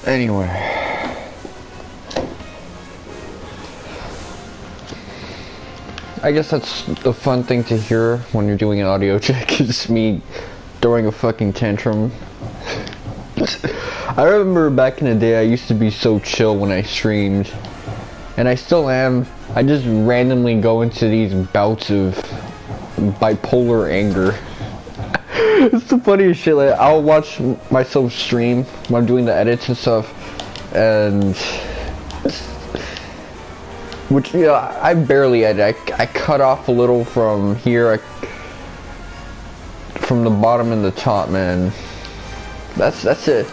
Anyway. I guess that's the fun thing to hear when you're doing an audio check, is me throwing a fucking tantrum. I remember back in the day I used to be so chill when I streamed. And I still am. I just randomly go into these bouts of bipolar anger. It's the funniest shit. Like, I'll watch myself stream when I'm doing the edits and stuff, and which, you know, I barely edit. I cut off a little from here, from the bottom and the top, man. That's it.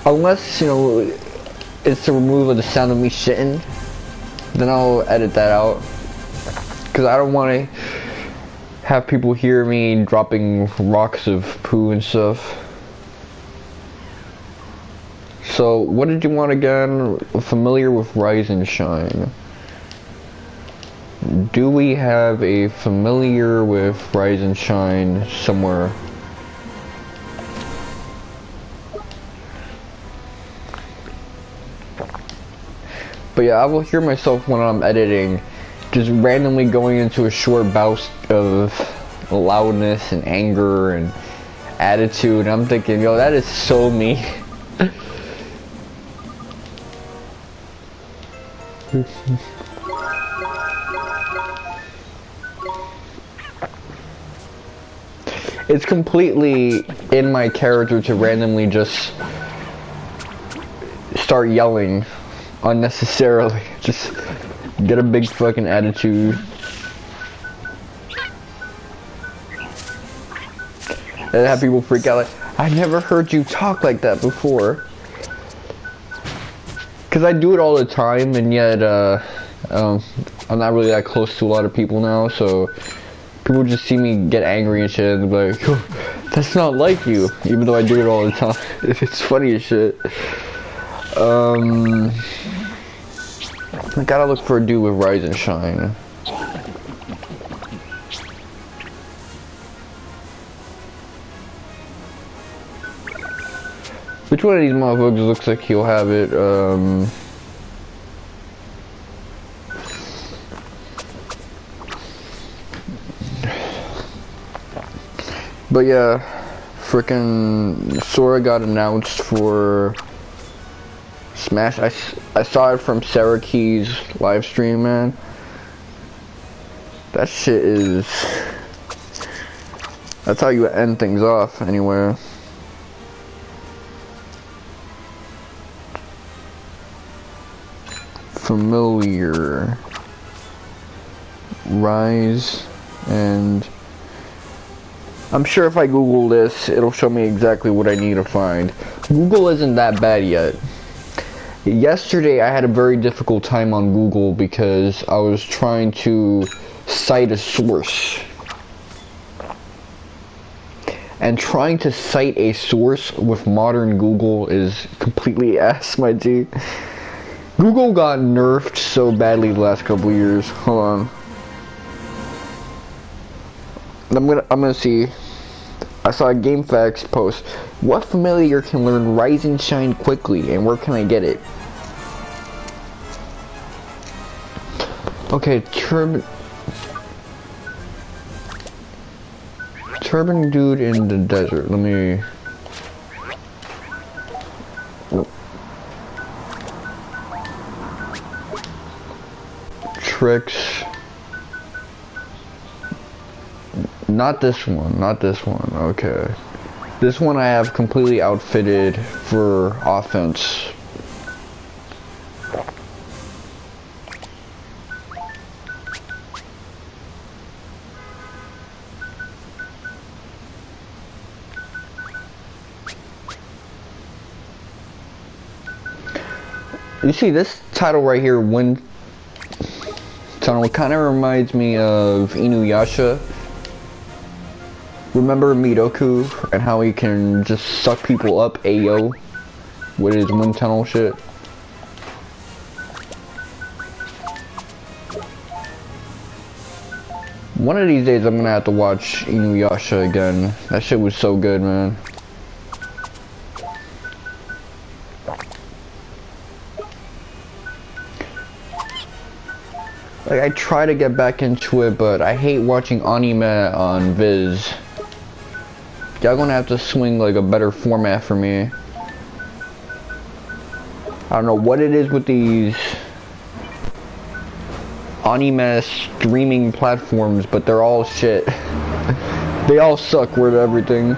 Unless, you know, it's to remove the sound of me shitting, then I'll edit that out. Cause I don't want to have people hear me dropping rocks of poo and stuff. So, what did you want again? Familiar with Rise and Shine. Do we have a familiar with Rise and Shine somewhere? But yeah, I will hear myself when I'm editing, just randomly going into a short bout of loudness and anger and attitude. I'm thinking, yo, that is so me. It's completely in my character to randomly just start yelling unnecessarily. Just get a big fucking attitude. And have people freak out like, I never heard you talk like that before. Cause I do it all the time, and yet I'm not really that close to a lot of people now, so people just see me get angry and shit and be like, oh, that's not like you, even though I do it all the time. It's funny as shit. I gotta look for a dude with Rise and Shine. Which one of these motherfuckers looks like he'll have it? But yeah, frickin' Sora got announced for Smash. I saw it from Sarah Key's live stream, man. That shit is... That's how you end things off, anywhere. Familiar. Rise and... I'm sure if I Google this, it'll show me exactly what I need to find. Google isn't that bad yet. Yesterday I had a very difficult time on Google because I was trying to cite a source. And trying to cite a source with modern Google is completely ass, my G. Google got nerfed so badly the last couple years. Hold on. I'm gonna see. I saw a GameFAQs post. What familiar can learn Rise and Shine quickly, and where can I get it? Okay, Turban dude in the desert. Let me. Tricks. Not this one, not this one, okay. This one I have completely outfitted for offense. You see this title right here, Wind Tunnel, it kind of reminds me of Inuyasha. Remember Midoku and how he can just suck people up, ayo, with his wind tunnel shit? One of these days I'm gonna have to watch Inuyasha again. That shit was so good, man. Like, I try to get back into it, but I hate watching anime on Viz. Y'all gonna have to swing like a better format for me. I don't know what it is with these anime streaming platforms, but they're all shit. They all suck with everything.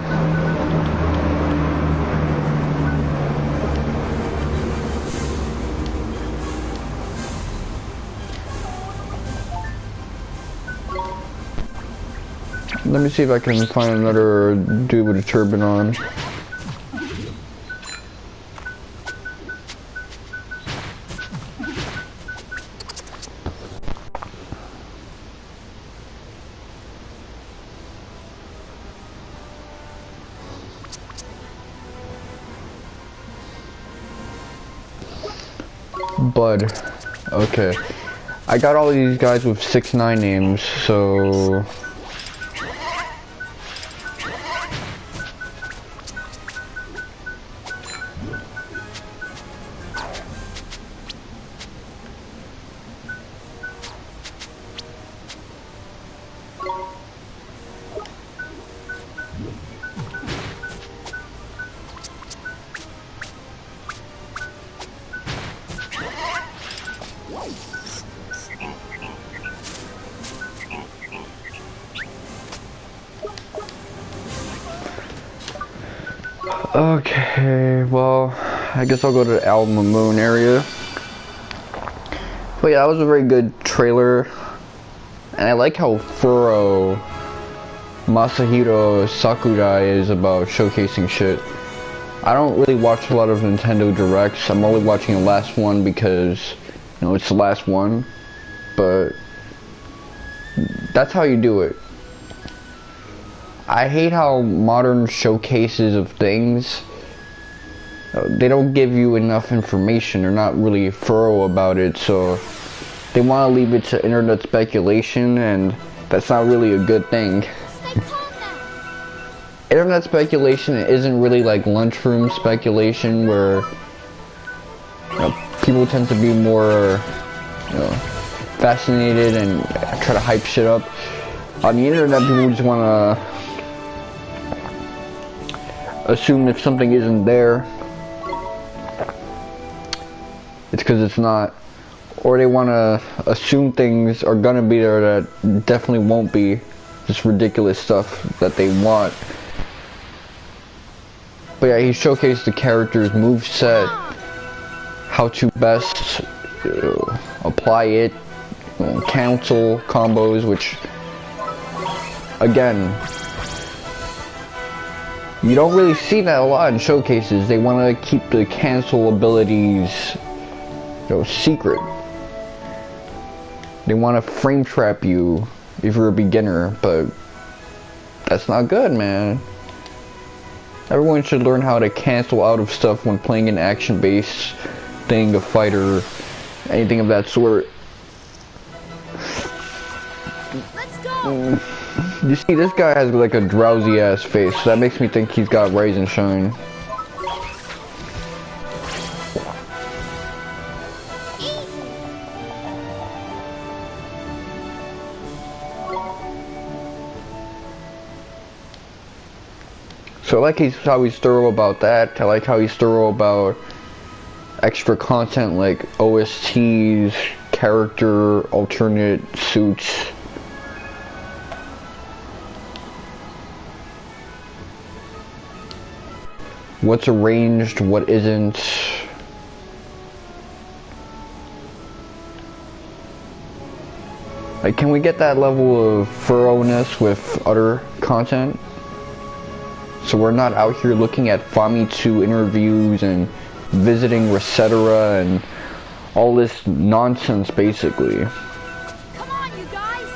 Let me see if I can find another dude with a turban on. Bud. Okay. I got all these guys with 6'9" names, so... Okay, well, I guess I'll go to the Alma Moon area. But yeah, that was a very good trailer. And I like how thorough Masahiro Sakurai is about showcasing shit. I don't really watch a lot of Nintendo Directs. I'm only watching the last one because, you know, it's the last one. But that's how you do it. I hate how modern showcases of things, they don't give you enough information. They're not really thorough about it, so they want to leave it to internet speculation, and that's not really a good thing. Internet speculation isn't really like lunchroom speculation, where, you know, people tend to be more, you know, fascinated and try to hype shit up. On the internet, people just want to assume if something isn't there, it's because it's not, or they want to assume things are gonna be there that definitely won't be. Just ridiculous stuff that they want. But yeah, he showcased the character's moveset, how to best apply it, cancel combos, which, again, you don't really see that a lot in showcases. They want to keep the cancel abilities, you know, secret. They want to frame trap you if you're a beginner, but that's not good, man. Everyone should learn how to cancel out of stuff when playing an action-based thing, a fighter, anything of that sort. Let's go. You see, this guy has like a drowsy ass face, so that makes me think he's got Rise and Shine. So I like how he's thorough about that. I like how he's thorough about extra content like OSTs, character, alternate suits. What's arranged, what isn't. Like, can we get that level of thoroughness with other content? So we're not out here looking at Famitsu interviews and visiting Resetera and all this nonsense, basically. Come on, you guys.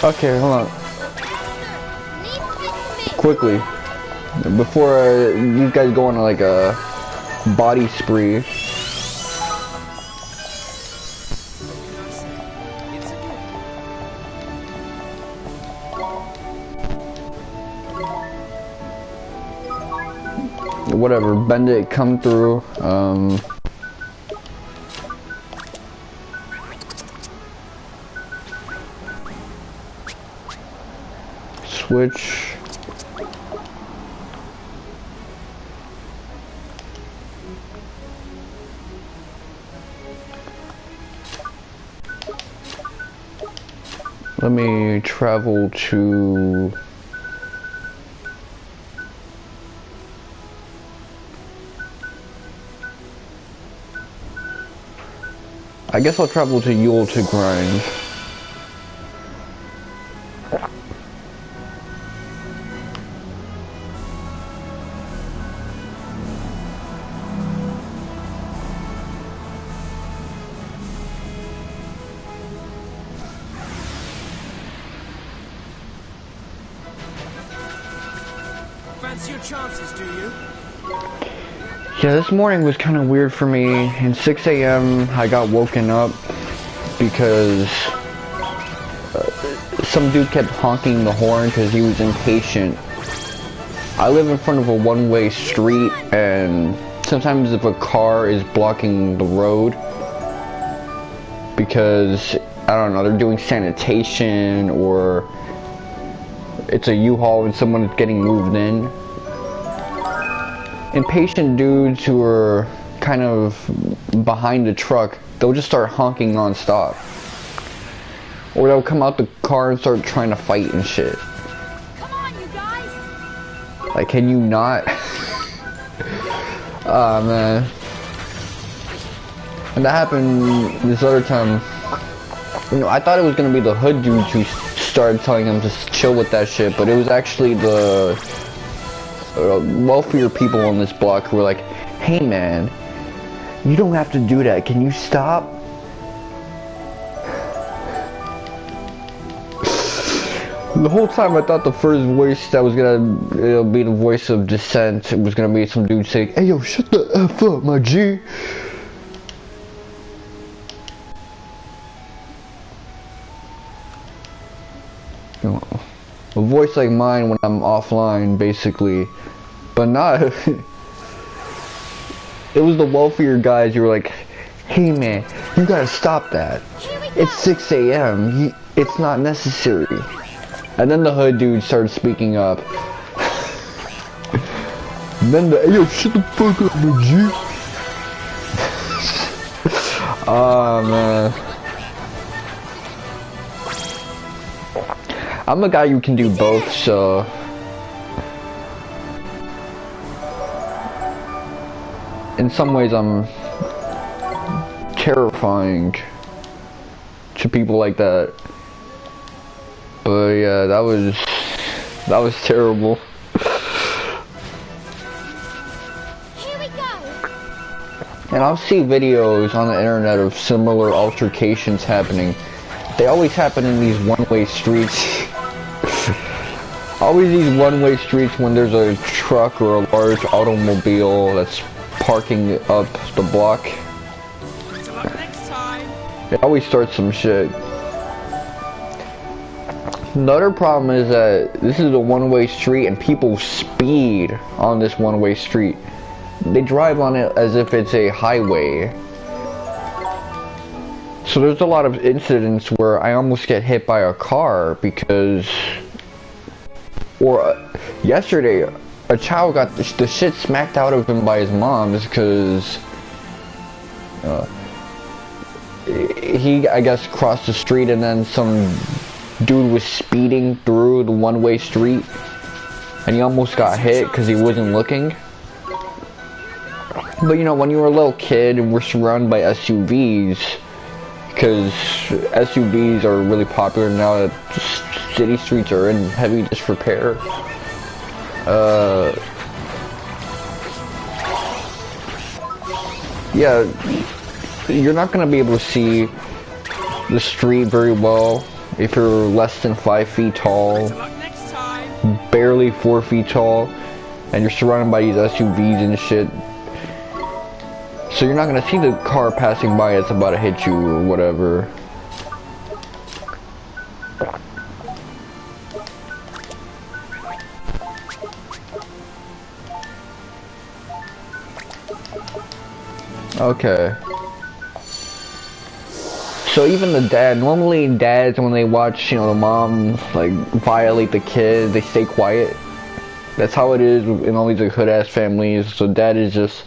Okay, hold on. Quickly, before you guys go on like a body spree. whatever, bend it, come through. Switch. Let me travel to... I guess I'll travel to Yule to grind. Fancy your chances, do you? Yeah, this morning was kind of weird for me. At 6 a.m. I got woken up because some dude kept honking the horn because he was impatient. I live in front of a one-way street, and sometimes if a car is blocking the road because, I don't know, they're doing sanitation or it's a U-Haul and someone's getting moved in. Impatient dudes who are kind of behind the truck, they'll just start honking non-stop. Or they'll come out the car and start trying to fight and shit. Come on, you guys. Like, can you not? Ah, man. And that happened this other time. You know, I thought it was gonna be the hood dudes who started telling them to chill with that shit, but it was actually the wealthier people on this block who were like, hey man, you don't have to do that, can you stop? The whole time I thought the first voice that was gonna be the voice of dissent, it was gonna be some dude saying, hey yo, shut the F up, my G. You know, a voice like mine when I'm offline, basically. But not. It was the wealthier guys who were like, hey man, you gotta stop that. It's 6 a.m. It's not necessary. And then the hood dude started speaking up. And then the, hey yo, shut the fuck up, my G. Ah, man. I'm a guy who can do both, so... In some ways, I'm terrifying to people like that. But yeah, that was terrible. Here we go. And I'll see videos on the internet of similar altercations happening. They always happen in these one-way streets. Always these one-way streets when there's a truck or a large automobile that's parking up the block. Till next time. It always starts some shit. The other problem is that this is a one-way street and people speed on this one-way street. They drive on it as if it's a highway. So there's a lot of incidents where I almost get hit by a car because... Or yesterday, a child got the shit smacked out of him by his mom just because he, I guess, crossed the street and then some dude was speeding through the one-way street and he almost got hit because he wasn't looking. But you know, when you were a little kid and we're surrounded by SUVs, because SUVs are really popular now that city streets are in heavy disrepair. Yeah, you're not gonna be able to see the street very well if you're less than 5 feet tall, barely 4 feet tall, and you're surrounded by these SUVs and shit. So you're not gonna see the car passing by that's about to hit you or whatever. Okay. So even the dad, normally dads, when they watch, you know, the mom, like, violate the kid, they stay quiet. That's how it is in all these, like, hood-ass families. So dad is just,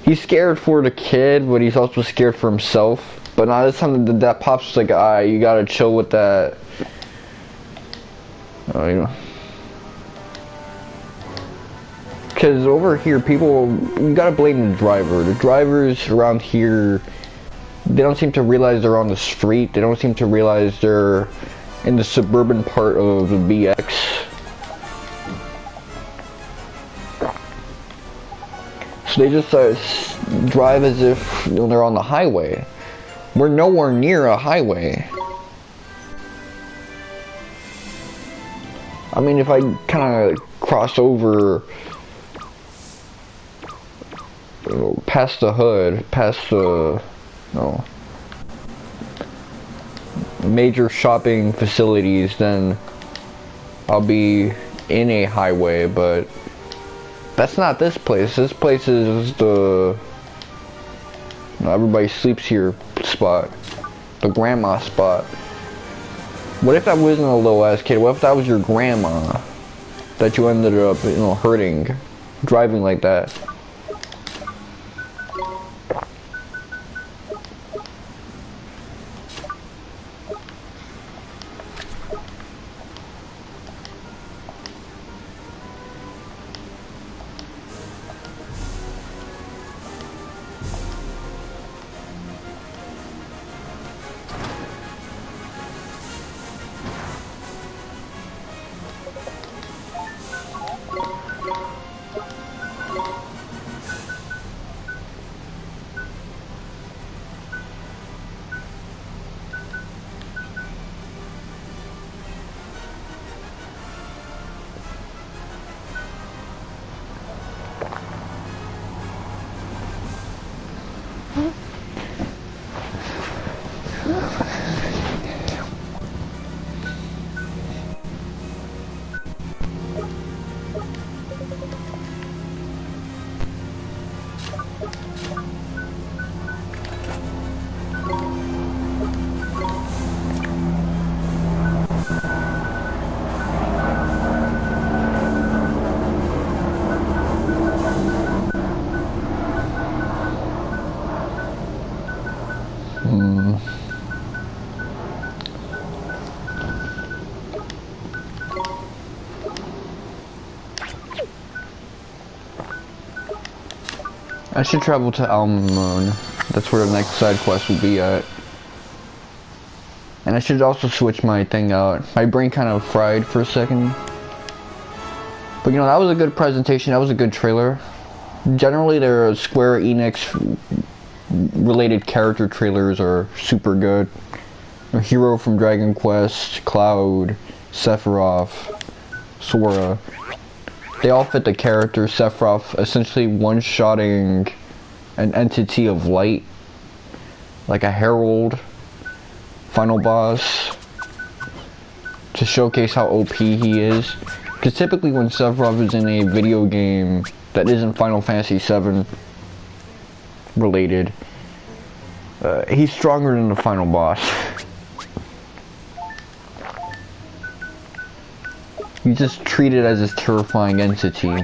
he's scared for the kid, but he's also scared for himself. But now this time the dad pops like, you gotta chill with that. You know. Because over here, you gotta blame the driver. The drivers around here, they don't seem to realize they're on the street. They don't seem to realize they're in the suburban part of the BX. So they just drive as if, you know, they're on the highway. We're nowhere near a highway. I mean, if I kind of cross over, you know, past the hood, past the, major shopping facilities, then I'll be in a highway, but that's not this place. This place is the, everybody sleeps here spot, the grandma spot. What if that wasn't a little ass kid? What if that was your grandma that you ended up, you know, hurting, driving like that? I should travel to Moon. That's where the next side quest will be at. And I should also switch my thing out. My brain kind of fried for a second. But you know, that was a good presentation. That was a good trailer. Generally, their Square Enix related character trailers are super good. A Hero from Dragon Quest, Cloud, Sephiroth, Sora. They all fit the character. Sephiroth essentially one-shotting an entity of light, like a herald, final boss, to showcase how OP he is. Because typically when Sephiroth is in a video game that isn't Final Fantasy VII related, he's stronger than the final boss. You just treat it as this terrifying entity.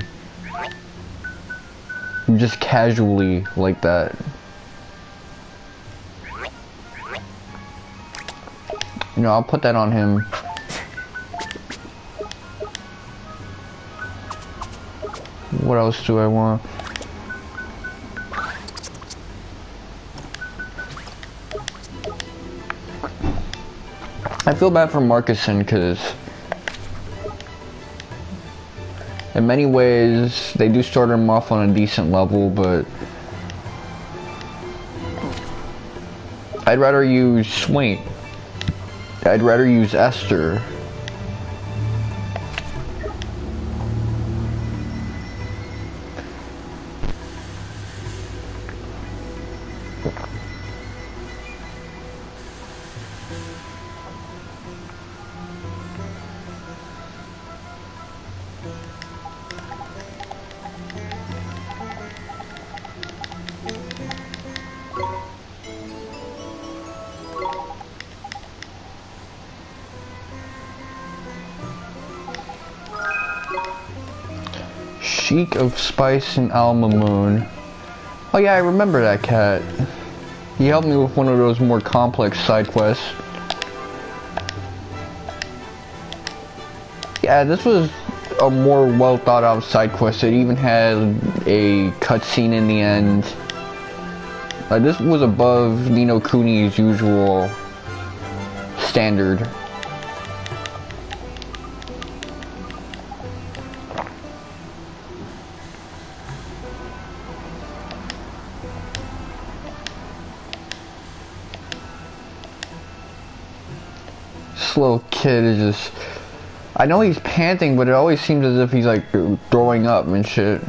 You just casually like that. You know, I'll put that on him. What else do I want? I feel bad for Marcusson because in many ways, they do start him off on a decent level, but I'd rather use Swain. I'd rather use Esther. Cheek of Spice and Alma Moon. Oh yeah, I remember that cat. He helped me with one of those more complex side quests. Yeah, this was a more well thought out side quest. It even had a cutscene in the end. Like, this was above Nino Kuni's usual standard. This little kid is just... I know he's panting, but it always seems as if he's like throwing up and shit.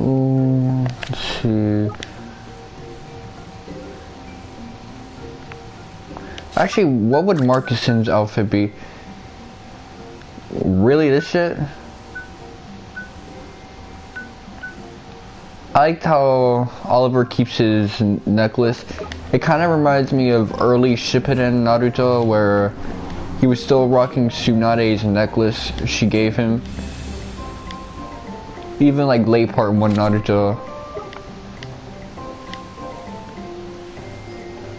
Let's see. Actually, what would Marcuson's outfit be? Really, this shit? I liked how Oliver keeps his necklace. It kind of reminds me of early Shippuden Naruto, where he was still rocking Tsunade's necklace she gave him. Even like late part 1 Naruto.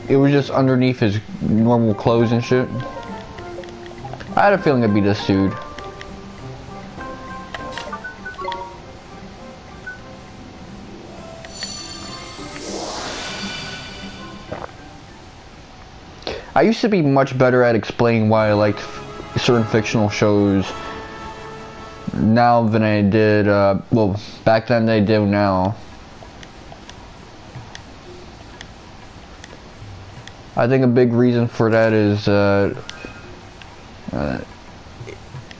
It was just underneath his normal clothes and shit. I had a feeling it'd be this dude. I used to be much better at explaining why I liked certain fictional shows now than I did, well, back then than I do now. I think a big reason for that is,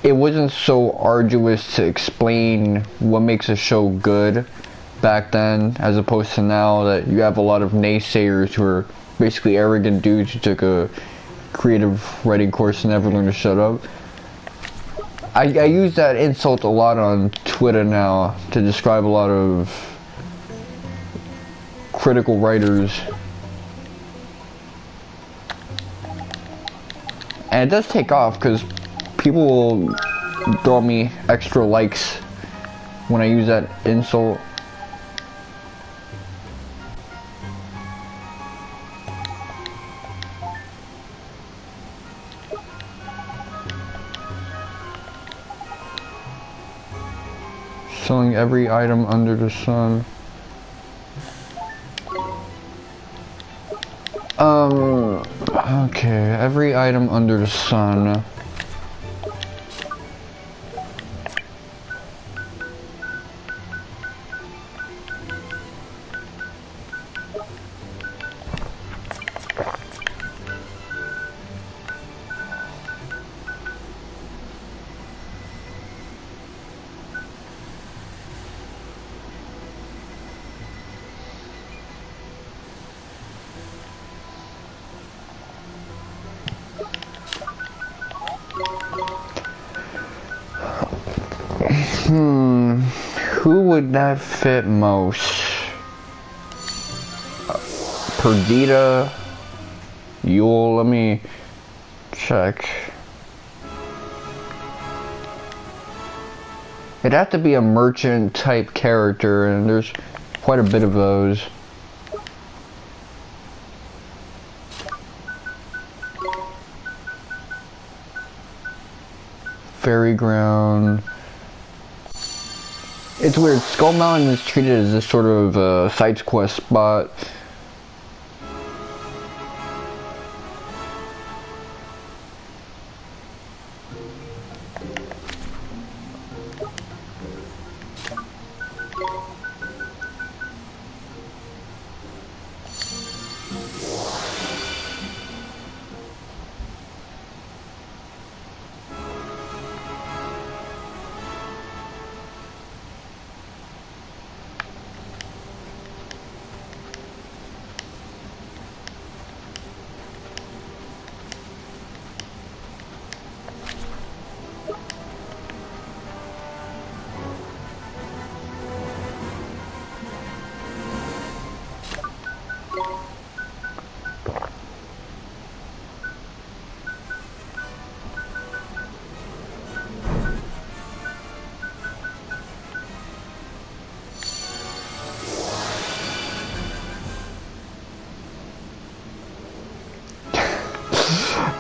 it wasn't so arduous to explain what makes a show good back then, as opposed to now that you have a lot of naysayers who are basically arrogant dudes who took a creative writing course and never learned to shut up. I use that insult a lot on Twitter now to describe a lot of critical writers. And it does take off because people will throw me extra likes when I use that insult. Selling every item under the sun. Okay, every item under the sun. Who would that fit most? Perdita? Yule? Let me check. It'd have to be a merchant type character, and there's quite a bit of those. Fairy Ground. It's weird. Skull Mountain is treated as this sort of side quest spot.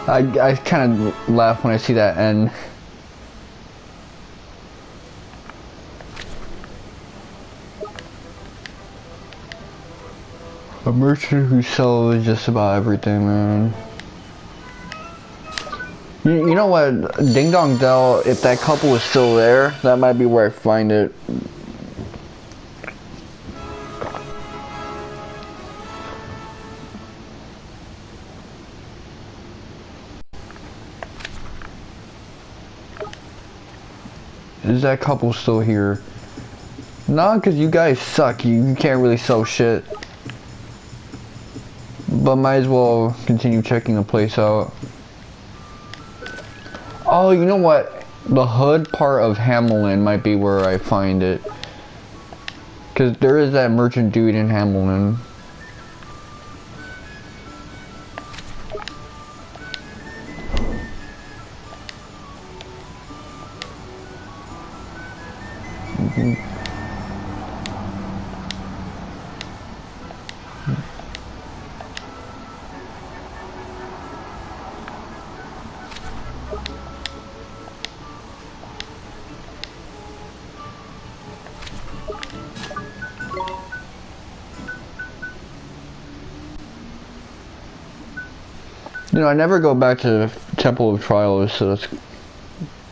I kind of laugh when I see that end. A merchant who sells just about everything, man. You know what? Ding Dong Dell, if that couple is still there, that might be where I find it. Is that couple still here? Nah, because you guys suck. You can't really sell shit. But might as well continue checking the place out. Oh, you know what? The hood part of Hamlin might be where I find it. Because there is that merchant dude in Hamlin. You know, I never go back to Temple of Trials, so that's a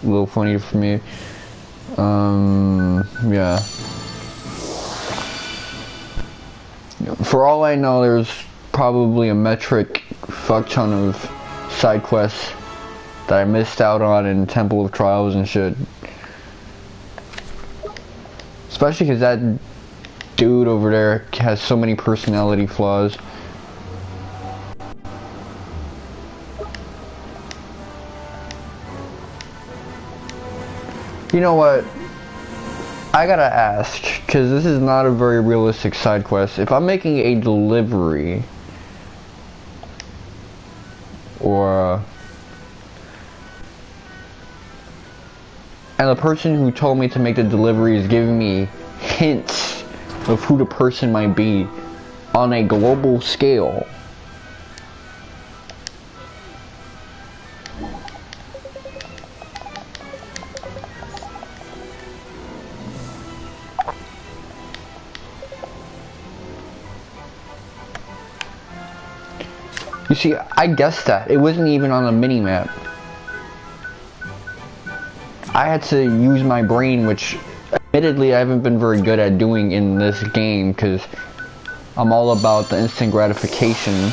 little funny for me. Yeah. For all I know, there's probably a metric fuck ton of side quests that I missed out on in Temple of Trials and shit. Especially because that dude over there has so many personality flaws. You know what? I gotta ask, because this is not a very realistic side quest. If I'm making a delivery, or and the person who told me to make the delivery is giving me hints of who the person might be on a global scale, you see, I guessed that. It wasn't even on the mini-map. I had to use my brain, which admittedly I haven't been very good at doing in this game, because I'm all about the instant gratification.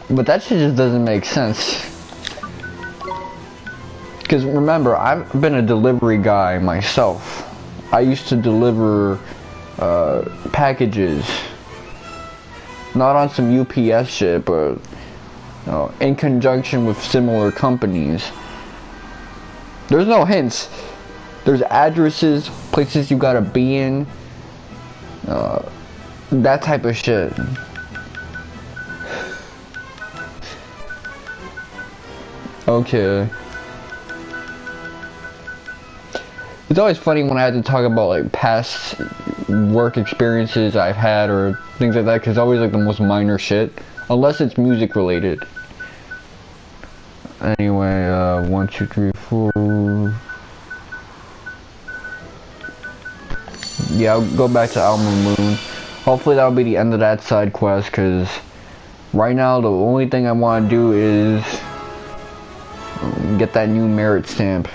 But that shit just doesn't make sense. Because remember, I've been a delivery guy myself. I used to deliver packages. Not on some UPS shit, but in conjunction with similar companies. There's no hints. There's addresses, places you gotta be in, that type of shit. Okay. It's always funny when I had to talk about like past work experiences I've had or things like that, because it's always like the most minor shit, unless it's music related. Anyway, 1, 2, 3, 4. Yeah, I'll go back to Alma Moon. Hopefully that'll be the end of that side quest, because right now the only thing I want to do is get that new merit stamp.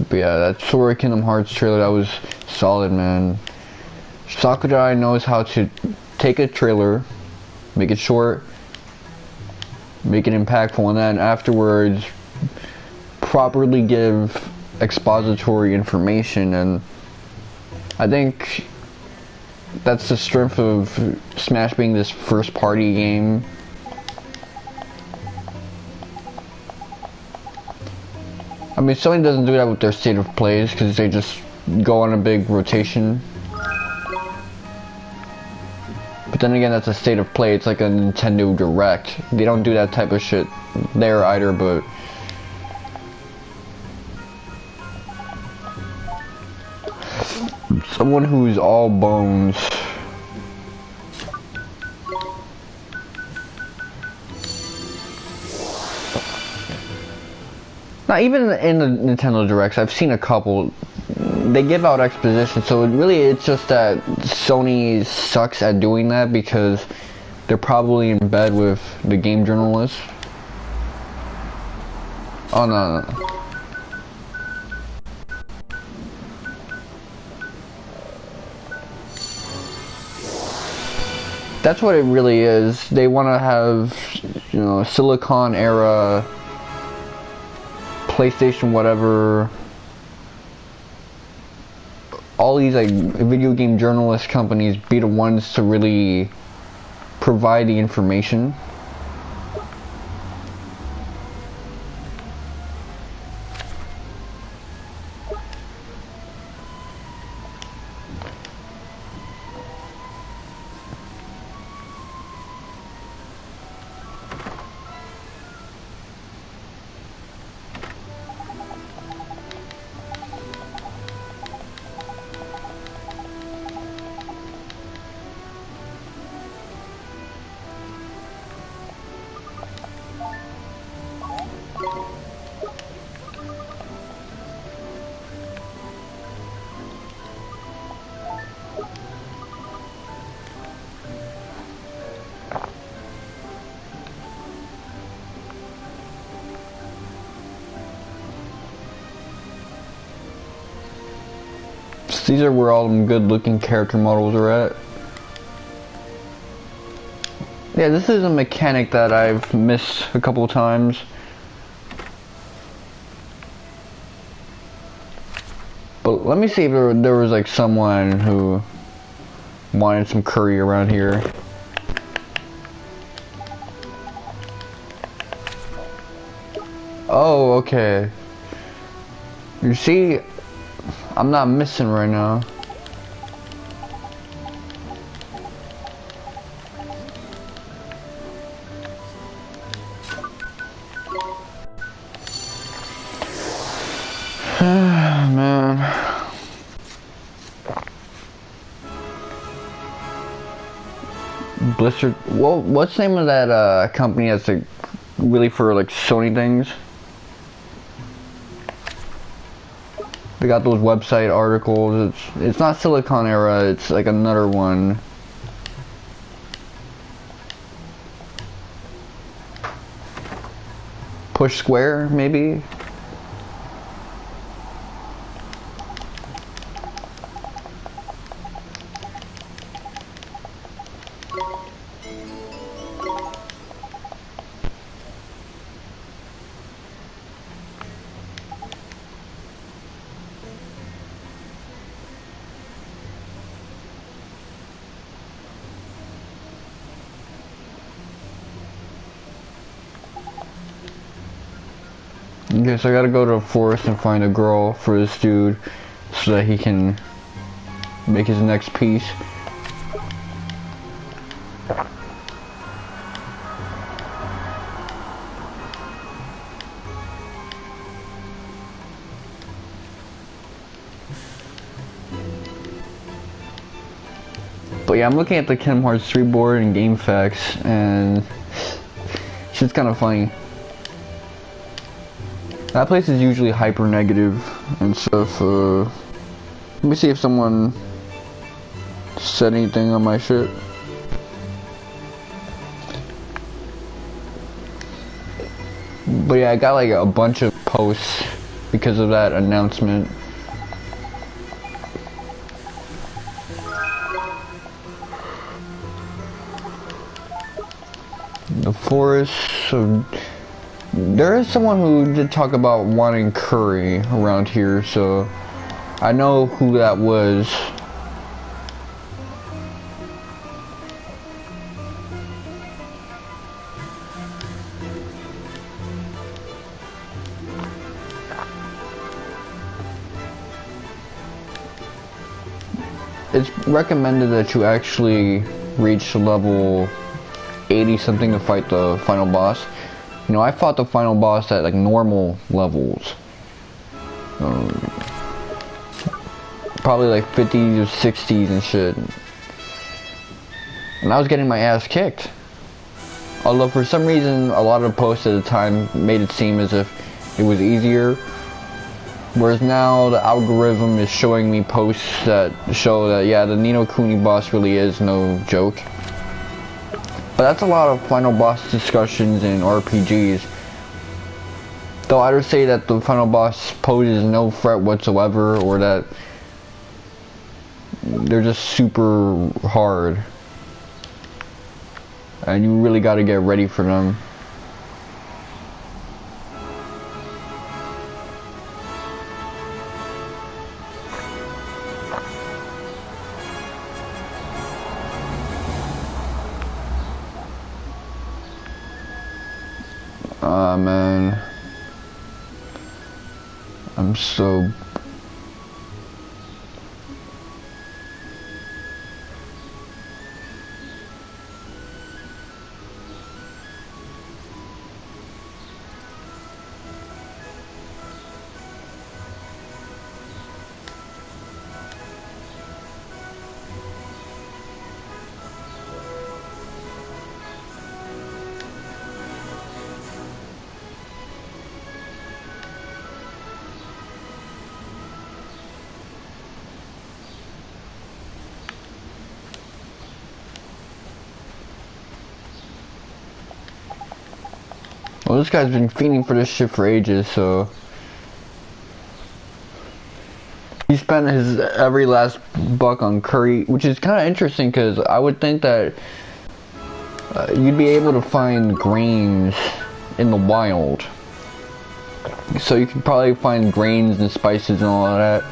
But yeah, that Sora Kingdom Hearts trailer, that was solid, man. Sakurai knows how to take a trailer, make it short, make it impactful, and then afterwards properly give expository information. And I think that's the strength of Smash being this first party game. I mean, Sony doesn't do that with their state of plays, because they just go on a big rotation. But then again, that's a state of play. It's like a Nintendo Direct. They don't do that type of shit there either, but Someone who's all bones. Now, even in the Nintendo Directs, I've seen a couple. They give out exposition, so it's just that Sony sucks at doing that because they're probably in bed with the game journalists. Oh no. That's what it really is. They want to have, you know, Silicon era, PlayStation whatever. All these like video game journalist companies be the ones to really provide the information. These are where all them good looking character models are at. Yeah, this is a mechanic that I've missed a couple times. But let me see if there was like someone who wanted some curry around here. Oh, okay. You see, I'm not missing right now. Man. Blizzard. Well, what's the name of that company that's like really for like Sony things? They got those website articles. It's not Silicon Era. It's like another one. Push Square, maybe. Okay, so I gotta go to the forest and find a girl for this dude so that he can make his next piece. But yeah, I'm looking at the Kingdom Hearts 3 board and Game Facts, and shit's kind of funny. That place is usually hyper negative and stuff. Let me see if someone said anything on my shit. But yeah, I got like a bunch of posts because of that announcement. The forest. So there is someone who did talk about wanting curry around here, so I know who that was. It's recommended that you actually reach level 80 something to fight the final boss. You know, I fought the final boss at like normal levels. probably like 50s or 60s and shit. And I was getting my ass kicked. Although for some reason, a lot of posts at the time made it seem as if it was easier. Whereas now the algorithm is showing me posts that show that, yeah, the Ni no Kuni boss really is no joke. But that's a lot of final boss discussions in RPGs. They'll either say that the final boss poses no threat whatsoever, or that they're just super hard. And you really gotta get ready for them. Man. I'm so... Well, this guy's been fiending for this shit for ages, so... He spent his every last buck on curry, which is kind of interesting, because I would think that you'd be able to find grains in the wild. So you could probably find grains and spices and all of that.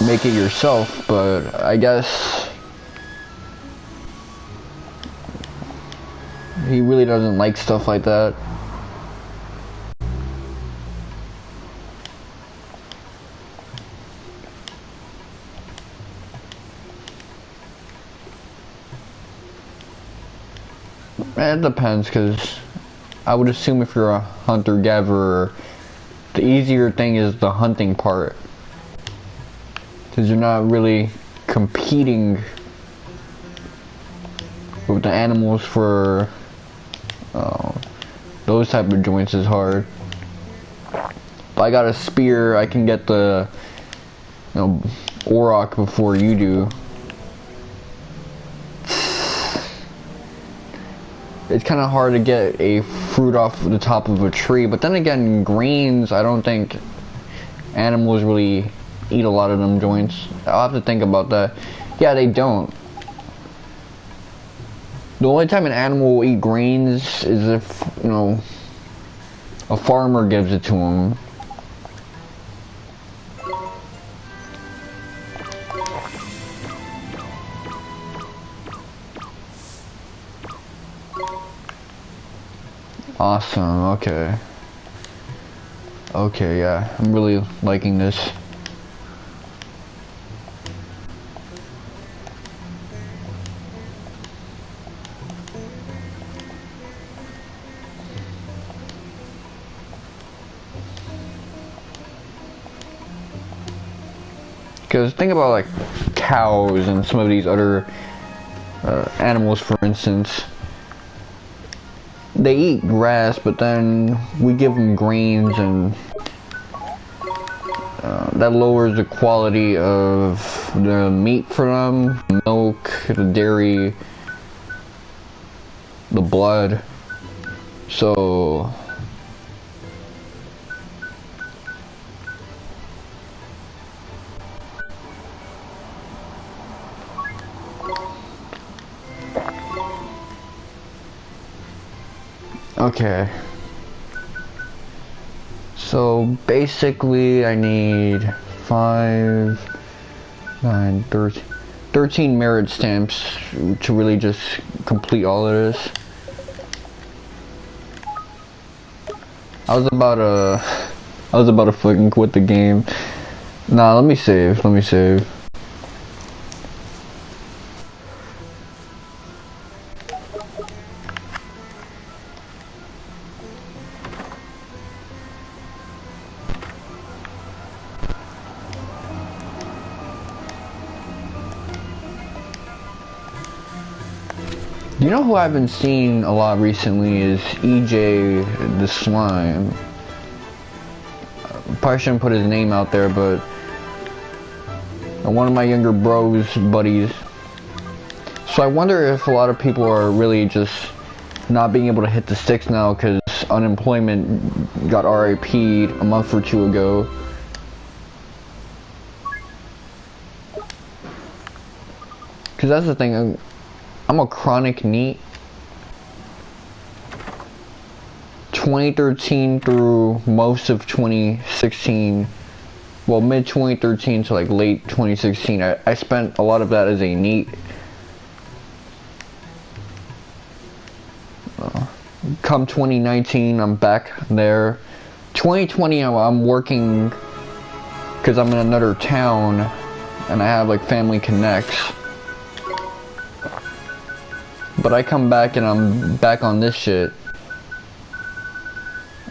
Make it yourself, but I guess... he really doesn't like stuff like that. It depends, because I would assume if you're a hunter-gatherer, the easier thing is the hunting part. Because you're not really competing with the animals for... those type of joints is hard. If I got a spear, I can get the, you know, auroch before you do. It's kind of hard to get a fruit off the top of a tree, but then again, greens, I don't think animals really eat a lot of them joints. I'll have to think about that. Yeah, they don't. The only time an animal will eat grains is if, you know, a farmer gives it to him. Awesome, okay. Okay, yeah, I'm really liking this. Because think about like cows and some of these other animals, for instance. They eat grass, but then we give them grains, and that lowers the quality of the meat for them, milk, the dairy, the blood. So okay. So basically I need 5, 9, 13 merit stamps to really just complete all of this. I was about to fucking quit the game. Nah, let me save. You know who I've been seeing a lot recently is EJ the Slime. Probably shouldn't put his name out there, but one of my younger bros, buddies. So I wonder if a lot of people are really just not being able to hit the sticks now because unemployment got RIP'd a month or two ago. Because that's the thing, I'm a chronic NEET. 2013 through most of 2016, well, mid 2013 to like late 2016, I spent a lot of that as a NEET. Come 2019, I'm back there. 2020, I'm working because I'm in another town and I have like family connects. But I come back and I'm back on this shit.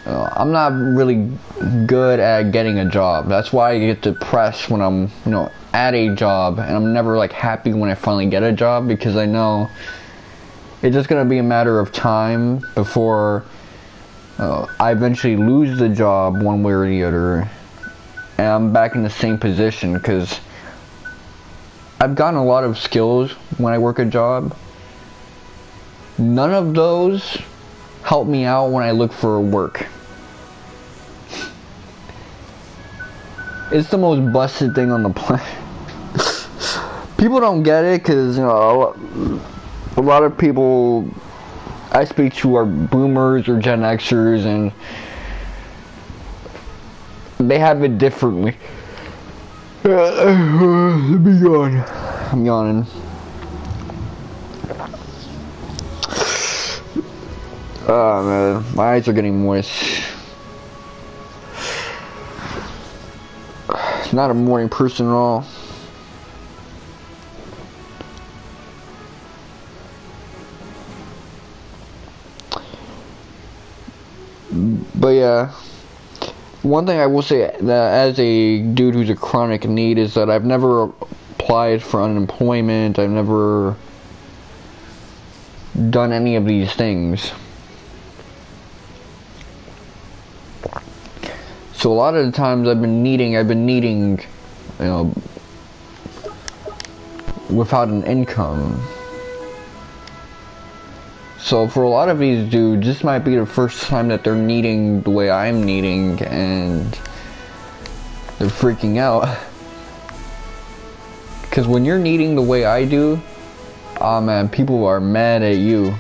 I'm not really good at getting a job. That's why I get depressed when I'm, you know, at a job, and I'm never like happy when I finally get a job, because I know it's just gonna be a matter of time before I eventually lose the job one way or the other, and I'm back in the same position, because I've gotten a lot of skills when I work a job. None of those help me out when I look for work. It's the most busted thing on the planet. People don't get it because, you know, a lot of people I speak to are boomers or Gen Xers, and they have it differently. Let me yawn. I'm yawning. Oh man, my eyes are getting moist. Not a morning person at all. But yeah, one thing I will say that as a dude who's a chronic NEET is that I've never applied for unemployment. I've never done any of these things. So a lot of the times I've been needing, you know, without an income. So for a lot of these dudes, this might be the first time that they're needing the way I'm needing, and they're freaking out. Because when you're needing the way I do, oh man, people are mad at you.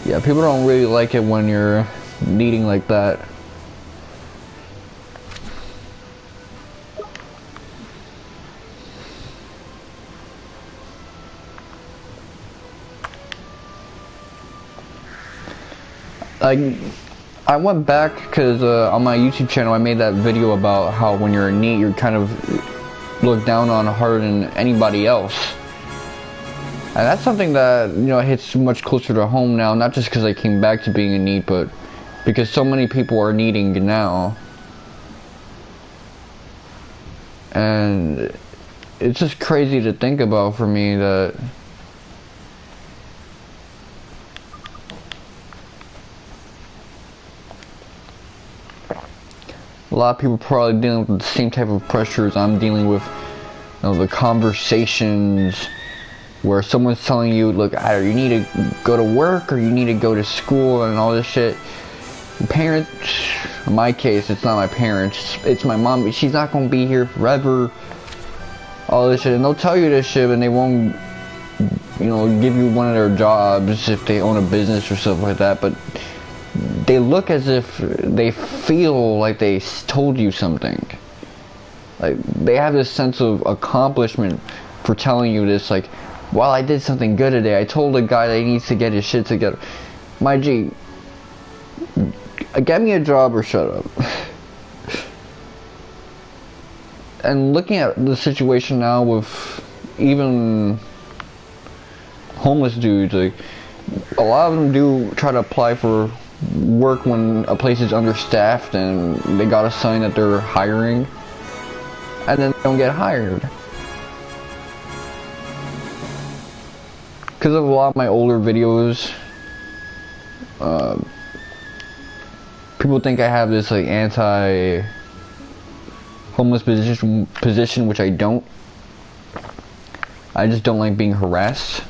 Yeah, people don't really like it when you're needing like that. Like, I went back because on my YouTube channel I made that video about how when you're a NEET you're kind of looked down on harder than anybody else. And that's something that, you know, hits much closer to home now, not just because I came back to being a NEET, but because so many people are needing now. And it's just crazy to think about for me that a lot of people probably dealing with the same type of pressures I'm dealing with. You know, the conversations where someone's telling you, look, either you need to go to work or you need to go to school and all this shit. Parents, in my case, it's not my parents, it's my mom. She's not going to be here forever. All this shit. And they'll tell you this shit, and they won't, you know, give you one of their jobs if they own a business or stuff like that. But they look as if they feel like they told you something. Like, they have this sense of accomplishment for telling you this, like, well, I did something good today. I told a guy that he needs to get his shit together. My G, get me a job or shut up. And looking at the situation now with even homeless dudes, like a lot of them do try to apply for work when a place is understaffed and they got a sign that they're hiring, and then they don't get hired. Because of a lot of my older videos, people think I have this like anti-homeless position, which I don't. I just don't like being harassed.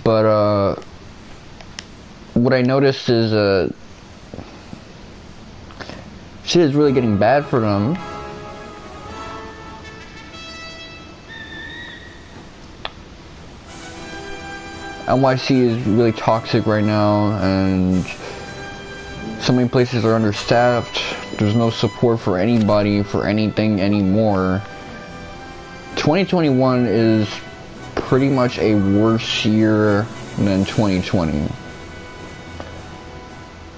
But what I noticed is shit is really getting bad for them. NYC is really toxic right now, and so many places are understaffed. There's no support for anybody for anything anymore. 2021 is pretty much a worse year than 2020.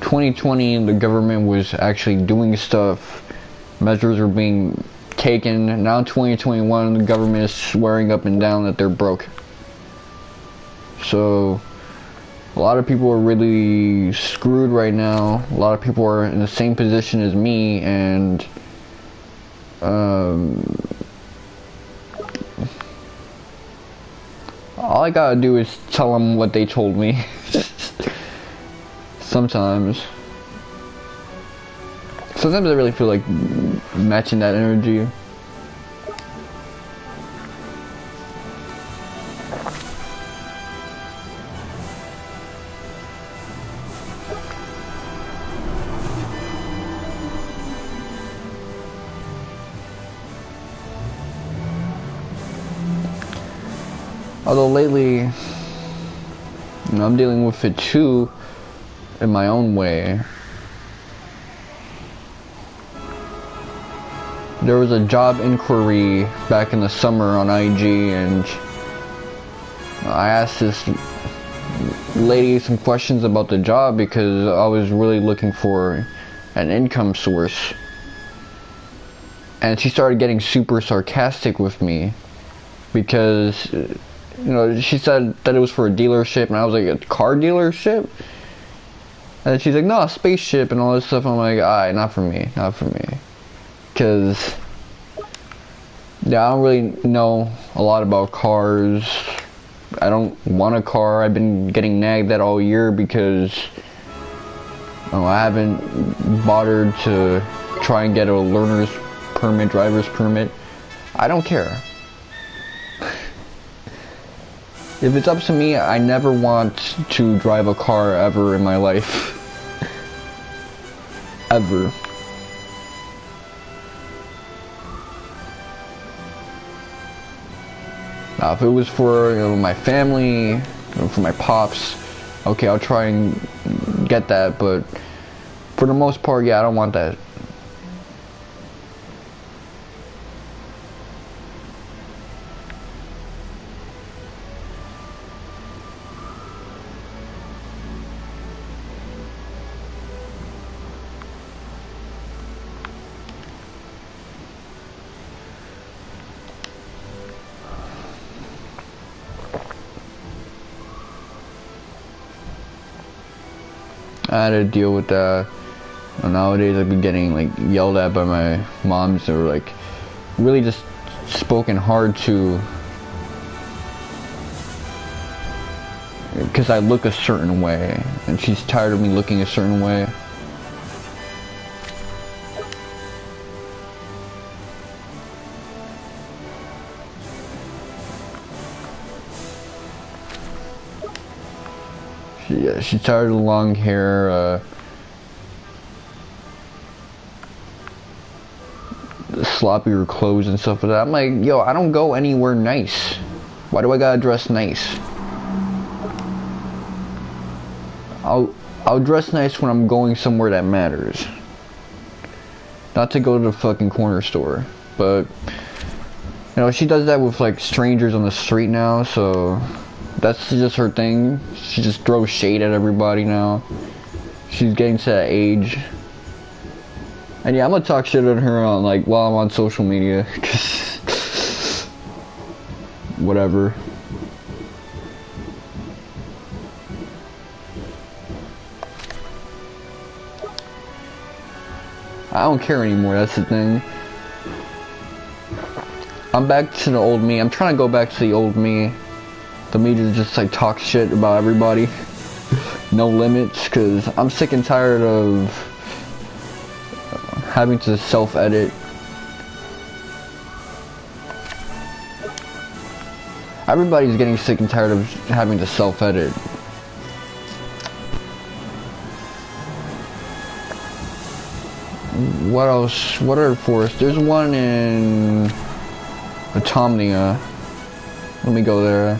2020, the government was actually doing stuff. Measures were being taken. Now 2021, the government is swearing up and down that they're broke. So a lot of people are really screwed right now. A lot of people are in the same position as me, and all I gotta do is tell them what they told me. Sometimes I really feel like matching that energy. Although lately, I'm dealing with it too, in my own way. There was a job inquiry back in the summer on IG, and I asked this lady some questions about the job because I was really looking for an income source. And she started getting super sarcastic with me because, she said that it was for a dealership, and I was like, a car dealership? And she's like, no, a spaceship and all this stuff. I'm like, alright, not for me. Because, yeah, I don't really know a lot about cars. I don't want a car. I've been getting nagged at all year because I haven't bothered to try and get a learner's permit, driver's permit. I don't care. If it's up to me, I never want to drive a car ever in my life. Ever. Now, if it was for my family, for my pops, okay, I'll try and get that, but for the most part, yeah, I don't want that. I had to deal with that. And nowadays I've been getting yelled at by my moms, that were really just spoken hard to because I look a certain way, and she's tired of me looking a certain way. Yeah, she's tired of the long hair, the sloppier clothes and stuff like that. I'm like, yo, I don't go anywhere nice. Why do I gotta dress nice? I'll dress nice when I'm going somewhere that matters. Not to go to the fucking corner store. But, she does that with strangers on the street now, so that's just her thing. She just throws shade at everybody now. She's getting to that age. And yeah, I'm gonna talk shit on her on like while I'm on social media, 'cause whatever. I don't care anymore, that's the thing. I'm back to the old me. I'm trying to go back to the old me. The me to just like talk shit about everybody. No limits, because I'm sick and tired of having to self-edit. Everybody's getting sick and tired of having to self-edit. What else? What other forests? There's one in Automnia. Let me go there.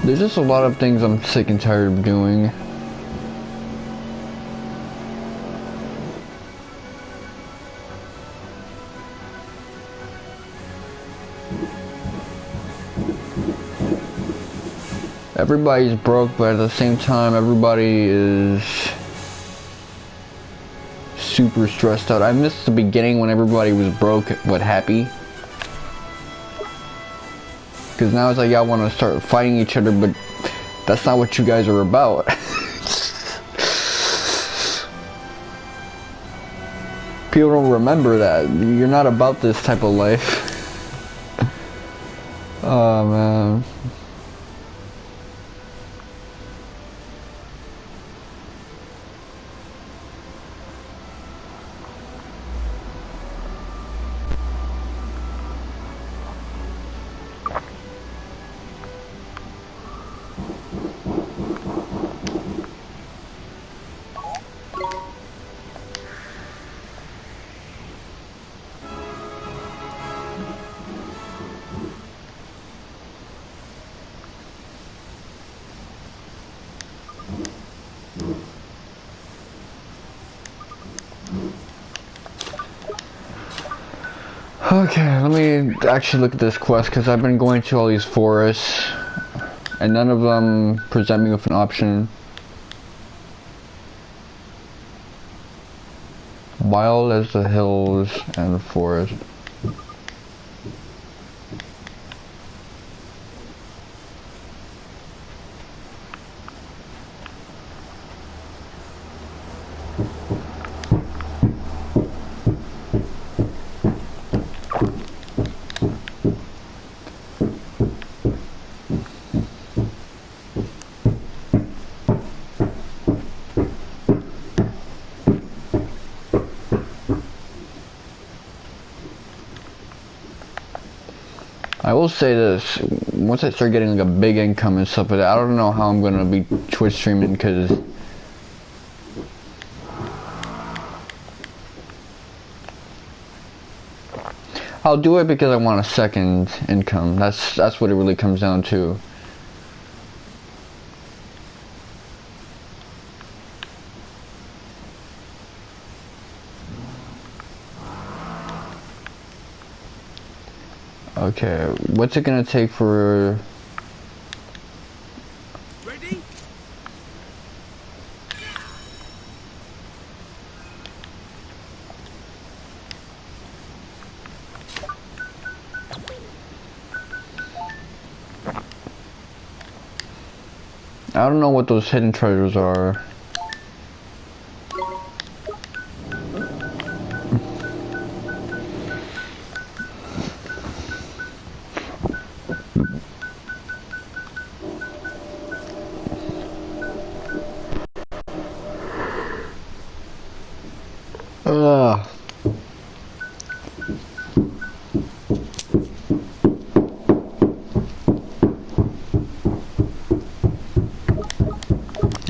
There's just a lot of things I'm sick and tired of doing. Everybody's broke, but at the same time, everybody is super stressed out. I missed the beginning when everybody was broke but happy. Because now it's like y'all want to start fighting each other, but that's not what you guys are about. People don't remember that. You're not about this type of life. Oh man. Okay, let me actually look at this quest, because I've been going to all these forests and none of them present me with an option. Wild as the hills and the forest. I will say this, once I start getting like a big income and stuff like that, I don't know how I'm gonna be Twitch streaming, because I'll do it because I want a second income. That's what it really comes down to. Okay, what's it gonna take for... Ready? I don't know what those hidden treasures are.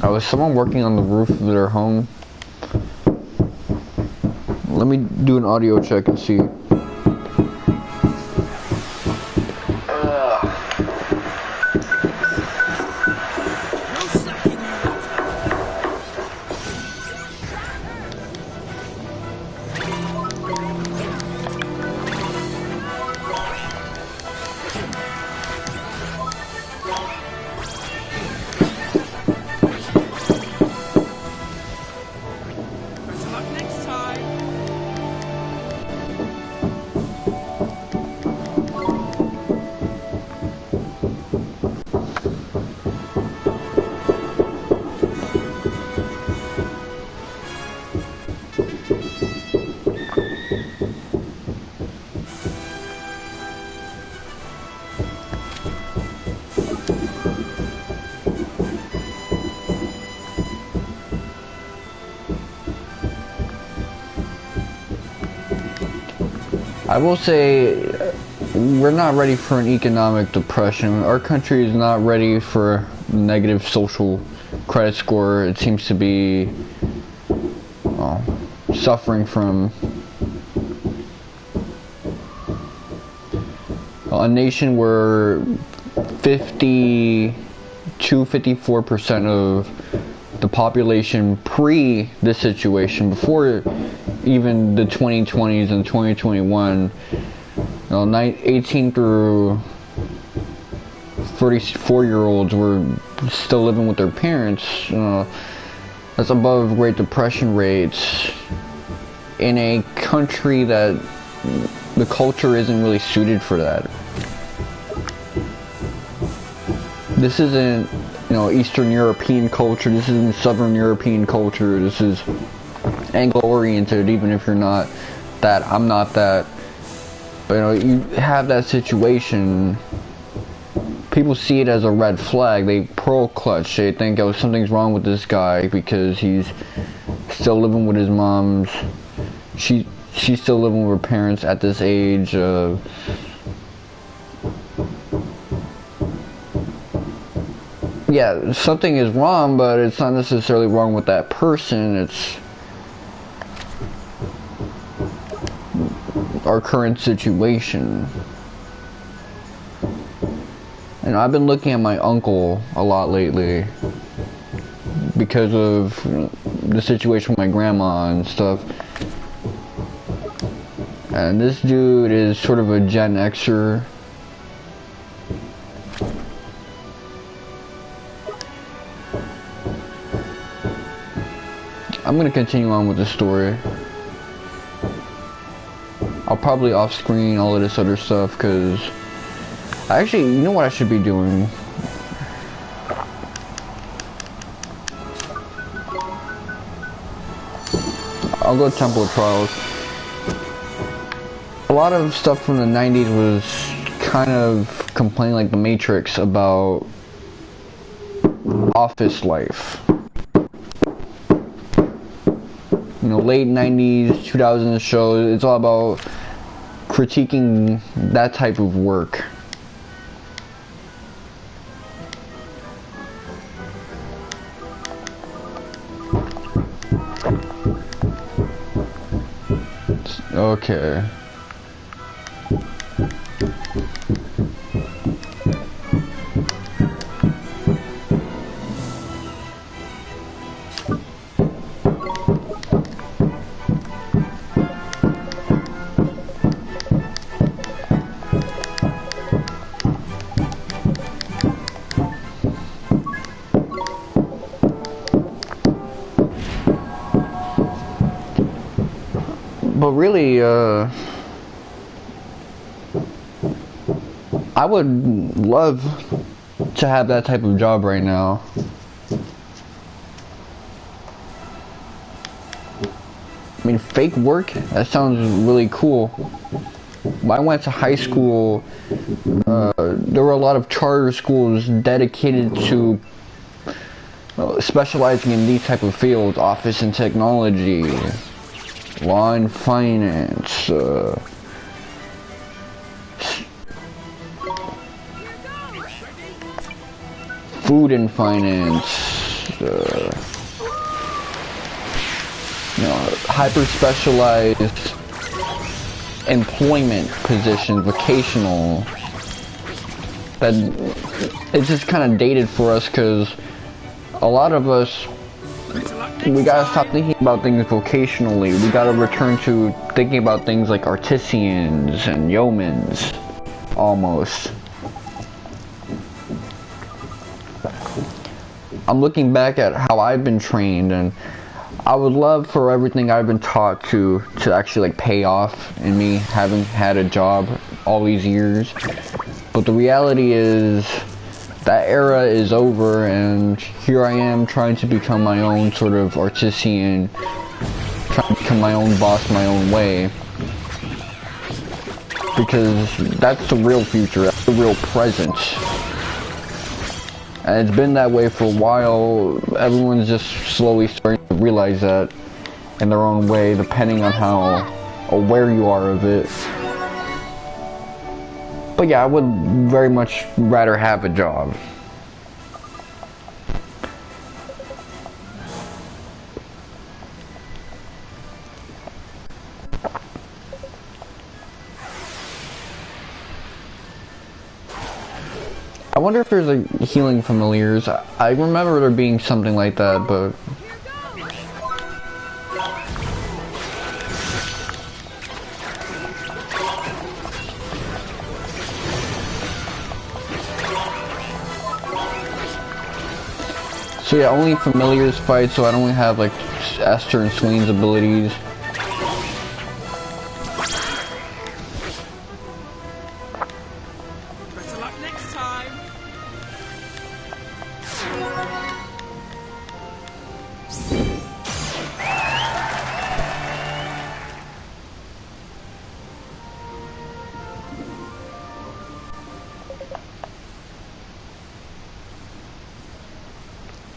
Oh, is someone working on the roof of their home? Let me do an audio check and see. I will say we're not ready for an economic depression. Our country is not ready for negative social credit score. It seems to be suffering from a nation where 54% of the population pre this situation, before even the 2020s and 2021, 18 through 34-year-olds were still living with their parents. That's above Great Depression rates in a country that the culture isn't really suited for that. This isn't, Eastern European culture. This isn't Southern European culture. This is Anglo-oriented, even if you're not that. I'm not that. But, you have that situation. People see it as a red flag. They pearl clutch. They think, oh, something's wrong with this guy because he's still living with his mom's. She's still living with her parents at this age. Yeah, something is wrong, but it's not necessarily wrong with that person. It's our current situation. And I've been looking at my uncle a lot lately because of the situation with my grandma and stuff. And this dude is sort of a Gen Xer. I'm gonna continue on with the story. I'll probably off screen all of this other stuff because actually, you know what I should be doing? I'll go Temple of Trials. A lot of stuff from the 90s was kind of complaining like the Matrix about office life. Late 90s, 2000s shows, it's all about critiquing that type of work. Okay. But really, I would love to have that type of job right now. I mean, fake work? That sounds really cool. When I went to high school, there were a lot of charter schools dedicated to specializing in these type of fields, office and technology, law and finance, food and finance, hyper-specialized employment positions, vocational. That it's just kind of dated for us because a lot of us, we gotta stop thinking about things vocationally. We gotta return to thinking about things like artisans and yeomans, almost. I'm looking back at how I've been trained, and I would love for everything I've been taught to actually like pay off in me having had a job all these years. But the reality is that era is over, and here I am trying to become my own sort of artisan, trying to become my own boss my own way. Because that's the real future, that's the real present. And it's been that way for a while. Everyone's just slowly starting to realize that in their own way, depending on how aware you are of it. But yeah, I would very much rather have a job. I wonder if there's a healing familiars. I remember there being something like that, but... So yeah, only familiars fight, so I don't have like Esther and Swain's abilities. Better luck next time.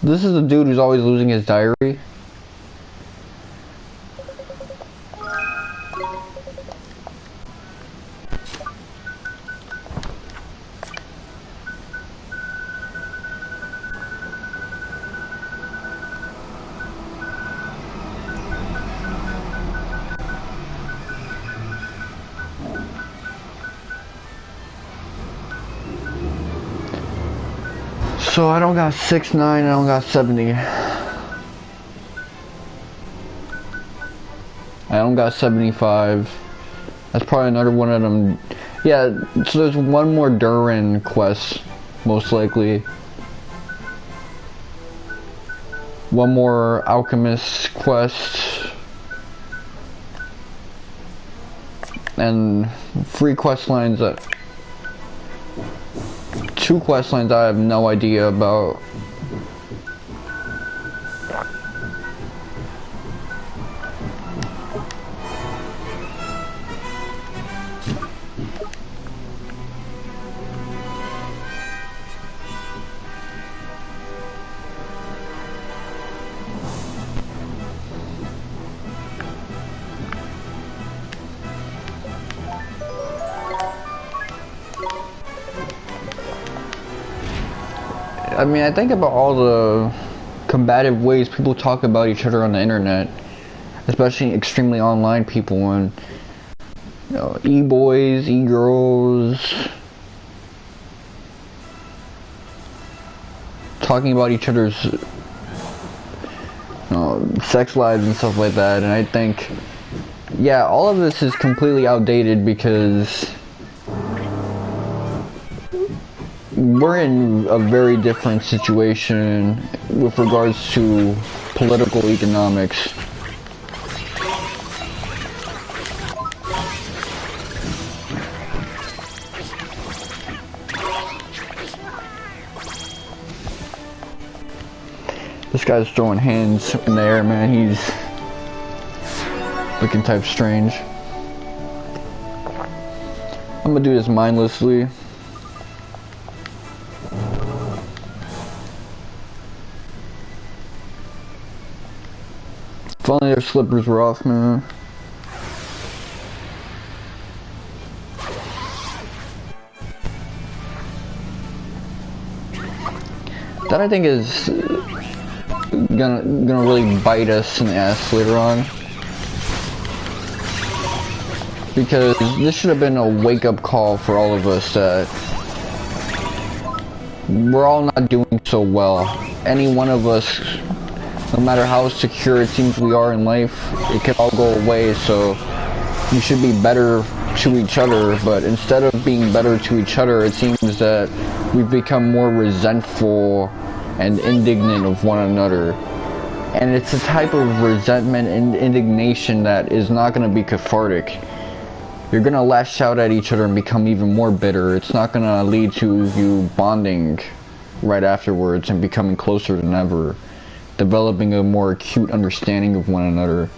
This is the dude who's always losing his diary. So I don't got 6'9", I don't got 70. I don't got 75. That's probably another one of them. Yeah, so there's one more Durin quest, most likely. One more Alchemist quest. And 3 quest lines that... 2 quest lines I have no idea about. I mean, I think about all the combative ways people talk about each other on the internet, especially extremely online people, and you know, e-boys, e-girls, talking about each other's sex lives and stuff like that. And I think, yeah, all of this is completely outdated because we're in a very different situation with regards to political economics. This guy's throwing hands in the air, man. He's looking type strange. I'm gonna do this mindlessly. If only their slippers were off, man. That I think is gonna really bite us in the ass later on, because this should have been a wake-up call for all of us that we're all not doing so well. Any one of us, no matter how secure it seems we are in life, it could all go away. So we should be better to each other, but instead of being better to each other, it seems that we've become more resentful and indignant of one another. And it's a type of resentment and indignation that is not going to be cathartic. You're going to lash out at each other and become even more bitter. It's not going to lead to you bonding right afterwards and becoming closer than ever, developing a more acute understanding of one another.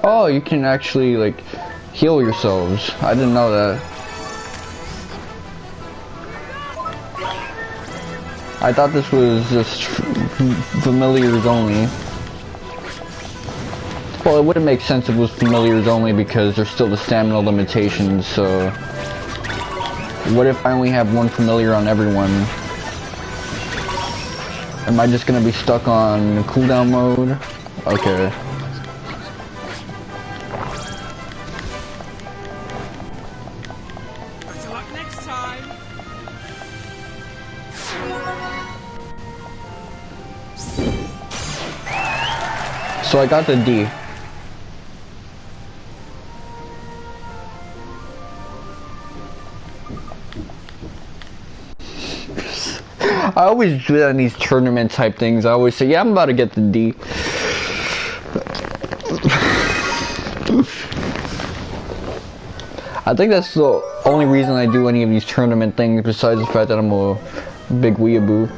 Oh, you can actually like heal yourselves. I didn't know that. I thought this was just familiars only. Well, it wouldn't make sense if it was familiars only because there's still the stamina limitations, so... What if I only have one familiar on everyone? Am I just gonna be stuck on cooldown mode? Okay. Better luck next time. So I got the D. I always do that in these tournament type things. I always say, yeah, I'm about to get the D. I think that's the only reason I do any of these tournament things besides the fact that I'm a big weeaboo.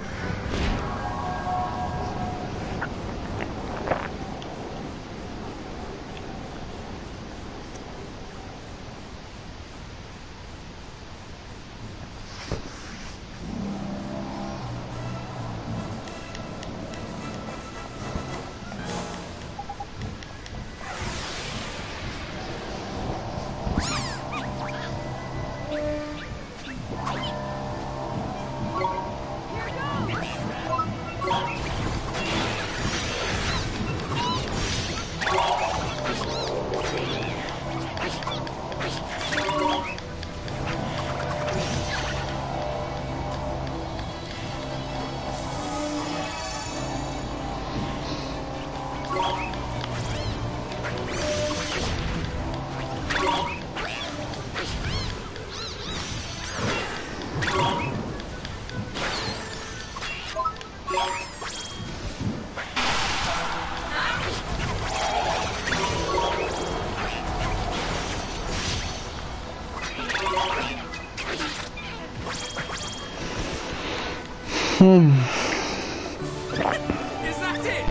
Is that it?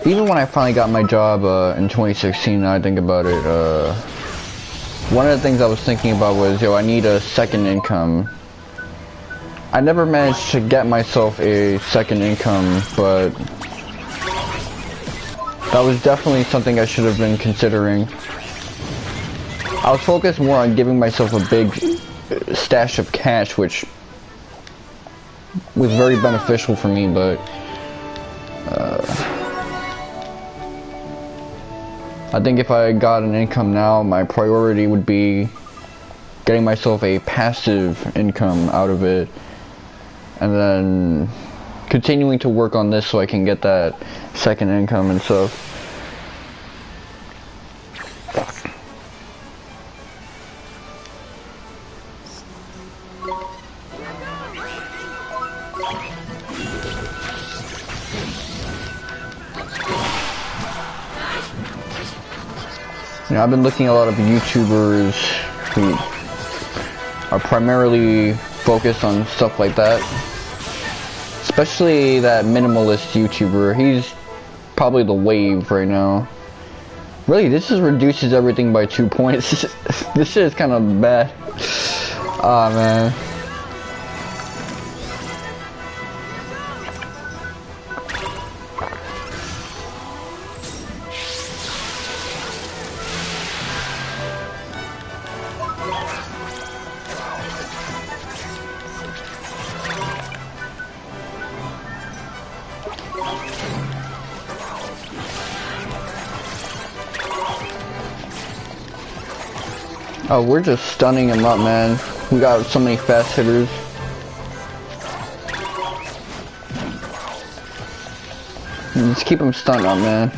Even when I finally got my job in 2016, I think about it, one of the things I was thinking about was, yo, I need a second income. I never managed to get myself a second income, but that was definitely something I should have been considering. I was focused more on giving myself a big stash of cash, which was very beneficial for me, but I think if I got an income now, my priority would be getting myself a passive income out of it, and then continuing to work on this so I can get that second income and stuff. You know, I've been looking at a lot of YouTubers who are primarily focused on stuff like that. Especially that minimalist YouTuber. He's probably the wave right now. Really, this just reduces everything by 2 points. This shit is kind of bad. Aw, man. Oh, we're just stunning him up, man. We got so many fast hitters. Just keep him stunned up, man.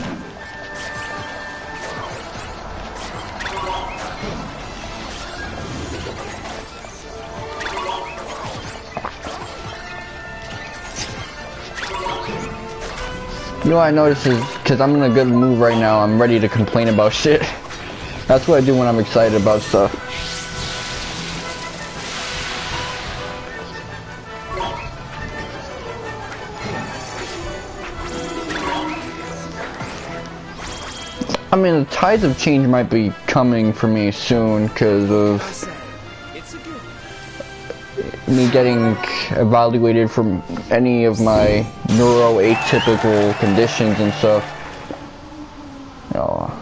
You know what I noticed is, because I'm in a good mood right now, I'm ready to complain about shit. That's what I do when I'm excited about stuff. I mean, the tides of change might be coming for me soon because of me getting evaluated from any of my neuroatypical conditions and stuff. You know,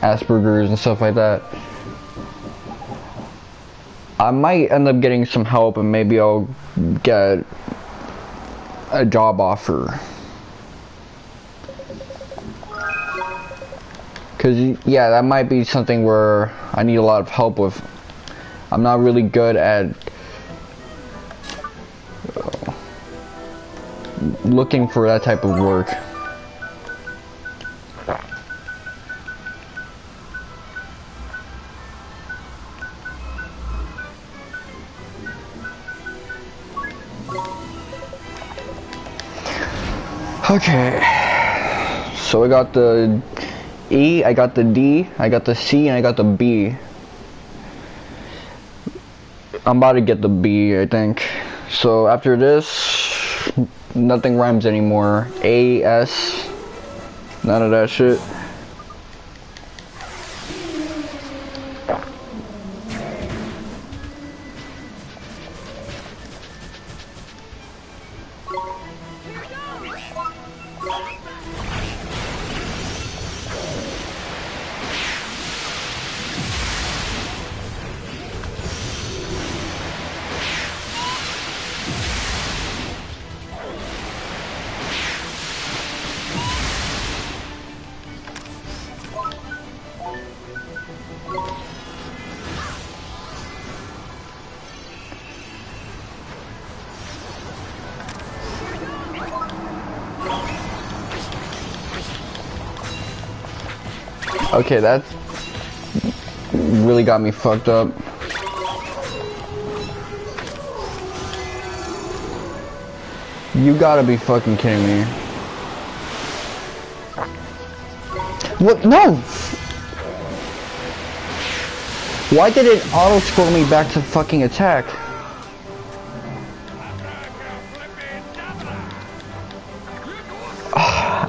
Asperger's and stuff like that. I might end up getting some help and maybe I'll get a job offer. Cause yeah, that might be something where I need a lot of help with. I'm not really good at looking for that type of work. Okay, so I got the E, I got the D, I got the C, and I got the B. I'm about to get the B, I think. So after this, nothing rhymes anymore. A, S, none of that shit. Okay, that really got me fucked up. You gotta be fucking kidding me. What? No! Why did it auto-scroll me back to fucking attack?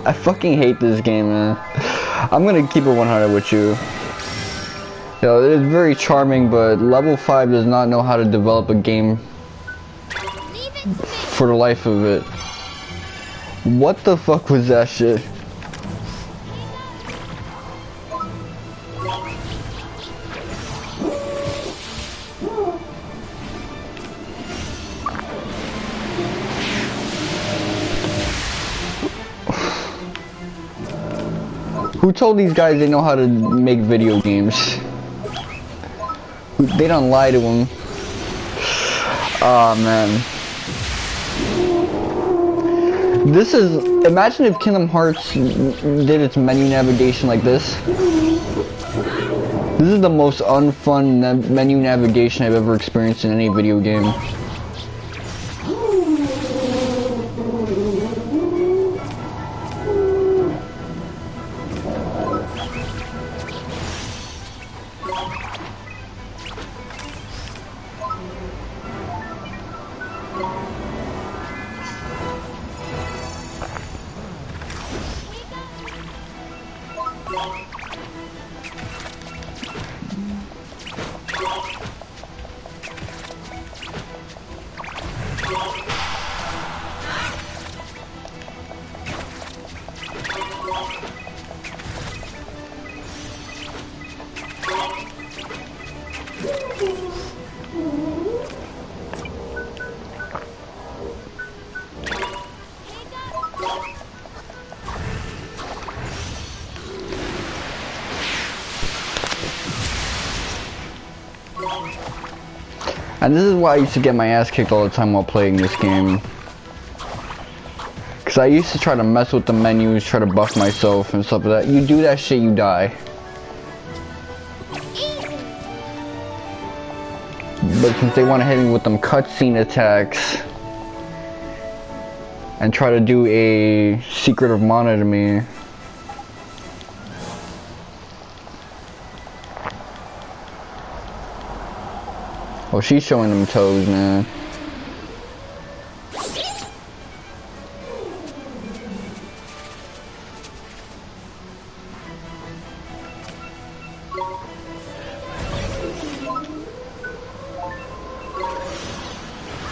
I fucking hate this game, man. I'm gonna keep it 100 with you. You know, it is very charming, but level 5 does not know how to develop a game for the life of it. What the fuck was that shit? Who told these guys they know how to make video games? They don't lie to them. Oh man. This is, imagine if Kingdom Hearts did its menu navigation like this. This is the most unfun menu navigation I've ever experienced in any video game. And this is why I used to get my ass kicked all the time while playing this game. Cause I used to try to mess with the menus, try to buff myself and stuff like that. You do that shit, you die. But since they want to hit me with them cutscene attacks, and try to do a secret of mana to me. Oh, she's showing them toes, man.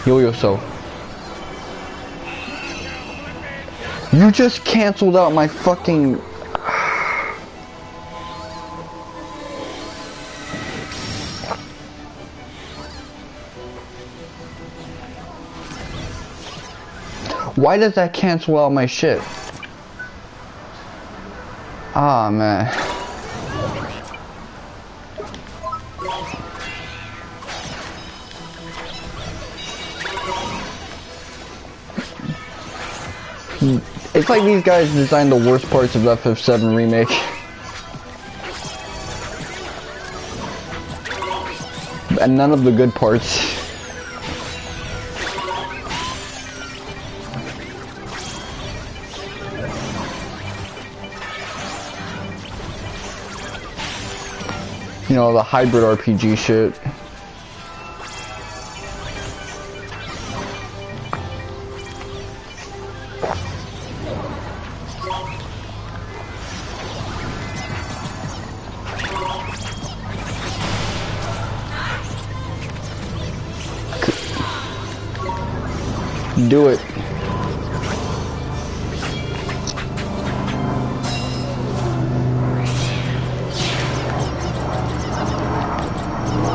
Heal yourself. You just canceled out my fucking... Why does that cancel out my shit? Ah, man. It's like these guys designed the worst parts of FF7 Remake. And none of the good parts. You know, the hybrid RPG shit. Do it.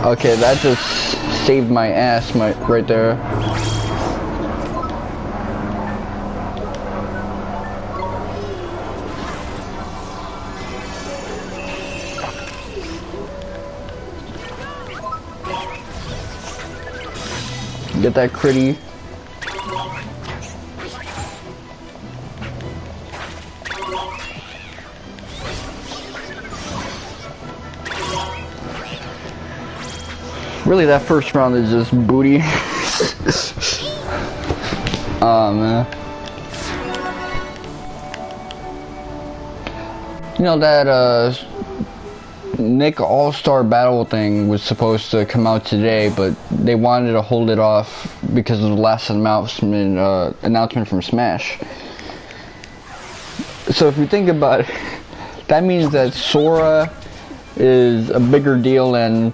Okay, that just saved my ass right there. Get that critty. Really, that first round is just booty. Oh, man. You know, that, Nick All-Star Battle thing was supposed to come out today, but they wanted to hold it off because of the last announcement from Smash. So if you think about it, that means that Sora is a bigger deal than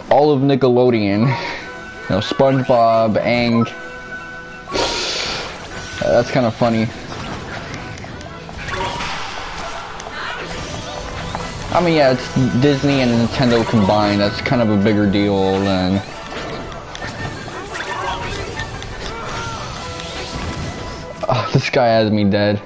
all of Nickelodeon. You know, SpongeBob, Aang. That's kind of funny. I mean, yeah, it's Disney and Nintendo combined. That's kind of a bigger deal than... Oh, this guy has me dead.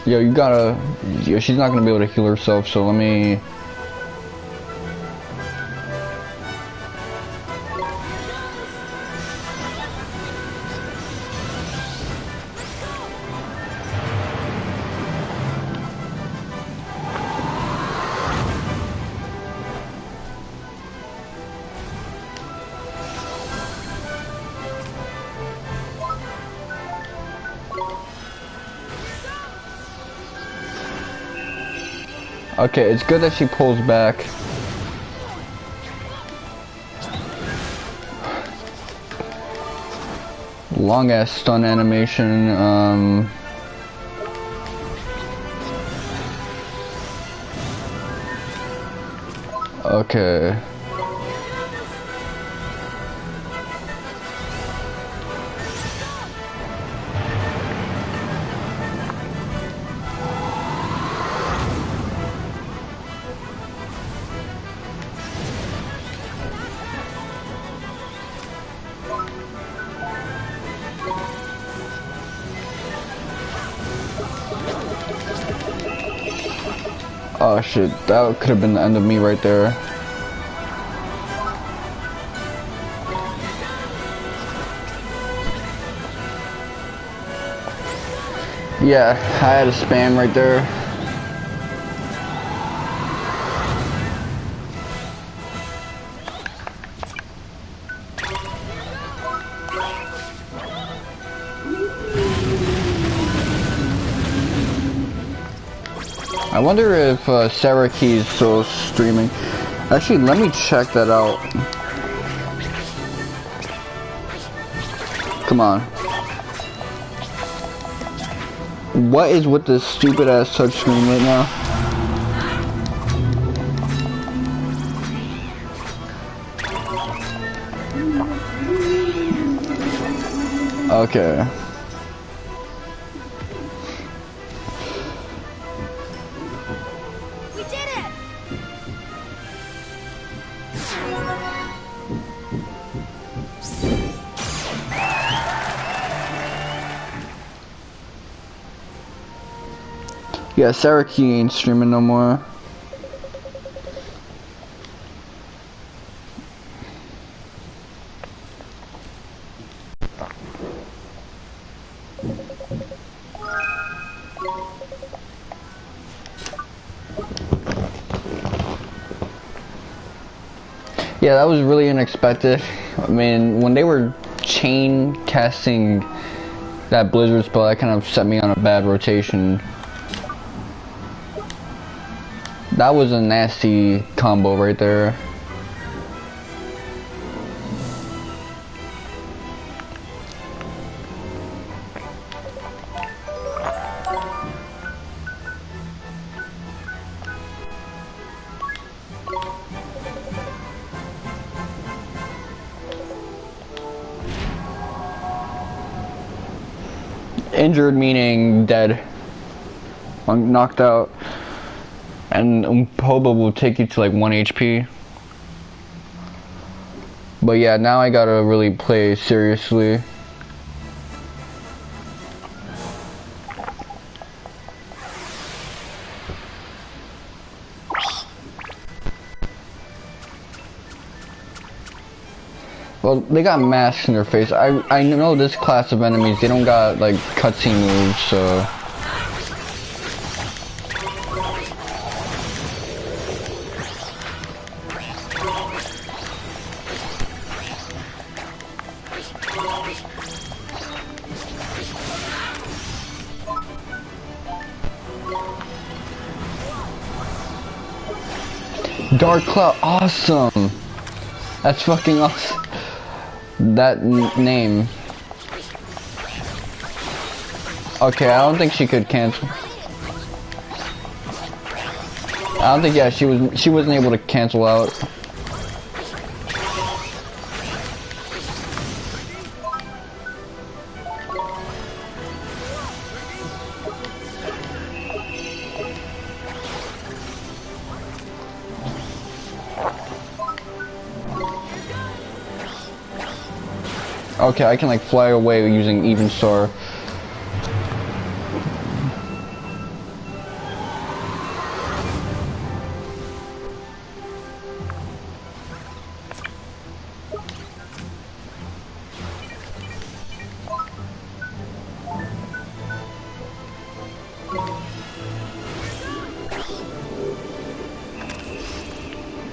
Yo, you gotta... Yo, she's not gonna be able to heal herself, so let me... Okay, it's good that she pulls back. Long ass stun animation, okay. Oh shit, that could have been the end of me right there. Yeah, I had a spam right there. I wonder if Sarah Key is still streaming. Actually, let me check that out. Come on. What is with this stupid ass touchscreen right now? Okay. We did it! Yeah, Sarah Key ain't streaming no more. Yeah, that was really unexpected. I mean, when they were chain casting that Blizzard spell, that kind of set me on a bad rotation. That was a nasty combo right there. Injured meaning dead. Knocked out. And Hobo will take you to like 1 HP. But yeah, now I gotta really play seriously. Well, they got masks in their face. I know this class of enemies, they don't got like cutscene moves, so... Dark Cloud, awesome! That's fucking awesome. That name. Okay, I don't think she could cancel. I don't think, yeah, she wasn't able to cancel out. Okay, I can like fly away using Even Star.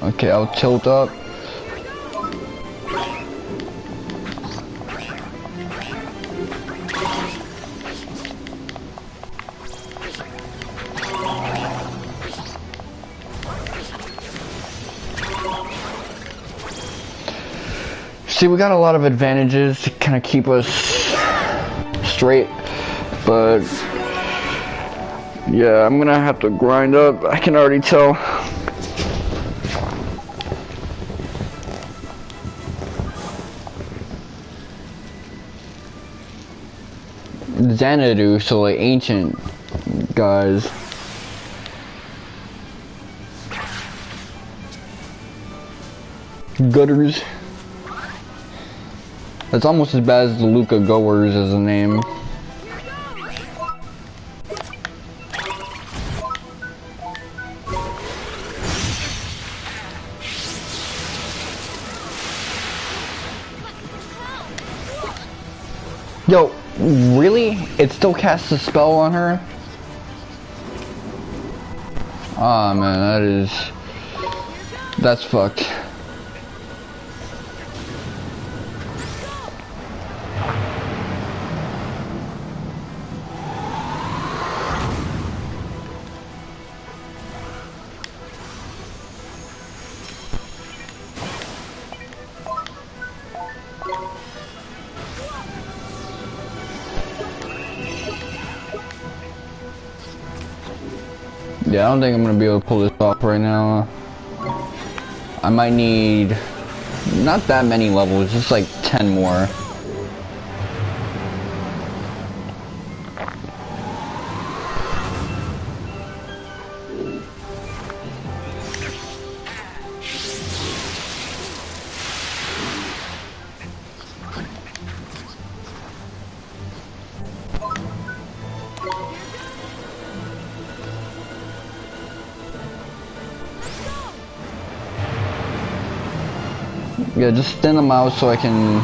Okay, I'll tilt up. See, we got a lot of advantages to kind of keep us straight, but yeah, I'm gonna have to grind up. I can already tell. Xanadu, so like ancient guys. Gutters. That's almost as bad as the Luca Goers as a name. Yo, Really? It still casts a spell on her? Ah, man, that's fucked. Yeah, I don't think I'm gonna be able to pull this off right now. I might need not that many levels, just like 10 more. Yeah, just thin them out so I can...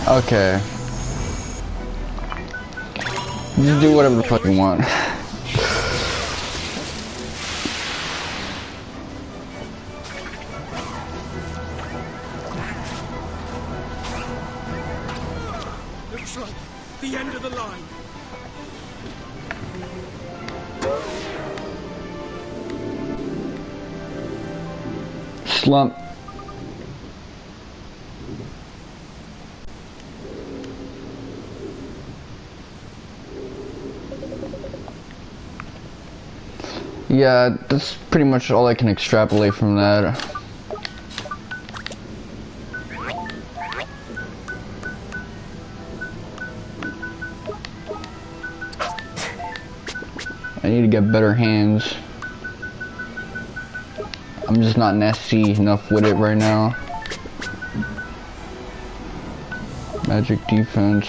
Okay. Just do whatever the fuck you want. Looks like the end of the line. Slump. Yeah, that's pretty much all I can extrapolate from that. I need to get better hands. I'm just not nasty enough with it right now. Magic defense.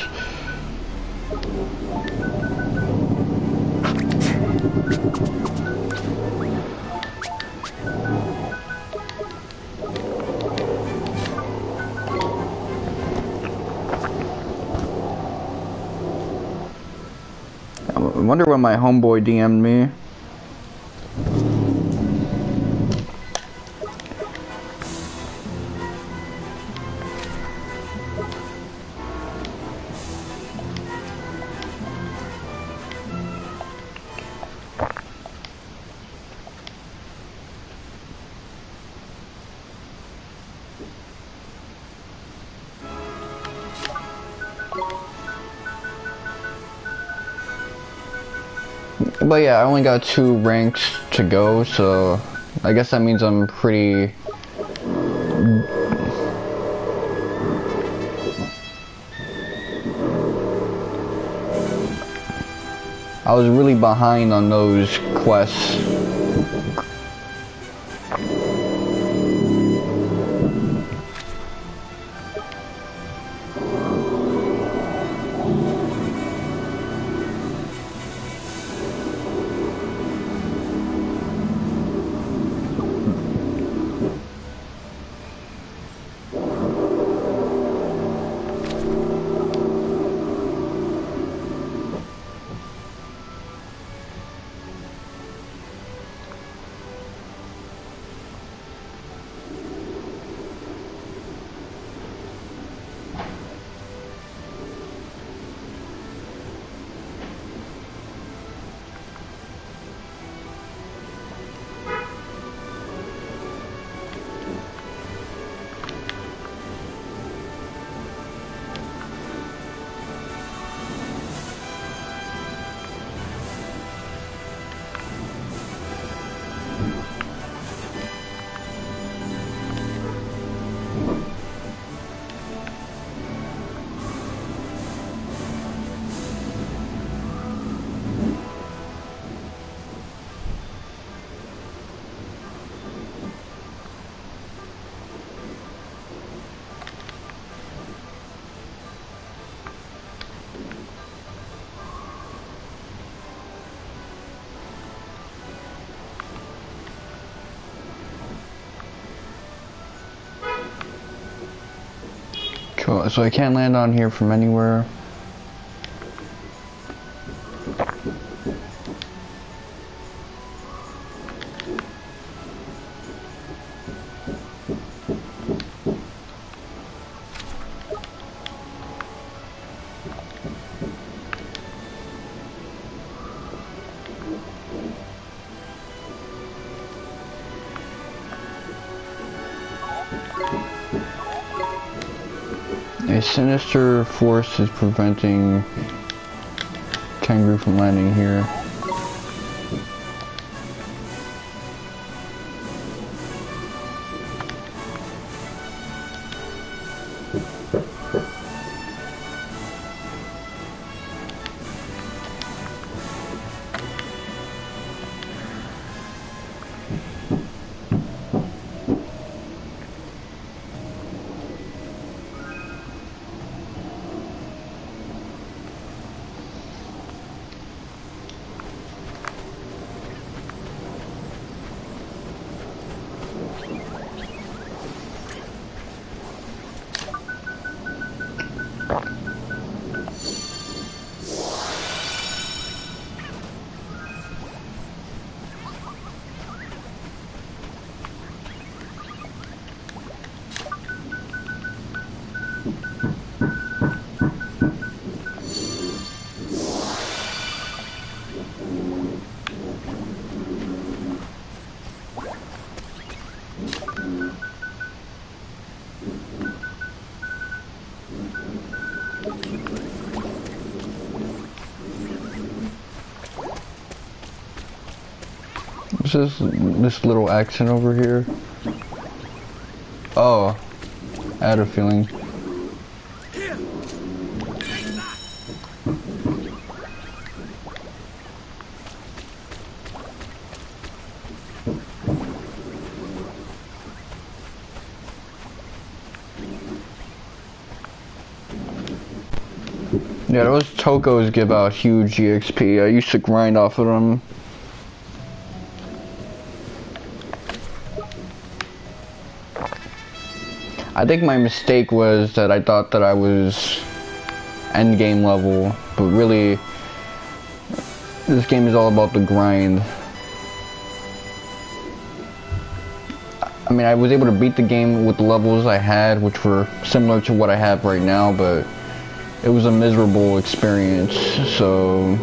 I wonder when my homeboy DM'd me. But yeah, I only got 2 ranks to go, so I guess that means I'm pretty... I was really behind on those quests. So I can't land on here from anywhere. A sinister force is preventing Kangaroo from landing here. What's this little accent over here? Oh, I had a feeling. Yeah, those Tokos give out huge EXP. I used to grind off of them. I think my mistake was that I thought that I was endgame level, but really, this game is all about the grind. I mean, I was able to beat the game with the levels I had, which were similar to what I have right now, but it was a miserable experience, so...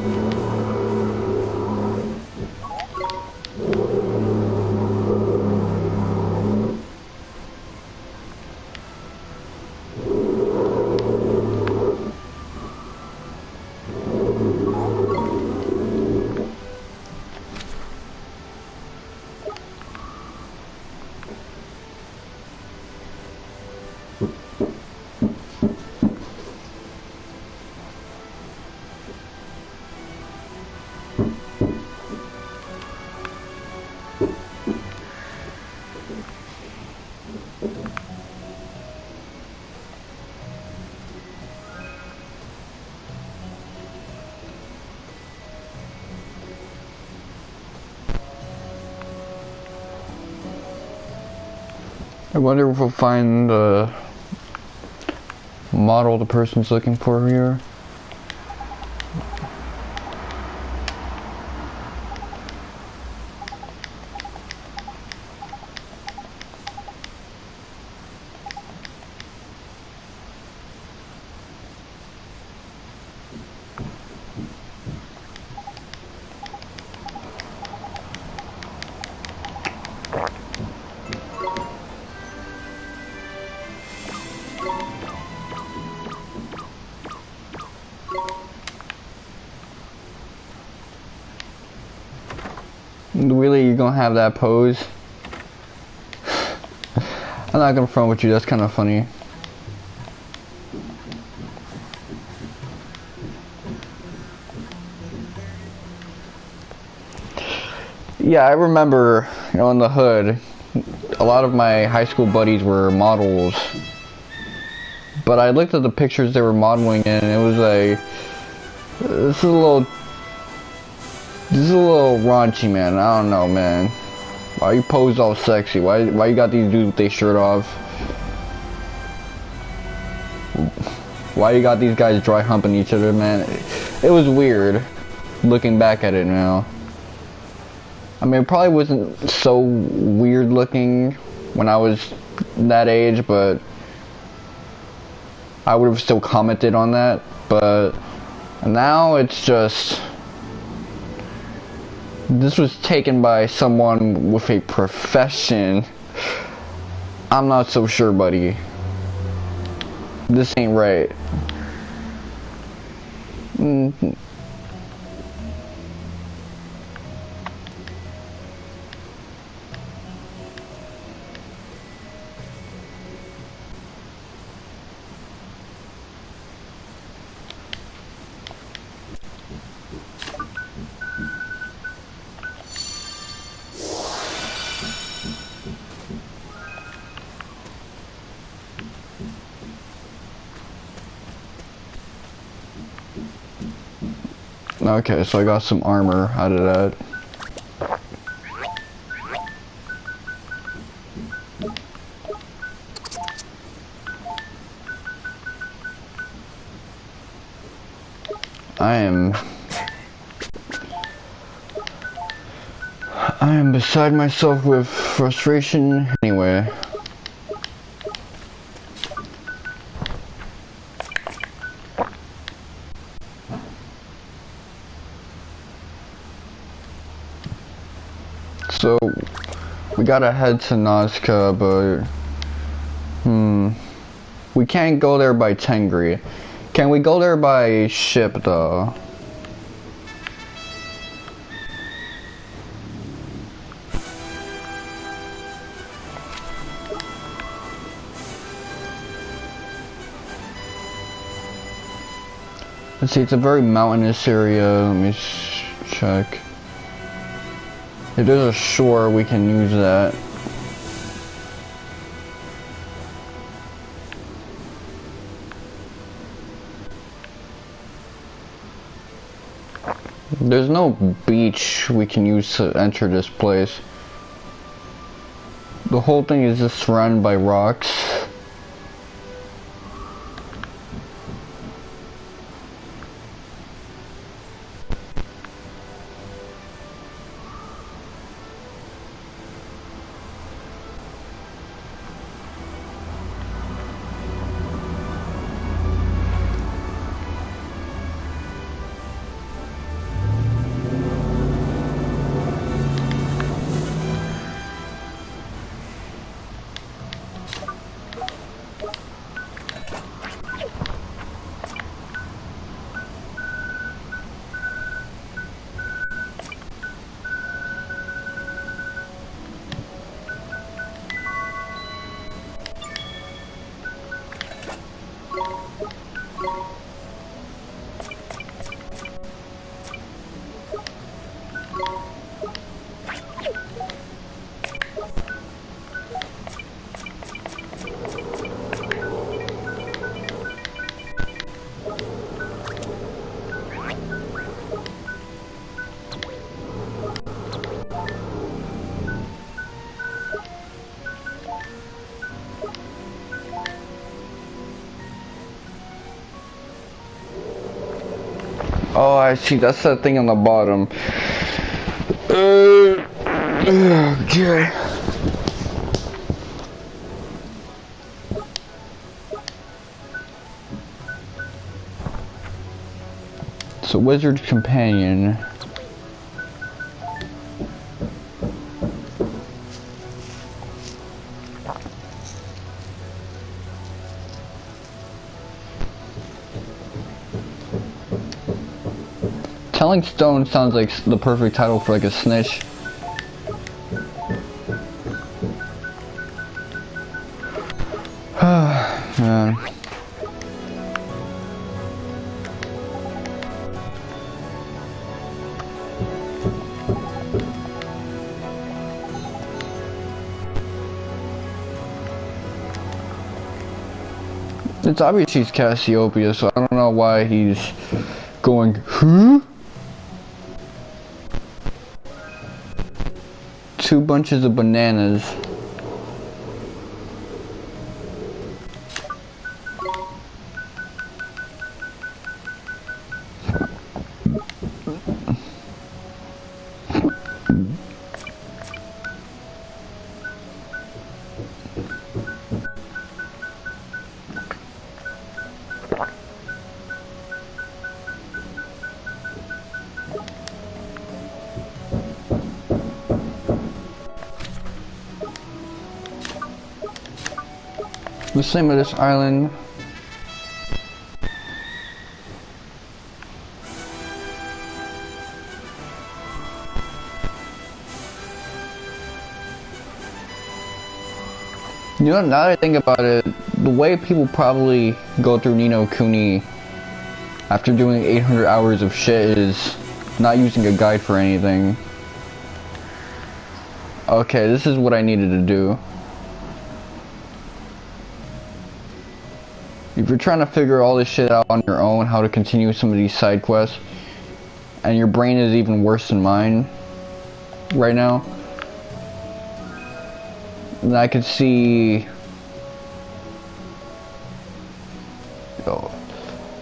I wonder if we'll find the model the person's looking for here. Really, you're gonna have that pose? I'm not gonna front with you, that's kind of funny. Yeah, I remember, you know, in the hood, a lot of my high school buddies were models. But I looked at the pictures they were modeling in, and it was like, this is a little raunchy, man. I don't know, man. Why you pose all sexy? Why you got these dudes with their shirt off? Why you got these guys dry humping each other, man? It was weird, looking back at it now. I mean, it probably wasn't so weird looking when I was that age, but I would have still commented on that. But now it's just, this was taken by someone with a profession. I'm not so sure, buddy. This ain't right. Okay, so I got some armor out of that. I am beside myself with frustration anyway. So, we gotta head to Nazca, but, we can't go there by Tengri. Can we go there by ship, though? Let's see, it's a very mountainous area. Let me check. If there's a shore, we can use that. There's no beach we can use to enter this place. The whole thing is just surrounded by rocks. Oh, I see. That's that thing on the bottom. Okay. So, Wizard Companion. Telling Stone sounds like the perfect title for like a snitch. Man. It's obvious he's Cassiopea, so I don't know why he's going, huh? Two bunches of bananas. The name of this island. You know, now that I think about it, the way people probably go through Ni no Kuni after doing 800 hours of shit is not using a guide for anything. Okay, this is what I needed to do. If you're trying to figure all this shit out on your own, how to continue some of these side quests, and your brain is even worse than mine right now, then I could see... Oh,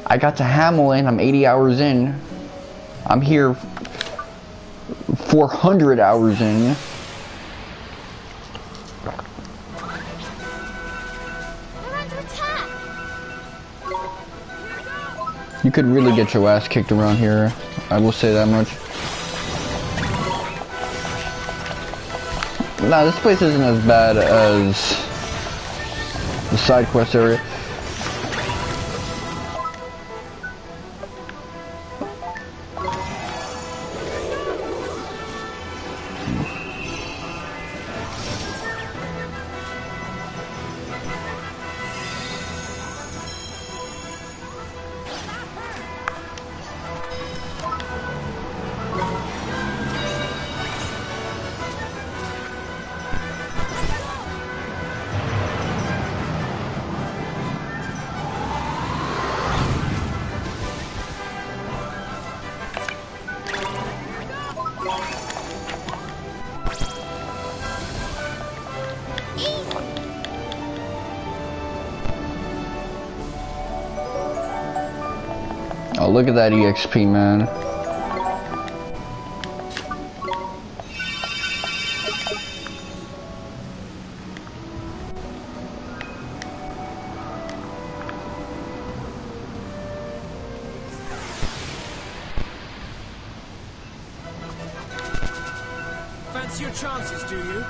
I got to Hamlin, I'm 80 hours in. I'm here 400 hours in. You could really get your ass kicked around here, I will say that much. Nah, this place isn't as bad as the side quest area. Oh, look at that EXP, man. Fancy your chances, do you?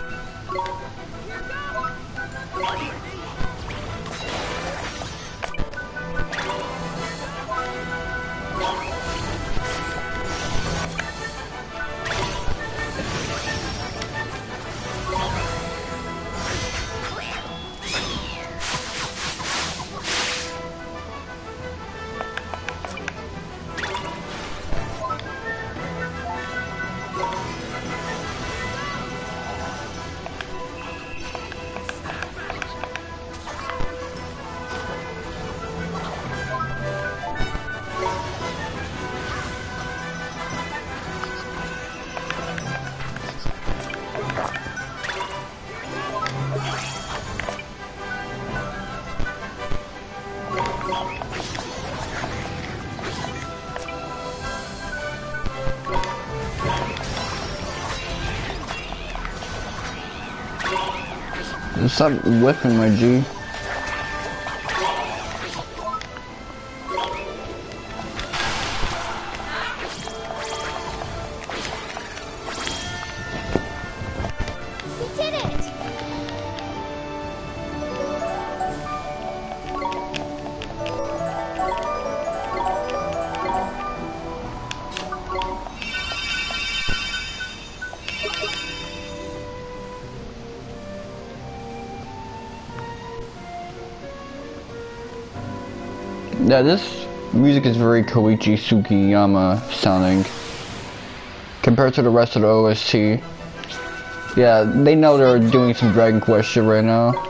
Stop whipping my G. We did it! Yeah, this music is very Koichi Sugiyama sounding compared to the rest of the OST. Yeah, they know they're doing some Dragon Quest shit right now.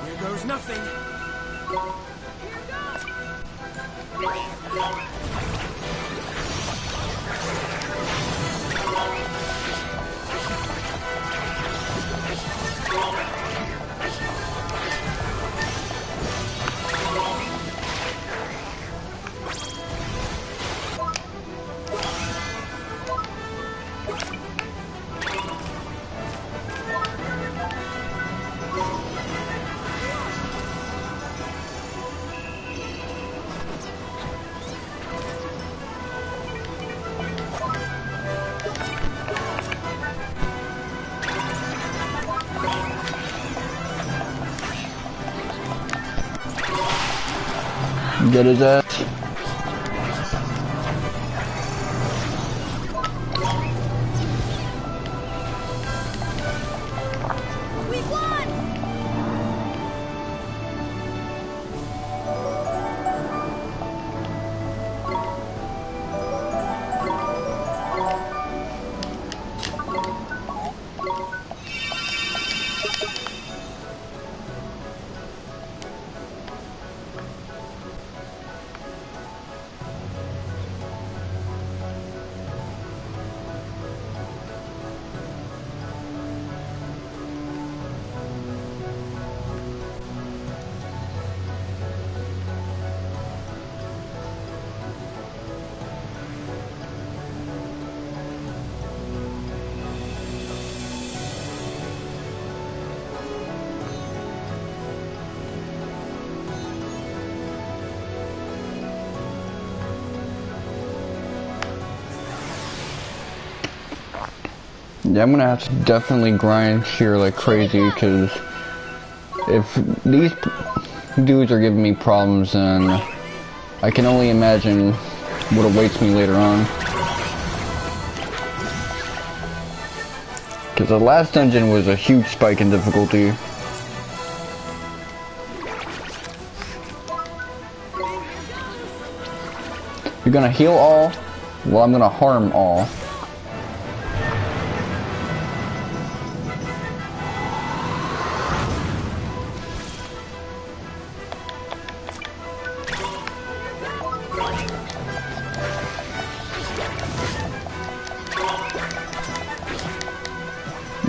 Here goes nothing. Get his ass. We won! Yeah, I'm gonna have to definitely grind here like crazy, because if these dudes are giving me problems, then I can only imagine what awaits me later on. Because the last dungeon was a huge spike in difficulty. You're gonna heal all? Well, I'm gonna harm all.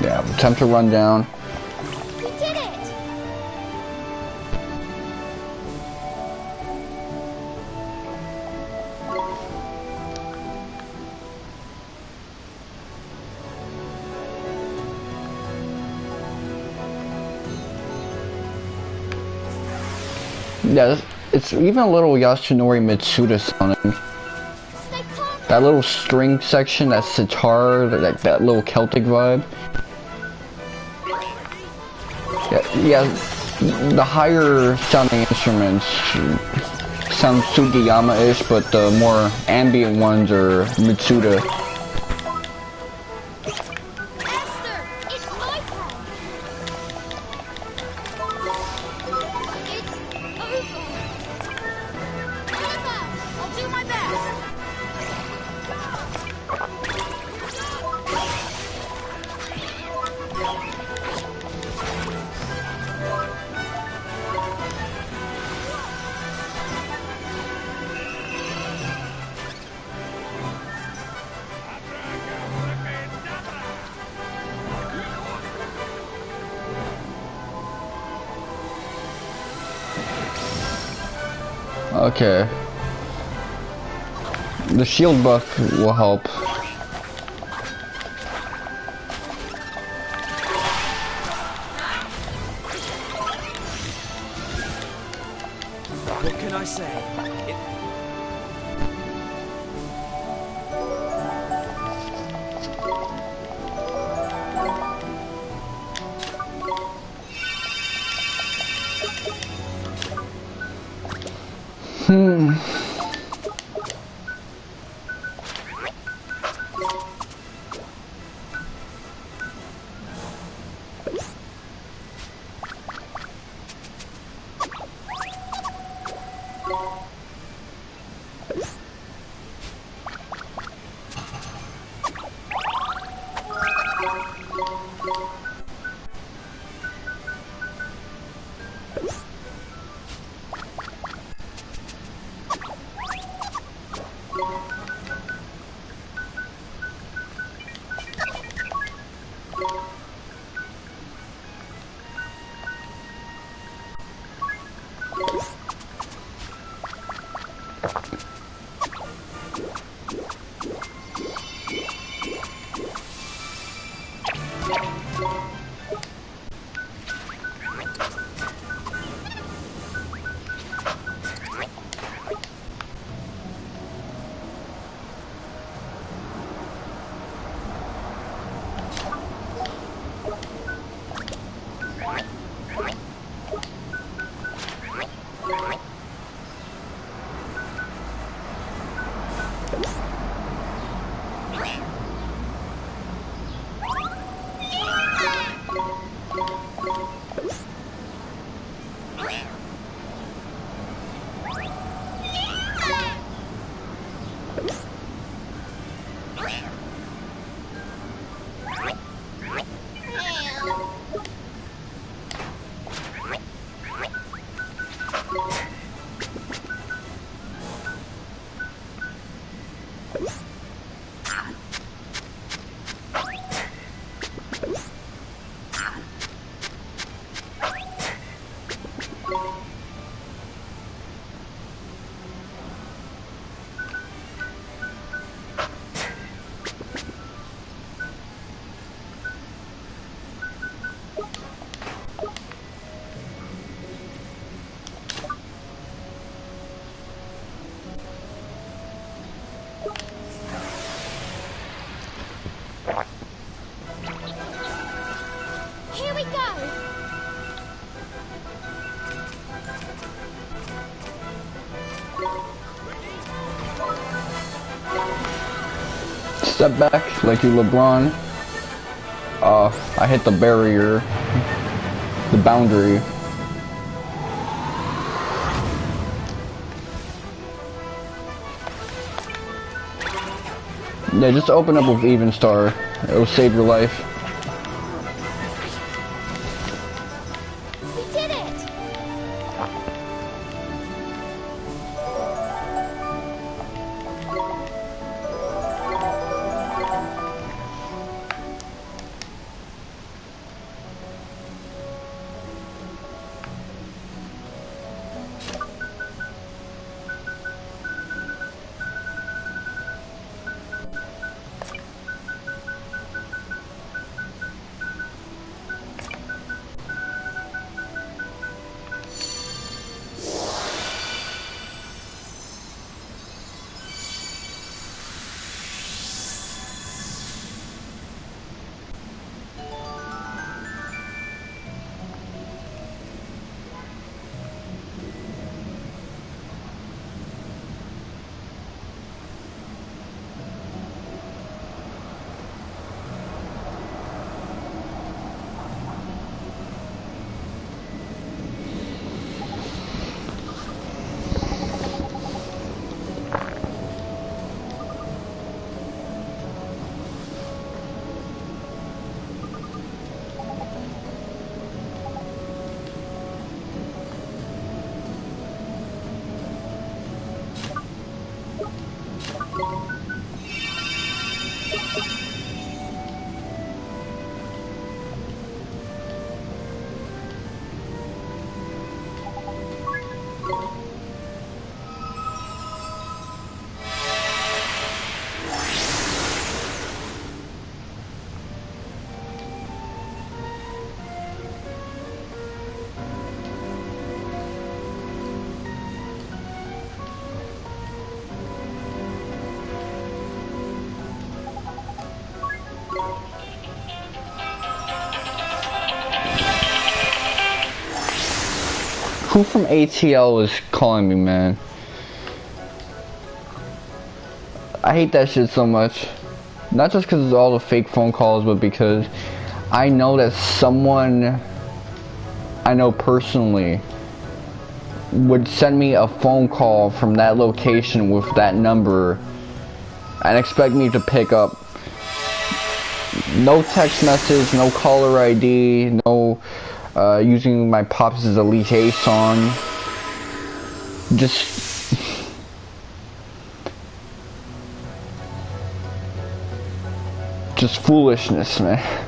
Yeah, time to run down. We did it! Yeah, it's even a little Yashinori Mitsuda sounding. Stay calm! That little string section, that sitar, that little Celtic vibe. Yeah, the higher sounding instruments sound Sugiyama-ish, but the more ambient ones are Mitsuda. Esther, it's my turn! It's over! Whatever! I'll do my best! Okay. The shield buff will help. What can I say? Here we go. Step back like you LeBron. I hit the barrier. The boundary. Yeah, just open up with Even Star. It'll save your life. We did it. Who from ATL is calling me, man? I hate that shit so much. Not just because of all the fake phone calls, but because I know that someone I know personally would send me a phone call from that location with that number and expect me to pick up. No text message, no caller ID, no using my Pops' Elite 8 song. Just foolishness, man.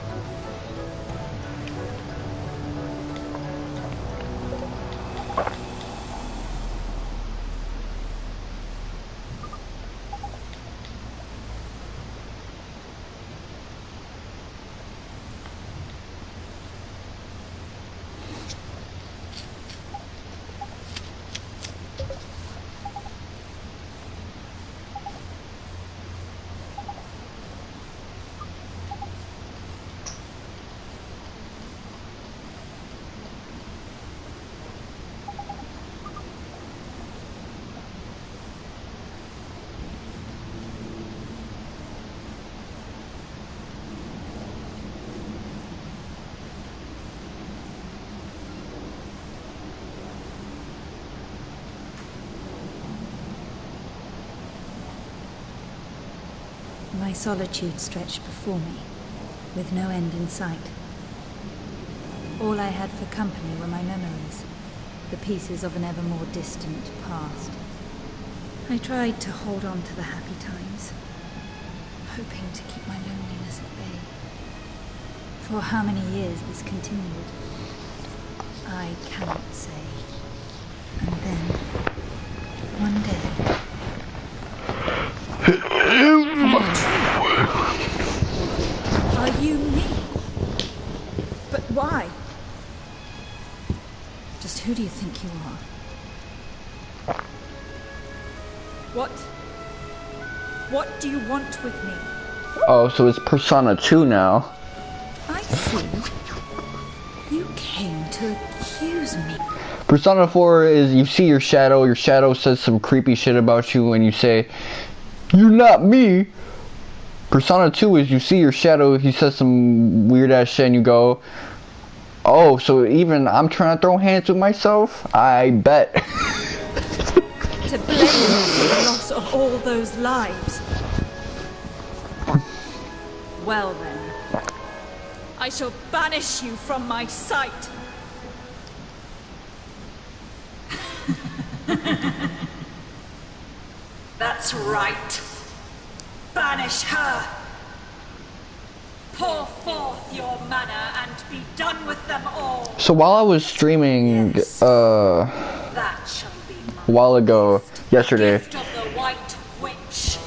My solitude stretched before me, with no end in sight. All I had for company were my memories, the pieces of an ever more distant past. I tried to hold on to the happy times, hoping to keep my loneliness at bay. For how many years this continued, I cannot say. And then, one day... Are you me? But why? Just who do you think you are? What do you want with me? Oh, so it's Persona 2 now. I see. You came to accuse me. Persona 4 is you see your shadow says some creepy shit about you, and you say, "You're not me." Persona 2 is you see your shadow, he says some weird ass shit, and you go, "Oh, so even I'm trying to throw hands with myself? I bet." To blame for the loss of all those lives. Well then, I shall banish you from my sight. That's right. Banish her. Pour forth your mana and be done with them all. So while I was streaming, Yes. That shall be my a while ago, yesterday, gift of the White Witch.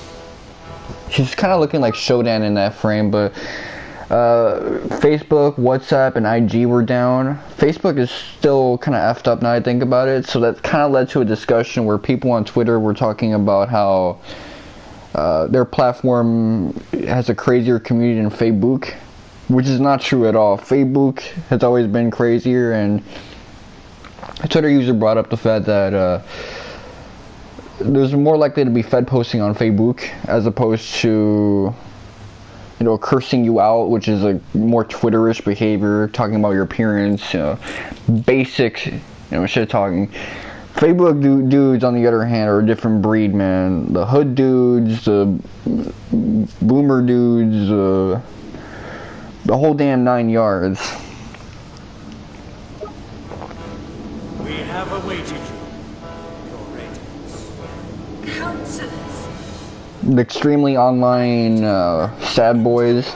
she's kind of looking like Shodan in that frame, but Facebook, WhatsApp, and IG were down. Facebook is still kind of effed up now I think about it, so that kind of led to a discussion where people on Twitter were talking about how their platform has a crazier community than Facebook, which is not true at all. Facebook has always been crazier, and a Twitter user brought up the fact that there's more likely to be Fed posting on Facebook as opposed to, you know, cursing you out, which is a more Twitterish behavior, talking about your appearance, you know, basic, you know, shit talking. Facebook dudes, on the other hand, are a different breed, man. The hood dudes, the boomer dudes, the whole damn 9 yards. We have awaited you, your radiance. Counselors. The extremely online sad boys.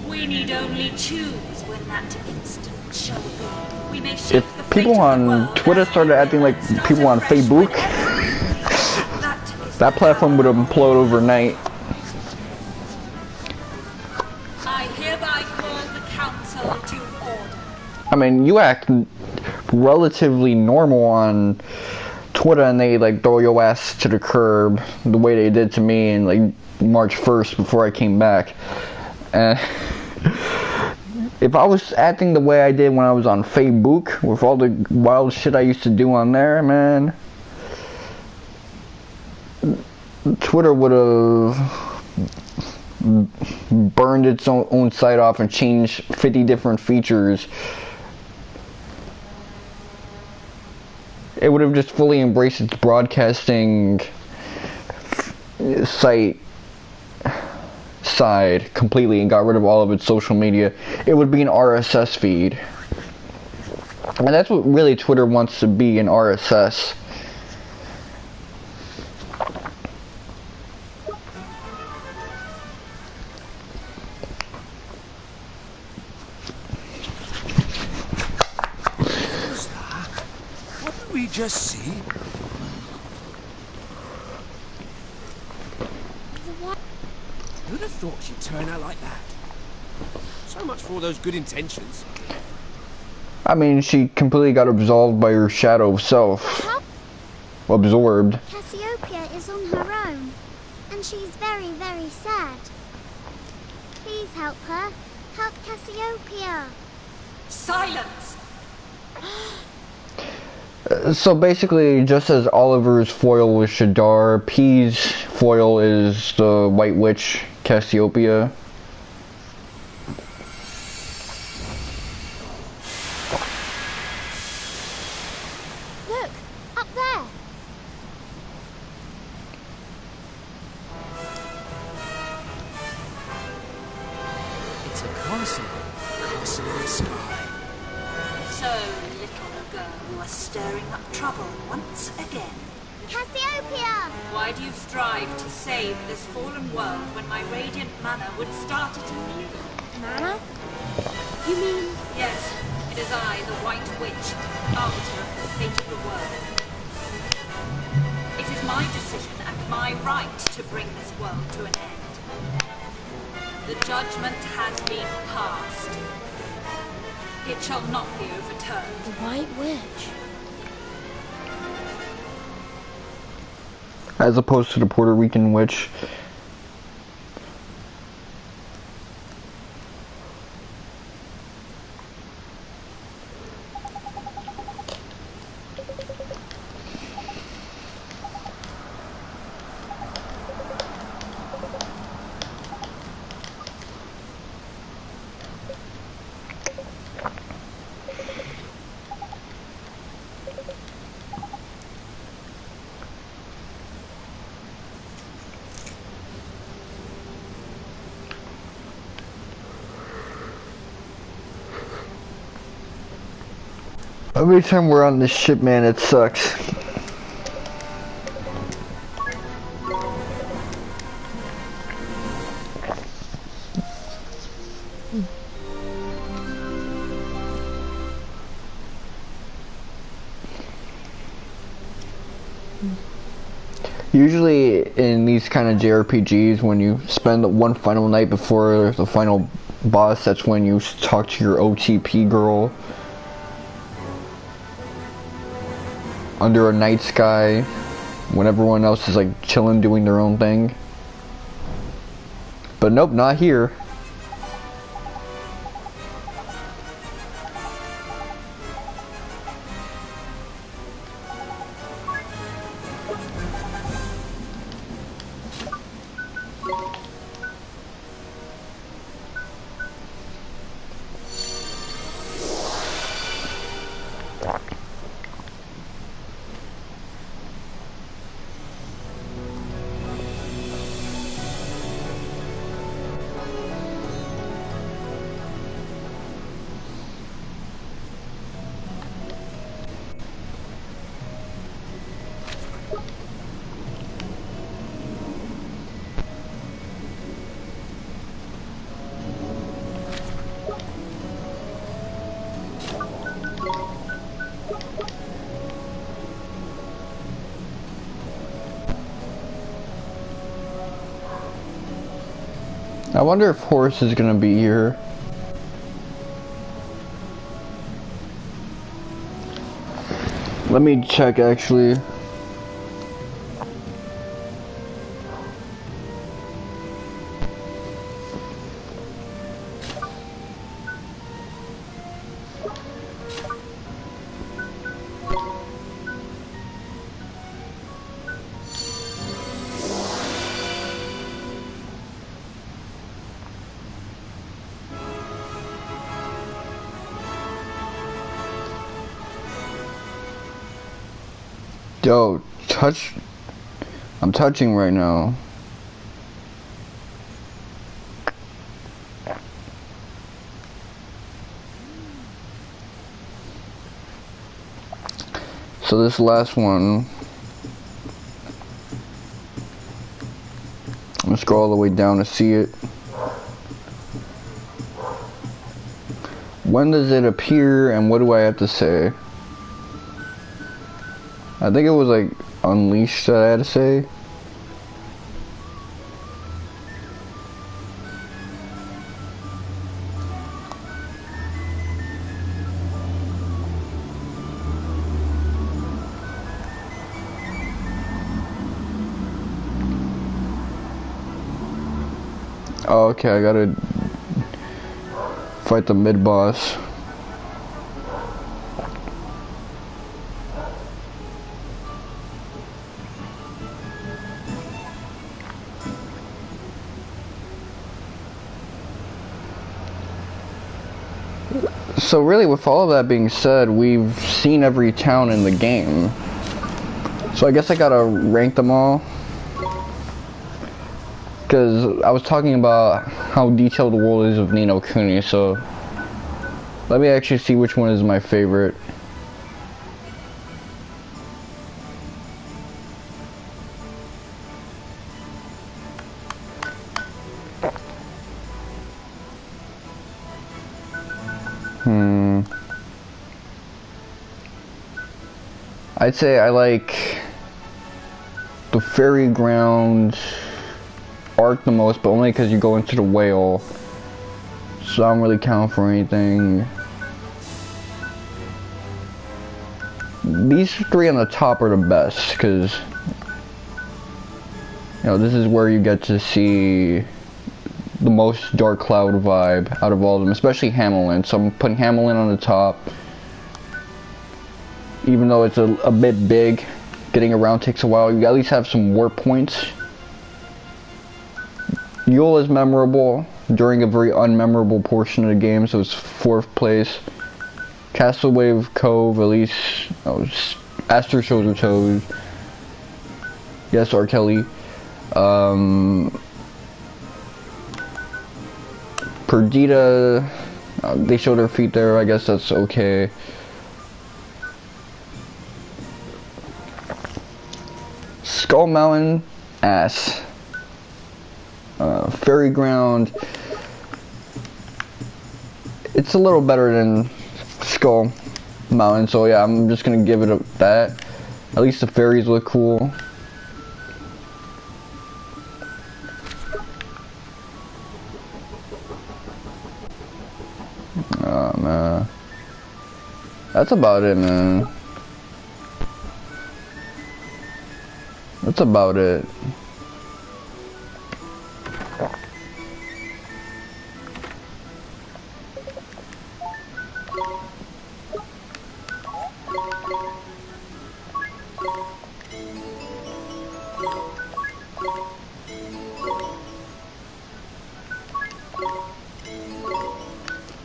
We need only choose when that instant shall be. We may shape If the people fate of the on world Twitter as started we acting will like and start people on afresh Facebook, whenever- that platform would implode overnight. I hereby call the council to order. I mean, you act relatively normal on Twitter and they like throw your ass to the curb the way they did to me in like March 1st before I came back. And if I was acting the way I did when I was on Facebook with all the wild shit I used to do on there, man, Twitter would have burned its own site off and changed 50 different features. It would have just fully embraced its broadcasting side completely and got rid of all of its social media. It would be an RSS feed. And that's what really Twitter wants to be, an RSS. What did we just see? Who'd have thought she'd turn out like that? So much for all those good intentions. I mean, she completely got absolved by her shadow self. Absorbed. Cassiopea is on her own, and she's very, very sad. Please help her. Help Cassiopea. Silence! So basically, just as Oliver's foil was Shadar, P's foil is the White Witch, Cassiopea. Look, up there. It's a castle. Castle in the sky. So, little girl, you are stirring up trouble once again. Cassiopea! Why do you strive to save this fallen world when my radiant mana would start it anew? Mana? You mean... Yes, it is I, the White Witch, arbiter of the fate of the world. It is my decision and my right to bring this world to an end. The judgment has been passed. It shall not be overturned. The White Witch? as opposed to the Puerto Rican witch. Every time we're on this ship, man, it sucks. Usually in these kind of JRPGs, when you spend one final night before the final boss, that's when you talk to your OTP girl under a night sky when everyone else is like chilling doing their own thing. But nope, not here. I wonder if Horace is gonna be here. Let me check actually. Yo, I'm touching right now. So this last one, let's go all the way down to see it. When does it appear and what do I have to say? I think it was like Unleashed that I had to say. Oh, okay, I gotta fight the mid-boss. So really, with all of that being said, we've seen every town in the game. So I guess I gotta rank them all. Because I was talking about how detailed the world is of Ni no Kuni, so let me actually see which one is my favorite. I'd say I like the Fairy Ground arc the most, but only because you go into the whale, so I don't really count for anything. These three on the top are the best, because know, this is where you get to see the most Dark Cloud vibe out of all of them, especially Hamelin. So I'm putting Hamelin on the top. Even though it's a bit big, getting around takes a while. You at least have some warp points. Yule is memorable during a very unmemorable portion of the game, so it's 4th place. Castaway Cove, at least, Aster Shoulder Toes. Yes, R. Kelly. Perdita, they show their feet there, I guess that's okay. Skull Mountain, ass. Fairy Ground, it's a little better than Skull Mountain, so yeah, I'm just gonna give it that. At least the fairies look cool. Oh man, that's about it, man. That's about it.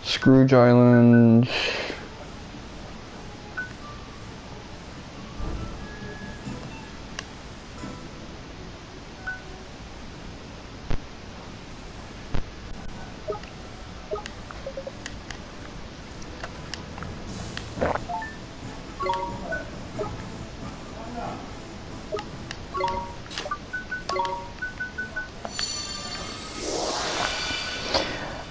Scrooge Island.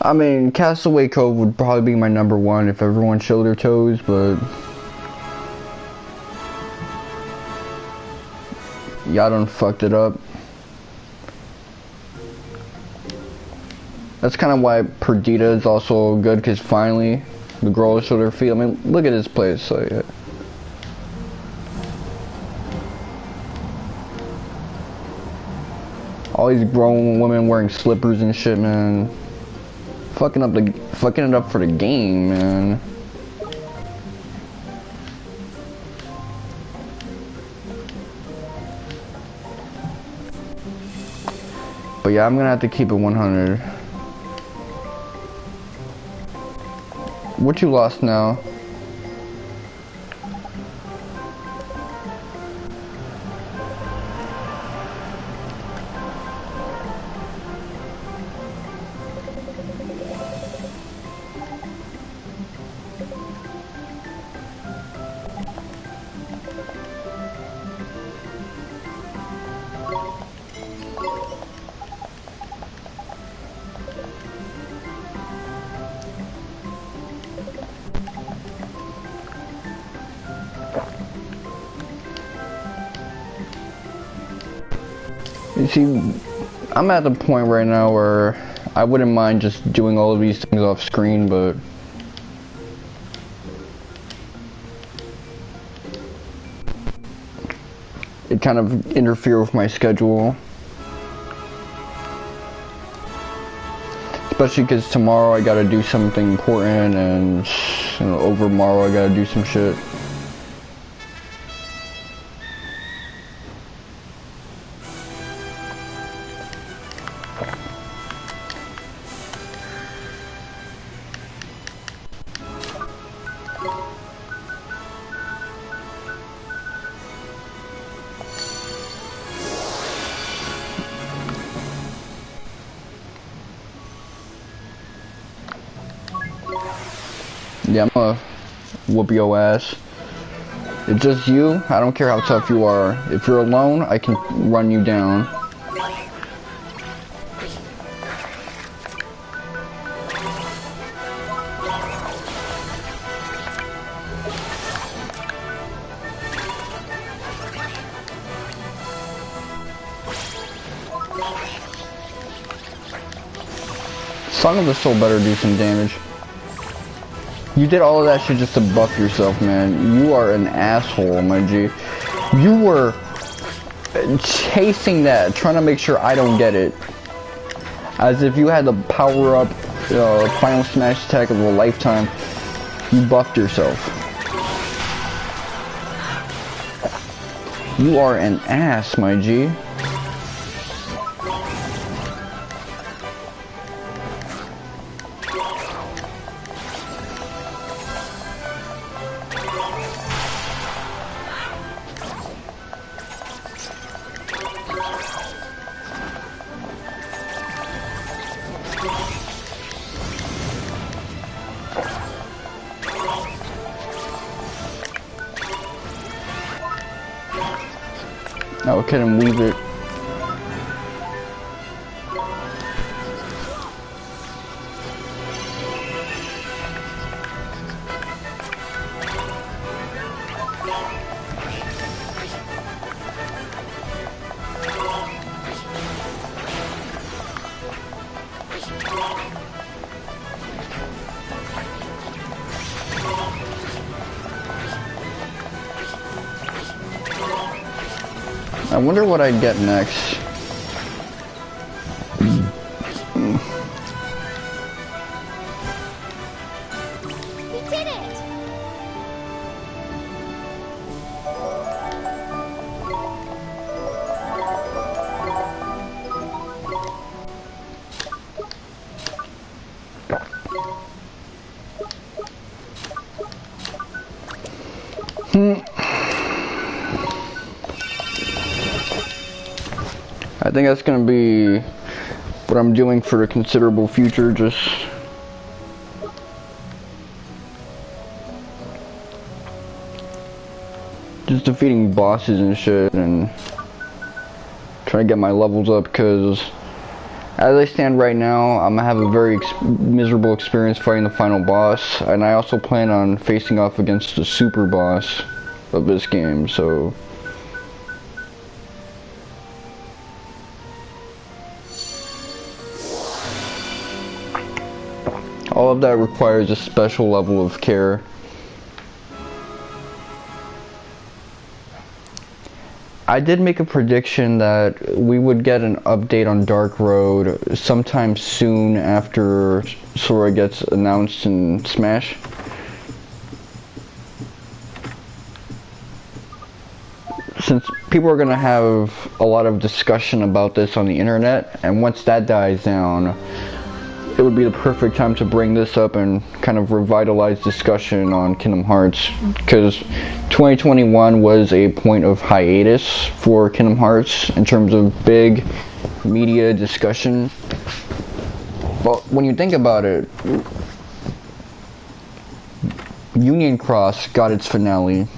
I mean, Castaway Cove would probably be my #1 if everyone showed their toes, but y'all done fucked it up. That's kind of why Perdita is also good, because finally the girls show their feet. I mean, look at this place. So, yeah. All these grown women wearing slippers and shit, man. Fucking it up for the game, man. But yeah, I'm gonna have to keep it 100. What you lost now? You see, I'm at the point right now where I wouldn't mind just doing all of these things off screen, but it kind of interferes with my schedule. Especially because tomorrow I gotta do something important, and you know, over tomorrow I gotta do some shit. Yeah, I'm gonna whoop your ass. It's just you. I don't care how tough you are. If you're alone, I can run you down. Song of the Soul better do some damage. You did all of that shit just to buff yourself, man. You are an asshole, my G. You were chasing that, trying to make sure I don't get it. As if you had the power up final smash attack of a lifetime, you buffed yourself. You are an ass, my G. Oh, can him leave it. I wonder what I'd get next. We did it! I think that's gonna be what I'm doing for the considerable future, just defeating bosses and shit and trying to get my levels up, because as I stand right now, I'm gonna have a very miserable experience fighting the final boss, and I also plan on facing off against the super boss of this game, so all of that requires a special level of care. I did make a prediction that we would get an update on Dark Road sometime soon after Sora gets announced in Smash. Since people are going to have a lot of discussion about this on the internet, and once that dies down, it would be the perfect time to bring this up and kind of revitalize discussion on Kingdom Hearts, because 2021 was a point of hiatus for Kingdom Hearts in terms of big media discussion. But when you think about it, Union Cross got its finale,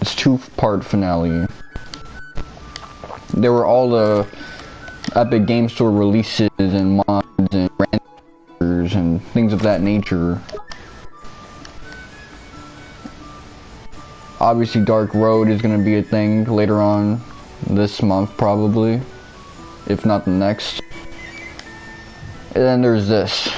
its two-part finale. There were all the Epic Game Store releases and mods and and things of that nature. Obviously Dark Road is going to be a thing later on this month probably, if not the next. And then there's this.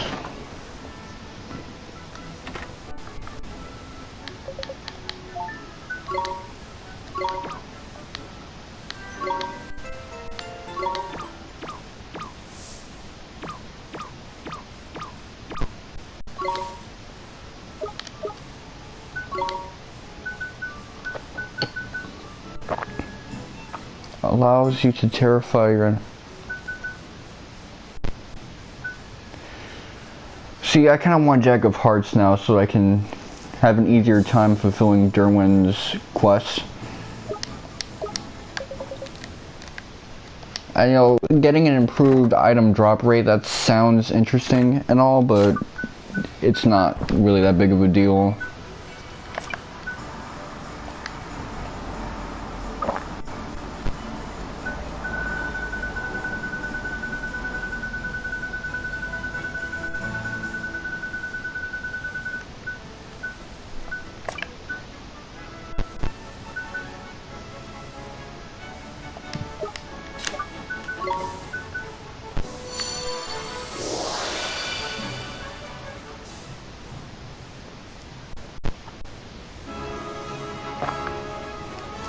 Allows you to terrify your... See, I kind of want Jack of Hearts now so I can have an easier time fulfilling Derwin's quests. I know getting an improved item drop rate, that sounds interesting and all, but it's not really that big of a deal.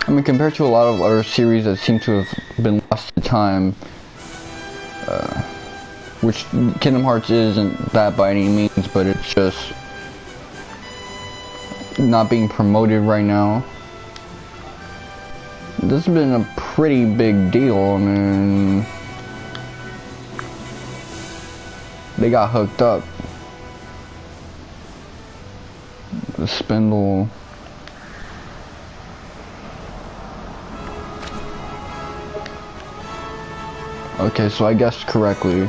I mean, compared to a lot of other series that seem to have been lost to time, which Kingdom Hearts isn't that by any means, but it's just not being promoted right now. This has been a pretty big deal. I mean, they got hooked up. The spindle. Okay, so I guessed correctly.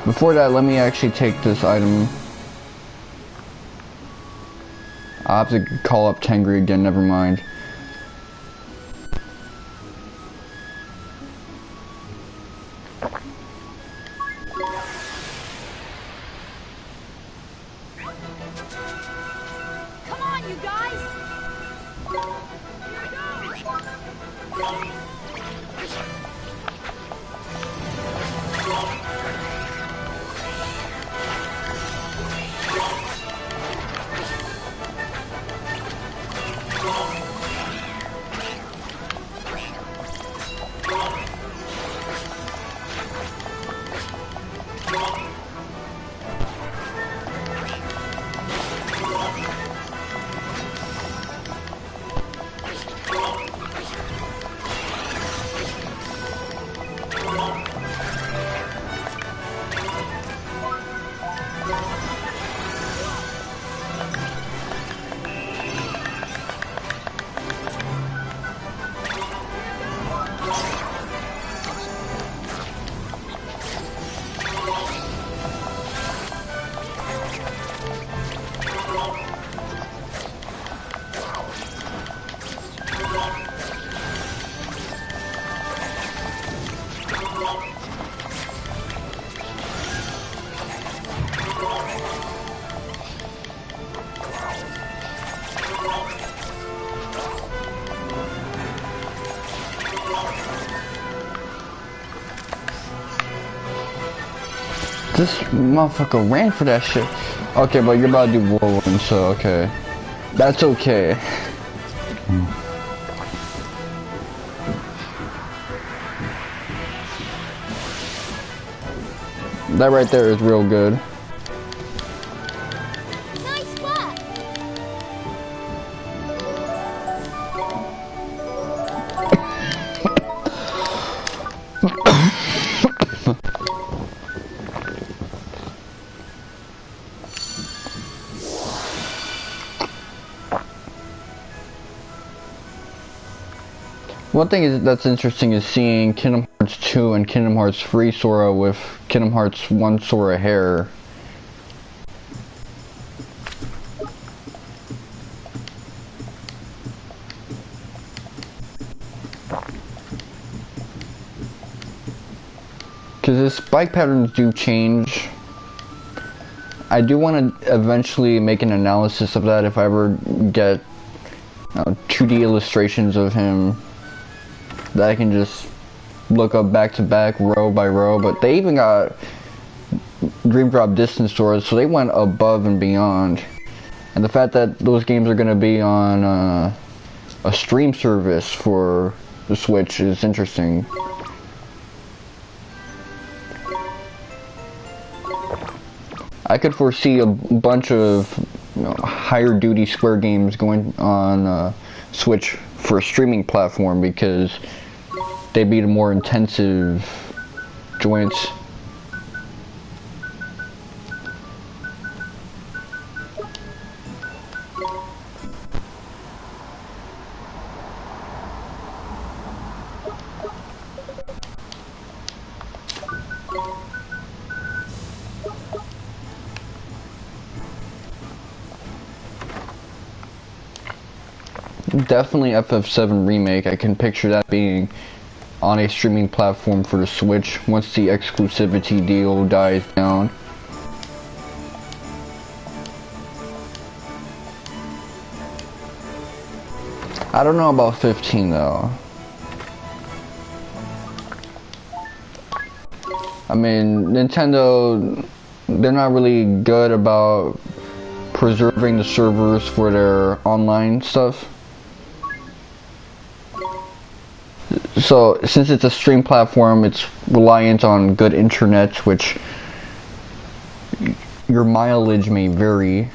Before that, let me actually take this item. I'll have to call up Tengri again, never mind. Come on, you guys! This motherfucker ran for that shit. Okay, but you're about to do whirlwind, so okay. That's okay. That right there is real good. Nice work! One thing that's interesting is seeing Kingdom Hearts 2 and Kingdom Hearts 3 Sora with Kingdom Hearts 1 Sora hair. Because his spike patterns do change. I do want to eventually make an analysis of that if I ever get 2D illustrations of him that I can just look up back to back, row by row. But they even got Dream Drop Distance Soras, so they went above and beyond. And the fact that those games are going to be on a stream service for the Switch is interesting. I could foresee a bunch of higher duty Square games going on Switch for a streaming platform because they'd be the more intensive joints. Definitely FF7 Remake. I can picture that being on a streaming platform for the Switch once the exclusivity deal dies down. I don't know about 15 though. I mean, Nintendo, they're not really good about preserving the servers for their online stuff. So since it's a stream platform, it's reliant on good internet, which your mileage may vary.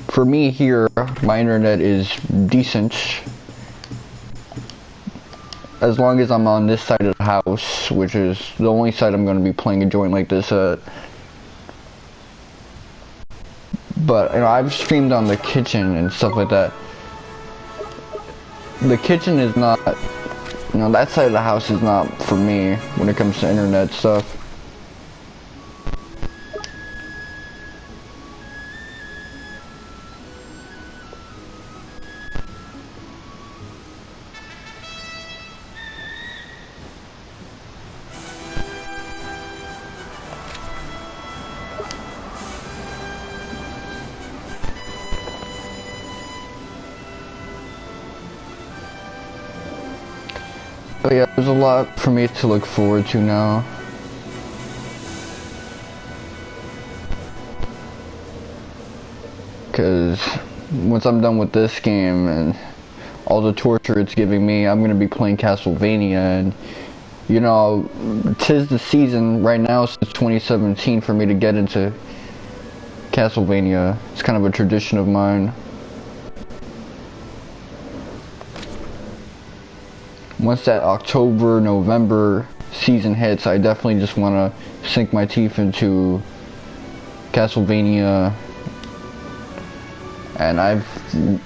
For me here, my internet is decent, as long as I'm on this side of the house, which is the only side I'm going to be playing a joint like this at. But, you know, I've streamed on the kitchen and stuff like that. The kitchen is not, you know, that side of the house is not for me when it comes to internet stuff. But yeah, there's a lot for me to look forward to now. Because once I'm done with this game and all the torture it's giving me, I'm going to be playing Castlevania. And, you know, 'tis the season right now since 2017 for me to get into Castlevania. It's kind of a tradition of mine. Once that October, November season hits, I definitely just want to sink my teeth into Castlevania. And I've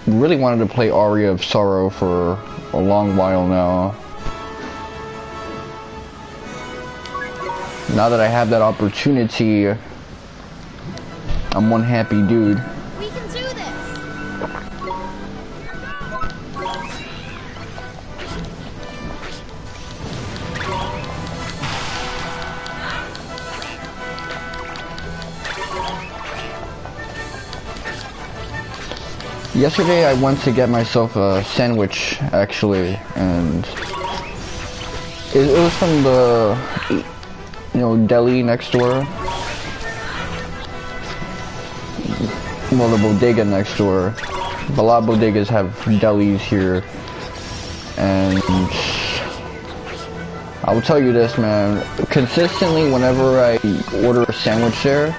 really wanted to play Aria of Sorrow for a long while now. Now that I have that opportunity, I'm one happy dude. We can do this! Yesterday I went to get myself a sandwich, actually, and it was from the, you know, deli next door. Well, the bodega next door. A lot of bodegas have delis here, and I will tell you this, man. Consistently, whenever I order a sandwich there,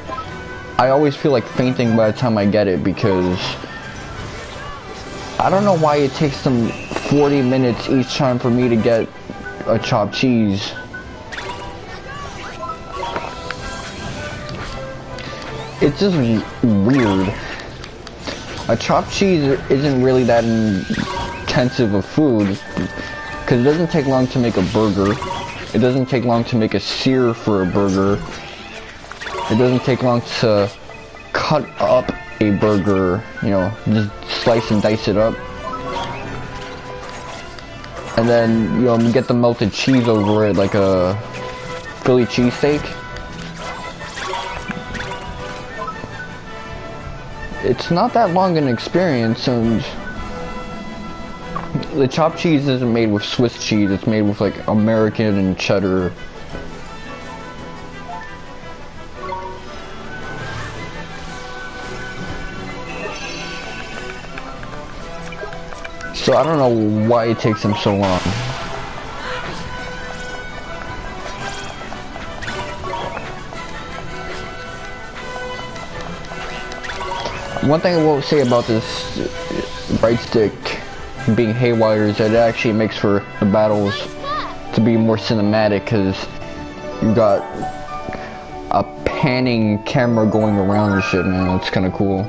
I always feel like fainting by the time I get it, because I don't know why it takes them 40 minutes each time for me to get a chopped cheese. It's just weird. A chopped cheese isn't really that intensive of food, because it doesn't take long to make a burger. It doesn't take long to make a sear for a burger. It doesn't take long to cut up a burger, you know, just slice and dice it up. And then, you know, you get the melted cheese over it like a Philly cheesesteak. It's not that long an experience, and the chopped cheese isn't made with Swiss cheese, it's made with like American and cheddar. So I don't know why it takes them so long. One thing I will say about this right stick being haywire is that it actually makes for the battles to be more cinematic, because you got a panning camera going around and shit, man. It's kind of cool.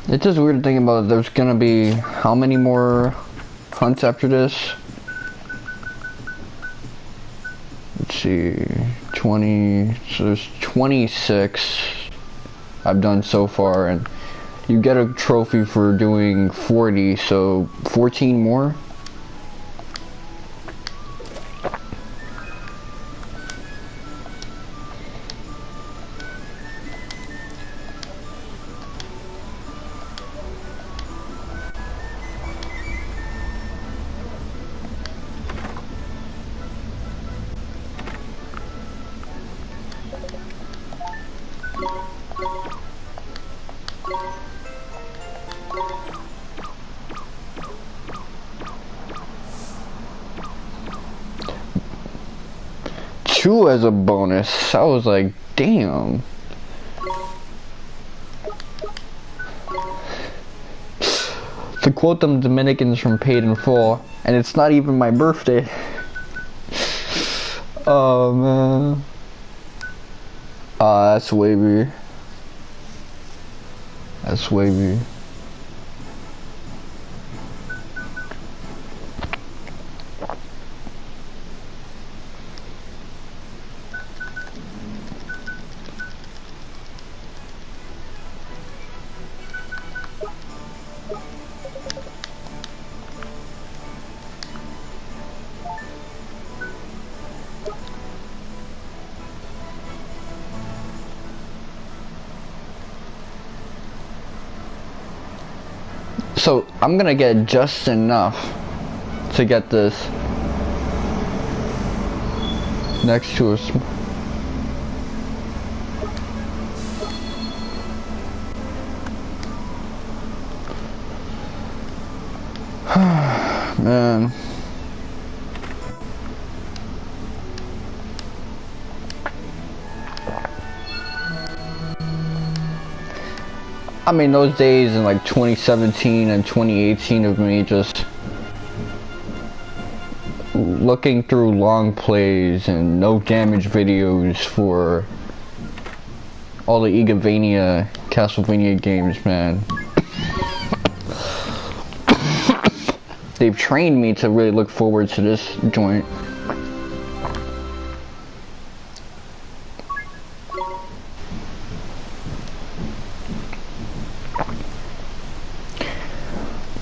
It's just weird to think about. There's gonna be how many more hunts after this? Let's see, 20, so there's 26 I've done so far, and you get a trophy for doing 40, so 14 more? 2 as a bonus. I was like, damn. To quote them Dominicans from Paid in Full, and it's not even my birthday. Oh man. That's wavy. That's wavy. So I'm gonna get just enough to get this next to us. Man. I mean, those days in like 2017 and 2018 of me just looking through long plays and no damage videos for all the Castlevania games, man. They've trained me to really look forward to this joint.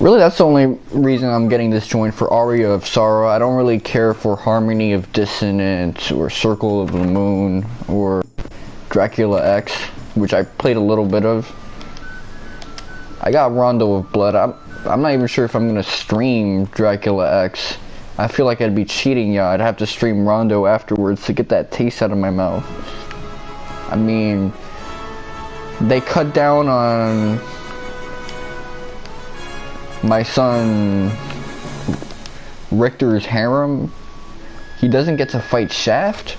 Really, that's the only reason I'm getting this joint, for Aria of Sorrow. I don't really care for Harmony of Dissonance or Circle of the Moon or Dracula X, which I played a little bit of. I got Rondo of Blood. I'm not even sure if I'm gonna stream Dracula X. I feel like I'd be cheating y'all. I'd have to stream Rondo afterwards to get that taste out of my mouth. I mean, they cut down on my son Richter's harem. He doesn't get to fight Shaft?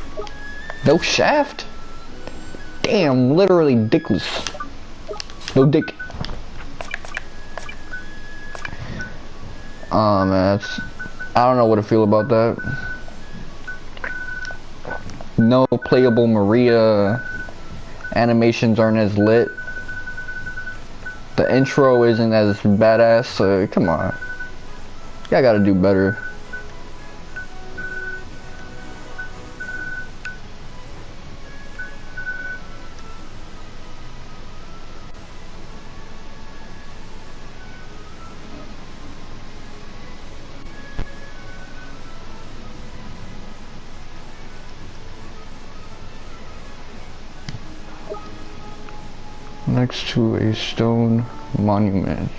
No Shaft? Damn, literally dickless. No dick. Oh man, I don't know what to feel about that. No playable Maria. Animations aren't as lit. The intro isn't as badass, so come on. Y'all gotta do better. Next to a stone monument.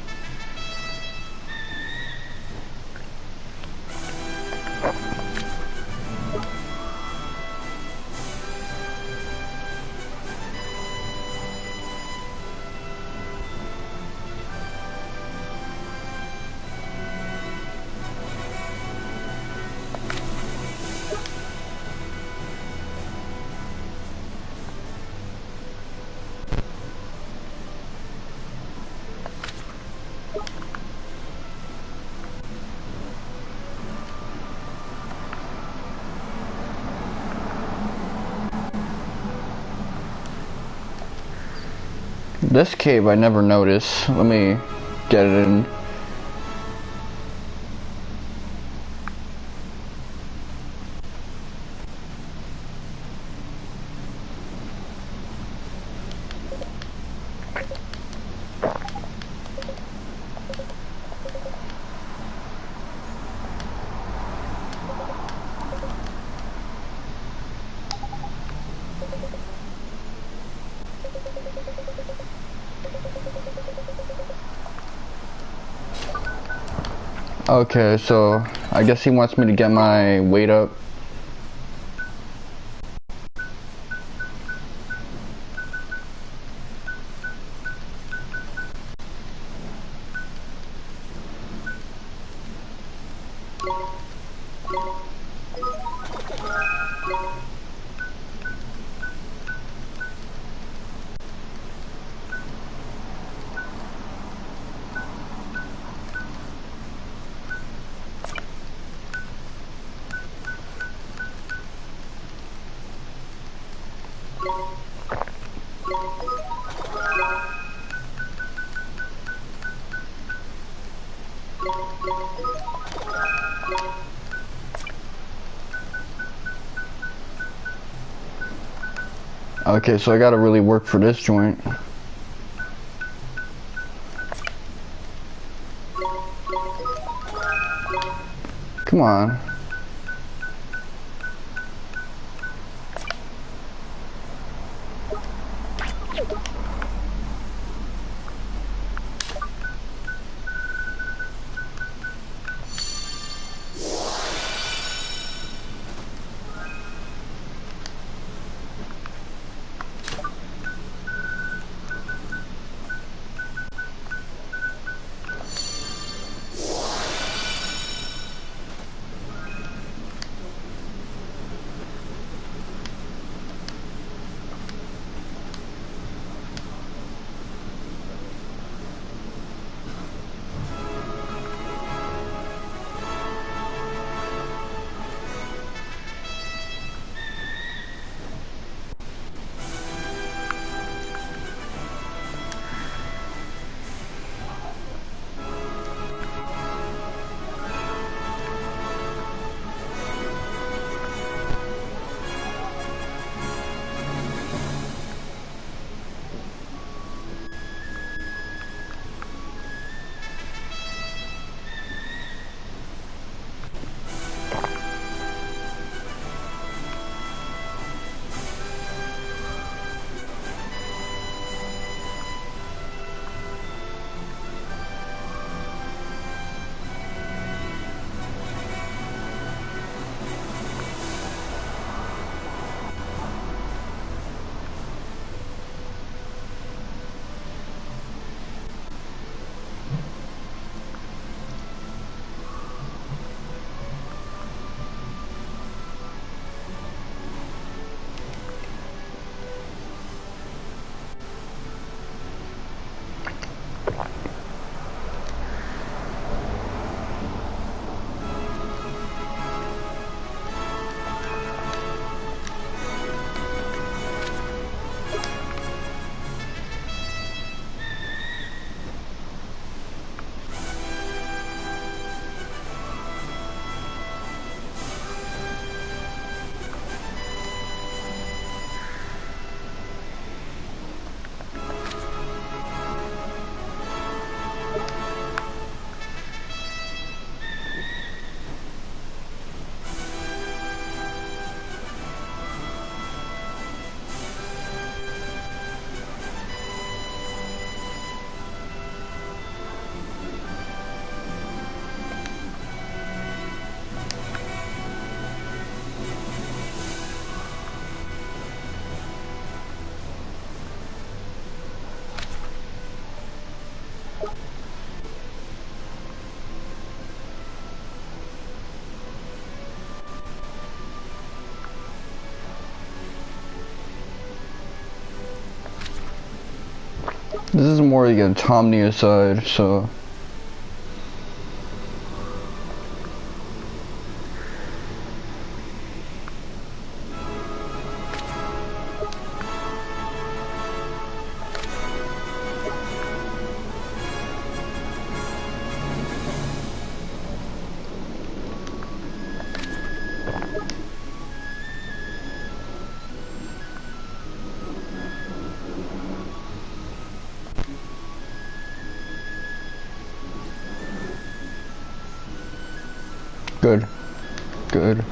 This cave I never noticed. Let me get it in. Okay, so I guess he wants me to get my weight up. Okay, so I gotta really work for this joint. Come on. This is more like a Tomnia side, so... Good. Good.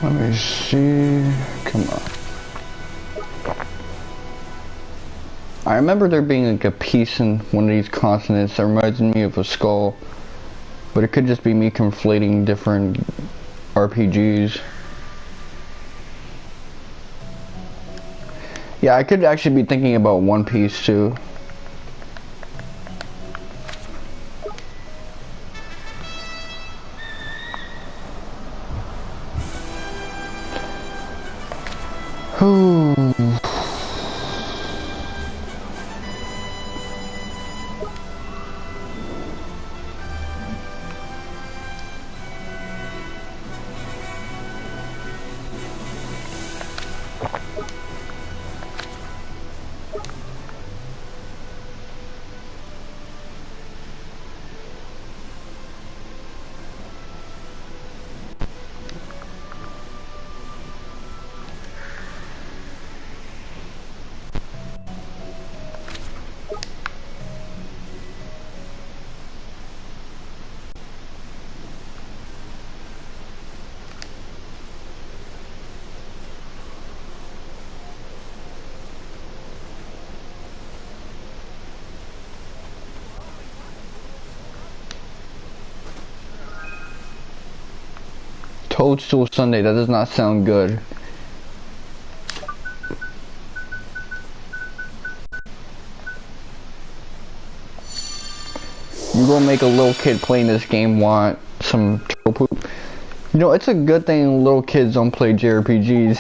Let me see. Come on. I remember there being like a piece in one of these continents that reminds me of a skull, but it could just be me conflating different RPGs. Yeah, I could actually be thinking about One Piece too. Toadstool Sunday, that does not sound good. You gonna make a little kid playing this game want some turtle poop? You know, it's a good thing little kids don't play JRPGs.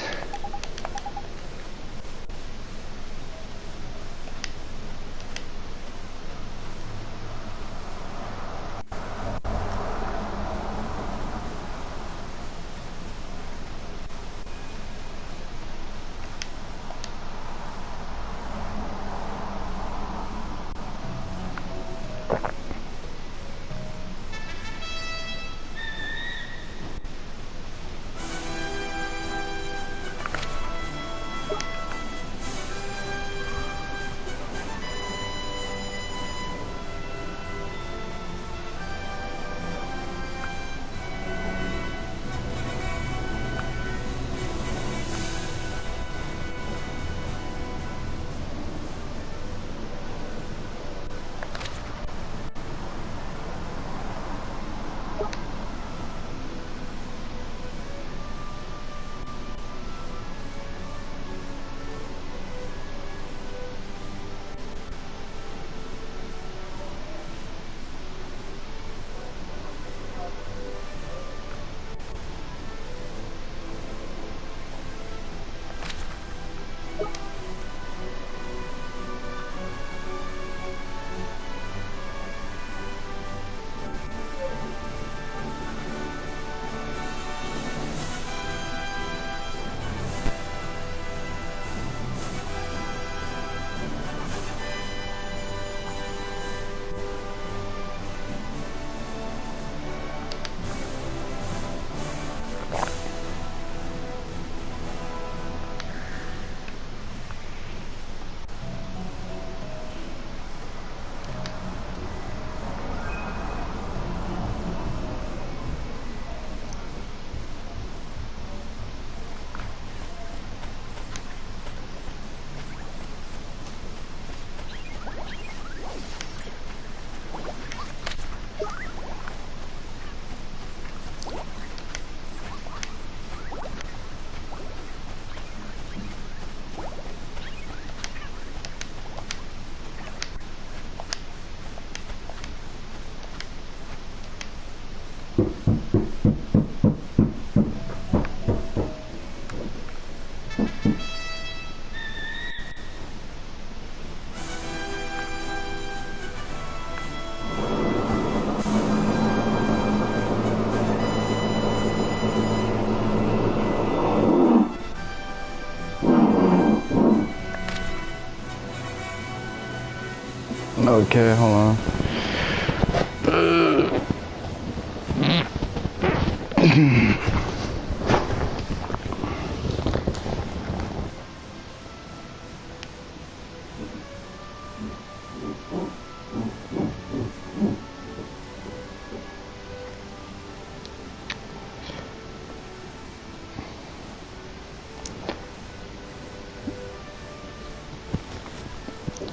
Okay, hold on.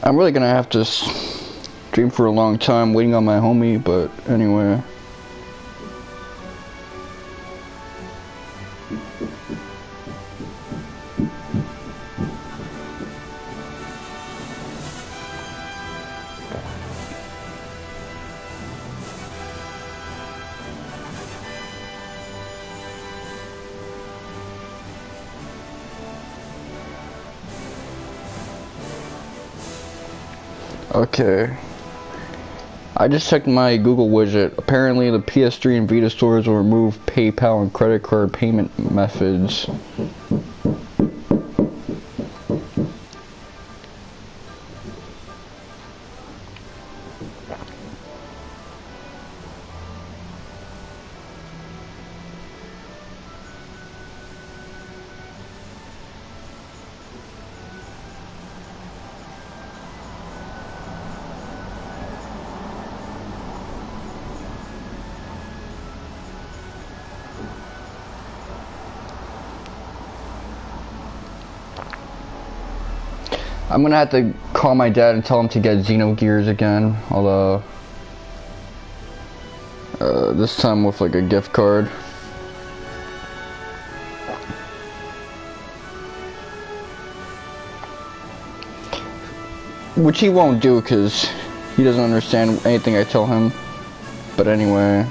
I'm really gonna have to stream for a long time waiting on my homie, but anyway. Okay. I just checked my Google widget. Apparently the PS3 and Vita stores will remove PayPal and credit card payment methods. I'm gonna have to call my dad and tell him to get Xenogears again, although this time with like a gift card. Which he won't do because he doesn't understand anything I tell him. But anyway,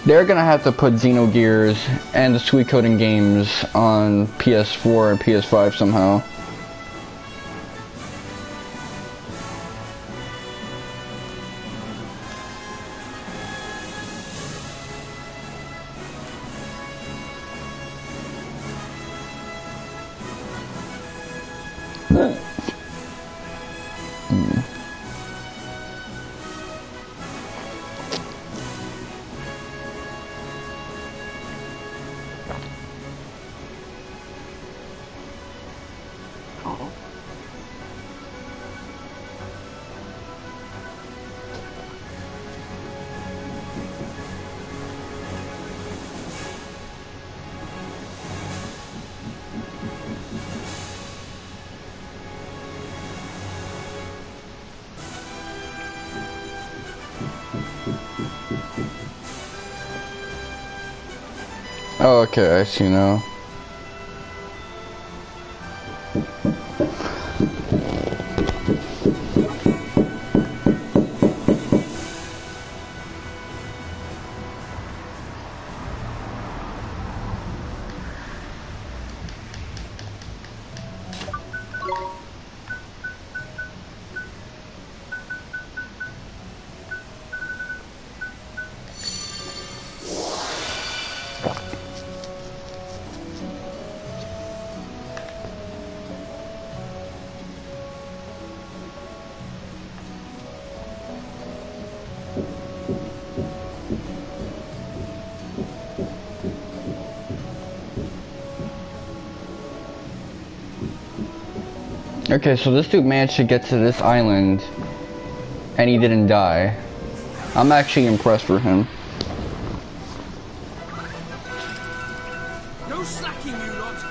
they're gonna have to put Xenogears and the Suikoden games on PS4 and PS5 somehow. Oh, okay, I see now. Okay, so this dude managed to get to this island, and he didn't die. I'm actually impressed for him. No slacking, you lot.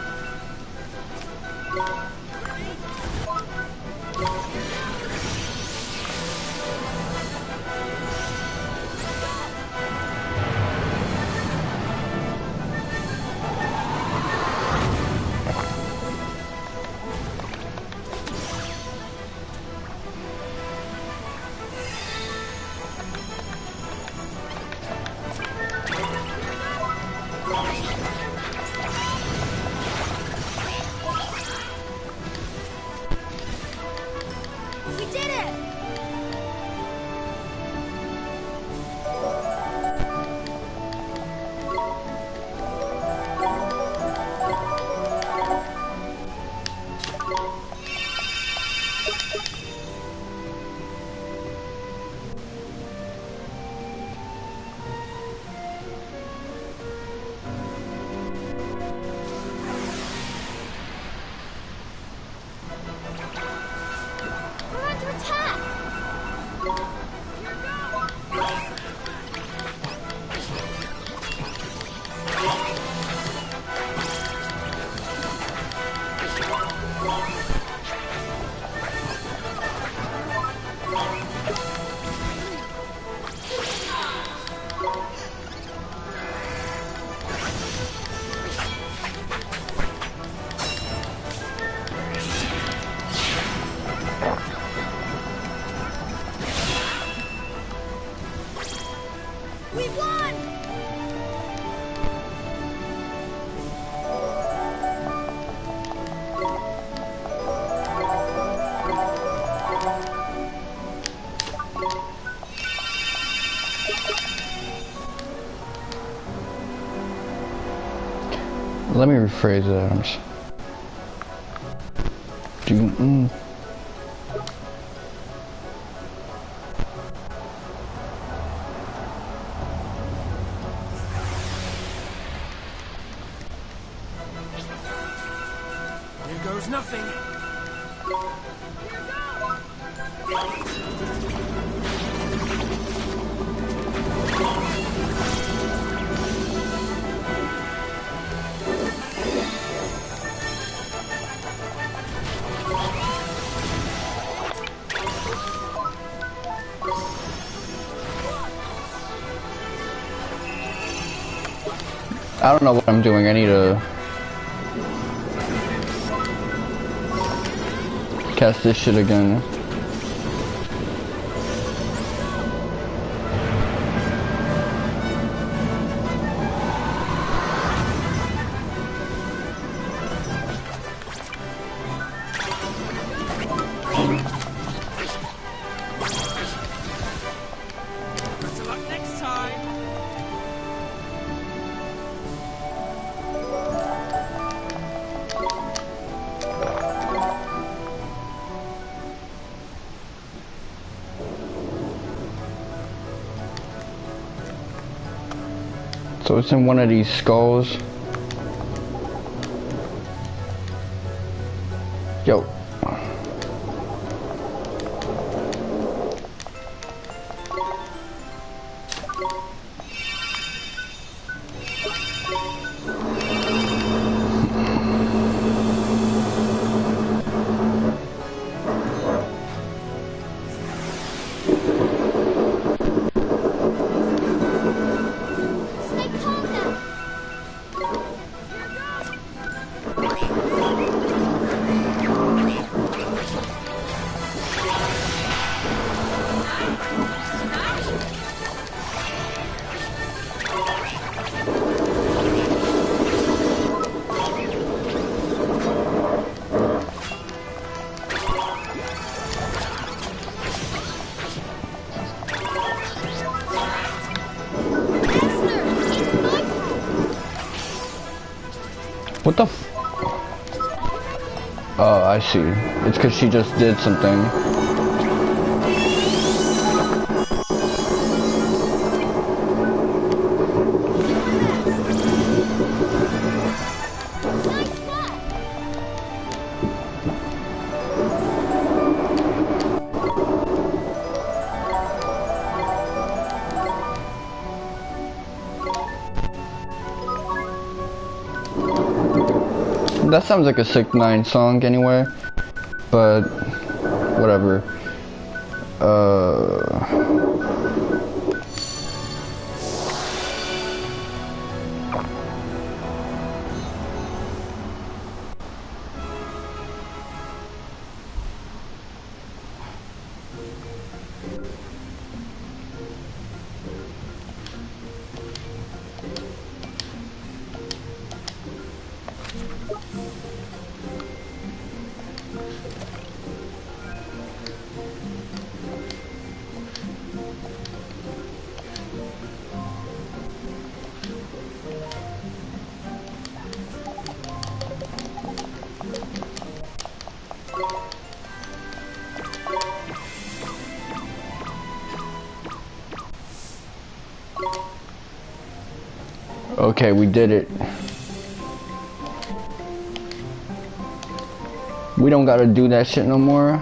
We won! Let me rephrase that. Here goes nothing. I don't know what I'm doing. I need to cast this shit again. Better luck next time. So it's in one of these skulls. Yo. Stay calm now. What the f- Oh, I see. It's because she just did something. Nice work. That sounds like a Sick 9 song anyway, but whatever. Okay, we did it. We don't gotta do that shit no more.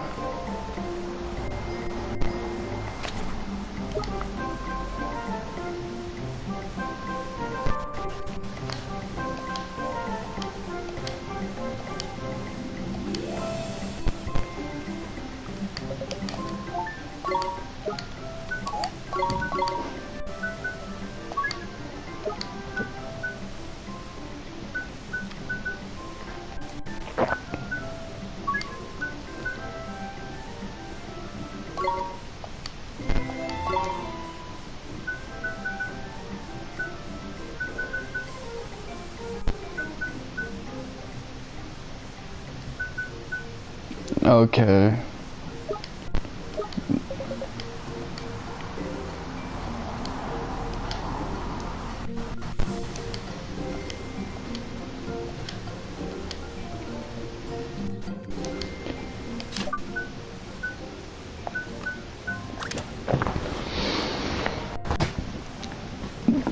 Okay.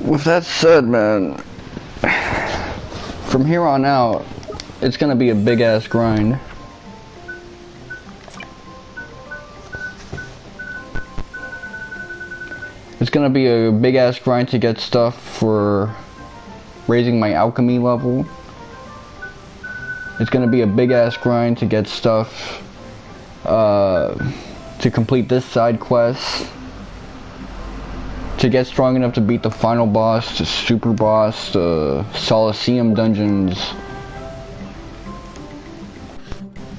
With that said, man, from here on out, it's gonna be a big ass grind. It's gonna be a big ass grind to get stuff for raising my alchemy level. It's gonna be a big ass grind to get stuff to complete this side quest. To get strong enough to beat the final boss, the super boss, the Solisseum dungeons.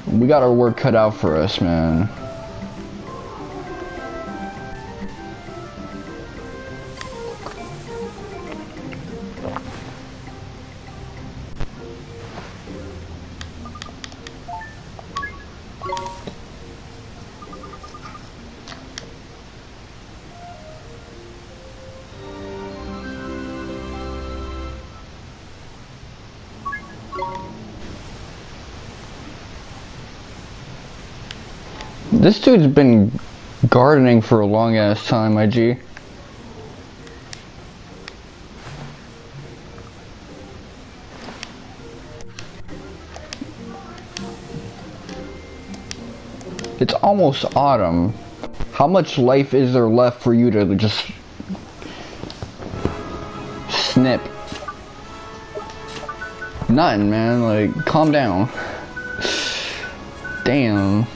We got our work cut out for us, man. This dude's been gardening for a long ass time, my G. It's almost autumn. How much life is there left for you to just snip? Nothing, man. Like, calm down. Damn.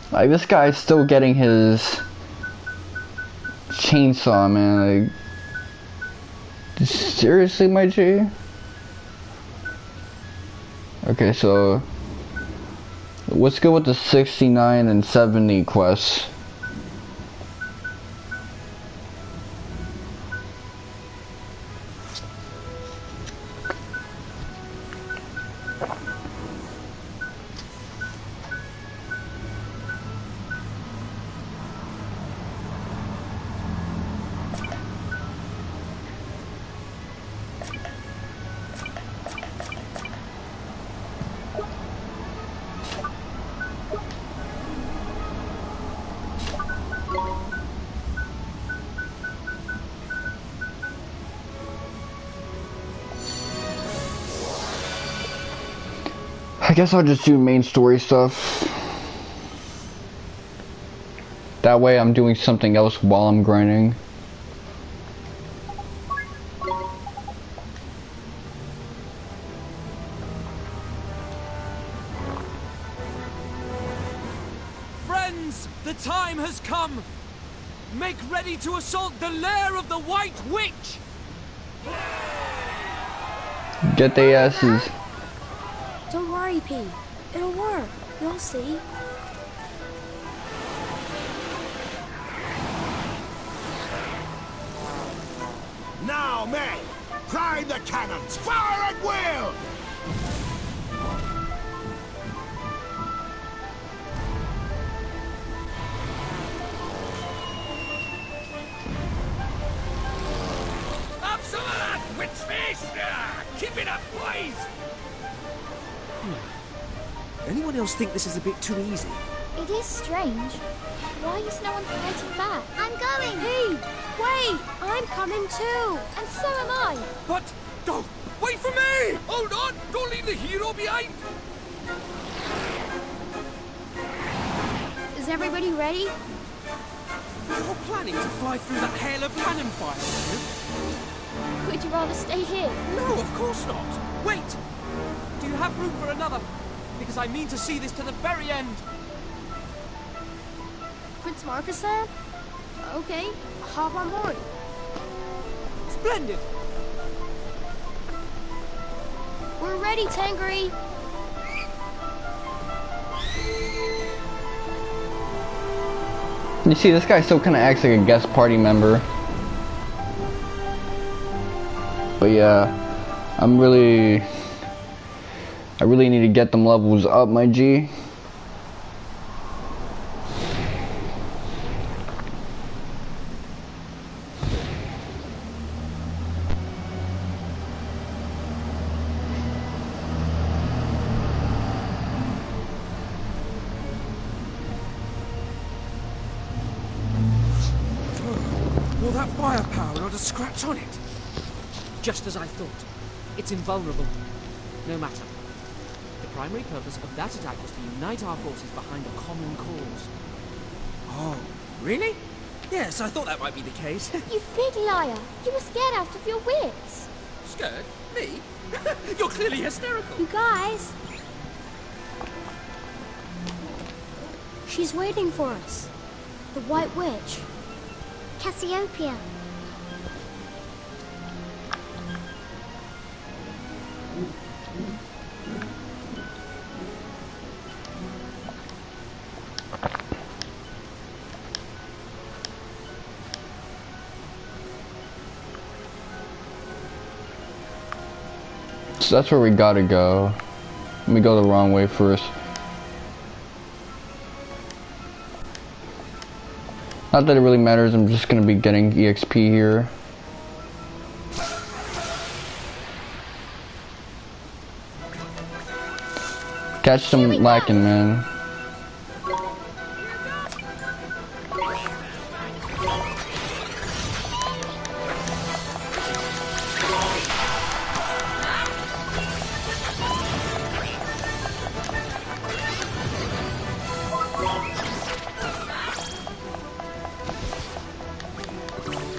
Like, this guy's still getting his chainsaw, man. Like, seriously, my G? Okay, so let's go with the 69 and 70 quests. I guess I'll just do main story stuff. That way I'm doing something else while I'm grinding. Friends, the time has come! Make ready to assault the lair of the White Witch! Get their asses. Don't worry, P. It'll work. You'll see. Now, men! Prime the cannons! Fire at will! Up some of that, witch face! Keep it up, boys! Anyone else think this is a bit too easy? It is strange. Why is no one fighting back? I'm going! Hey! Wait! I'm coming too! And so am I! But, don't! Wait for me! Hold on! Don't leave the hero behind! Is everybody ready? You're planning to fly through that hail of cannon fire, Would you rather stay here? No, of course not! Wait! Do you have room for another? Because I mean to see this to the very end. Prince Marcus said? Okay, hop on board. Splendid! We're ready, Tangery. You see, this guy still kind of acts like a guest party member. But yeah, I really need to get them levels up, my G. Will that firepower not a scratch on it? Just as I thought. It's invulnerable. No matter. The primary purpose of that attack was to unite our forces behind a common cause. Oh, really? Yes, I thought that might be the case. You big liar! You were scared out of your wits! Scared? Me? You're clearly hysterical. You guys! She's waiting for us. The White Witch. Cassiopea. So that's where we gotta go. Let me go the wrong way first. Not that it really matters, I'm just gonna be getting EXP here. Catch them lacking, man.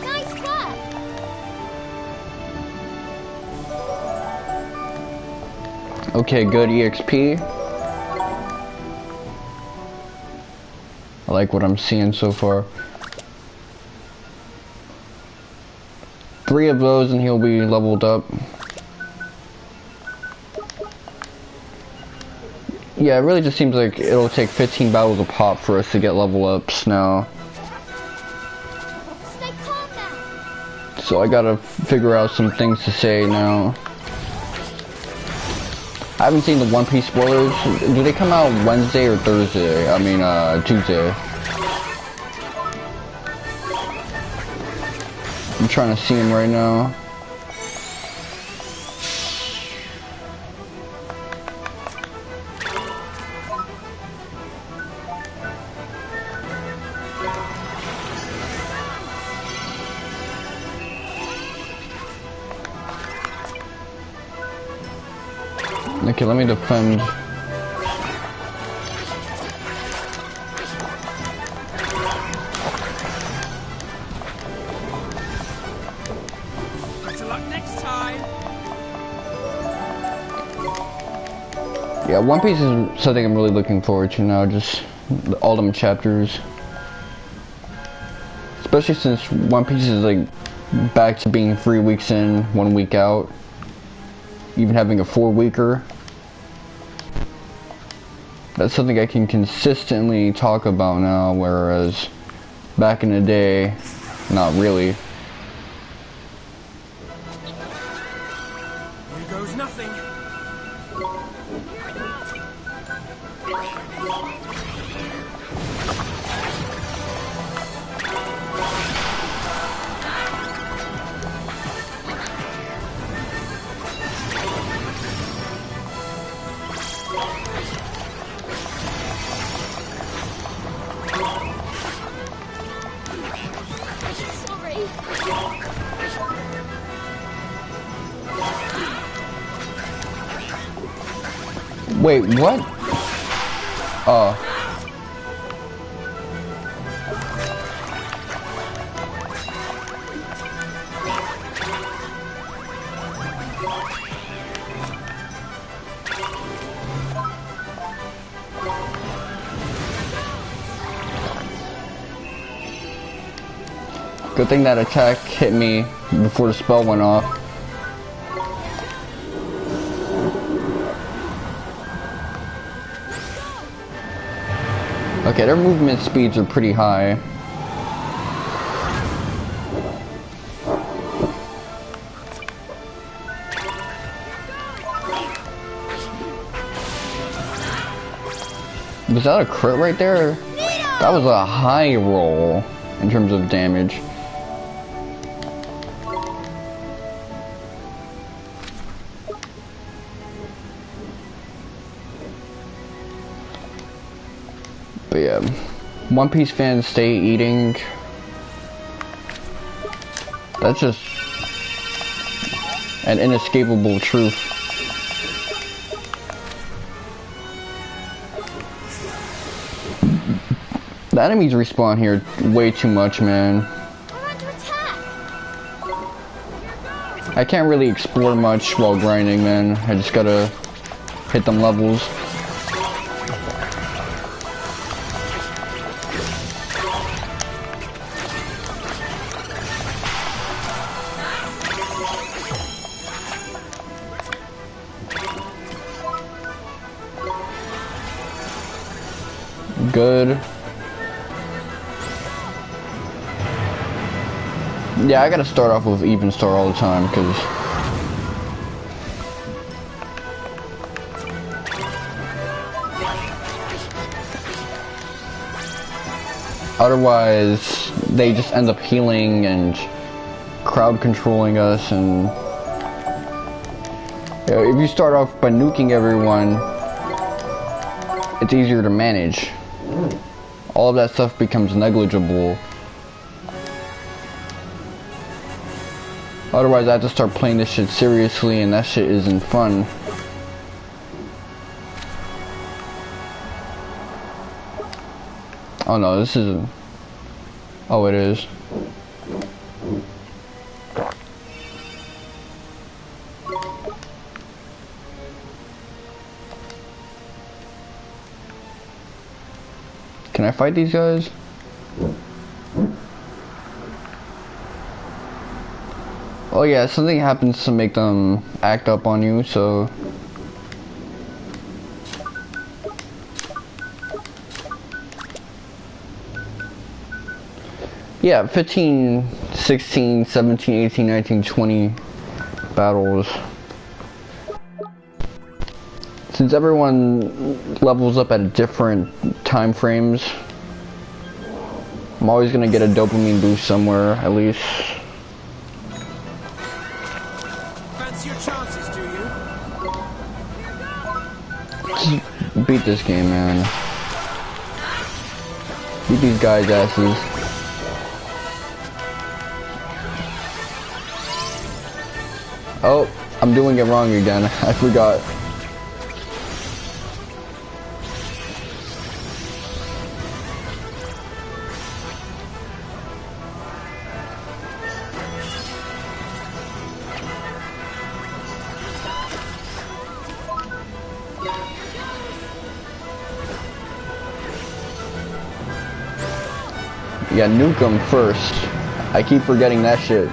Nice work! Okay, good EXP. I like what I'm seeing so far. 3 of those and he'll be leveled up. Yeah, it really just seems like it'll take 15 battles a pop for us to get level ups now. Stay calm now! So I gotta figure out some things to say now. I haven't seen the One Piece spoilers. Do they come out Wednesday or Thursday? I mean, Tuesday. I'm trying to see them right now. Okay, let me defend. Better luck next time. Yeah, One Piece is something I'm really looking forward to now, just all them chapters. Especially since One Piece is like back to being 3 weeks in, 1 week out. Even having a 4-weeker. That's something I can consistently talk about now, whereas back in the day, not really. Here goes nothing. Sorry. Wait, what? Oh. Good thing that attack hit me before the spell went off. Okay, their movement speeds are pretty high. Was that a crit right there? That was a high roll in terms of damage. But yeah, One Piece fans stay eating. That's just an inescapable truth. The enemies respawn here way too much, man. We're under attack. I can't really explore much while grinding, man. I just gotta hit them levels. Good. Yeah, I gotta start off with even star all the time, because otherwise they just end up healing and crowd controlling us, and you know, if you start off by nuking everyone, it's easier to manage. All of that stuff becomes negligible. Otherwise, I have to start playing this shit seriously, and that shit isn't fun. Oh no, this isn't. Oh, it is. Can I fight these guys? Oh yeah, something happens to make them act up on you, so... Yeah, 15, 16, 17, 18, 19, 20 battles. Since everyone levels up at different time frames, I'm always gonna get a dopamine boost somewhere, at least. Fancy your chances, do you? Just beat this game, man. Beat these guys' asses. Oh, I'm doing it wrong again. I forgot. Yeah, nuke them first. I keep forgetting that shit.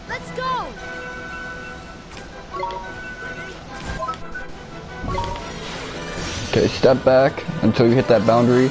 Let's go. Okay, step back until you hit that boundary.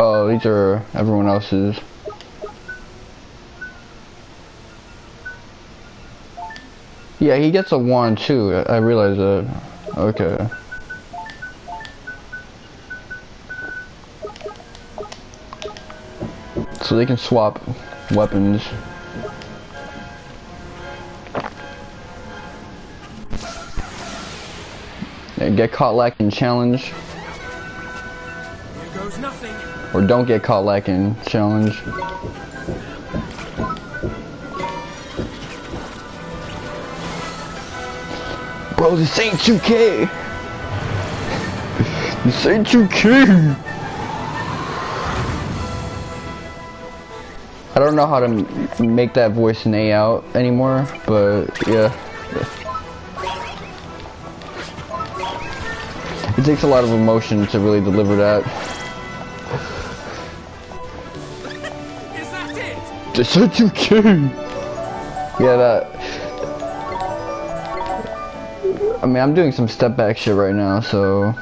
Oh, these are everyone else's. Yeah, he gets a wand too. I realize that. Okay. So they can swap weapons. Yeah, get caught lacking challenge. Here goes nothing. Or don't get caught lacking challenge. Bro, this ain't 2K! This ain't 2K! I don't know how to make that voice an A out anymore, but yeah. It takes a lot of emotion to really deliver that. Is that it? This ain't 2K! Yeah, that. I mean, I'm doing some step back shit right now, so.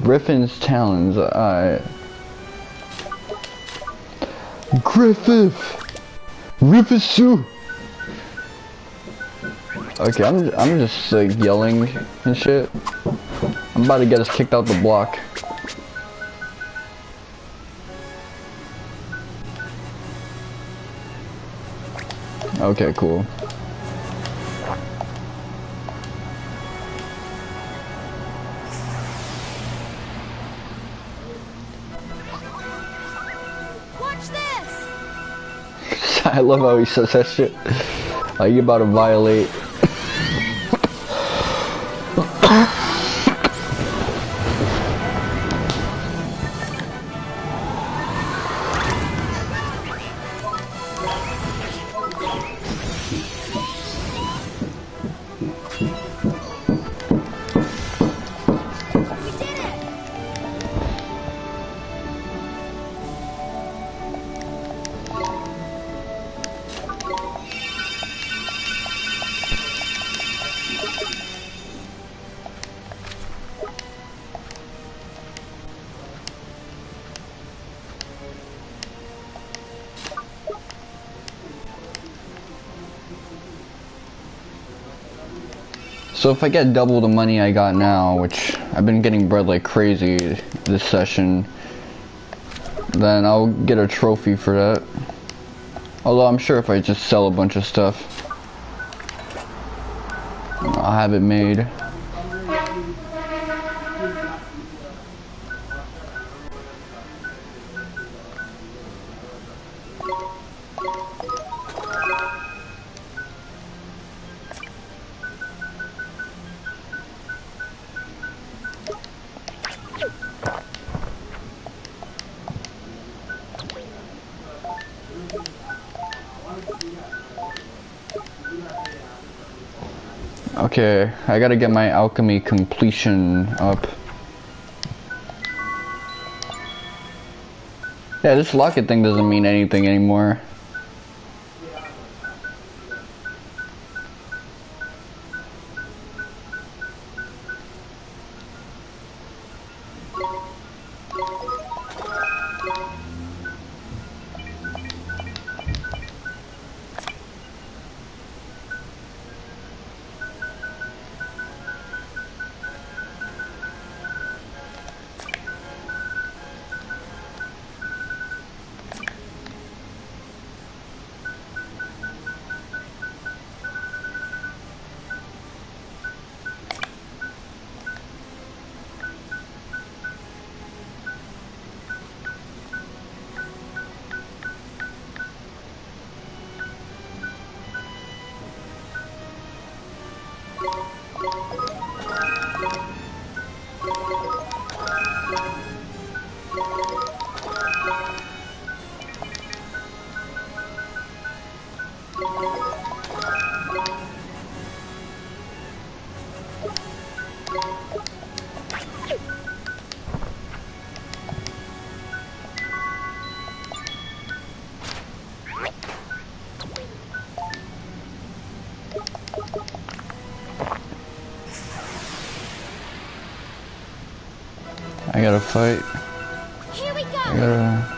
Griffin's talons. Griffith! Griffith! Okay, I'm just like yelling and shit. I'm about to get us kicked out the block. Okay, cool. Watch this! I love how he says that shit. You about to violate. So if I get double the money I got now, which I've been getting bread like crazy this session, then I'll get a trophy for that. Although I'm sure if I just sell a bunch of stuff, I'll have it made. Okay, I gotta get my alchemy completion up. Yeah, this locket thing doesn't mean anything anymore. I gotta fight. Here we go. I gotta...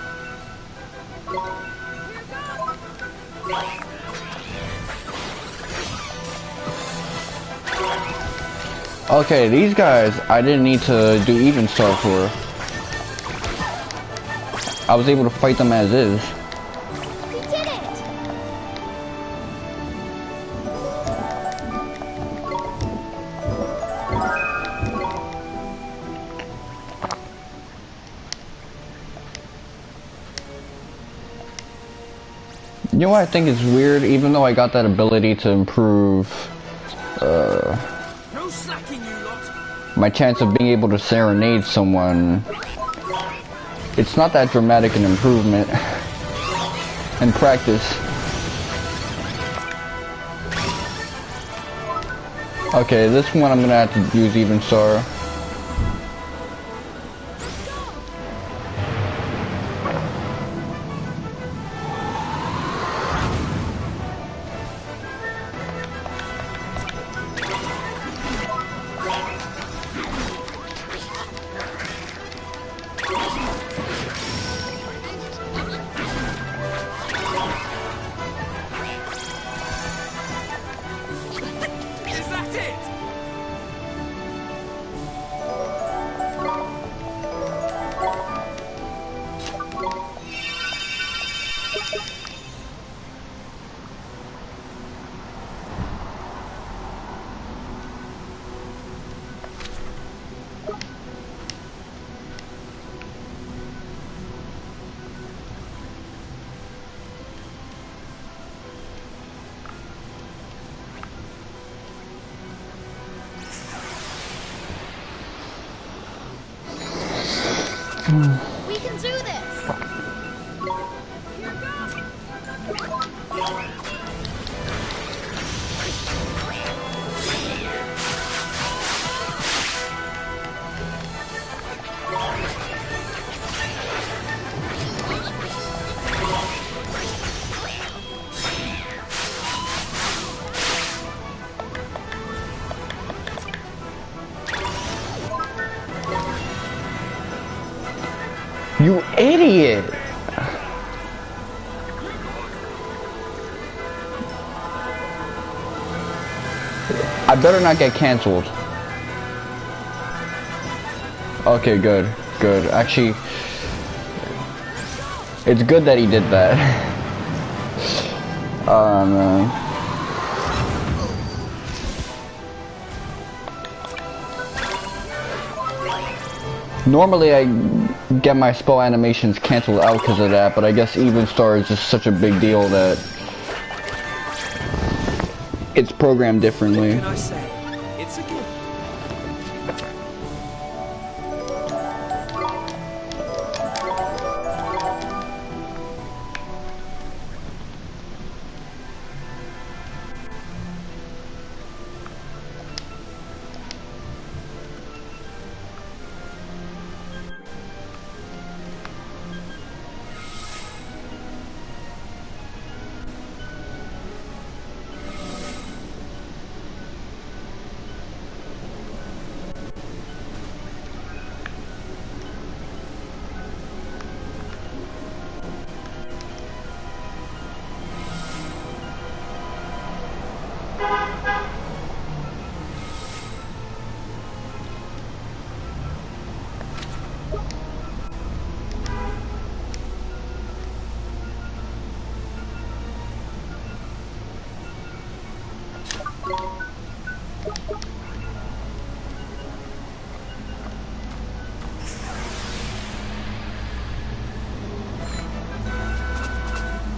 Okay, these guys, I didn't need to do even star for. I was able to fight them as is. We did it. You know what I think is weird? Even though I got that ability to improve, No slacking, you lot. my chance of being able to serenade someone, it's not that dramatic an improvement in practice. Okay, this one I'm gonna have to use even star. Is that it? We can do this. You idiot! I better not get cancelled. Okay, good, good. Actually, it's good that he did that. Oh man. Normally I get my spell animations cancelled out because of that, but I guess even star is just such a big deal that it's programmed differently. What can I say? It's a gift.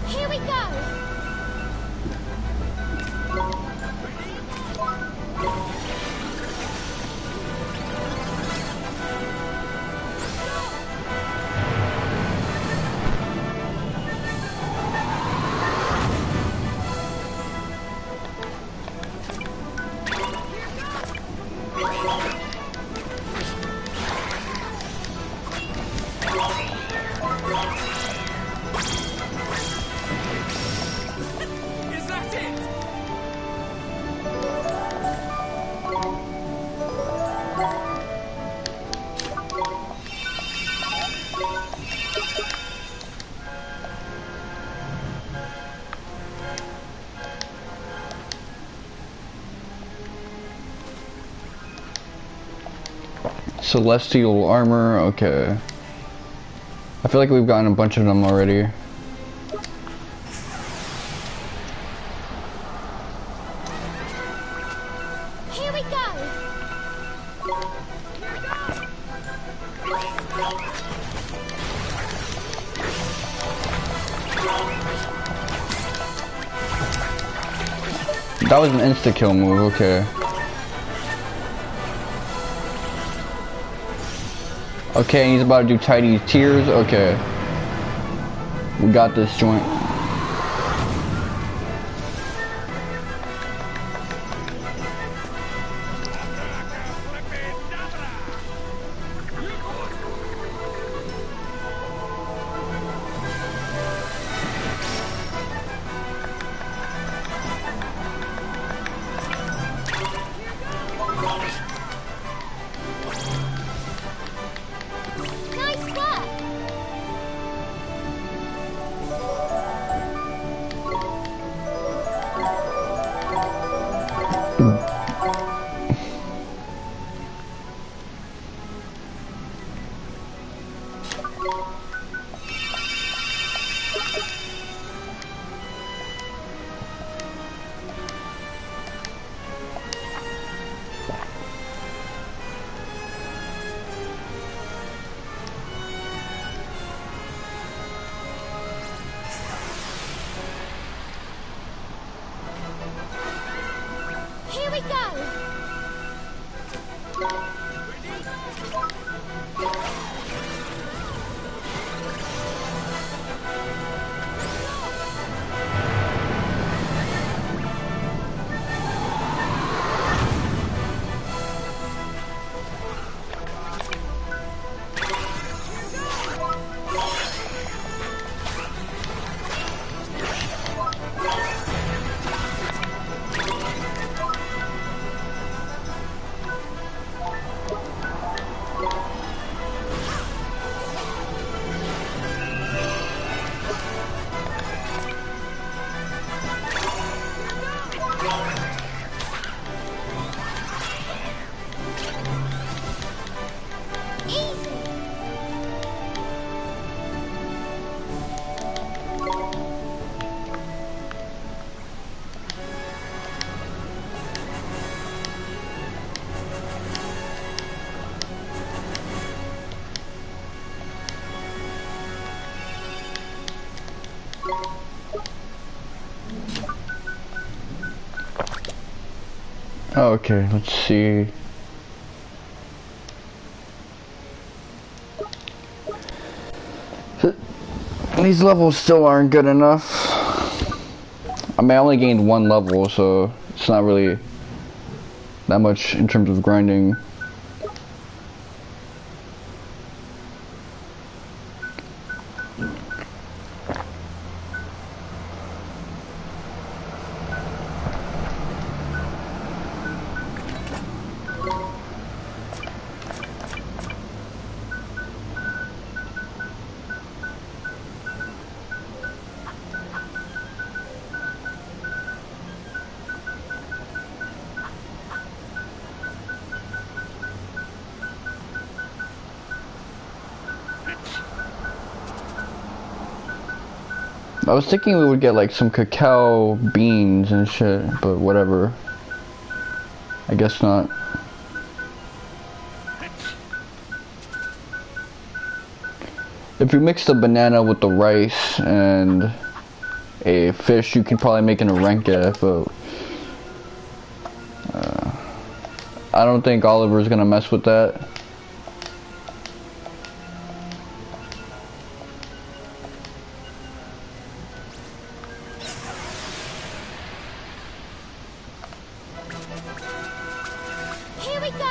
Here we go. Is that it? Celestial armor, okay. I feel like we've gotten a bunch of them already. Here we go. That was an insta-kill move, okay. Okay, and he's about to do Tidy's Tears, okay. We got this joint. Nice work. Here we go. Easy. Okay, let's see. These levels still aren't good enough. I mean, I only gained one level, so it's not really that much in terms of grinding. I was thinking we would get like some cacao beans and shit, but whatever. I guess not. If you mix the banana with the rice and a fish, you can probably make an arenque, but I don't think Oliver's gonna mess with that. Here we go.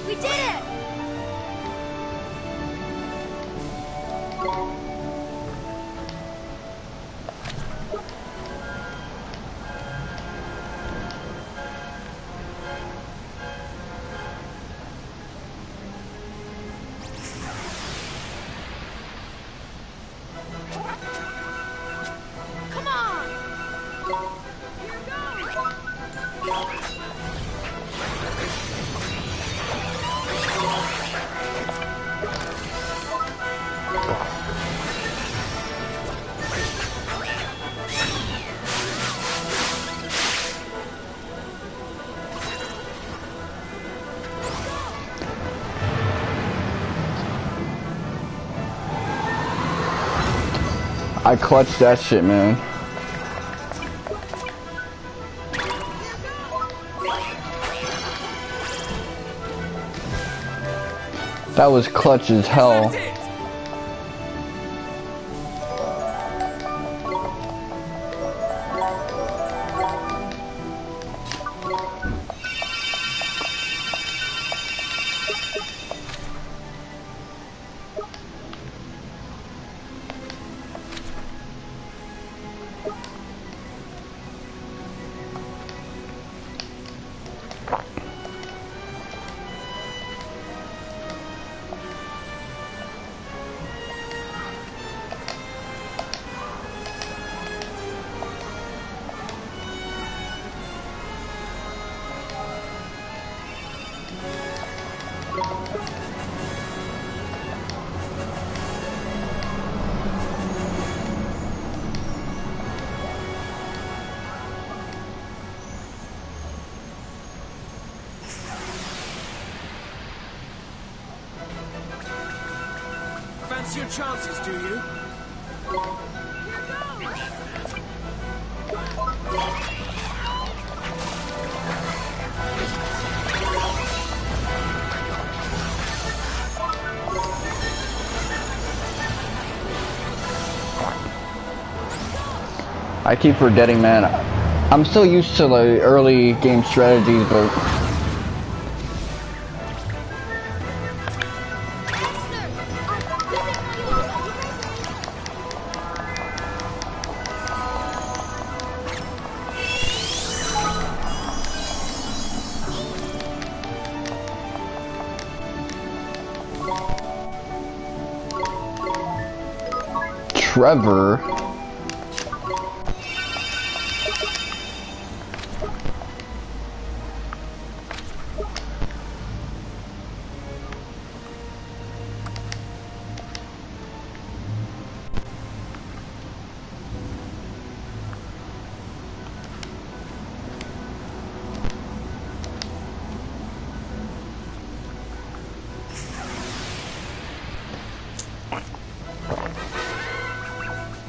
We did it! Come on! Here goes! I clutched that shit, man. That was clutch as hell. Fancy your chances, do you? I keep forgetting, man. I'm still used to the early game strategies, but Trevor.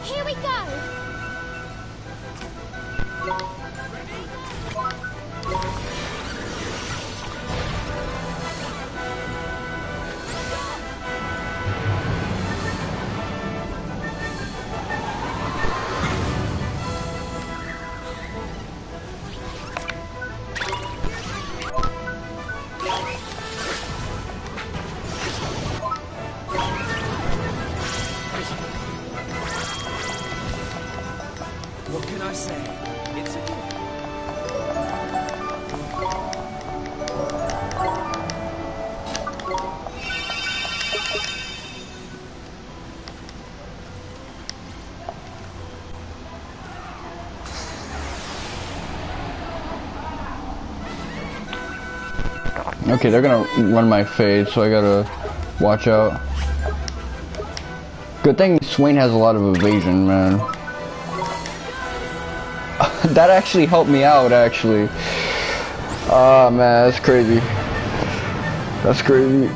Here we go! What can I say? It's a gift. Okay, they're gonna run my fade, so I gotta watch out. Good thing Swain has a lot of evasion, man. That actually helped me out, actually. Oh man, that's crazy. That's crazy.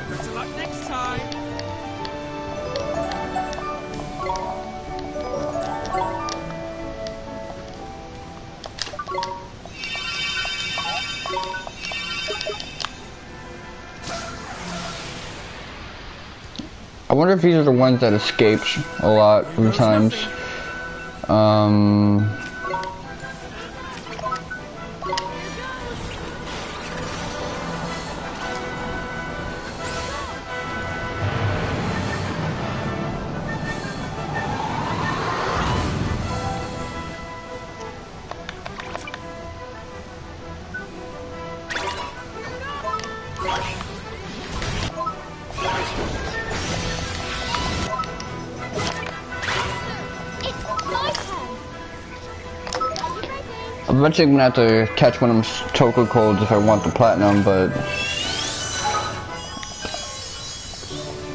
Better luck next time. I wonder if these are the ones that escaped a lot of times. Eventually I'm gonna have to catch one of them Toka Colds if I want the platinum, but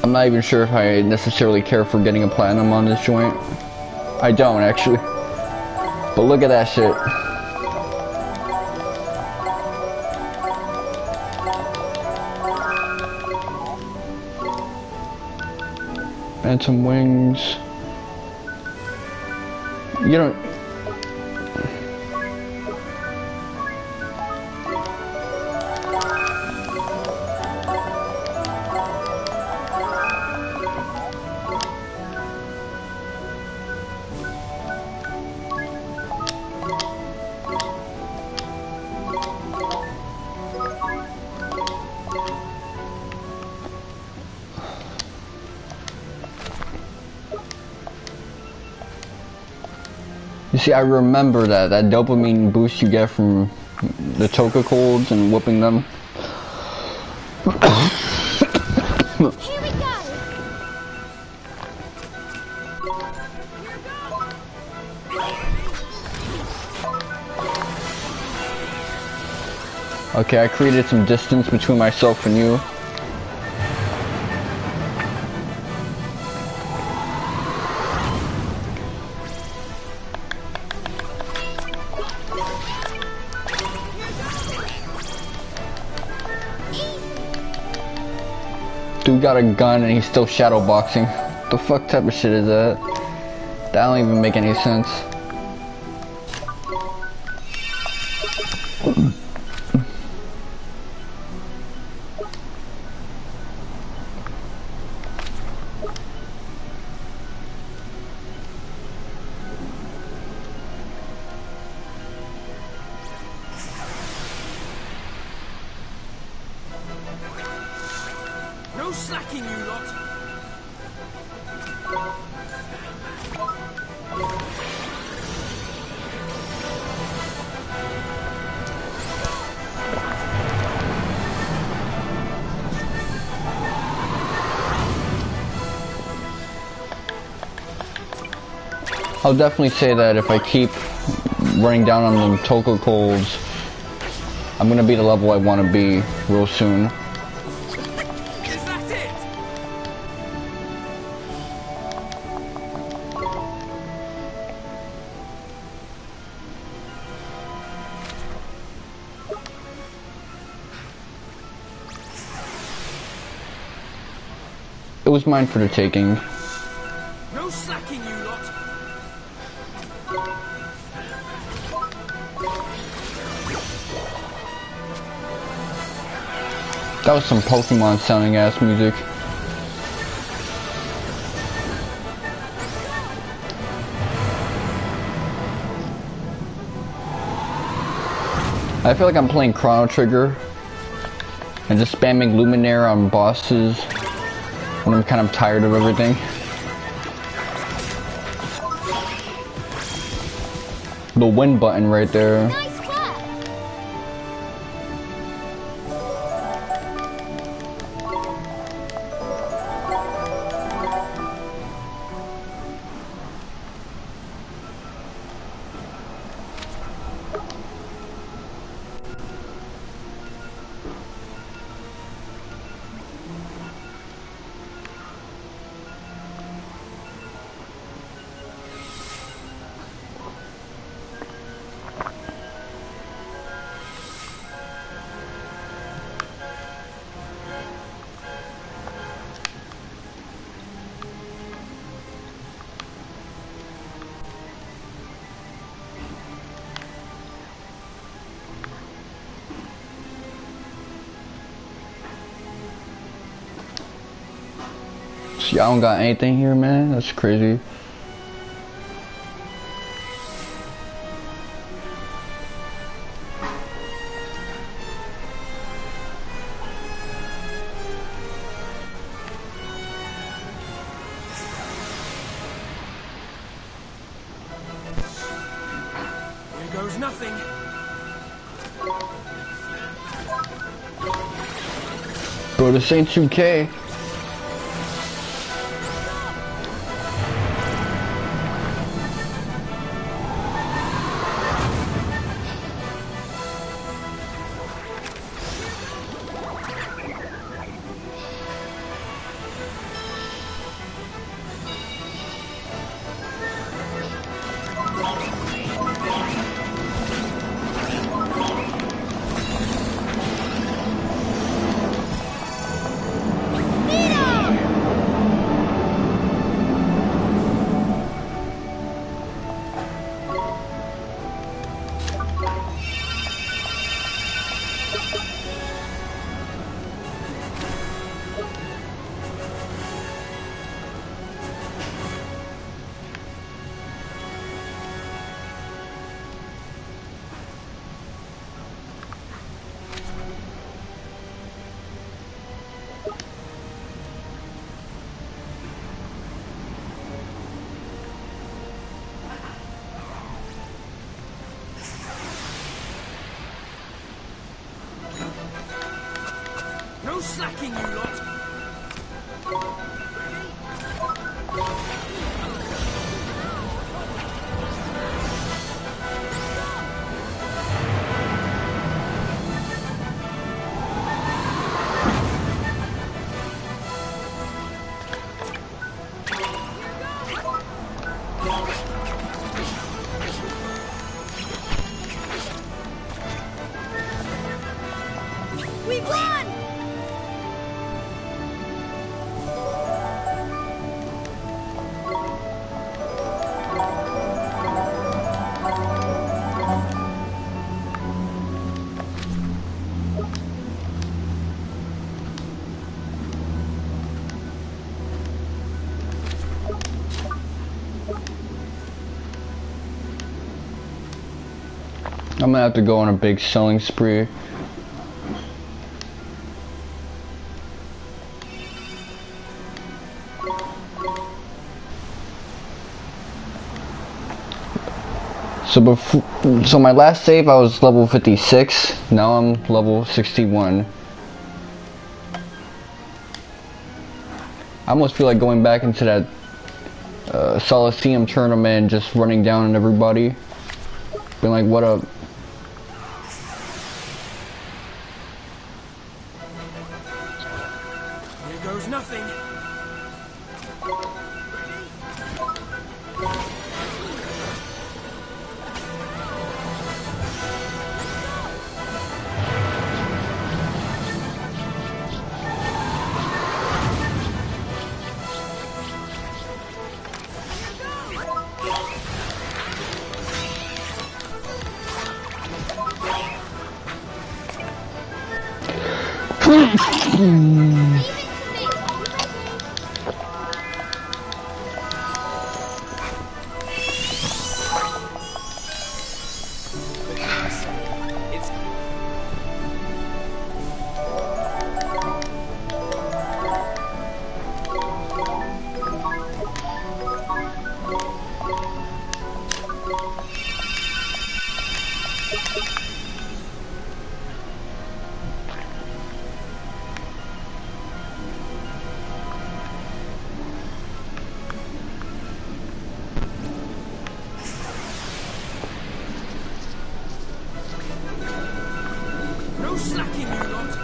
I'm not even sure if I necessarily care for getting a platinum on this joint. I don't actually. But look at that shit. Phantom wings. You don't. You see, I remember that dopamine boost you get from the Toka Colds and whooping them. Here we go. Okay, I created some distance between myself and you. Dude got a gun and he's still shadow boxing. The fuck type of shit is that? That don't even make any sense. No slacking, you lot! I'll definitely say that if I keep running down on the Toka Colds, I'm gonna be the level I want to be real soon. Is that it? It was mine for the taking. No slacking, you lot! That was some Pokemon sounding ass music. I feel like I'm playing Chrono Trigger and just spamming Luminaire on bosses when I'm kind of tired of everything. The win button right there. Nice work. Y'all don't got anything here, man? That's crazy. Here goes nothing. Bro, this ain't 2K. No slacking, you lot. We won! I'm gonna have to go on a big selling spree. So my last save I was level 56. Now I'm level 61. I almost feel like going back into that Solisseum tournament and just running down on everybody. Being like, what up? Here goes nothing. It's No slacking, you lot.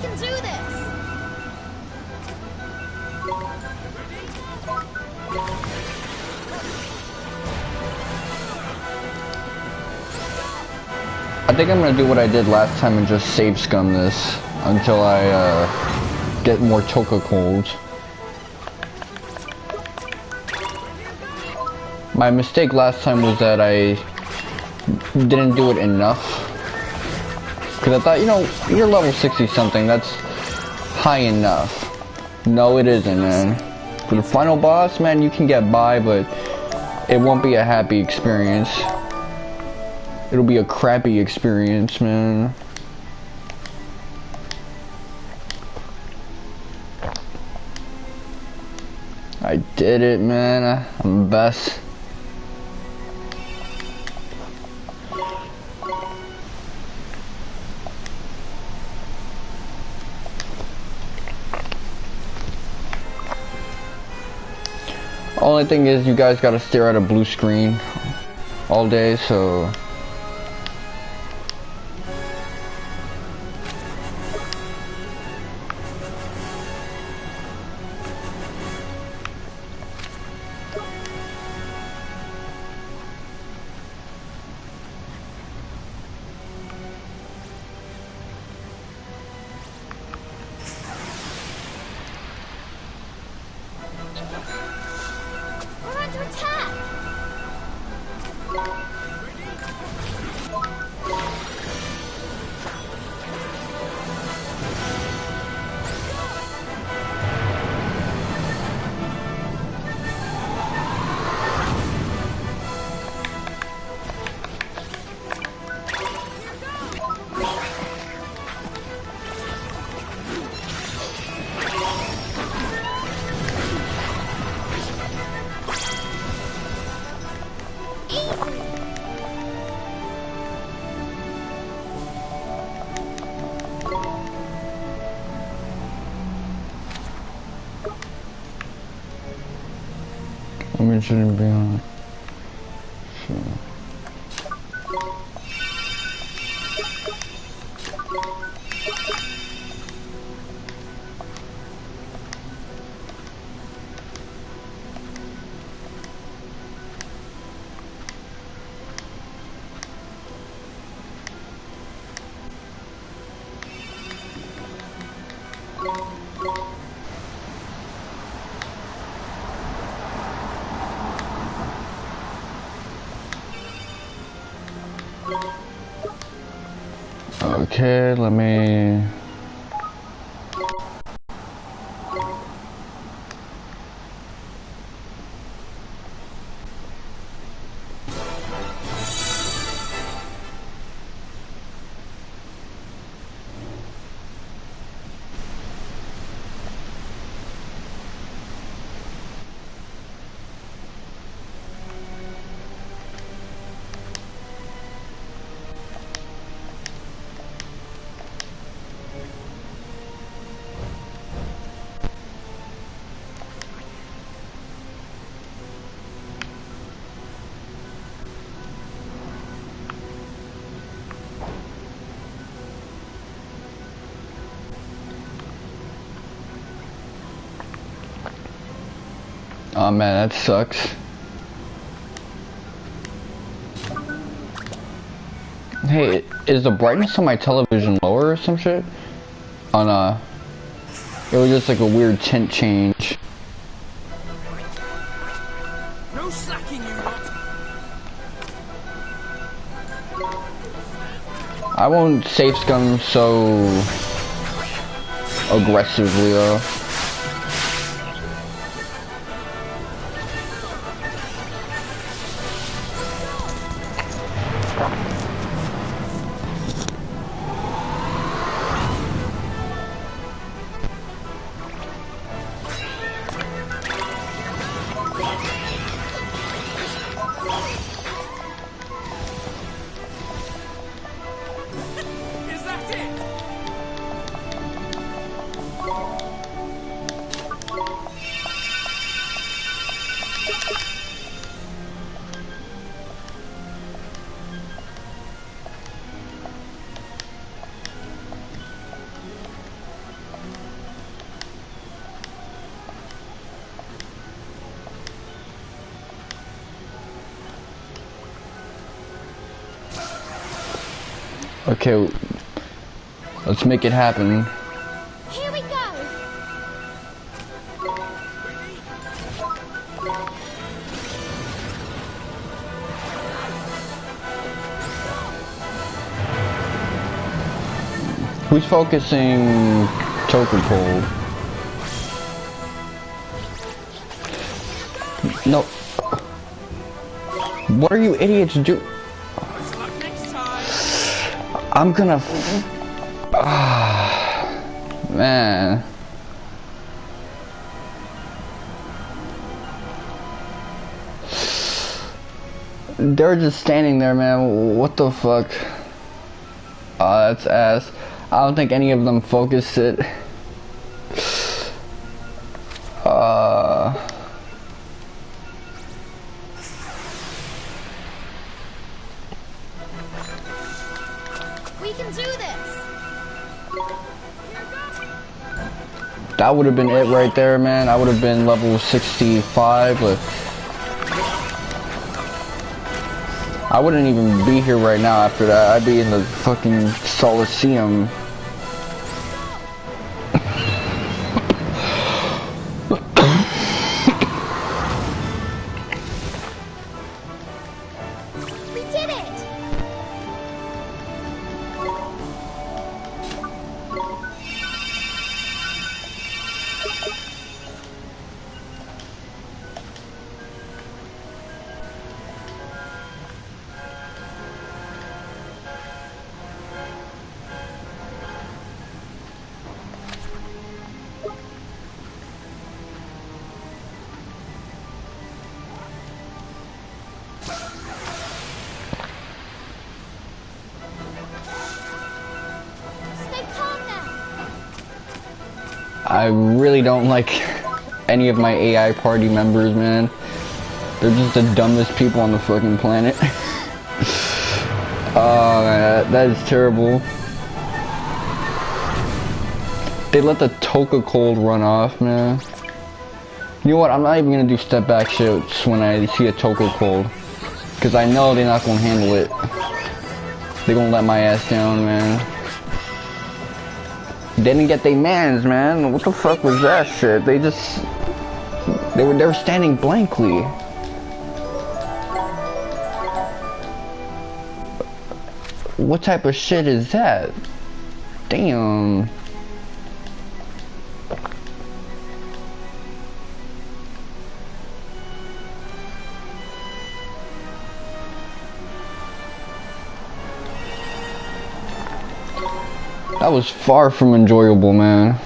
can do this! I think I'm gonna do what I did last time and just save scum this until I get more Toka colds. My mistake last time was that I didn't do it enough. Cause I thought, you know, you're level 60 something, that's high enough. No, it isn't, man. For the final boss, man, you can get by, but it won't be a happy experience. It'll be a crappy experience, man. I did it, man. I'm the best. Only thing is, you guys gotta stare at a blue screen all day, so... We're under attack! I mean, it shouldn't be on. Sure. Okay, let me... Oh man, that sucks. Hey, is the brightness on my television lower or some shit? On it was just like a weird tint change. No slacking, you lot. I won't safe scum so aggressively though. Is that it? Okay, let's make it happen. Here we go. Who's focusing Token Cold? No. What are you idiots do? I'm gonna man. They're just standing there, man. What the fuck? Oh, that's ass. I don't think any of them focused it. We can do this. That would have been it right there, man. I would have been level 65, but I wouldn't even be here right now after that. I'd be in the fucking Solisseum. We did it. Stay calm now. I really don't like any of my AI party members, man. They're just the dumbest people on the fucking planet. Oh man, that is terrible. They let the Toka Cold run off, man. You know what, I'm not even gonna do step back shoots when I see a Toka Cold. Cause I know they're not gonna handle it. They're gonna let my ass down, man. They didn't get their mans, man. What the fuck was that shit? They were standing blankly. What type of shit is that? Damn. That was far from enjoyable, man.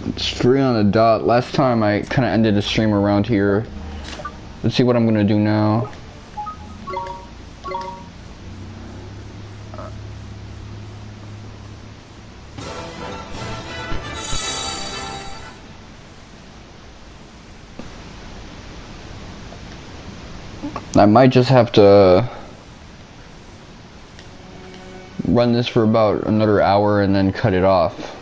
It's 3 on the dot. Last time I kind of ended the stream around here. Let's see what I'm gonna do now. I might just have to run this for about another hour and then cut it off.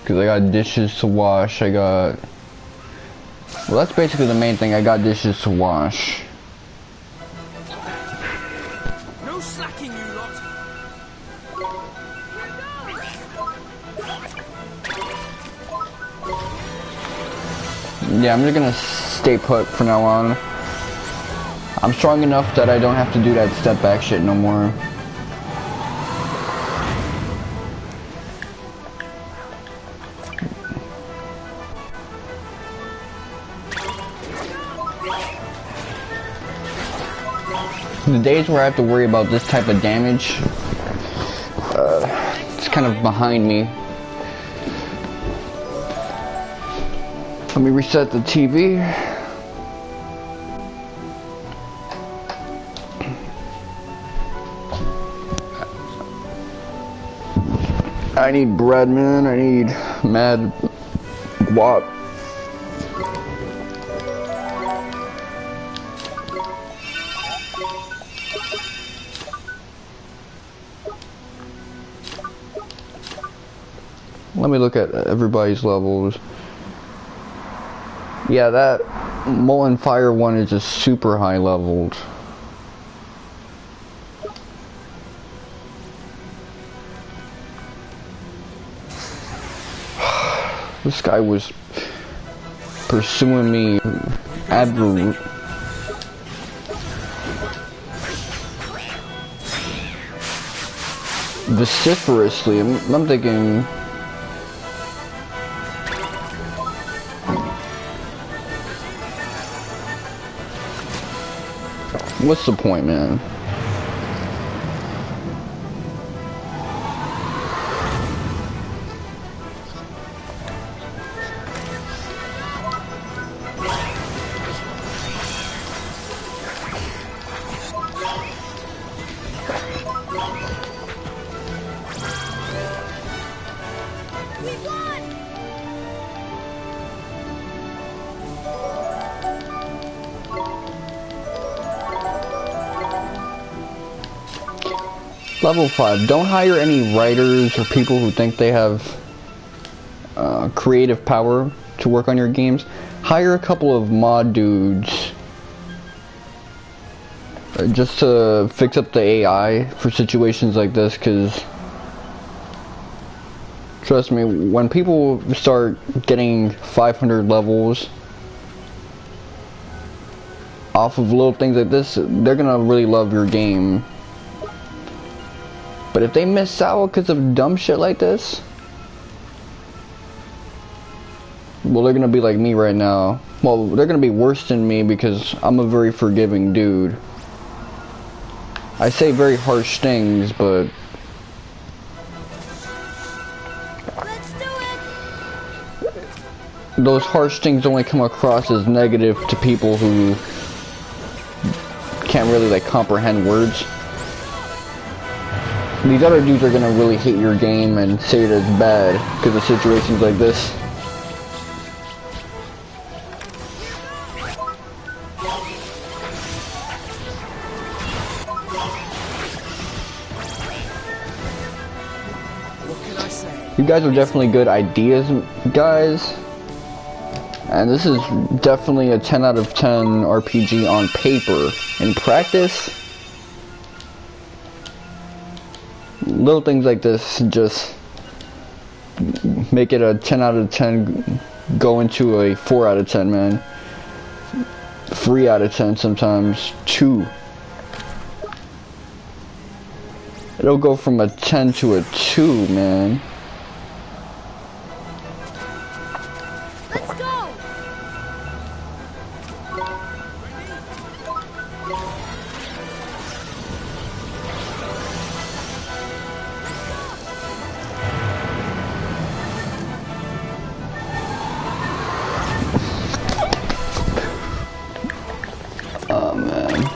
Cause I got dishes to wash, well, that's basically the main thing, I got dishes to wash. No slacking, you lot. Yeah, I'm just gonna stay put from now on. I'm strong enough that I don't have to do that step back shit no more. The days where I have to worry about this type of damage, it's kind of behind me. Let me reset the TV. I need bread, man. I need mad guap. Let me look at everybody's levels. Yeah, that Molten Fire one is just super high leveled. This guy was pursuing me vociferously. I'm thinking, what's the point, man? Level 5. Don't hire any writers or people who think they have creative power to work on your games. Hire a couple of mod dudes just to fix up the AI for situations like this, because trust me, when people start getting 500 levels off of little things like this, they're gonna really love your game. But if they miss out because of dumb shit like this, well, they're gonna be like me right now. Well, they're gonna be worse than me because I'm a very forgiving dude. I say very harsh things, but Let's do it. those harsh things only come across as negative to people who can't really like comprehend words. These other dudes are gonna really hate your game and say it is bad because of situations like this. What can I say? You guys are definitely good ideas, guys. And this is definitely a 10 out of 10 RPG on paper. In practice, little things like this just make it a 10 out of 10 go into a 4 out of 10, man. 3 out of 10 sometimes, 2. It'll go from a 10 to a 2, man. Let's go. Oh, man.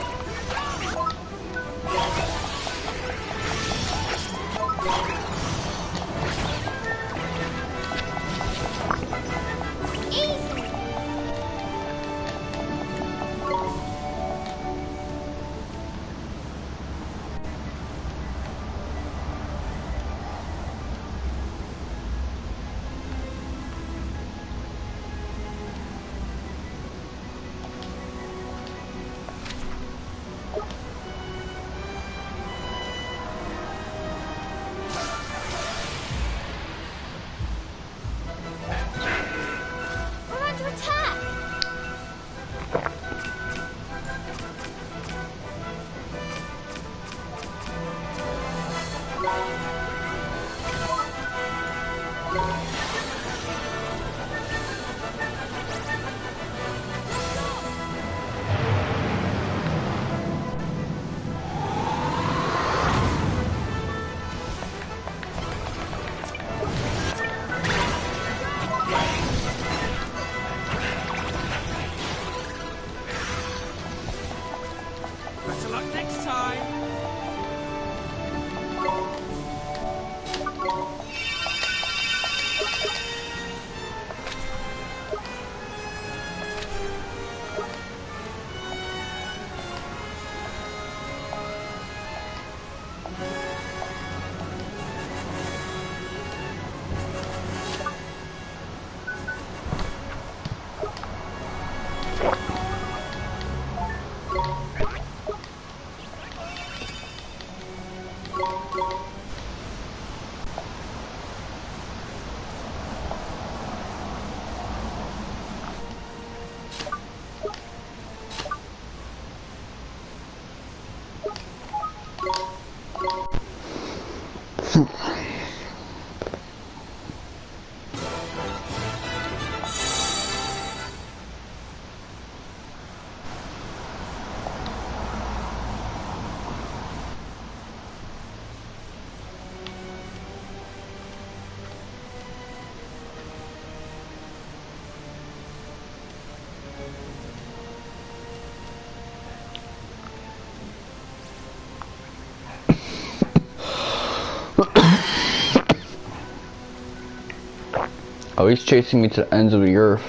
Oh, he's chasing me to the ends of the earth.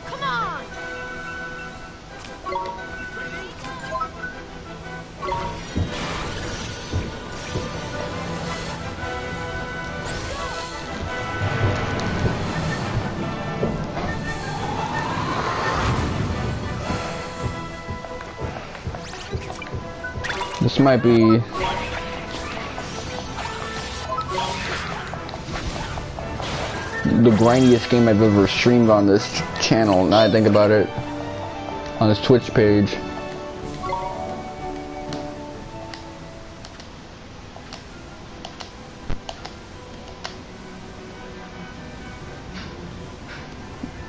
Come on! This might be the grindiest game I've ever streamed on this channel, now I think about it. On this Twitch page.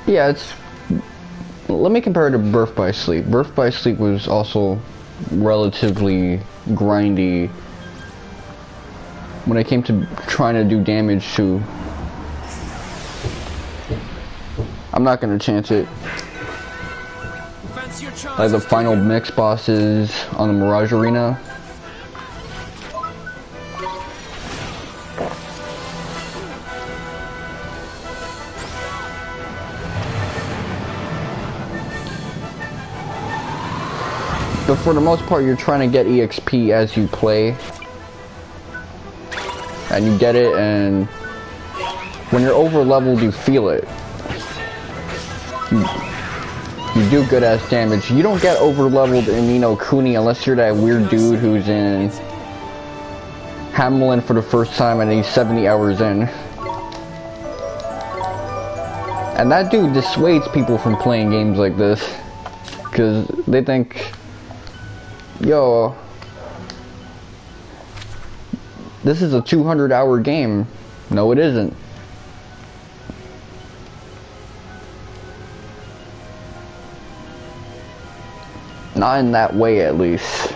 Yeah, it's... Let me compare it to Birth by Sleep. Birth by Sleep was also relatively grindy when it came to trying to do damage to... I'm not gonna chance it. Like the final mix bosses on the Mirage Arena. But for the most part, you're trying to get EXP as you play. And you get it, and when you're over leveled, you feel it. You do good ass damage. You don't get over leveled in, you know, Kuni unless you're that weird dude who's in Hamelin for the first time and he's 70 hours in. And that dude dissuades people from playing games like this. Because they think, yo, this is a 200-hour game. No, it isn't. Not in that way, at least.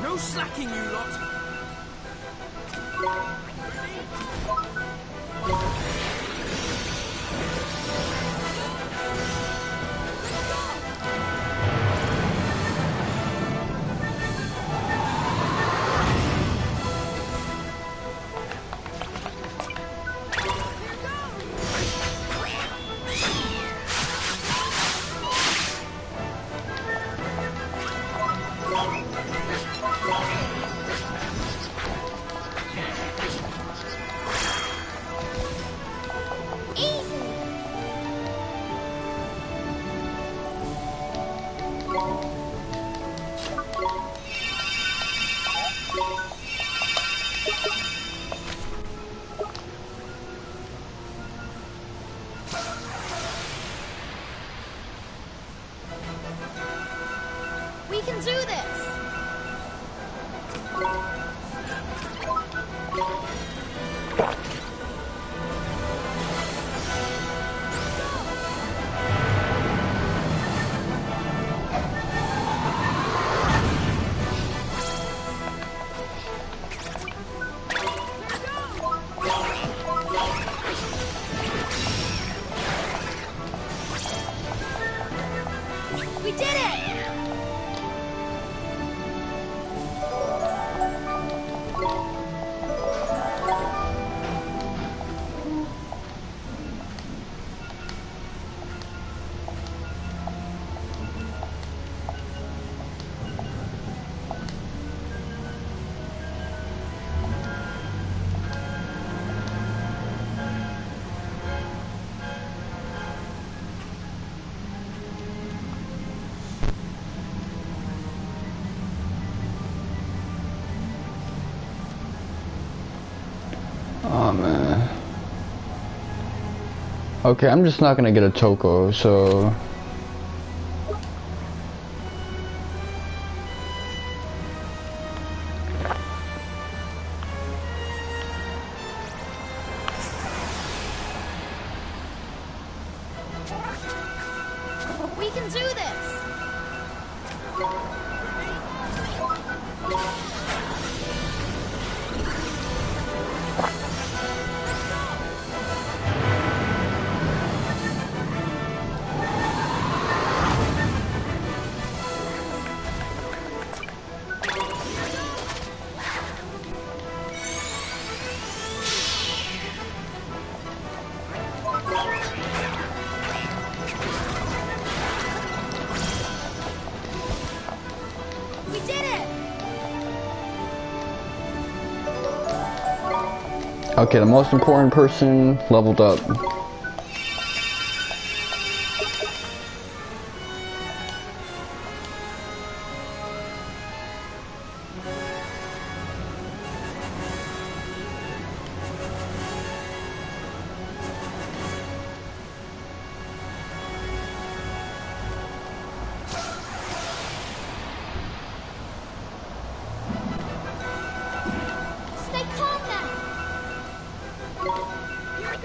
No slacking, you lot! Oh man. Okay, I'm just not gonna get a Toko, so... We can do this! We did it! Okay, the most important person leveled up. Stay calm now! Here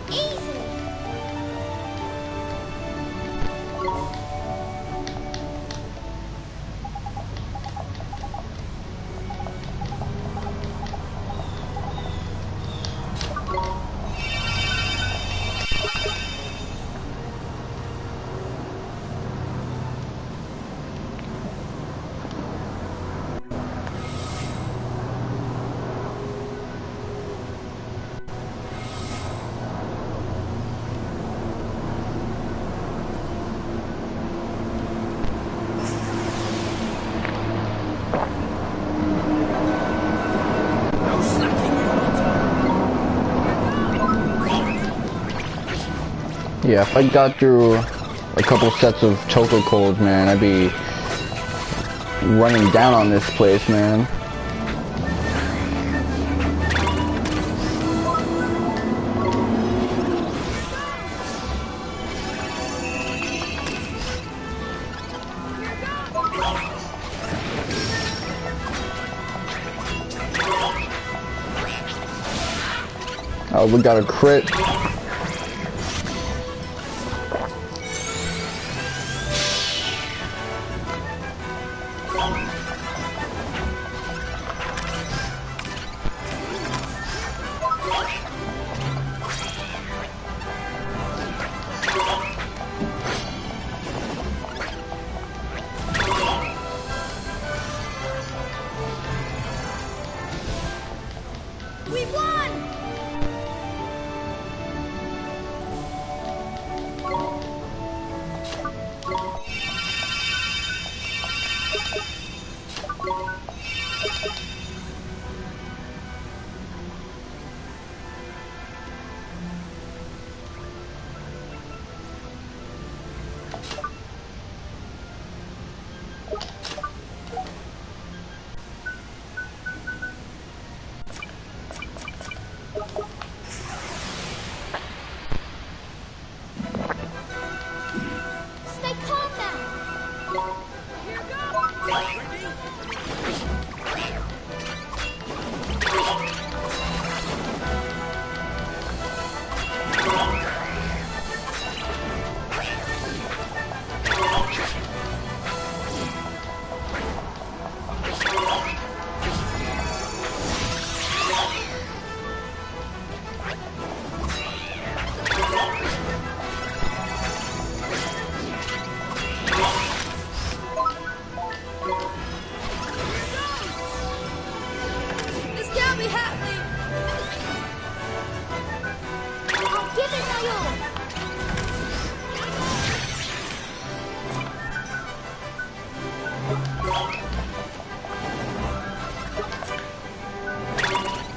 Easy! No slacking, you hunter. Yeah, if I got through a couple sets of Toko codes, man, I'd be running down on this place, man. Oh, we got a crit. We won!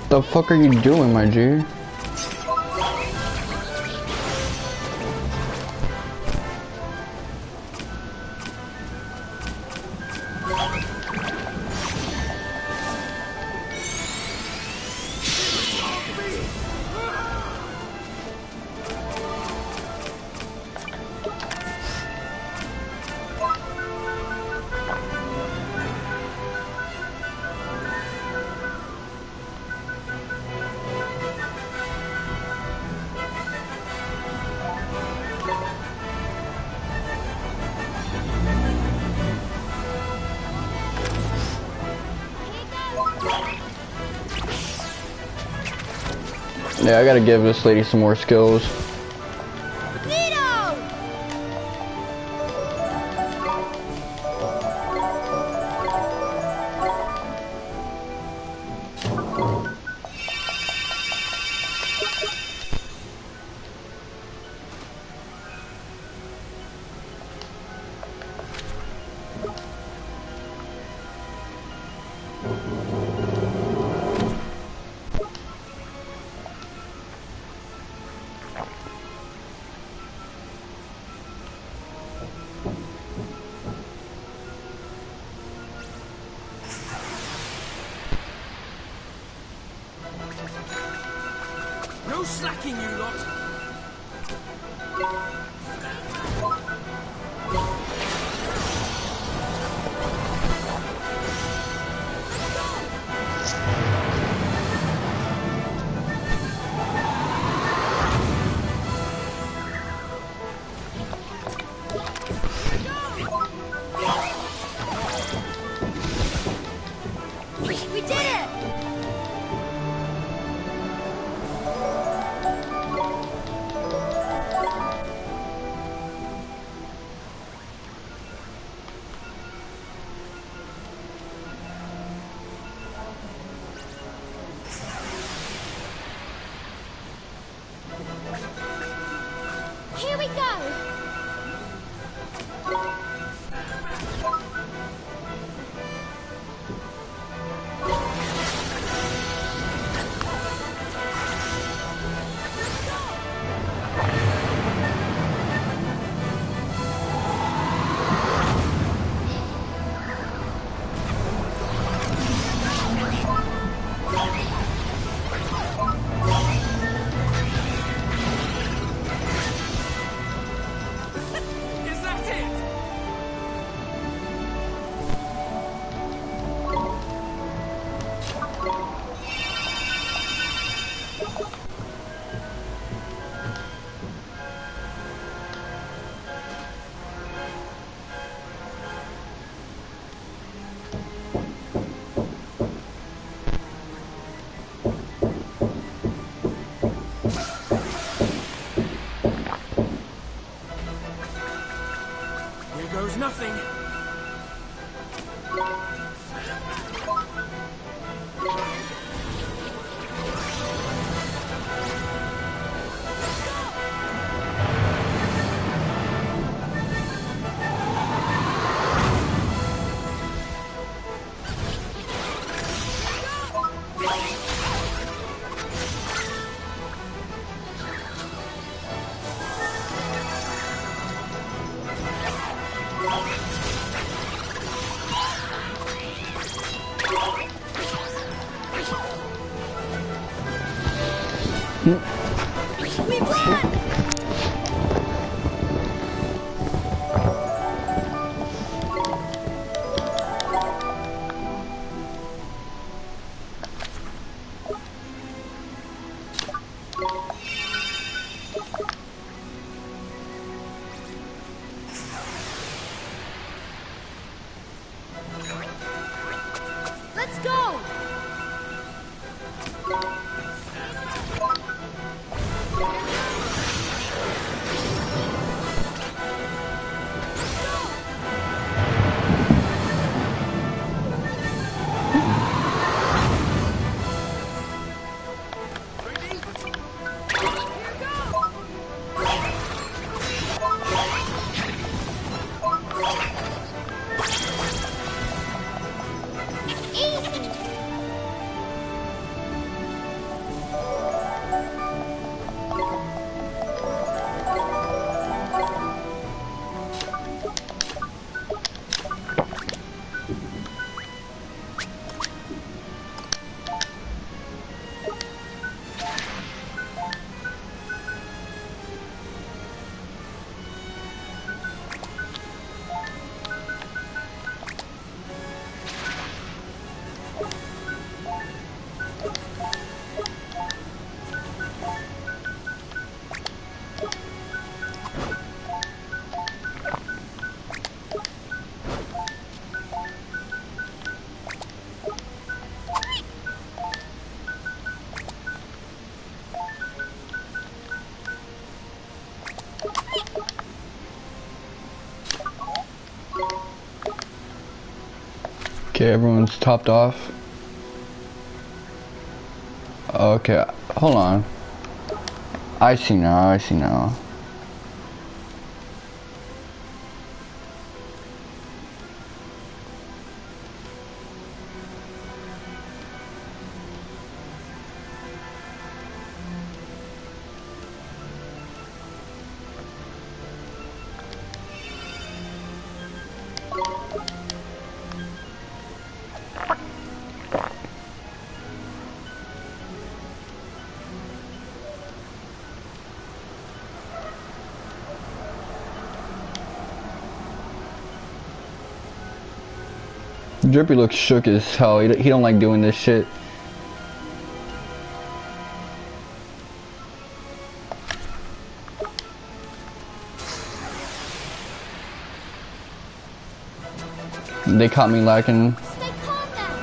The fuck are you doing, my G? Yeah, I gotta give this lady some more skills. No slacking, you lot! We did it! Here we go! Is that it? Here goes nothing. We won! Let's go! Okay, everyone's topped off. Okay, hold on. I see now, I see now. Drippy looks shook as hell. He don't like doing this shit. They caught me lacking. Stay calm now.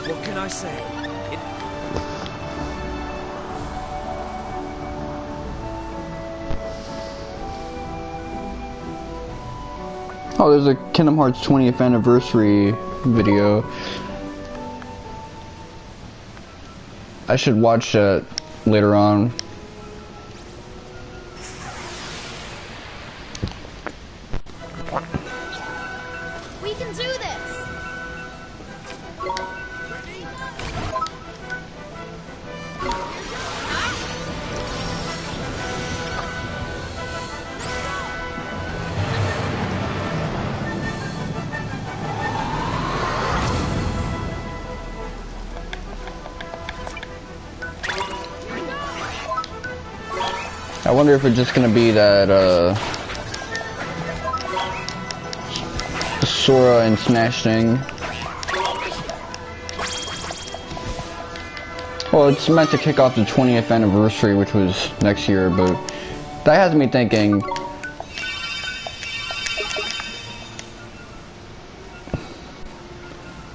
What can I say? Oh, there's a Kingdom Hearts 20th anniversary video. I should watch that later on. We can do this. I wonder if it's just gonna be that Sora and Smash thing. Well, it's meant to kick off the 20th anniversary, which was next year, but that has me thinking.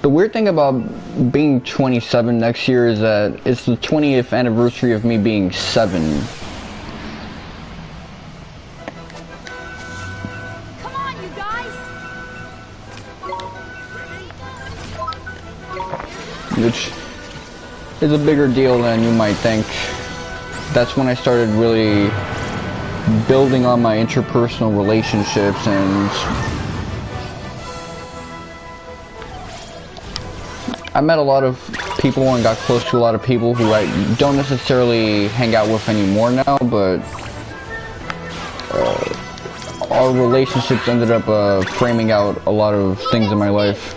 The weird thing about being 27 next year is that it's the 20th anniversary of me being 7. Come on, you guys. Which is a bigger deal than you might think. That's when I started really building on my interpersonal relationships, and I met a lot of people and got close to a lot of people who I don't necessarily hang out with anymore now, but our relationships ended up framing out a lot of things in my life.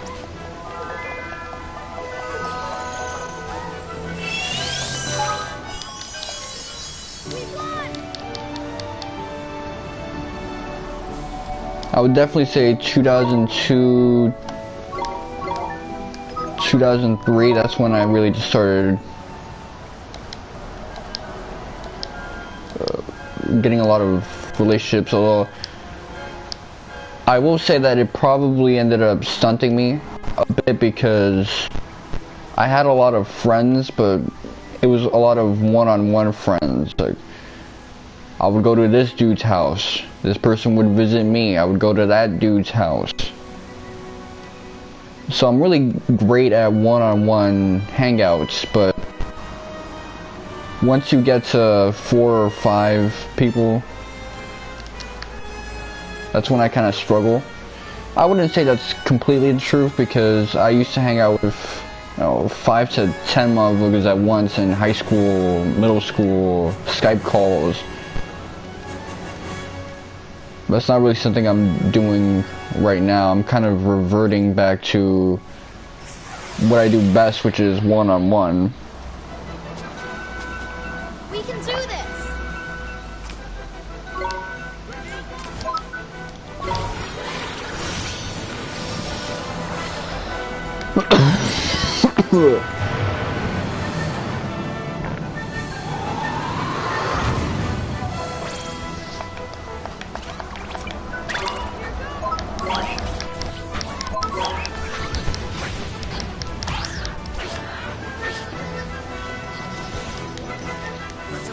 I would definitely say 2002, 2003, that's when I really just started getting a lot of relationships, although I will say that it probably ended up stunting me a bit because I had a lot of friends, but it was a lot of one-on-one friends. Like, I would go to this dude's house, this person would visit me, I would go to that dude's house. So I'm really great at one-on-one hangouts, but once you get to 4 or 5 people, that's when I kind of struggle. I wouldn't say that's completely the truth, because I used to hang out with 5 to 10 motherfuckers at once in high school, middle school, Skype calls. That's not really something I'm doing right now. I'm kind of reverting back to what I do best, which is one-on-one. We can do this. Better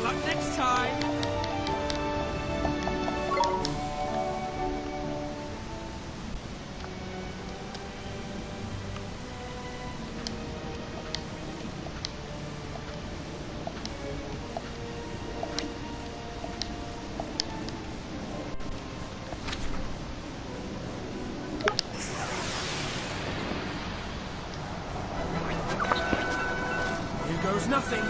luck next time. Here goes nothing.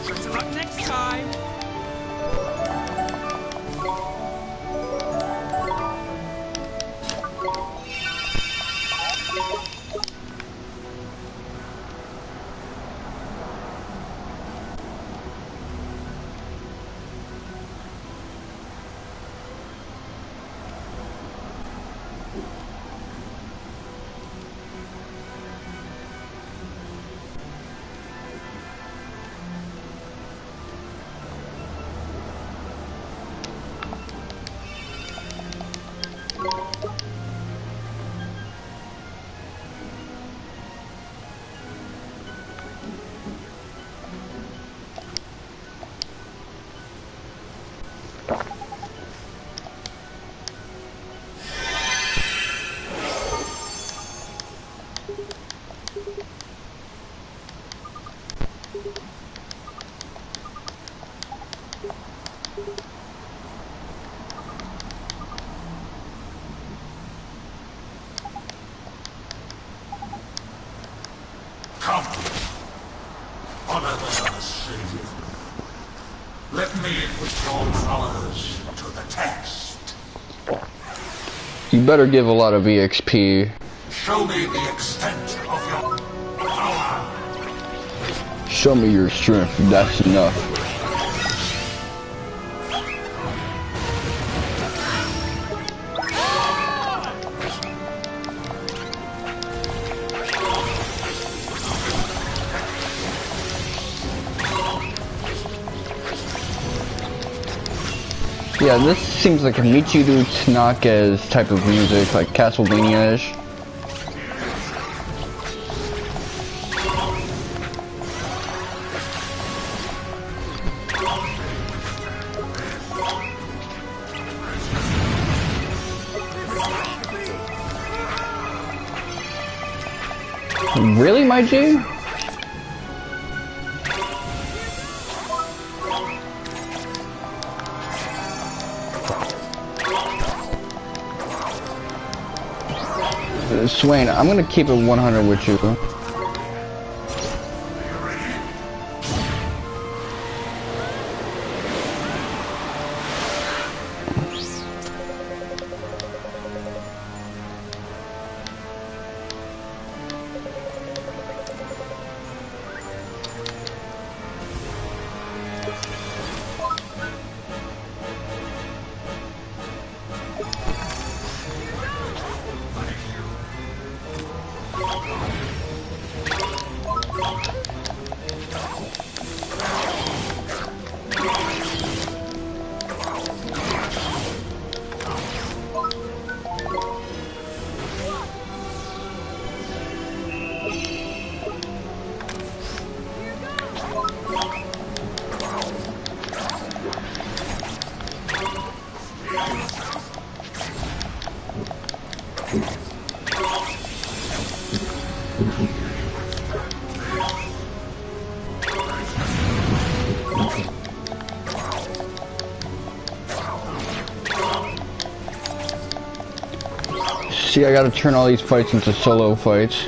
Better luck next time. Come. Honor the Solisseum. Let me put your powers to the test. You better give a lot of EXP. Show me the extent of your power. Show me your strength, that's enough. Yeah, this seems like a Michiru Tanake's type of music, like Castlevania-ish. Really, my G? Swain, I'm gonna keep it 100 with you. See, I gotta turn all these fights into solo fights.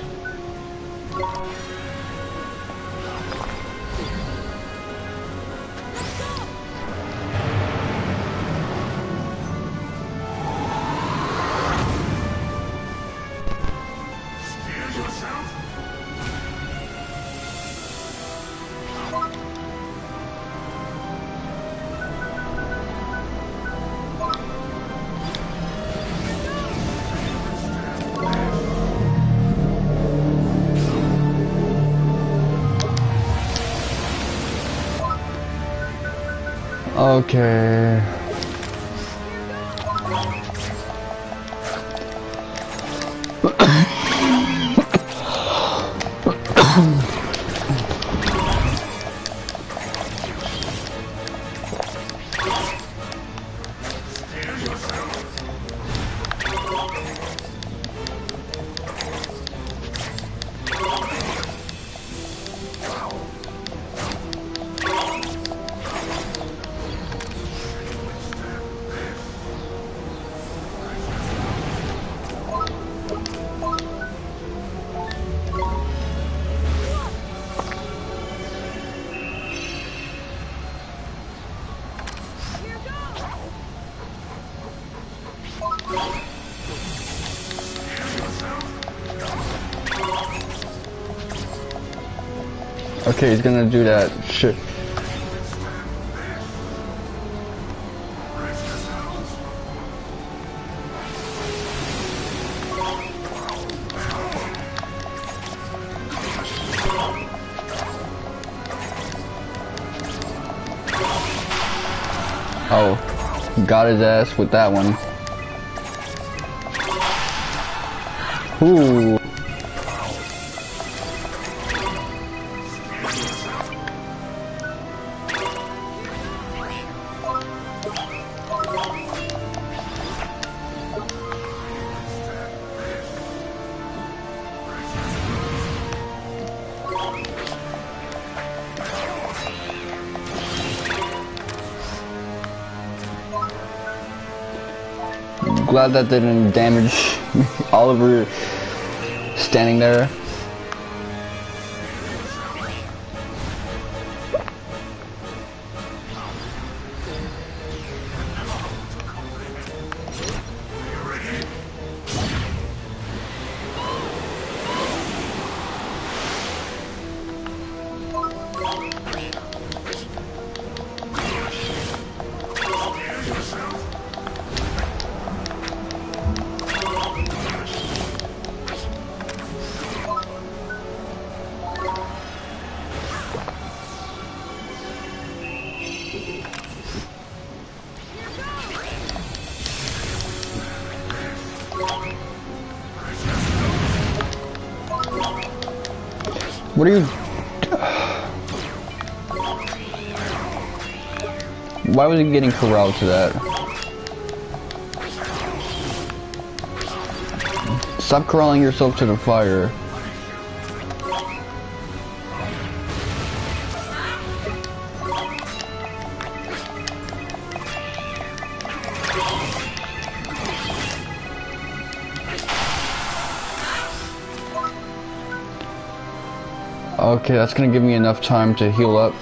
Okay. Okay, he's gonna do that shit. Oh, got his ass with that one. Ooh. Glad that didn't damage Oliver standing there. What are you? Why was he getting corralled to that? Stop corralling yourself to the fire. Okay, that's gonna give me enough time to heal up.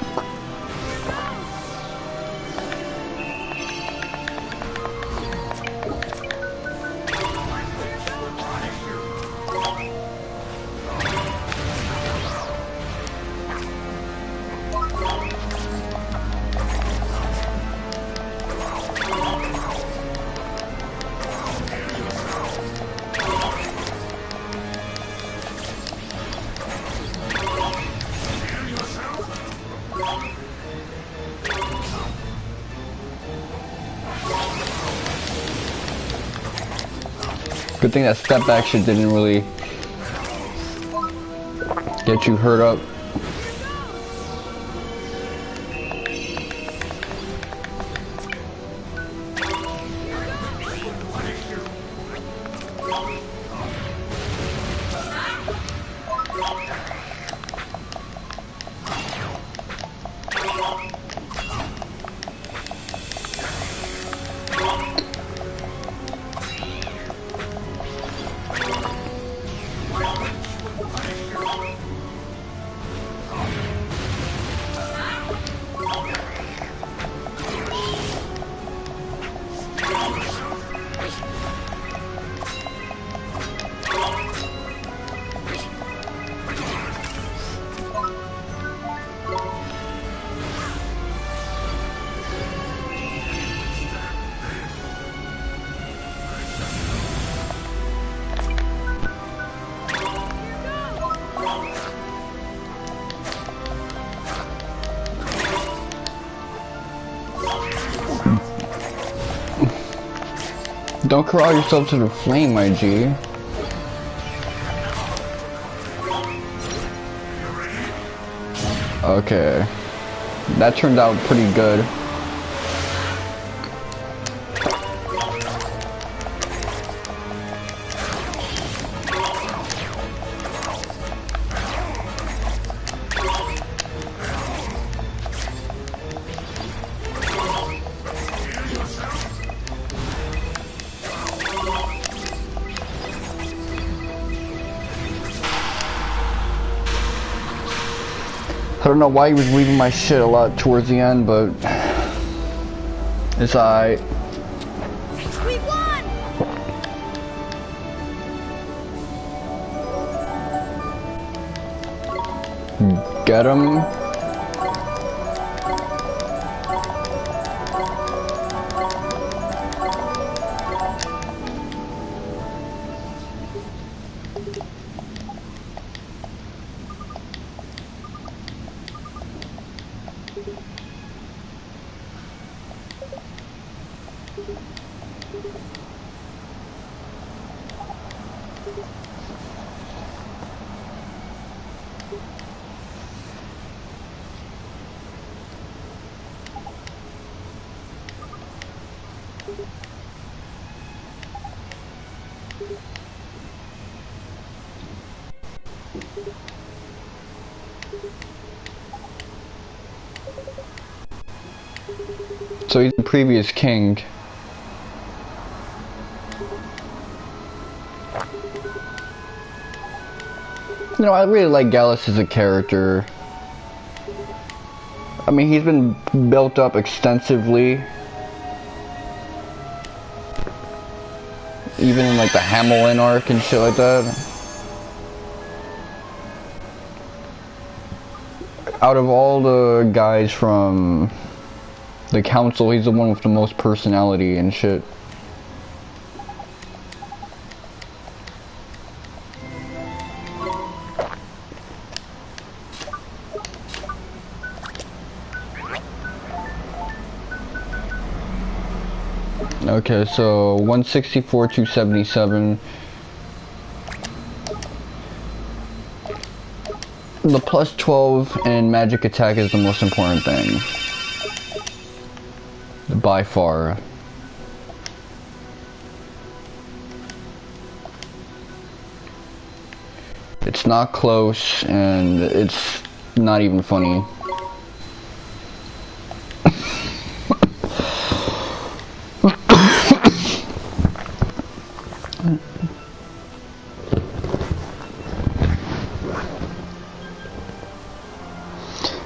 Good thing that step action didn't really get you hurt up. Don't corral yourself to the flame, my G. Okay. That turned out pretty good. I don't know why he was leaving my shit a lot towards the end, but it's alright. We won! Get him. So he's the previous king. You know, I really like Gallus as a character. I mean, he's been built up extensively. Even in like the Hamilton arc and shit like that. Out of all the guys from the council, he's the one with the most personality and shit. Okay, so 164, 277. The plus 12 and magic attack is the most important thing. By far. It's not close, and it's not even funny.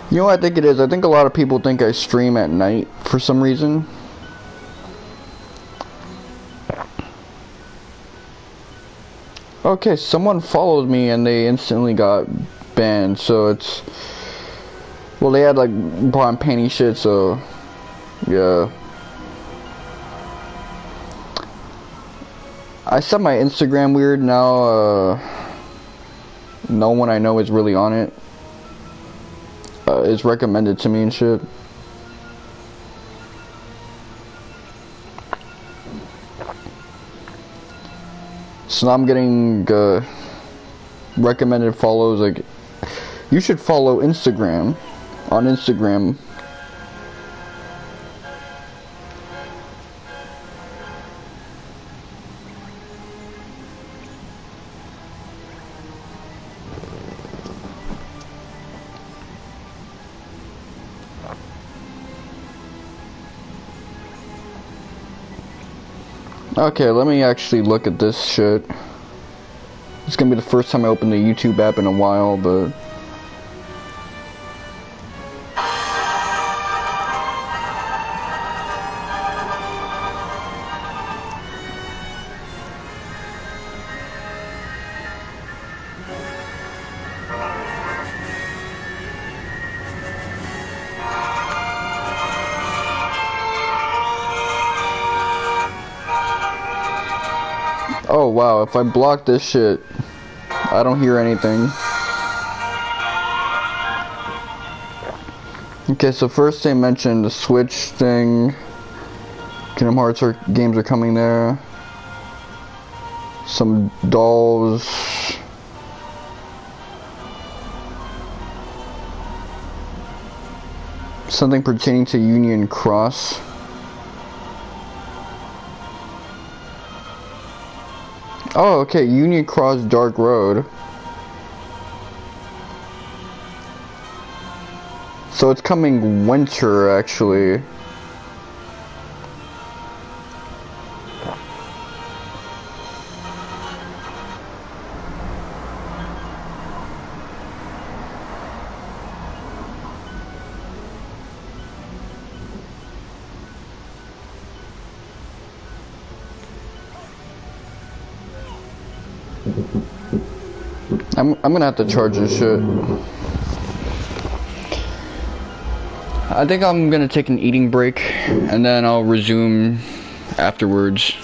You know what I think it is? I think a lot of people think I stream at night for some reason. Okay, someone followed me and they instantly got banned, so it's... Well, they had like blonde panty shit, so... Yeah. I set my Instagram weird now, no one I know is really on it. It's recommended to me and shit. So now I'm getting recommended follows. Like, you should follow Instagram. On Instagram. Okay, let me actually look at this shit. It's gonna be the first time I open the YouTube app in a while, but... Oh wow, if I block this shit, I don't hear anything. Okay, so first they mentioned the Switch thing. Kingdom Hearts games are coming there. Some dolls. Something pertaining to Union Cross. Oh, okay, Union Cross Dark Road. So it's coming winter, actually. I'm gonna have to charge this shit. I think I'm gonna take an eating break and then I'll resume afterwards.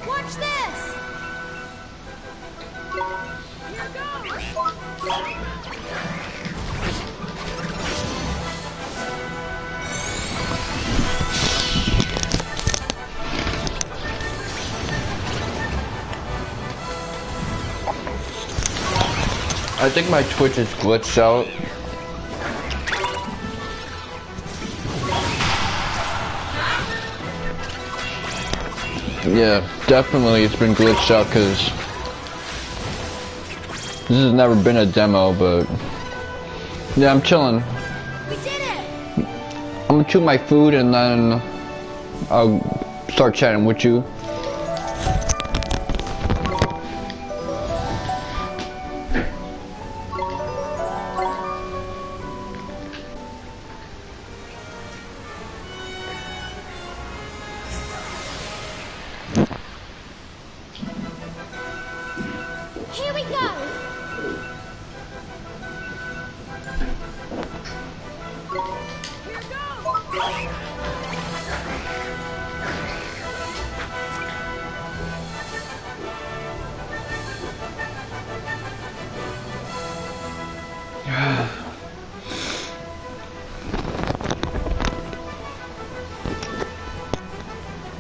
Watch this! Here goes! I think my Twitch is glitched out. Yeah, definitely it's been glitched out because this has never been a demo, but yeah, I'm chilling. We did it! I'm gonna chew my food and then I'll start chatting with you. Here we go! Here goes!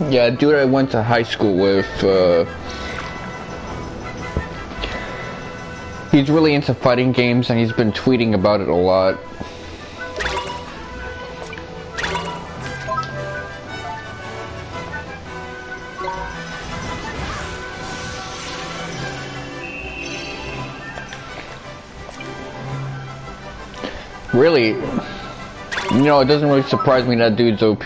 Yeah, dude I went to high school with, he's really into fighting games and he's been tweeting about it a lot. Really? You know, it doesn't really surprise me that dude's OP.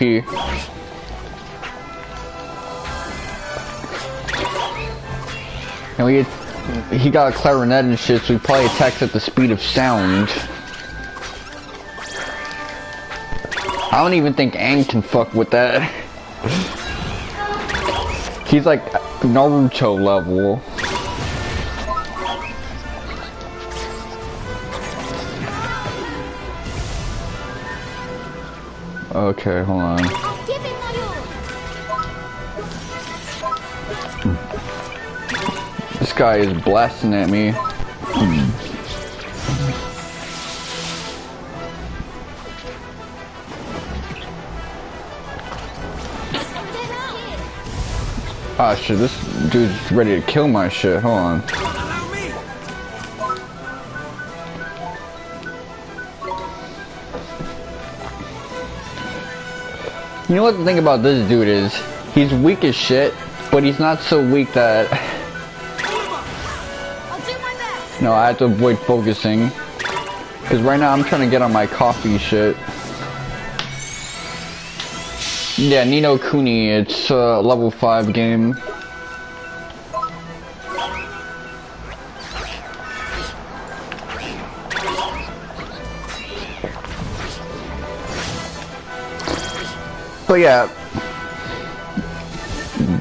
And he got a clarinet and shit, so he probably attacks at the speed of sound. I don't even think Aang can fuck with that. He's like Naruto level. Okay, hold on. I'll give him my all! This guy is blasting at me. Ah shit, this dude's ready to kill my shit. Hold on. Allow me! You know what the thing about this dude is? He's weak as shit, but he's not so weak that... I'll do my best! No, I have to avoid focusing. Because right now I'm trying to get on my coffee shit. Yeah, Nino Kuni, it's a level 5 game. But yeah,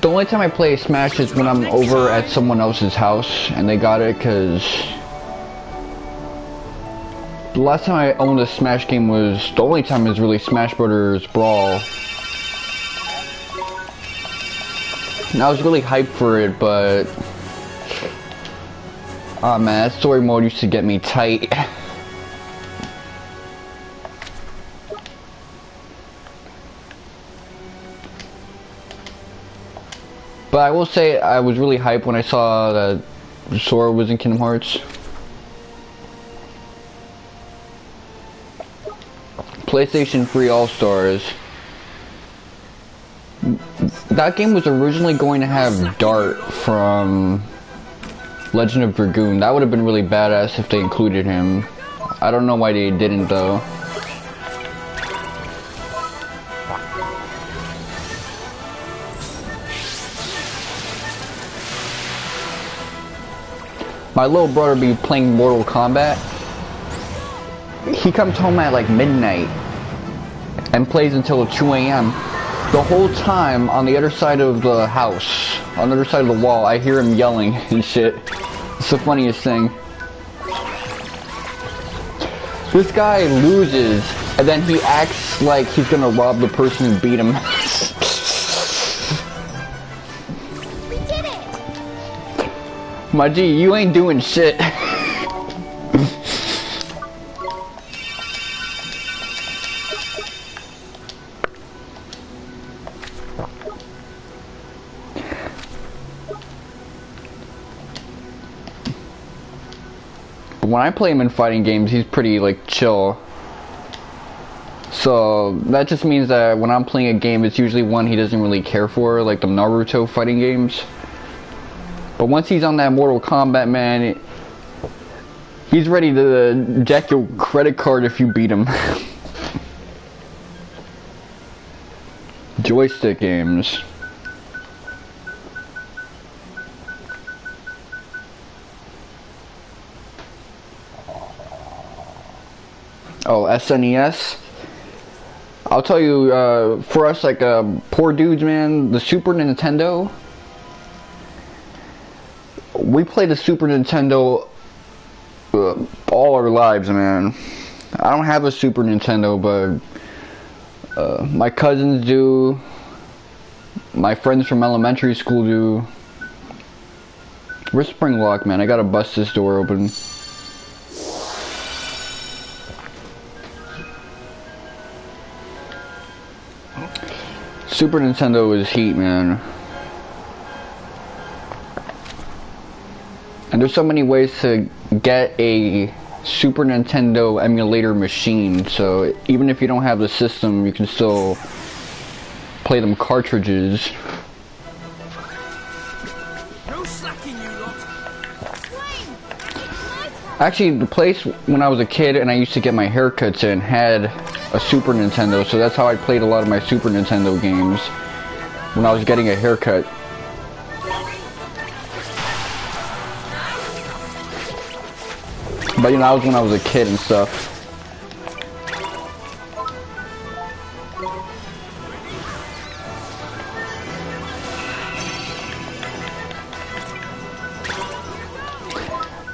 the only time I play Smash is when I'm over at someone else's house and they got it, because the last time I owned a Smash game was, the only time is really Smash Brothers Brawl. And I was really hyped for it, but oh man, that story mode used to get me tight. But I will say I was really hyped when I saw that Sora was in Kingdom Hearts. PlayStation 3 All-Stars. That game was originally going to have Dart from Legend of Dragoon. That would have been really badass if they included him. I don't know why they didn't though. My little brother be playing Mortal Kombat. He comes home at like midnight and plays until 2 AM. The whole time on the other side of the house, on the other side of the wall, I hear him yelling and shit. It's the funniest thing. This guy loses, and then he acts like he's gonna rob the person who beat him. We did it! My G, you ain't doing shit. When I play him in fighting games, he's pretty, like, chill. So, that just means that when I'm playing a game, it's usually one he doesn't really care for, like the Naruto fighting games. But once he's on that Mortal Kombat, man, he's ready to jack your credit card if you beat him. Joystick games. Oh, SNES. I'll tell you, for us, like, poor dudes, man, the Super Nintendo, we played the Super Nintendo all our lives, man. I don't have a Super Nintendo, but my cousins do, my friends from elementary school do. Where's Springlock, man? I gotta bust this door open. Super Nintendo is heat, man. And there's so many ways to get a Super Nintendo emulator machine, so even if you don't have the system, you can still play them cartridges. No slacking, you lot. Actually, the place when I was a kid and I used to get my haircuts in had a Super Nintendo, so that's how I played a lot of my Super Nintendo games when I was getting a haircut. But you know, that was when I was a kid and stuff.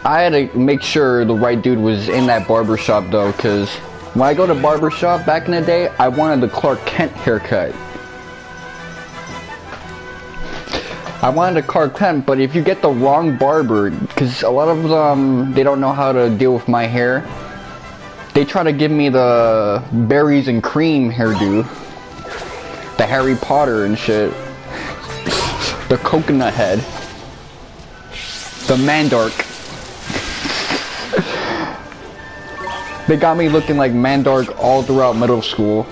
I had to make sure the right dude was in that barber shop though, because when I go to barber shop back in the day, I wanted the Clark Kent haircut. I wanted a Clark Kent, but if you get the wrong barber, because a lot of them, they don't know how to deal with my hair, they try to give me the berries and cream hairdo, the Harry Potter and shit, the coconut head, the Mandark. They got me looking like Mandark all throughout middle school.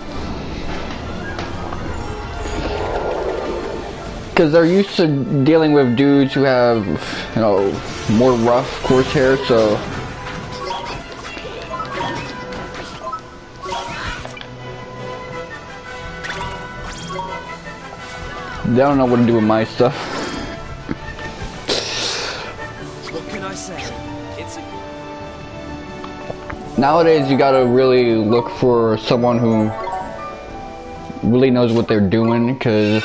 Because they're used to dealing with dudes who have, you know, more rough, coarse hair, so... they don't know what to do with my stuff. What can I say? It's a... Nowadays, you gotta really look for someone who really knows what they're doing, because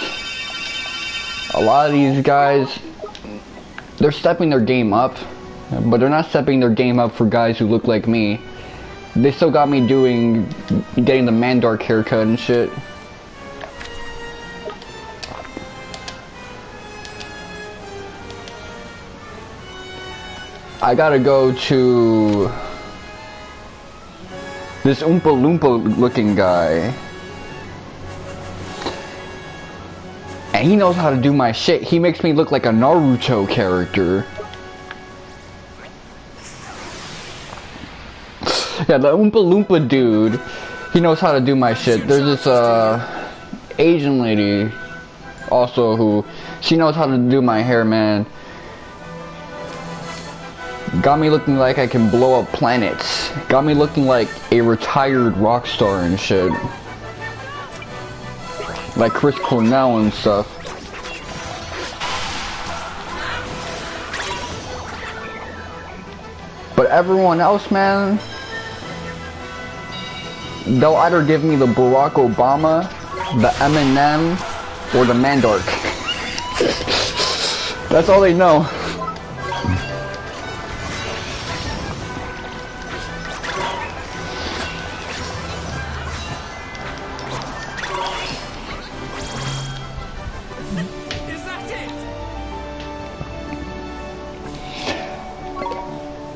a lot of these guys, they're stepping their game up, but they're not stepping their game up for guys who look like me. They still got me getting the Mandark haircut and shit. I gotta go to this Oompa Loompa looking guy. And he knows how to do my shit. He makes me look like a Naruto character. Yeah, the Oompa Loompa dude, he knows how to do my shit. There's this Asian lady also who, she knows how to do my hair, man. Got me looking like I can blow up planets. Got me looking like a retired rock star and shit. Like Chris Cornell and stuff. But everyone else, man, they'll either give me the Barack Obama, the Eminem, or the Mandark. That's all they know.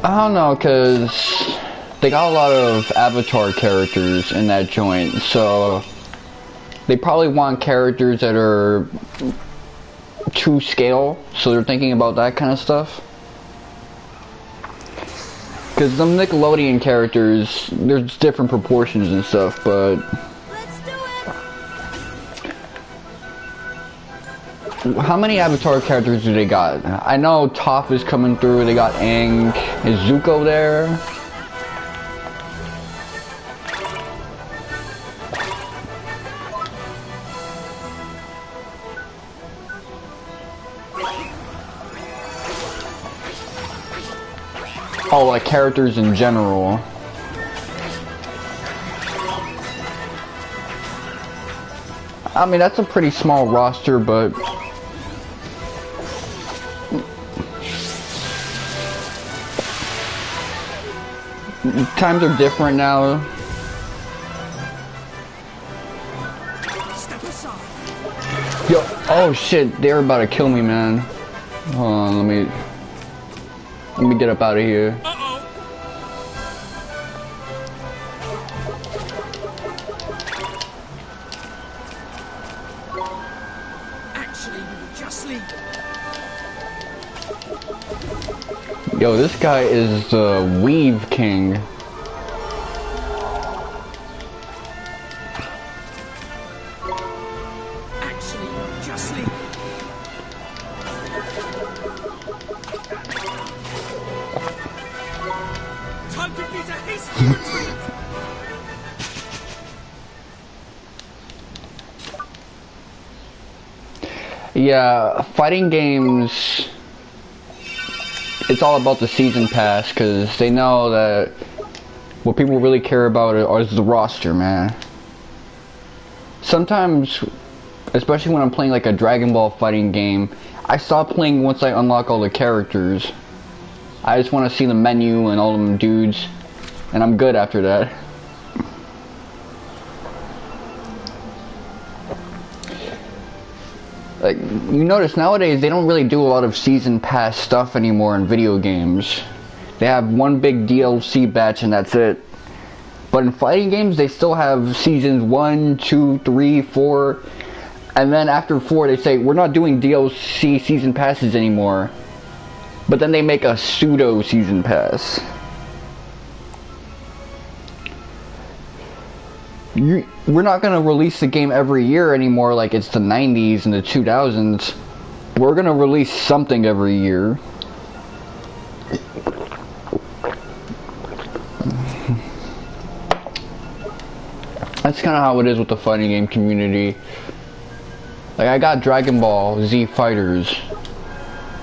I don't know, cause they got a lot of avatar characters in that joint, so they probably want characters that are to scale, so they're thinking about that kind of stuff. Because the Nickelodeon characters, there's different proportions and stuff, but Let's do it. how many Avatar characters do they got? I know Toph is coming through, they got Aang. Is Zuko there? Oh, like characters in general. I mean, that's a pretty small roster, but times are different now. Step aside. Yo, oh shit, they're about to kill me, man. Hold on, let me get up out of here. Actually, we were just leaving. Yo, this guy is the Weave King. Actually, we were just leaving. Time for me to hasten retreat. Yeah, fighting games, it's all about the season pass, because they know that what people really care about is the roster, man. Sometimes, especially when I'm playing like a Dragon Ball fighting game, I stop playing once I unlock all the characters. I just want to see the menu and all them dudes, and I'm good after that. Like, you notice nowadays they don't really do a lot of season pass stuff anymore in video games. They have one big DLC batch and that's it. But in fighting games they still have seasons 1, 2, 3, 4, and then after 4 they say we're not doing DLC season passes anymore. But then they make a pseudo season pass. We're not gonna release the game every year anymore like it's the 90s and the 2000s. We're gonna release something every year. That's kind of how it is with the fighting game community. Like, I got Dragon Ball Z Fighters.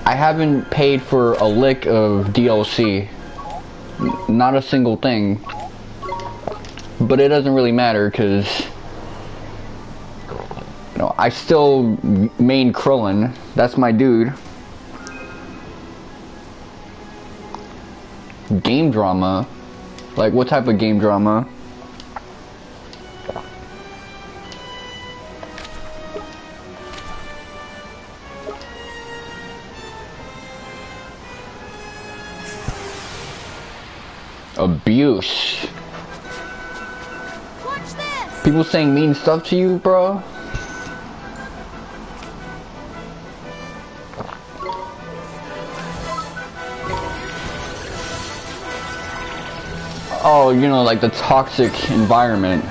I haven't paid for a lick of DLC. Not a single thing. But it doesn't really matter because, you know, I still main Krillin. That's my dude. Game drama? Like, what type of game drama? Abuse. Watch this. People saying mean stuff to you, bro? Oh, you know, like the toxic environment.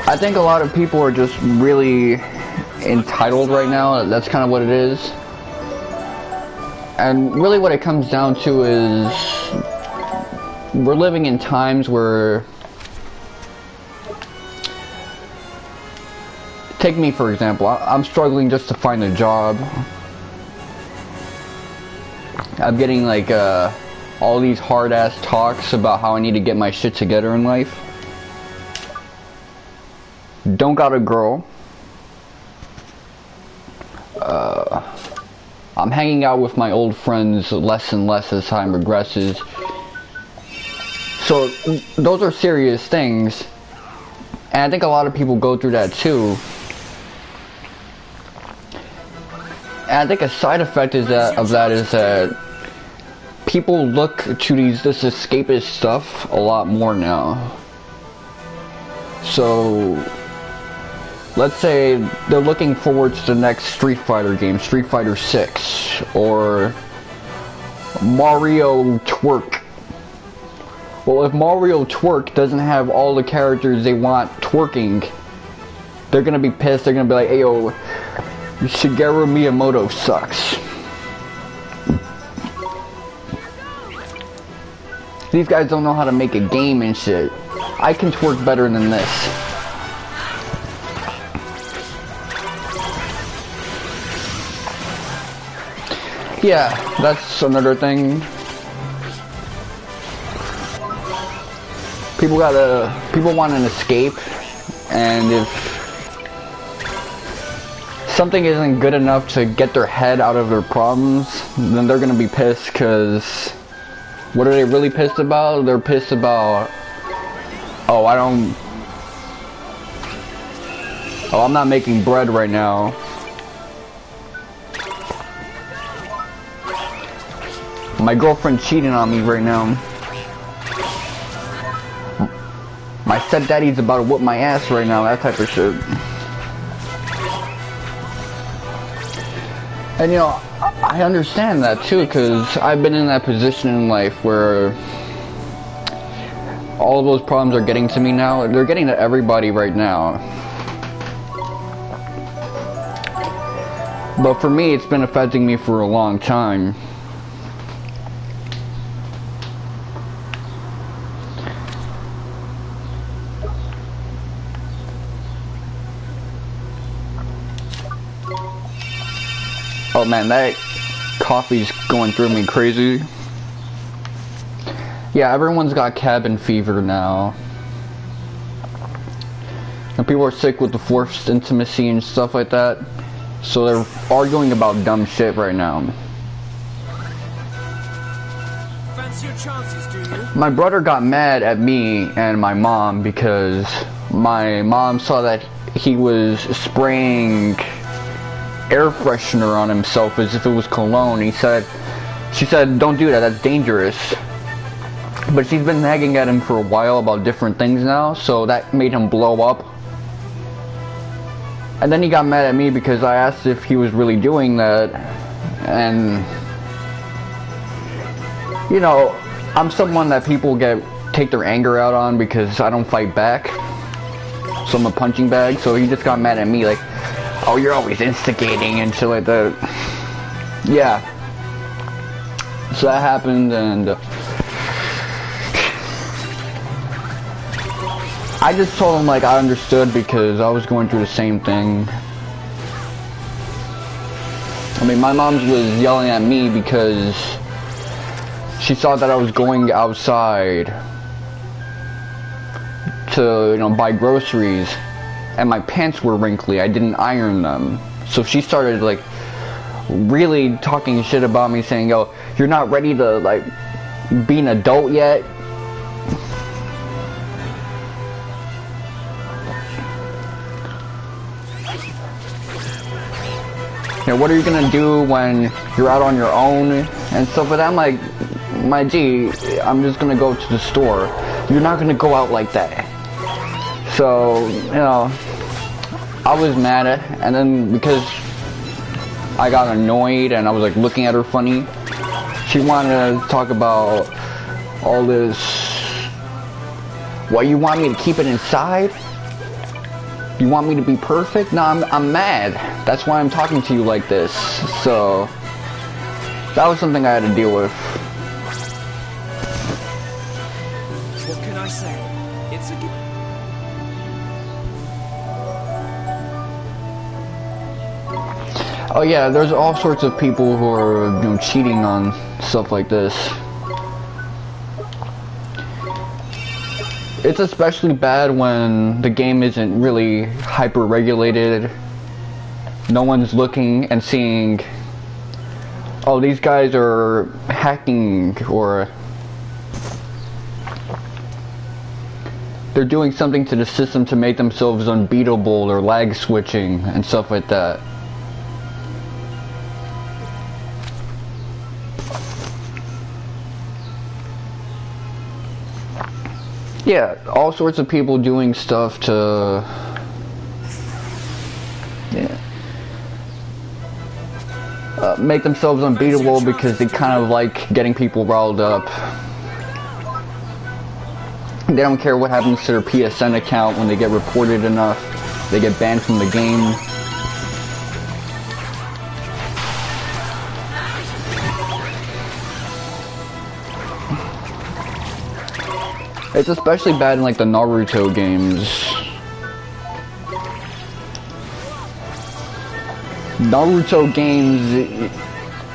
I think a lot of people are just really entitled right now. That's kind of what it is. And really what it comes down to is we're living in times where, take me for example, I'm struggling just to find a job. I'm getting like all these hard ass talks about how I need to get my shit together in life. Don't got a girl. I'm hanging out with my old friends less and less as time progresses. So those are serious things. And I think a lot of people go through that too. And I think a side effect is of that is that people look to this escapist stuff a lot more now. So let's say they're looking forward to the next Street Fighter game, Street Fighter 6, or Mario Twerk. Well, if Mario Twerk doesn't have all the characters they want twerking, they're gonna be pissed. They're gonna be like, "Ayo, Shigeru Miyamoto sucks." These guys don't know how to make a game and shit. I can twerk better than this. Yeah, that's another thing. People want an escape, and if something isn't good enough to get their head out of their problems, then they're gonna be pissed, because what are they really pissed about? They're pissed about, oh, I'm not making bread right now. My girlfriend's cheating on me right now. My stepdaddy's about to whoop my ass right now, that type of shit. And you know, I understand that too, because I've been in that position in life where all of those problems are getting to me now. They're getting to everybody right now. But for me, it's been affecting me for a long time. Oh man, that coffee's going through me crazy. Yeah, everyone's got cabin fever now. And people are sick with the forced intimacy and stuff like that. So they're arguing about dumb shit right now. Fancy your chances, do you? My brother got mad at me and my mom because my mom saw that he was spraying air freshener on himself as if it was cologne. She said, "Don't do that, that's dangerous." But she's been nagging at him for a while about different things now, so that made him blow up. And then he got mad at me because I asked if he was really doing that. And you know, I'm someone that people take their anger out on because I don't fight back. So I'm a punching bag, so he just got mad at me like, "Oh, you're always instigating," and shit like that. Yeah. So that happened, and I just told him like I understood because I was going through the same thing. I mean, my mom was yelling at me because she saw that I was going outside to, you know, buy groceries. And my pants were wrinkly, I didn't iron them. So she started like really talking shit about me, saying, "Yo, you're not ready to like be an adult yet." You know, what are you gonna do when you're out on your own and stuff like that? I'm like, "My G, I'm just gonna go to the store." "You're not gonna go out like that." So, you know, I was mad at, and then because I got annoyed and I was like looking at her funny, she wanted to talk about all this, "What, you want me to keep it inside? You want me to be perfect?" No, I'm mad. That's why I'm talking to you like this. So that was something I had to deal with. What can I say? It's a gift. Oh yeah, there's all sorts of people who are, you know, cheating on stuff like this. It's especially bad when the game isn't really hyper-regulated. No one's looking and seeing, "Oh, these guys are hacking," or they're doing something to the system to make themselves unbeatable or lag switching and stuff like that. Yeah, all sorts of people doing stuff to, yeah, make themselves unbeatable because they kind of like getting people riled up. They don't care what happens to their PSN account when they get reported enough. They get banned from the game. It's especially bad in like the Naruto games. Naruto games,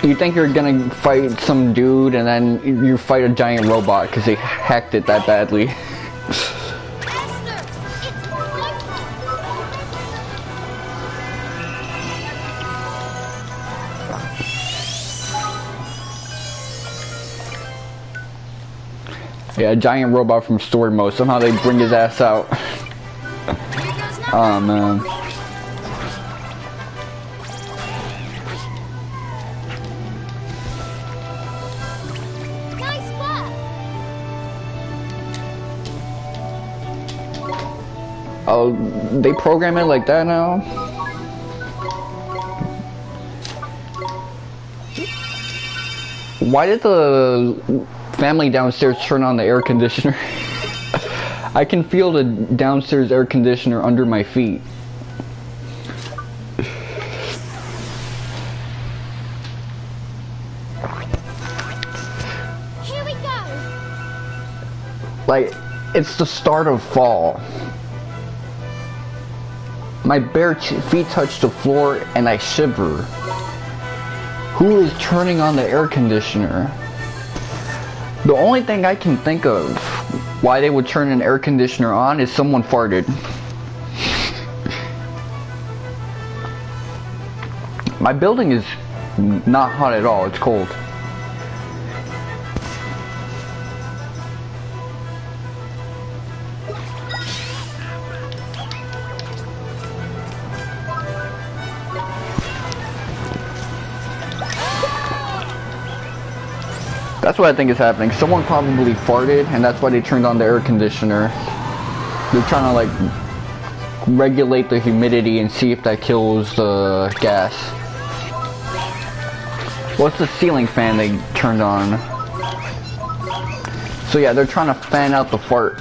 you think you're gonna fight some dude and then you fight a giant robot because they hacked it that badly. Yeah, a giant robot from story mode. Somehow they bring his ass out. Oh man. Nice work. Oh, they program it like that now? Why did the family downstairs turn on the air conditioner? I can feel the downstairs air conditioner under my feet. Here we go. Like, it's the start of fall. My bare feet touch the floor and I shiver. Who is turning on the air conditioner? The only thing I can think of why they would turn an air conditioner on is someone farted. My building is not hot at all, it's cold. That's what I think is happening. Someone probably farted, and that's why they turned on the air conditioner. They're trying to like regulate the humidity and see if that kills the gas. Well, it's the ceiling fan they turned on. So yeah, they're trying to fan out the fart.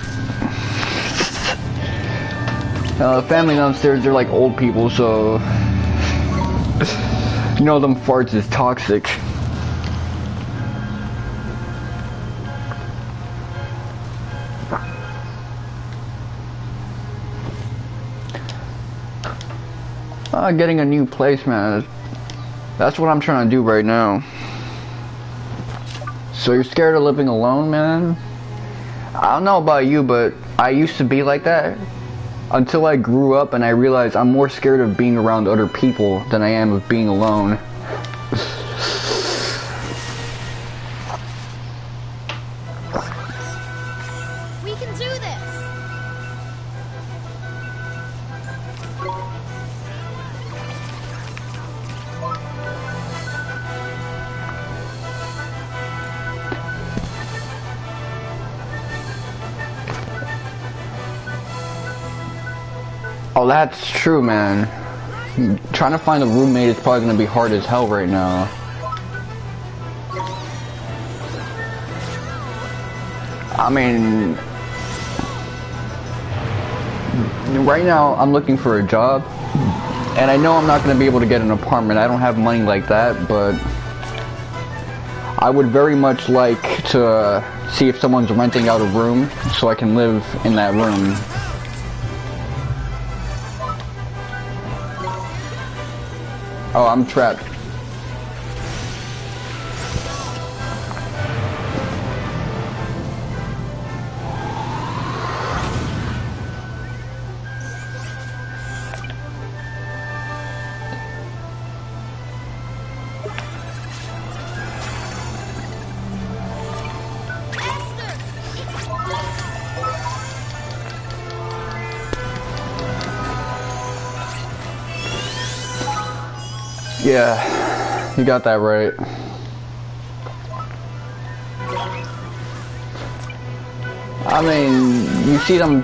The family downstairs, they're like old people, so you know them farts is toxic. Getting a new place, man. That's what I'm trying to do right now. So you're scared of living alone, man? I don't know about you, but I used to be like that. Until I grew up and I realized I'm more scared of being around other people than I am of being alone. We can do this. Oh, that's true, man. Trying to find a roommate is probably going to be hard as hell right now. I mean, right now I'm looking for a job, and I know I'm not going to be able to get an apartment. I don't have money like that, but I would very much like to see if someone's renting out a room so I can live in that room. Oh, I'm trapped. Yeah, you got that right. I mean, you see them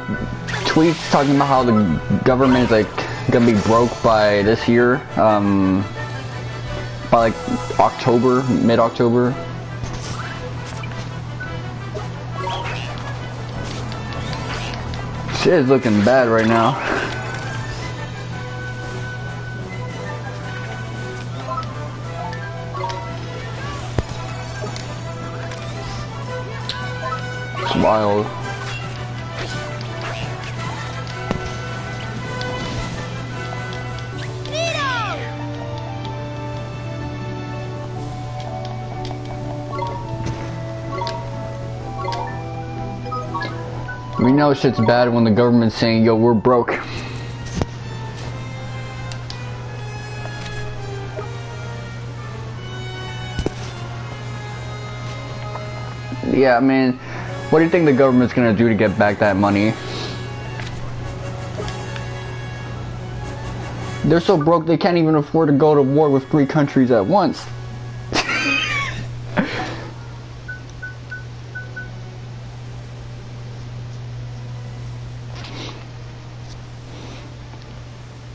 tweets talking about how the government is like gonna be broke by this year, by like October, mid-October. Shit is looking bad right now. It's wild. We know shit's bad when the government's saying, yo, we're broke. Yeah, I mean, what do you think the government's gonna do to get back that money? They're so broke they can't even afford to go to war with 3 countries at once.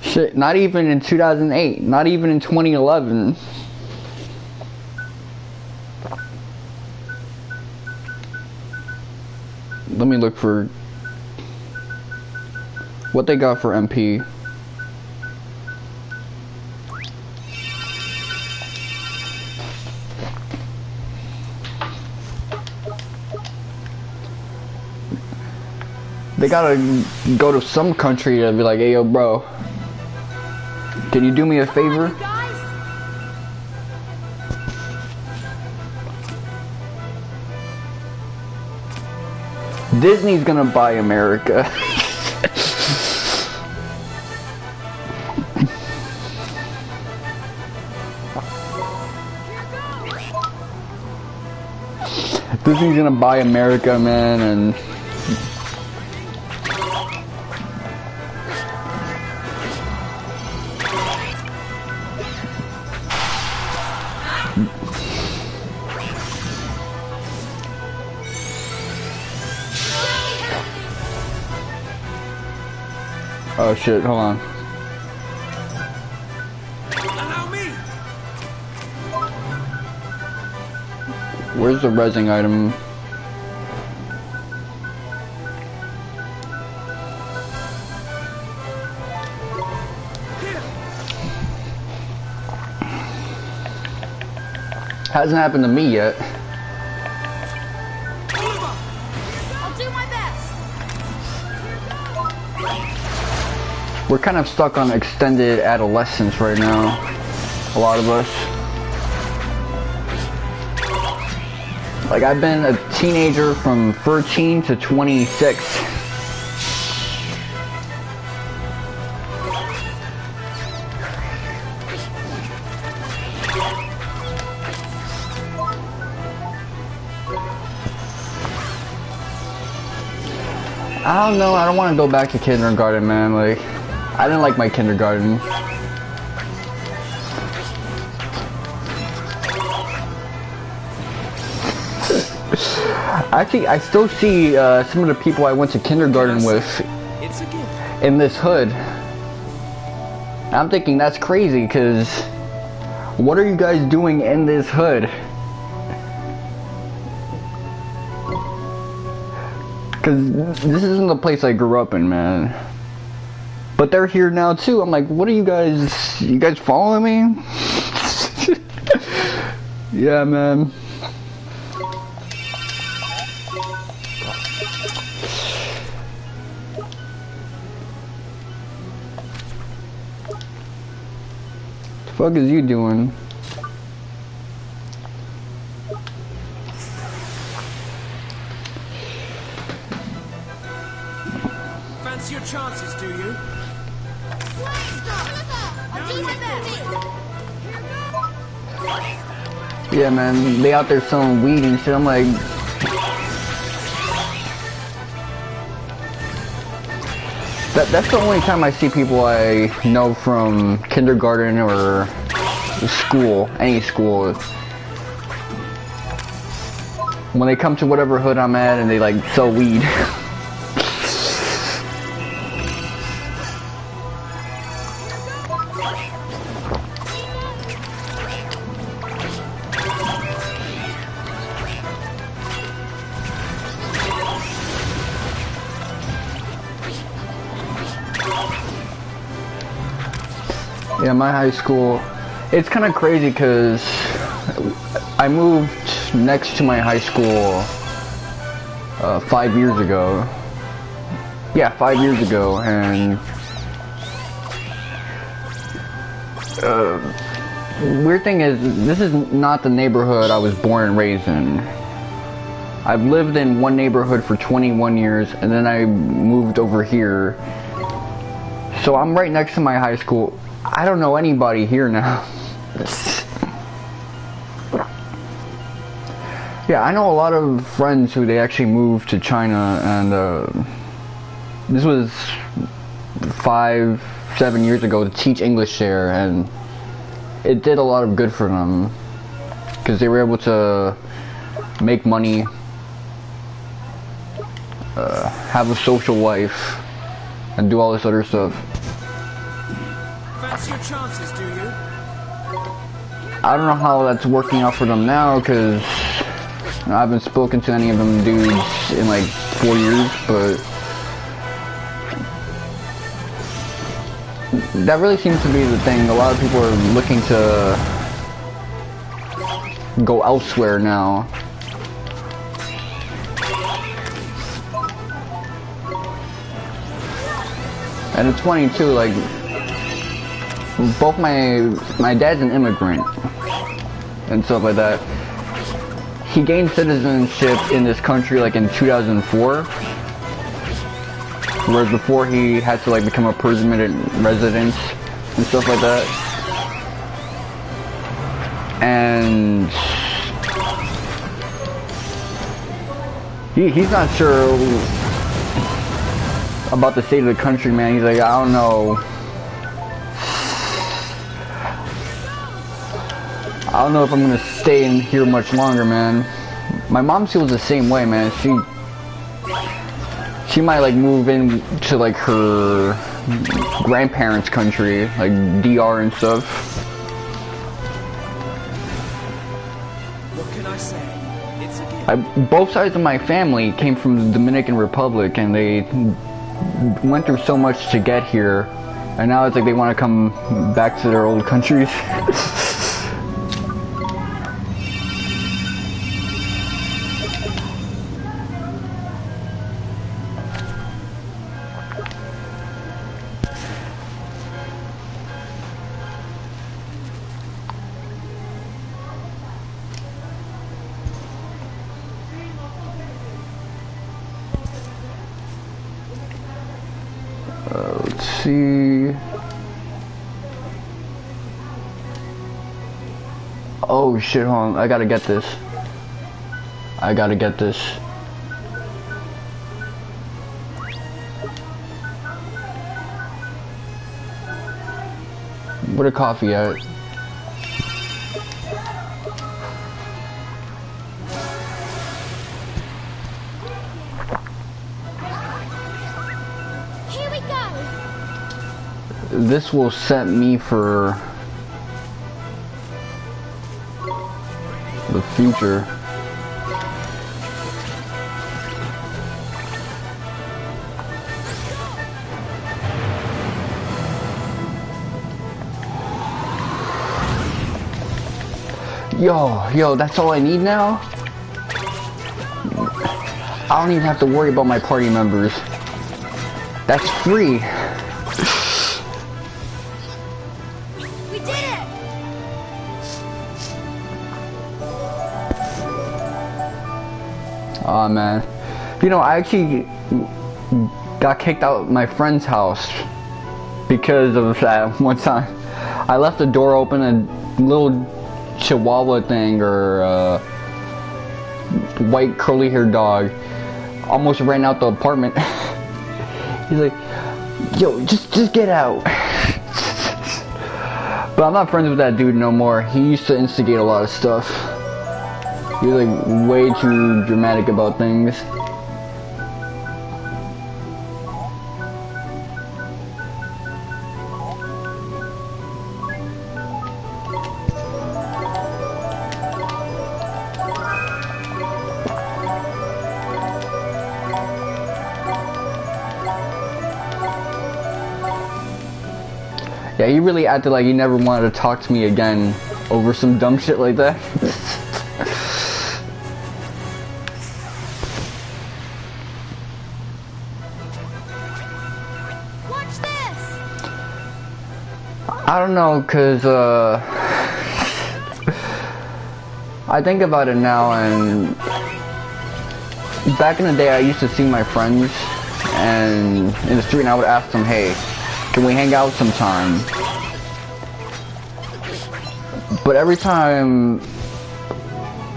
Shit, not even in 2008, not even in 2011. Let me look for what they got for MP. They gotta go to some country to be like, hey yo bro, can you do me a favor? Disney's gonna buy America. Disney's gonna buy America, man, and oh shit, hold on. Allow me. Where's the resing item? Hasn't happened to me yet. I'll do my best. We're kind of stuck on extended adolescence right now. A lot of us. Like, I've been a teenager from 13 to 26. I don't know, I don't want to go back to kindergarten, man. Like, I didn't like my kindergarten. Actually, I still see some of the people I went to kindergarten with It's a gift. in this hood. I'm thinking that's crazy, because what are you guys doing in this hood? Because this isn't the place I grew up in, man. But they're here now too. I'm like, what are you guys following me? Yeah, man. The fuck is you doing? Fancy your chances, do you? I'll do my best. Yeah, man. They out there selling weed and shit. I'm like, that's the only time I see people I know from kindergarten or school, any school, when they come to whatever hood I'm at and they like sell weed. Yeah, my high school, it's kind of crazy because I moved next to my high school 5 years ago. Yeah, 5 years ago, and weird thing is, this is not the neighborhood I was born and raised in. I've lived in one neighborhood for 21 years, and then I moved over here. So I'm right next to my high school. I don't know anybody here now. Yeah, I know a lot of friends who they actually moved to China, and this was 5-7 years ago to teach English there, and it did a lot of good for them because they were able to make money, have a social life, and do all this other stuff. Fancy your chances, do you? I don't know how that's working out for them now because I haven't spoken to any of them dudes in like 4 years, but that really seems to be the thing. A lot of people are looking to go elsewhere now. And it's funny too, like, both my dad's an immigrant and stuff like that. He gained citizenship in this country like in 2004, whereas before he had to like become a permanent resident and stuff like that. And he's not sure about the state of the country, man. He's like, I don't know. I don't know if I'm gonna stay in here much longer, man. My mom feels the same way, man. She might like move in to like her grandparents' country, like DR and stuff. What can I say? It's a gift. Both sides of my family came from the Dominican Republic, and they went through so much to get here, and now it's like they want to come back to their old countries. Let's see. Oh shit, hold on. I gotta get this. I gotta get this. Where the coffee at? This will set me for the future. Yo, that's all I need now? I don't even have to worry about my party members. That's free. Oh man, you know, I actually got kicked out of my friend's house because of that one time. I left the door open, and a little chihuahua thing, or white curly haired dog, almost ran out the apartment. He's like, yo, just get out. But I'm not friends with that dude no more. He used to instigate a lot of stuff. He was like way too dramatic about things. Yeah, he really acted like he never wanted to talk to me again over some dumb shit like that. Watch this! I don't know, cause I think about it now, and back in the day I used to see my friends and in the street and I would ask them, hey, can we hang out sometime? But every time,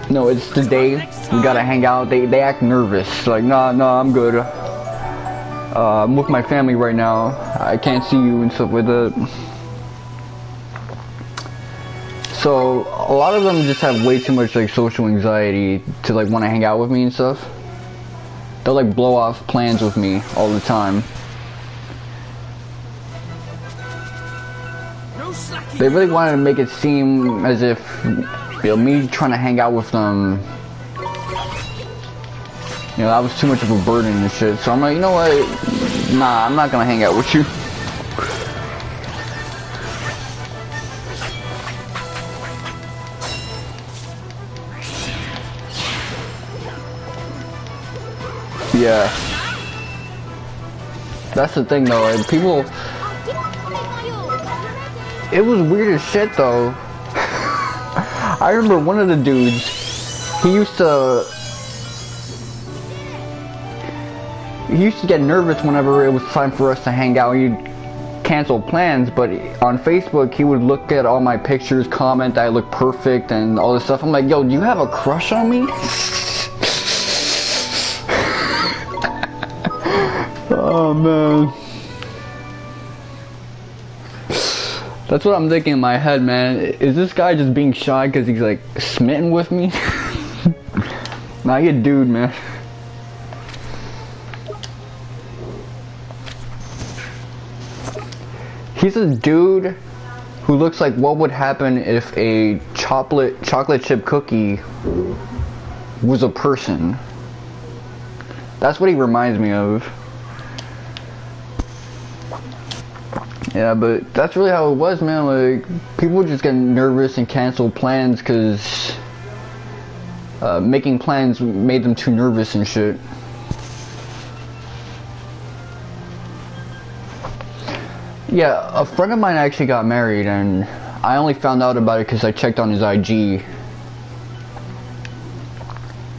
no, it's the day we gotta hang out, they act nervous. Like, nah, I'm good. I'm with my family right now. I can't see you and stuff like that. So a lot of them just have way too much like social anxiety to like want to hang out with me and stuff. They'll like blow off plans with me all the time. They really wanted to make it seem as if, you know, me trying to hang out with them, you know, that was too much of a burden and shit. So I'm like, you know what? Nah, I'm not gonna hang out with you. Yeah. That's the thing though, like, people... It was weird as shit though. I remember one of the dudes, he used to get nervous whenever it was time for us to hang out. He'd cancel plans, but on Facebook he would look at all my pictures, comment that I look perfect and all this stuff. I'm like, yo, do you have a crush on me? Oh man. That's what I'm thinking in my head, man. Is this guy just being shy because he's like smitten with me? Nah, you a dude, man. He's a dude who looks like what would happen if a chocolate chip cookie was a person. That's what he reminds me of. Yeah, but that's really how it was, man. Like, people would just get nervous and cancel plans because making plans made them too nervous and shit. Yeah, a friend of mine actually got married, and I only found out about it because I checked on his IG.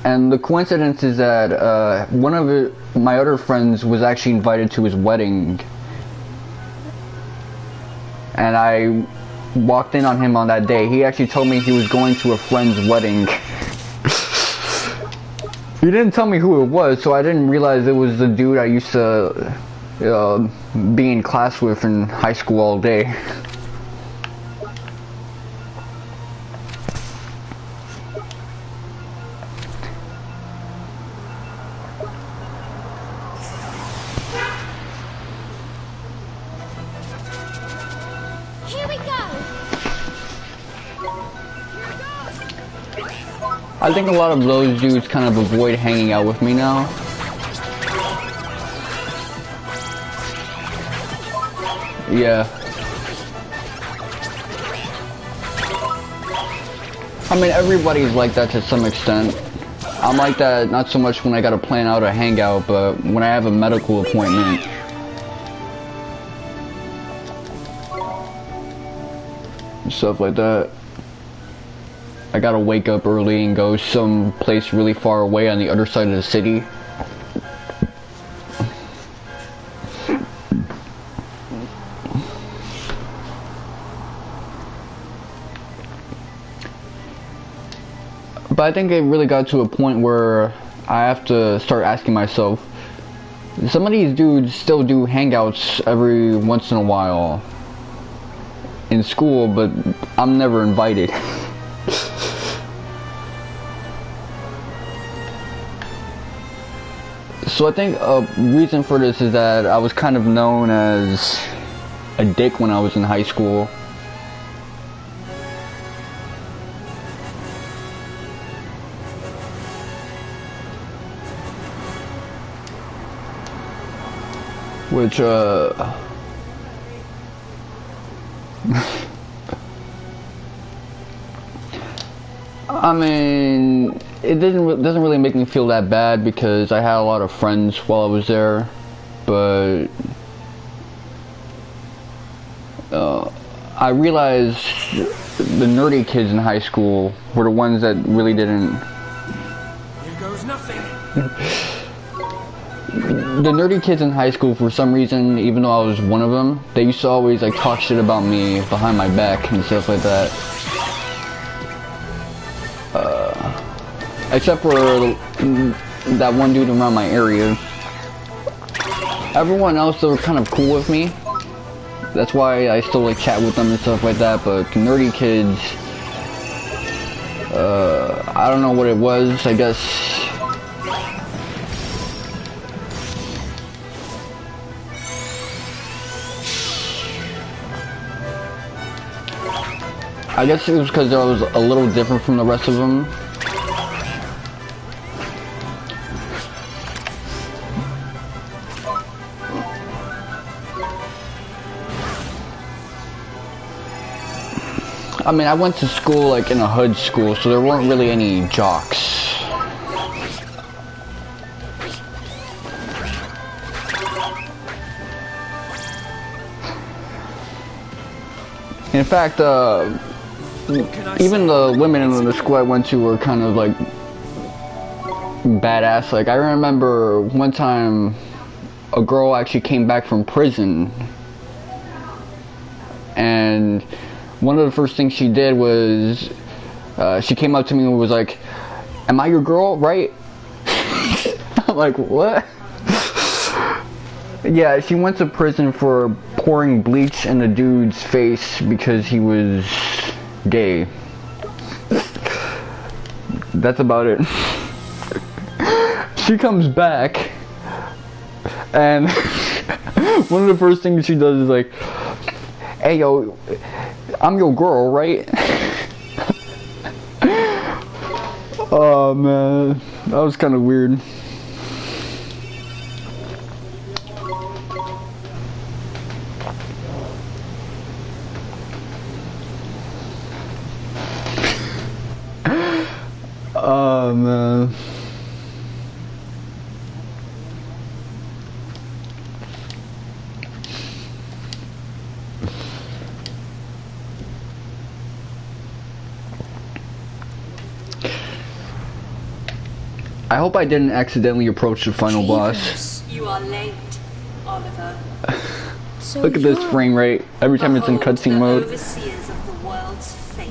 And the coincidence is that one of my other friends was actually invited to his wedding. And I walked in on him on that day. He actually told me he was going to a friend's wedding. He didn't tell me who it was, so I didn't realize it was the dude I used to be in class with in high school all day. I think a lot of those dudes kind of avoid hanging out with me now. Yeah. I mean, everybody's like that to some extent. I'm like that not so much when I gotta plan out a hangout, but when I have a medical appointment. Stuff like that. I gotta wake up early and go someplace really far away on the other side of the city. But I think it really got to a point where I have to start asking myself, some of these dudes still do hangouts every once in a while in school, but I'm never invited. So I think a reason for this is that I was kind of known as a dick when I was in high school. Which, I mean, it doesn't really make me feel that bad because I had a lot of friends while I was there, but I realized the nerdy kids in high school were the ones that really didn't. Here goes nothing. The nerdy kids in high school, for some reason, even though I was one of them, they used to always like talk shit about me behind my back and stuff like that. Except for that one dude around my area. Everyone else, they were kind of cool with me. That's why I still like chat with them and stuff like that. But nerdy kids, I don't know what it was. I guess it was because I was a little different from the rest of them. I mean, I went to school like in a hood school, so there weren't really any jocks. In fact, even the women in the school I went to were kind of like badass. Like, I remember one time a girl actually came back from prison, and one of the first things she did was she came up to me and was like, "Am I your girl, right?" I'm like, what? Yeah, she went to prison for pouring bleach in the dude's face because he was gay. That's about it. She comes back, and one of the first things she does is like, "Hey yo, I'm your girl, right?" Oh man, that was kind of weird. Oh man. I hope I didn't accidentally approach the final boss. You are late, Oliver. So Look at this frame rate every time it's in cutscene mode. Overseers of the world's fate.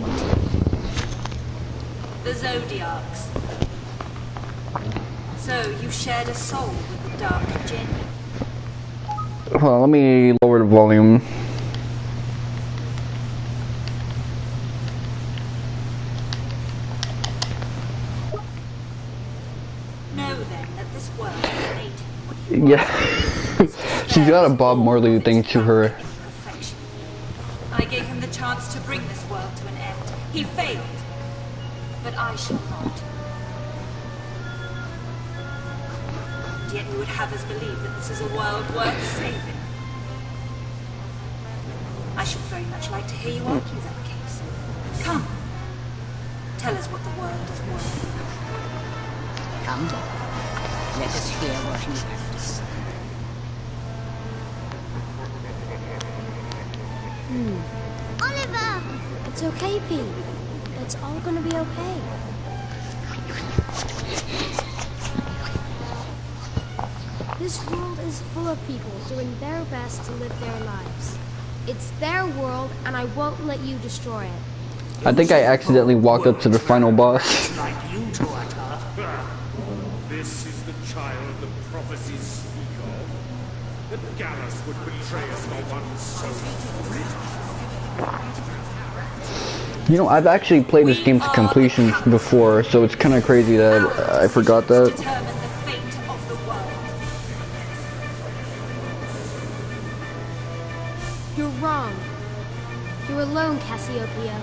The Zodiacs. So you shared a soul with the Dark Djinn. Well, let me lower the volume. Know then that this world is made. Yeah. She's got a Bob Marley thing to her. Perfection. I gave him the chance to bring this world to an end. He failed. But I shall not. And yet you would have us believe that this is a world worth saving. I should very much like to hear you argue that case. Come. Tell us what the world is worth. Come, boy. Let us hear what you have to say. Oliver! It's okay, Pete. It's all gonna be okay. This world is full of people doing their best to live their lives. It's their world, and I won't let you destroy it. I think I accidentally walked up to the final boss. Like you to utter. This is the child the prophecies speak of. That Gallus would betray us for one so rich. You know, I've actually played this game to completion before, so it's kind of crazy that I forgot that. Determine the fate of the world. You're wrong. You're alone, Cassiopea.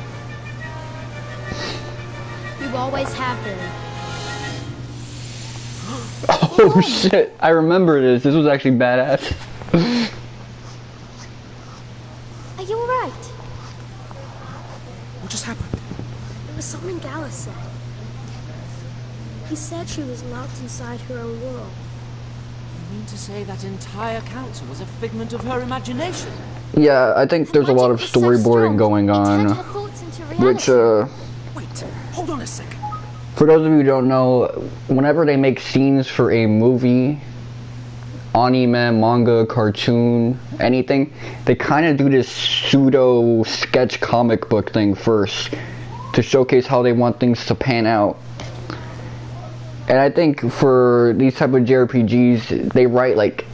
You always have been. Oh shit, I remember this. This was actually badass. Are you alright? What just happened? It was something Gallus said. He said she was locked inside her own world. You mean to say that entire council was a figment of her imagination? Yeah, I think there's a lot of Magic was so storyboarding strong, going it turned on, her thoughts into which, reality. Wait, hold on a second. for those of you who don't know, whenever they make scenes for a movie, anime, manga, cartoon, anything, they kind of do this pseudo sketch comic book thing first to showcase how they want things to pan out. And I think for these type of JRPGs, they write like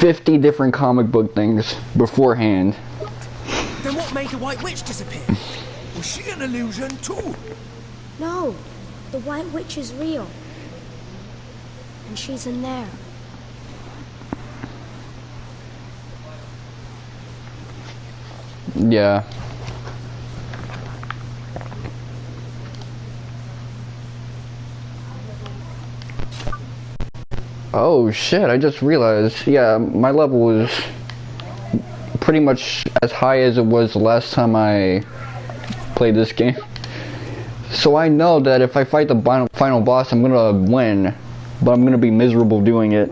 50 different comic book things beforehand. Then what made the White Witch disappear? Was she an illusion too? No, the White Witch is real. And she's in there. Yeah. Oh shit, I just realized, yeah, my level was pretty much as high as it was the last time I played this game. So I know that if I fight the final boss, I'm gonna win, but I'm gonna be miserable doing it.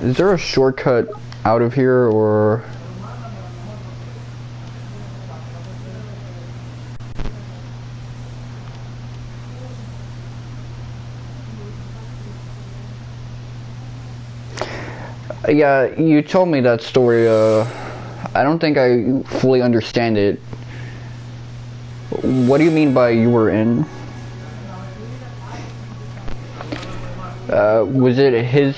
Is there a shortcut out of here, or... Yeah, you told me that story, I don't think I fully understand it. What do you mean by you were in? Was it his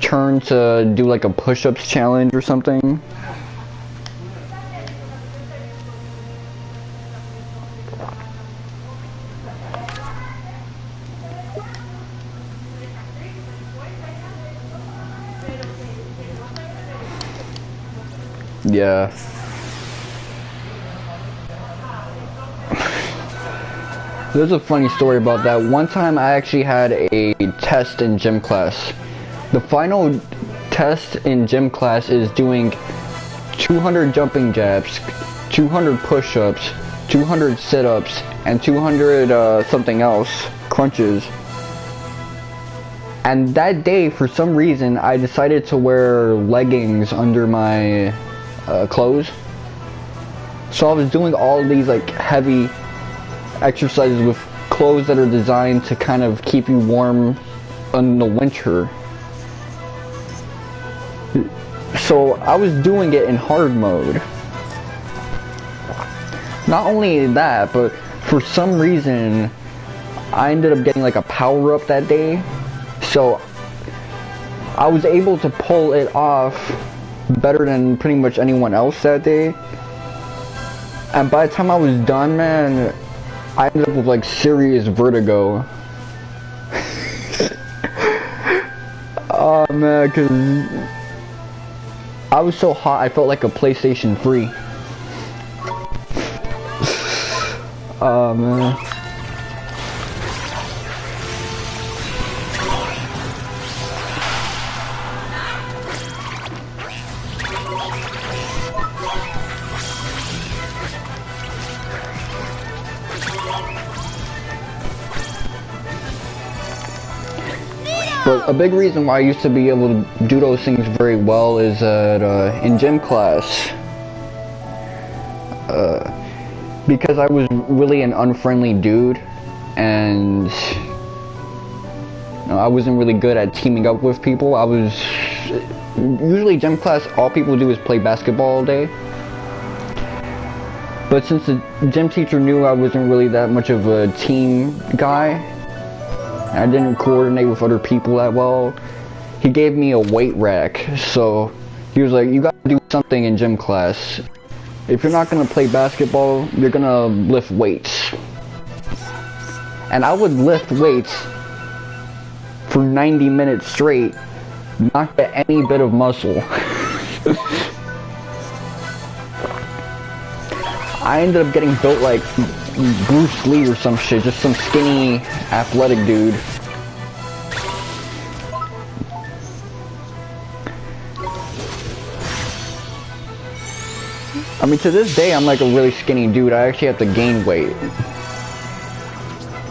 turn to do like a push-ups challenge or something? Yeah. There's a funny story about that. One time I actually had a test in gym class. The final test in gym class is doing 200 jumping jacks, 200 push-ups, 200 sit-ups, and 200 something else, crunches. And that day, for some reason, I decided to wear leggings under my clothes. So I was doing all these like heavy exercises with clothes that are designed to kind of keep you warm in the winter. So I was doing it in hard mode. Not only that, but for some reason I ended up getting like a power up that day. So I was able to pull it off better than pretty much anyone else that day. And by the time I was done, man, I ended up with like serious vertigo. Oh man, cause I was so hot I felt like a PlayStation 3. Oh man. But a big reason why I used to be able to do those things very well is that in gym class, because I was really an unfriendly dude, and I wasn't really good at teaming up with people. I was usually gym class, all people do is play basketball all day. But since the gym teacher knew I wasn't really that much of a team guy, I didn't coordinate with other people that well, he gave me a weight rack. So he was like, you gotta do something in gym class. If you're not gonna play basketball, you're gonna lift weights. And I would lift weights for 90 minutes straight, not get any bit of muscle. I ended up getting built like Bruce Lee or some shit, just some skinny, athletic dude. I mean, to this day, I'm like a really skinny dude. I actually have to gain weight.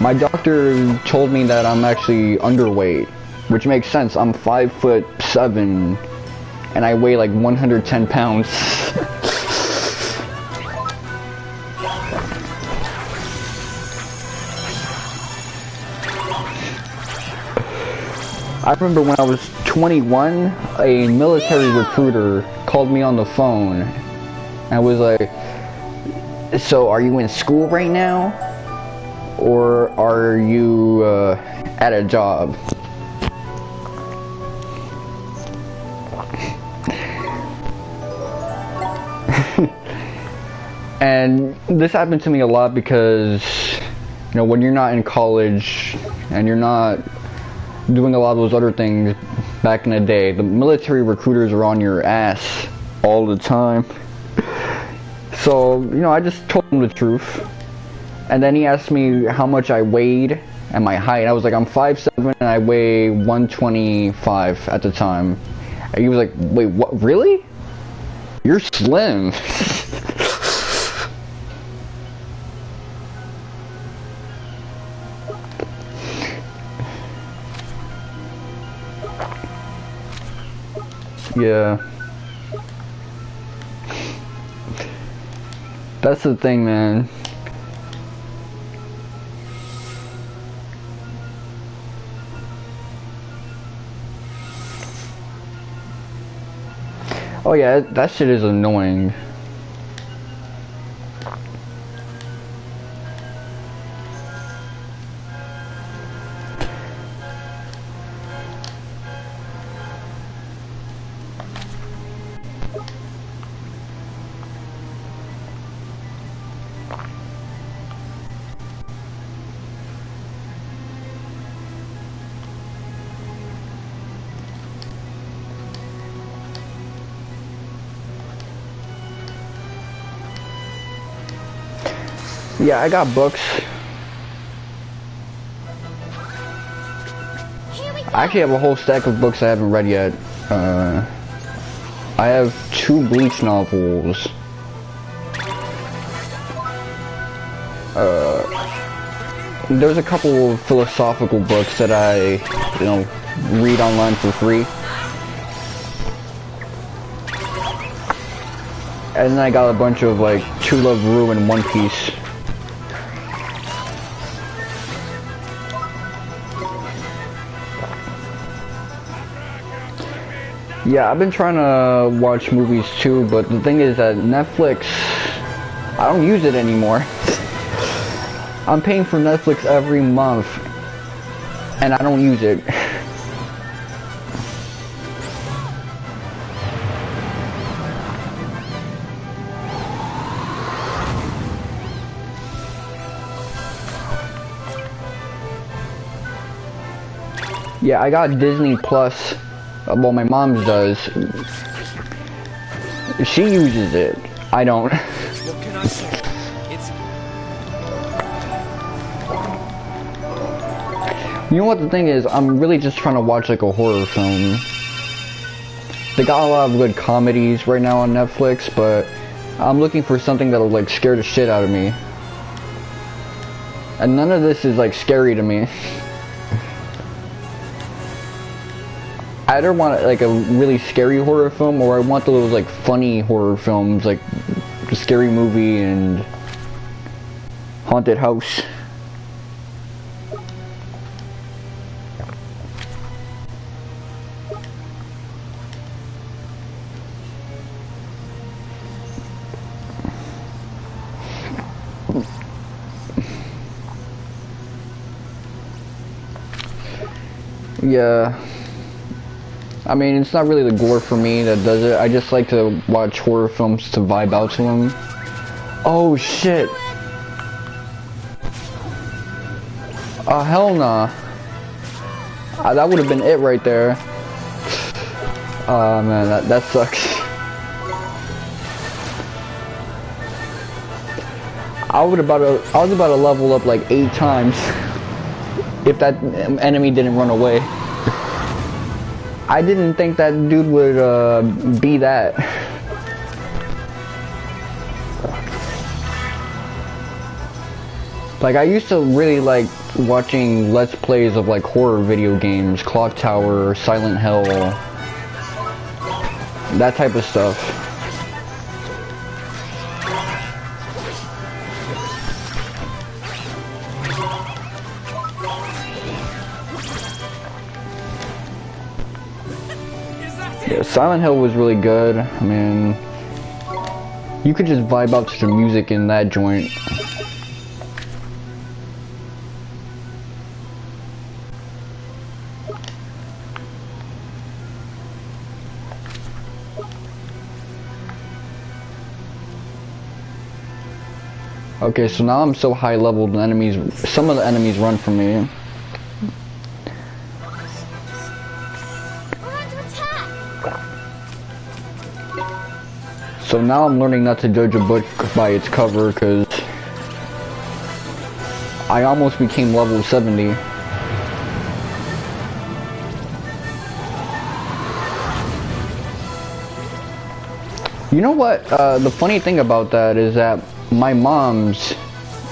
My doctor told me that I'm actually underweight, which makes sense. I'm 5'7", and I weigh like 110 pounds. I remember when I was 21, a military recruiter called me on the phone and was like, so are you in school right now? Or are you at a job? And this happened to me a lot because, you know, when you're not in college and you're not doing a lot of those other things back in the day, the military recruiters are on your ass all the time. So, you know, I just told him the truth. And then he asked me how much I weighed and my height. I was like, I'm 5'7" and I weigh 125 at the time. And he was like, wait, what, really? You're slim. Yeah. That's the thing, man. Oh yeah, that shit is annoying. Yeah, I got books. I actually have a whole stack of books I haven't read yet. I have 2 Bleach novels. There's a couple of philosophical books that I, you know, read online for free. And then I got a bunch of like True Love Ru and One Piece. Yeah, I've been trying to watch movies too, but the thing is that Netflix, I don't use it anymore. I'm paying for Netflix every month, and I don't use it. Yeah, I got Disney Plus. Well, my mom does. She uses it. I don't. What can I say? It's... You know what the thing is? I'm really just trying to watch like a horror film. They got a lot of good comedies right now on Netflix, but I'm looking for something that'll like scare the shit out of me. And none of this is like scary to me. I either want like a really scary horror film, or I want those like funny horror films, like the Scary Movie and Haunted House. Yeah. I mean, it's not really the gore for me that does it. I just like to watch horror films to vibe out to them. Oh shit! Hell nah. That would have been it right there. Oh man, that sucks. I was about to level up like 8 times if that enemy didn't run away. I didn't think that dude would be that. Like, I used to really like watching Let's Plays of like horror video games, Clock Tower, Silent Hill, that type of stuff. Yeah, Silent Hill was really good. I mean, you could just vibe out to the music in that joint. Okay, so now I'm so high leveled, some of the enemies run from me. We're under attack! So now I'm learning not to judge a book by its cover, because I almost became level 70. You know what? The funny thing about that is that my mom's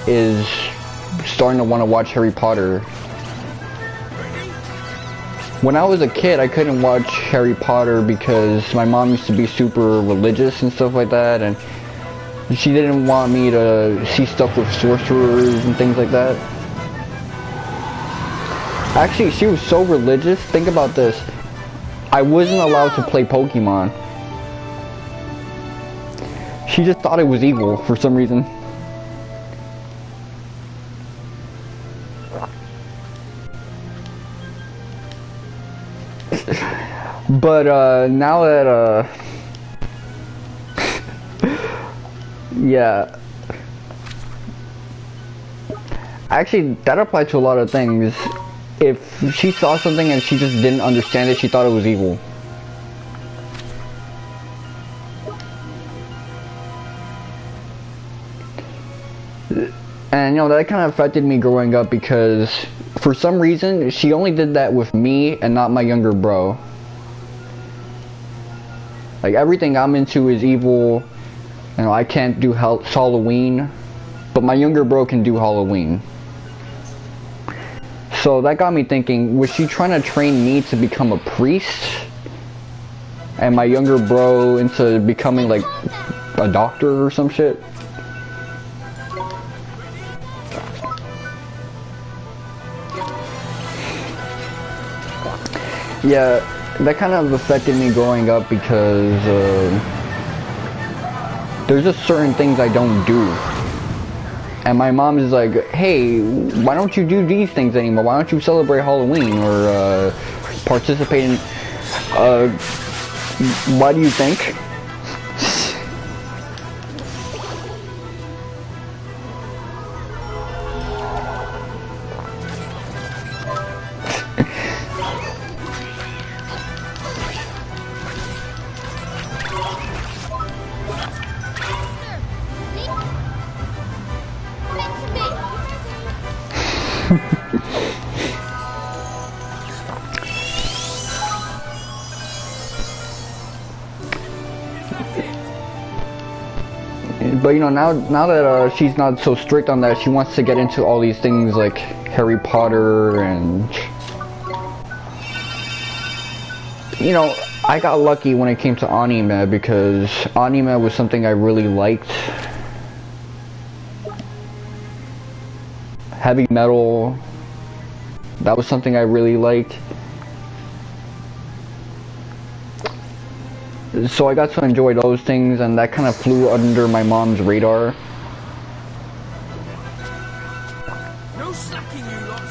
is starting to want to watch Harry Potter. When I was a kid, I couldn't watch Harry Potter because my mom used to be super religious and stuff like that, and she didn't want me to see stuff with sorcerers and things like that. Actually, she was so religious. Think about this. I wasn't allowed to play Pokemon. She just thought it was evil for some reason. But now that yeah, actually that applied to a lot of things. If she saw something and she just didn't understand it, she thought it was evil. And you know, that kind of affected me growing up because for some reason she only did that with me and not my younger bro. Like, everything I'm into is evil. You know, I can't do Halloween, but my younger bro can do Halloween. So that got me thinking, was she trying to train me to become a priest? And my younger bro into becoming like a doctor or some shit? Yeah, that kind of affected me growing up because there's just certain things I don't do. And my mom is like, hey, why don't you do these things anymore? Why don't you celebrate Halloween or participate in... why do you think? But you know, now that she's not so strict on that, she wants to get into all these things like Harry Potter and... You know, I got lucky when it came to anime because anime was something I really liked. Heavy metal, that was something I really liked. So I got to enjoy those things, and that kind of flew under my mom's radar. No slacking, you lot.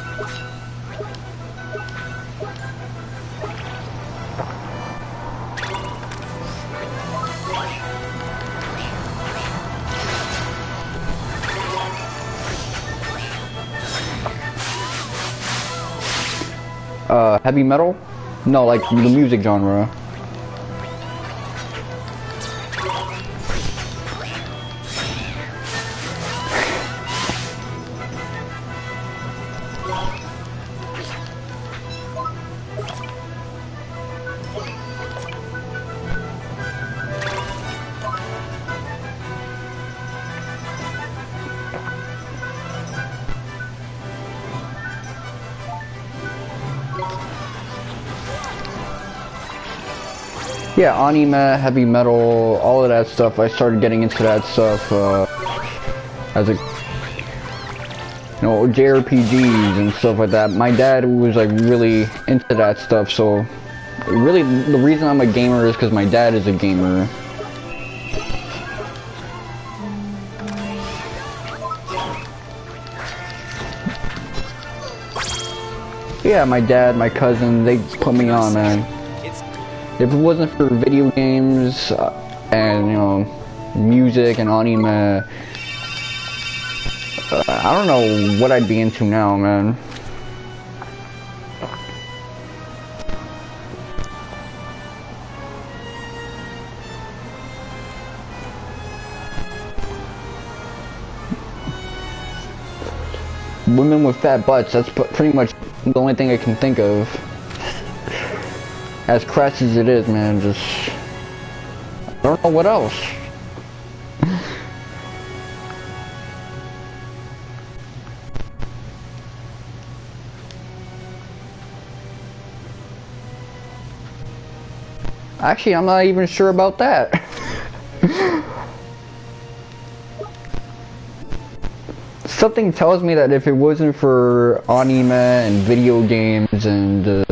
Heavy metal? No, like the music genre. Yeah, anime, heavy metal, all of that stuff. I started getting into that stuff as a, JRPGs and stuff like that. My dad was like really into that stuff, so really the reason I'm a gamer is because my dad is a gamer. Yeah, my dad, my cousin, they put me on, man. If it wasn't for video games and, music and anime, I don't know what I'd be into now, man. Women with fat butts, that's pretty much the only thing I can think of. As crass as it is, man, just... I don't know what else. Actually, I'm not even sure about that. Something tells me that if it wasn't for anime and video games and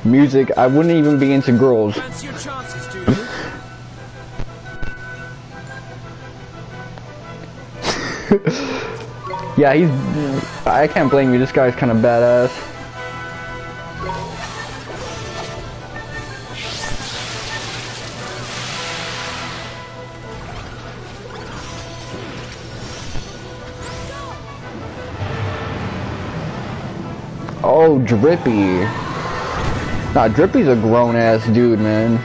music, I wouldn't even be into girls. Fancy your chances, do you? Yeah, I can't blame you, this guy's kind of badass. Oh, Drippy. Nah, Drippy's a grown-ass dude, man.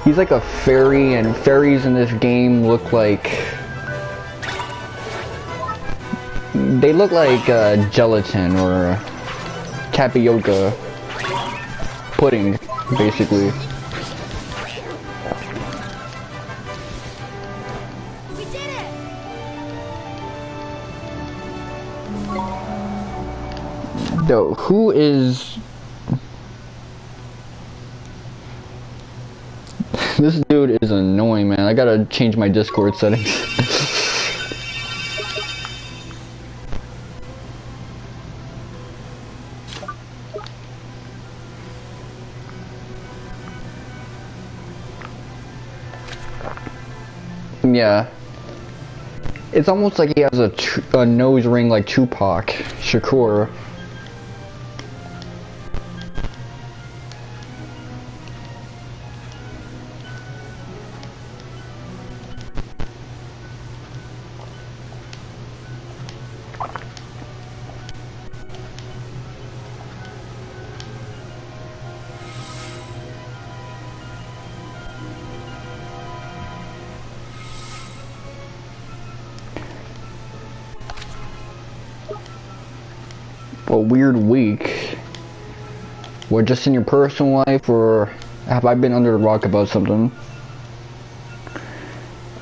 He's like a fairy, and fairies in this game look like... They look like gelatin or tapioca pudding, basically. We did it! Though, who is... This dude is annoying, man. I gotta change my Discord settings. Yeah. It's almost like he has a nose ring like Tupac Shakur. A weird week. What, just in your personal life, or have I been under the rock about something?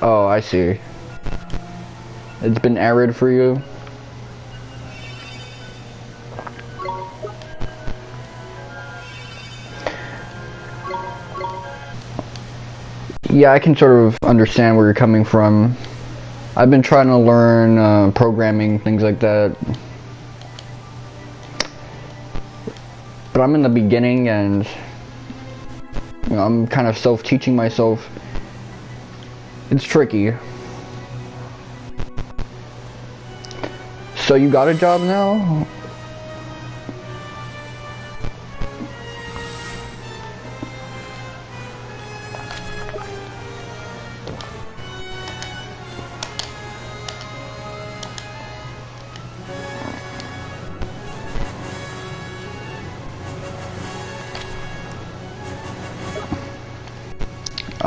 Oh, I see. It's been arid for you? Yeah, I can sort of understand where you're coming from. I've been trying to learn programming, things like that. But I'm in the beginning, and I'm kind of self-teaching myself. It's tricky. So you got a job now?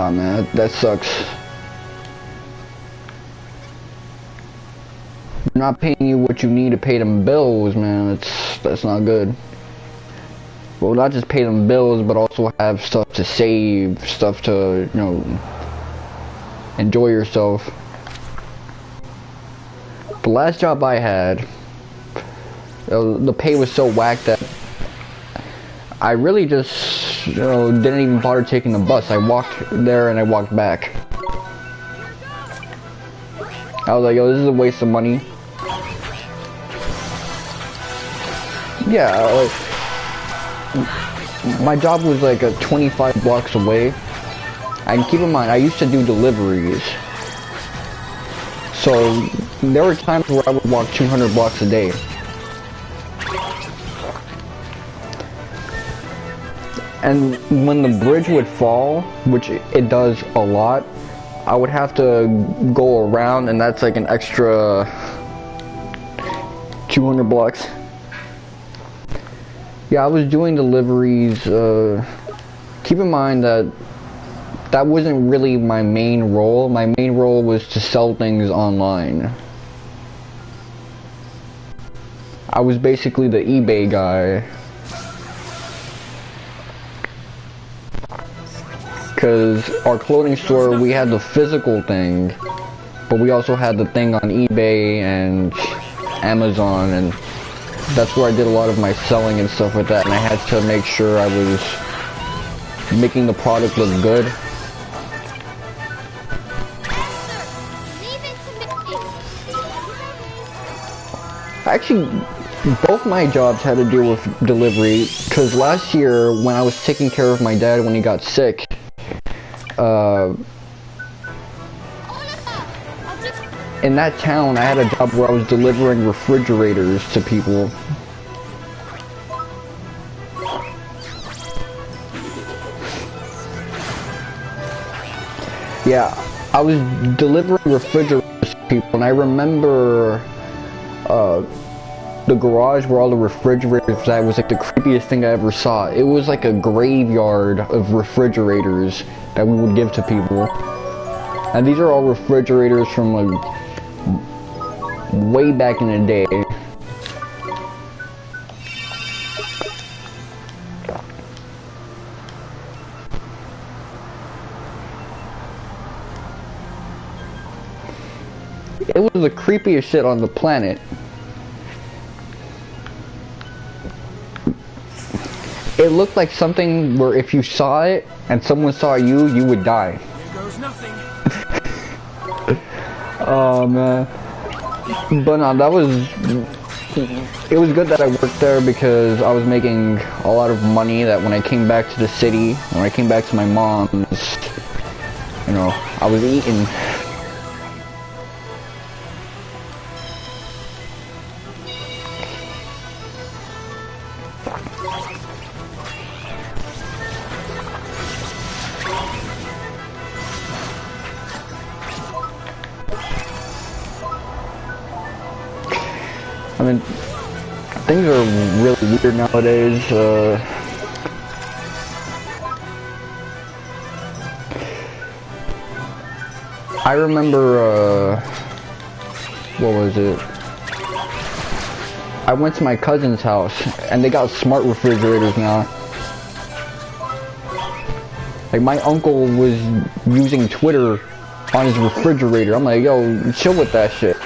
Ah man, that sucks. They're not paying you what you need to pay them bills, man. That's not good. Well, not just pay them bills, but also have stuff to save, stuff to, you know, enjoy yourself. The last job I had, the pay was so whack that I really just, you know, didn't even bother taking the bus. I walked there and I walked back. I was like, yo, this is a waste of money. Yeah, like, my job was like 25 blocks away. And keep in mind, I used to do deliveries. So there were times where I would walk 200 blocks a day. And when the bridge would fall, which it does a lot, I would have to go around, and that's like an extra 200 blocks. Yeah, I was doing deliveries. Keep in mind that that wasn't really my main role. My main role was to sell things online. I was basically the eBay guy. Because our clothing store, we had the physical thing, but we also had the thing on eBay and Amazon, and that's where I did a lot of my selling and stuff with that, and I had to make sure I was making the product look good. Actually, both my jobs had to do with delivery, because last year when I was taking care of my dad when he got sick, in that town I had a job where I was delivering refrigerators to people. Yeah, I was delivering refrigerators to people, and I remember the garage where all the refrigerators that was like the creepiest thing I ever saw. It was like a graveyard of refrigerators that we would give to people. And these are all refrigerators from like way back in the day. It was the creepiest shit on the planet. It looked like something where if you saw it and someone saw you, you would die. Here goes nothing. Oh man. But no, it was good that I worked there because I was making a lot of money that when I came back to the city, when I came back to my mom's, you know, I was eating. I mean, things are really weird nowadays. I remember, what was it? I went to my cousin's house, and they got smart refrigerators now. Like, my uncle was using Twitter on his refrigerator. I'm like, yo, chill with that shit.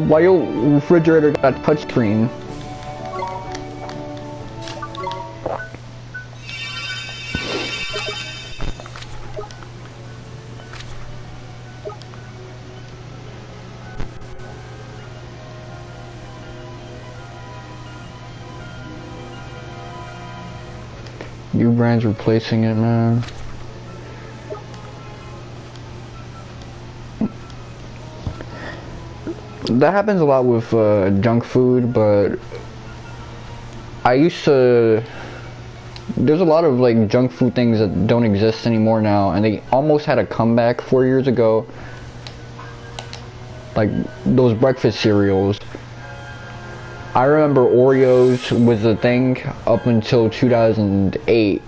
Why your refrigerator got a touchscreen? New brands replacing it, man. That happens a lot with junk food, but I used to... There's a lot of like junk food things that don't exist anymore now, and they almost had a comeback 4 years ago. Like those breakfast cereals. I remember Oreos was a thing up until 2008.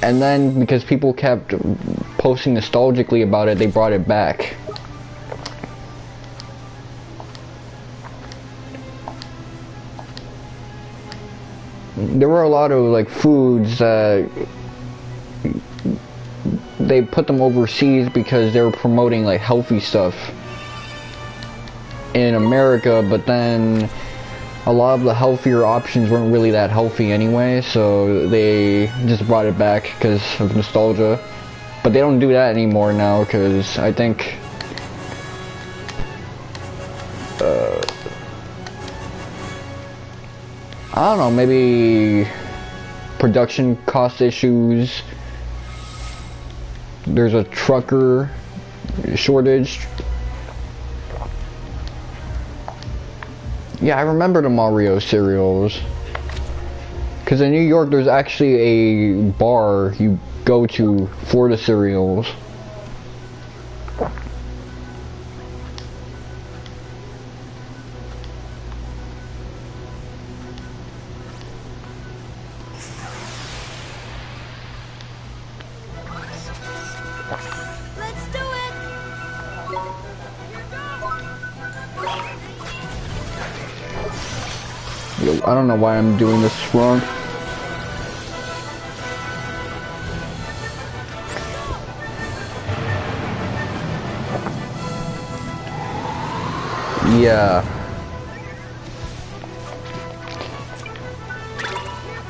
And then, because people kept posting nostalgically about it, they brought it back. There were a lot of like foods that they put them overseas because they were promoting like healthy stuff in America, but then a lot of the healthier options weren't really that healthy anyway, so they just brought it back because of nostalgia. But they don't do that anymore now because I think I don't know, maybe production cost issues. There's a trucker shortage. Yeah, I remember the Mario cereals. Because in New York, there's actually a bar you go to for the cereals. Let's do it! Yo, I don't know why I'm doing this wrong. Yeah.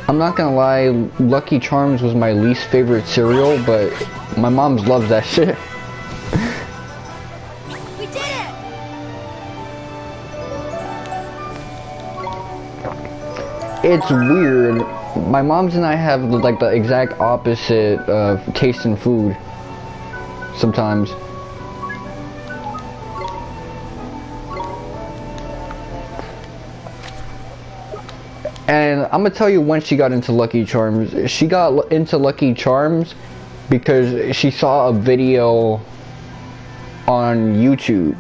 I'm not gonna lie, Lucky Charms was my least favorite cereal, but my mom loves that shit. We did it! It's weird. My mom's and I have like the exact opposite taste in food sometimes. And I'm gonna tell you when she got into Lucky Charms. She got into Lucky Charms because she saw a video on YouTube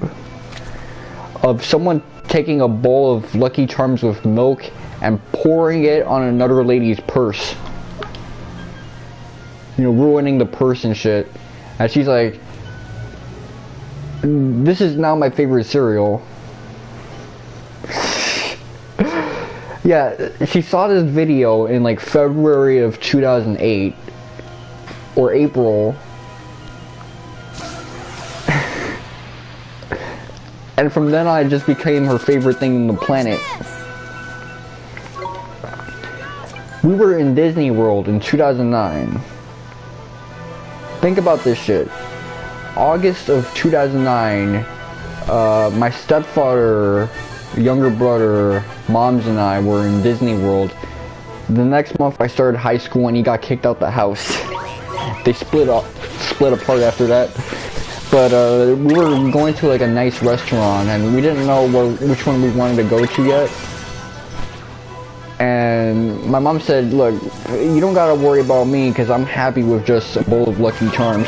of someone taking a bowl of Lucky Charms with milk and pouring it on another lady's purse. You know, ruining the purse and shit. And she's like, this is now my favorite cereal. Yeah, she saw this video in like February of 2008 or April. And from then on, it just became her favorite thing on the planet. We were in Disney World in 2009. Think about this shit. August of 2009, my stepfather, younger brother, moms and I were in Disney World. The next month I started high school and he got kicked out the house. They split apart after that. But we were going to like a nice restaurant and we didn't know which one we wanted to go to yet. And my mom said, look, you don't gotta worry about me because I'm happy with just a bowl of Lucky Charms.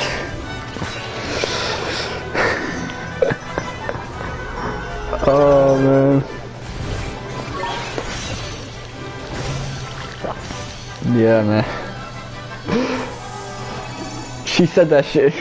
Oh man. Yeah, man. She said that shit.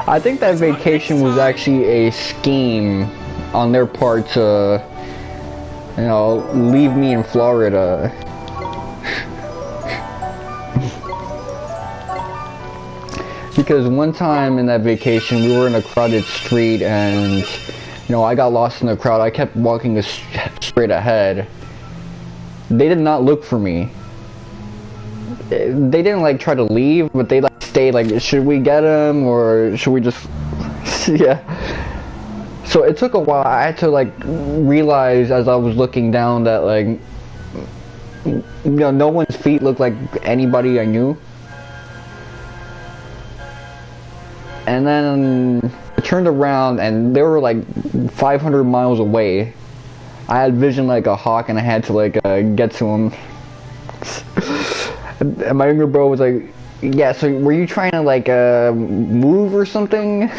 I think that vacation was actually a scheme on their part to, you know, leave me in Florida. Because one time in that vacation, we were in a crowded street and, you know, I got lost in the crowd. I kept walking straight ahead. They did not look for me. They didn't like try to leave, but they like stayed like, should we get him or should we just, yeah. So it took a while. I had to like realize as I was looking down that like, you know, no one's feet looked like anybody I knew. And then I turned around and they were like 500 miles away. I had vision like a hawk and I had to like get to them. And my younger bro was like, yeah, so were you trying to like move or something?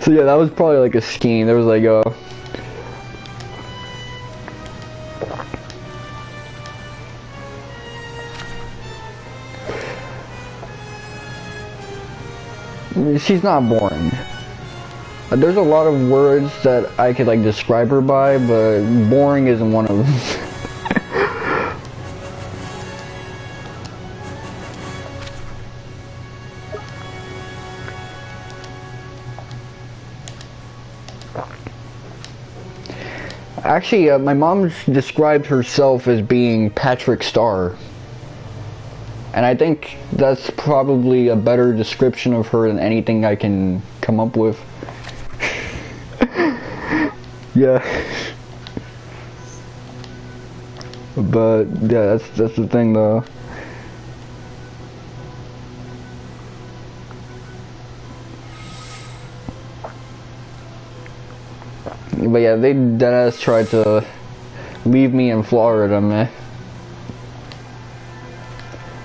So yeah, that was probably like a scheme. There was like she's not boring. There's a lot of words that I could like describe her by, but boring isn't one of them. Actually, my mom described herself as being Patrick Star. And I think that's probably a better description of her than anything I can come up with. Yeah. But yeah, that's the thing though. But yeah, they deadass tried to leave me in Florida, man.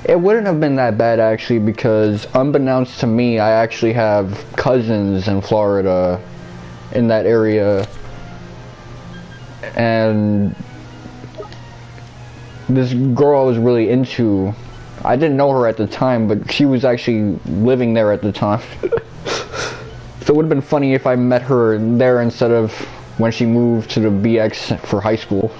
It wouldn't have been that bad actually, because unbeknownst to me, I actually have cousins in Florida in that area. And this girl I was really into, I didn't know her at the time, but she was actually living there at the time. So it would have been funny if I met her there instead of when she moved to the BX for high school.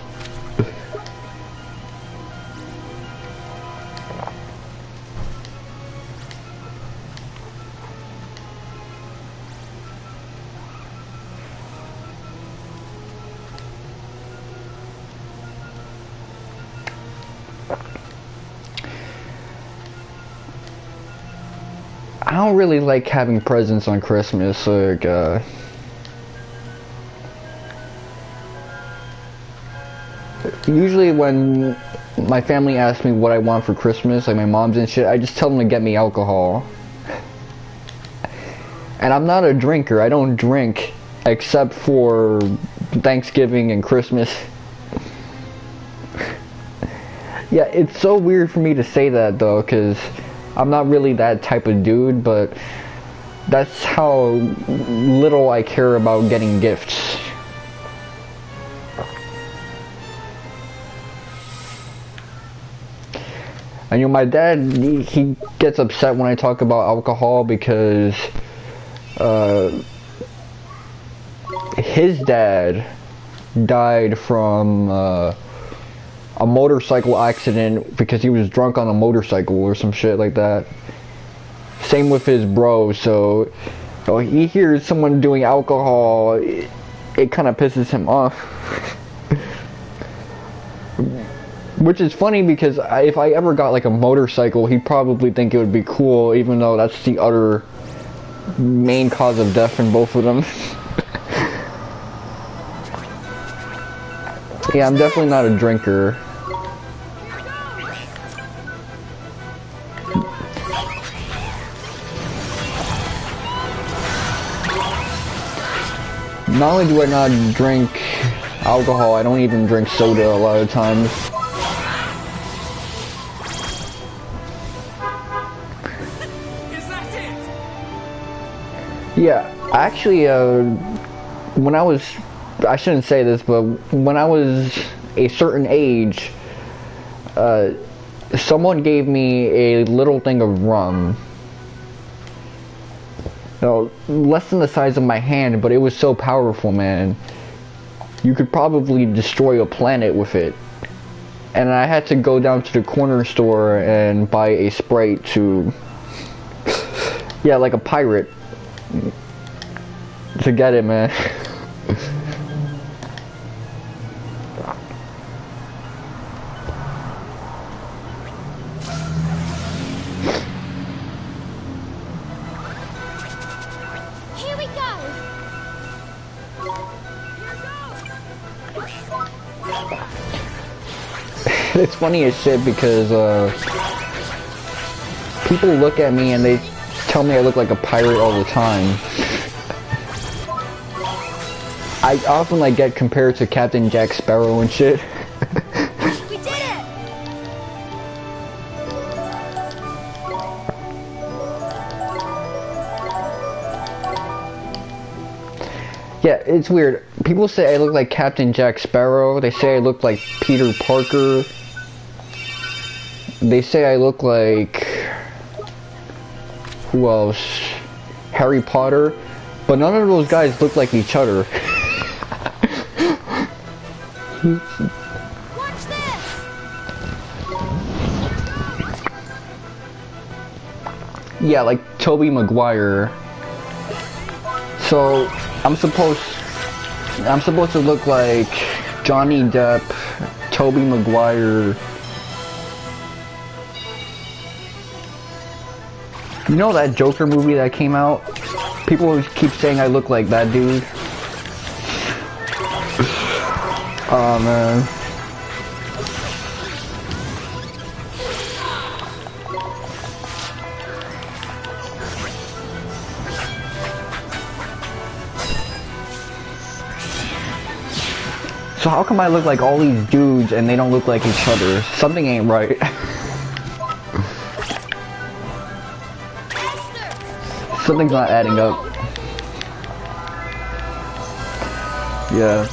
I don't really like having presents on Christmas, like, usually when my family asks me what I want for Christmas, like my mom's and shit, I just tell them to get me alcohol. And I'm not a drinker, I don't drink, except for Thanksgiving and Christmas. Yeah, it's so weird for me to say that though, because I'm not really that type of dude, but that's how little I care about getting gifts. And you know, my dad, he gets upset when I talk about alcohol because his dad died from a motorcycle accident because he was drunk on a motorcycle or some shit like that. Same with his bro, so he hears someone doing alcohol, it kind of pisses him off. Which is funny because if I ever got like a motorcycle, he'd probably think it would be cool, even though that's the other main cause of death in both of them. Yeah, I'm definitely not a drinker. Not only do I not drink alcohol, I don't even drink soda a lot of times. Is that it? Yeah, actually, when I was, I shouldn't say this, but when I was a certain age, someone gave me a little thing of rum. Less than the size of my hand, but it was so powerful, man. You could probably destroy a planet with it. And I had to go down to the corner store and buy a Sprite to, yeah, like a pirate, to get it, man. It's funny as shit because people look at me and they tell me I look like a pirate all the time. I often like get compared to Captain Jack Sparrow and shit. We did it! Yeah, it's weird. People say I look like Captain Jack Sparrow. They say I look like Peter Parker. They say I look like... who else? Harry Potter. But none of those guys look like each other. Watch this! Yeah, like Tobey Maguire. So I'm supposed to look like Johnny Depp, Tobey Maguire. You know that Joker movie that came out? People always keep saying I look like that dude. Oh man. So how come I look like all these dudes and they don't look like each other? Something ain't right. Something's not adding up. Yeah.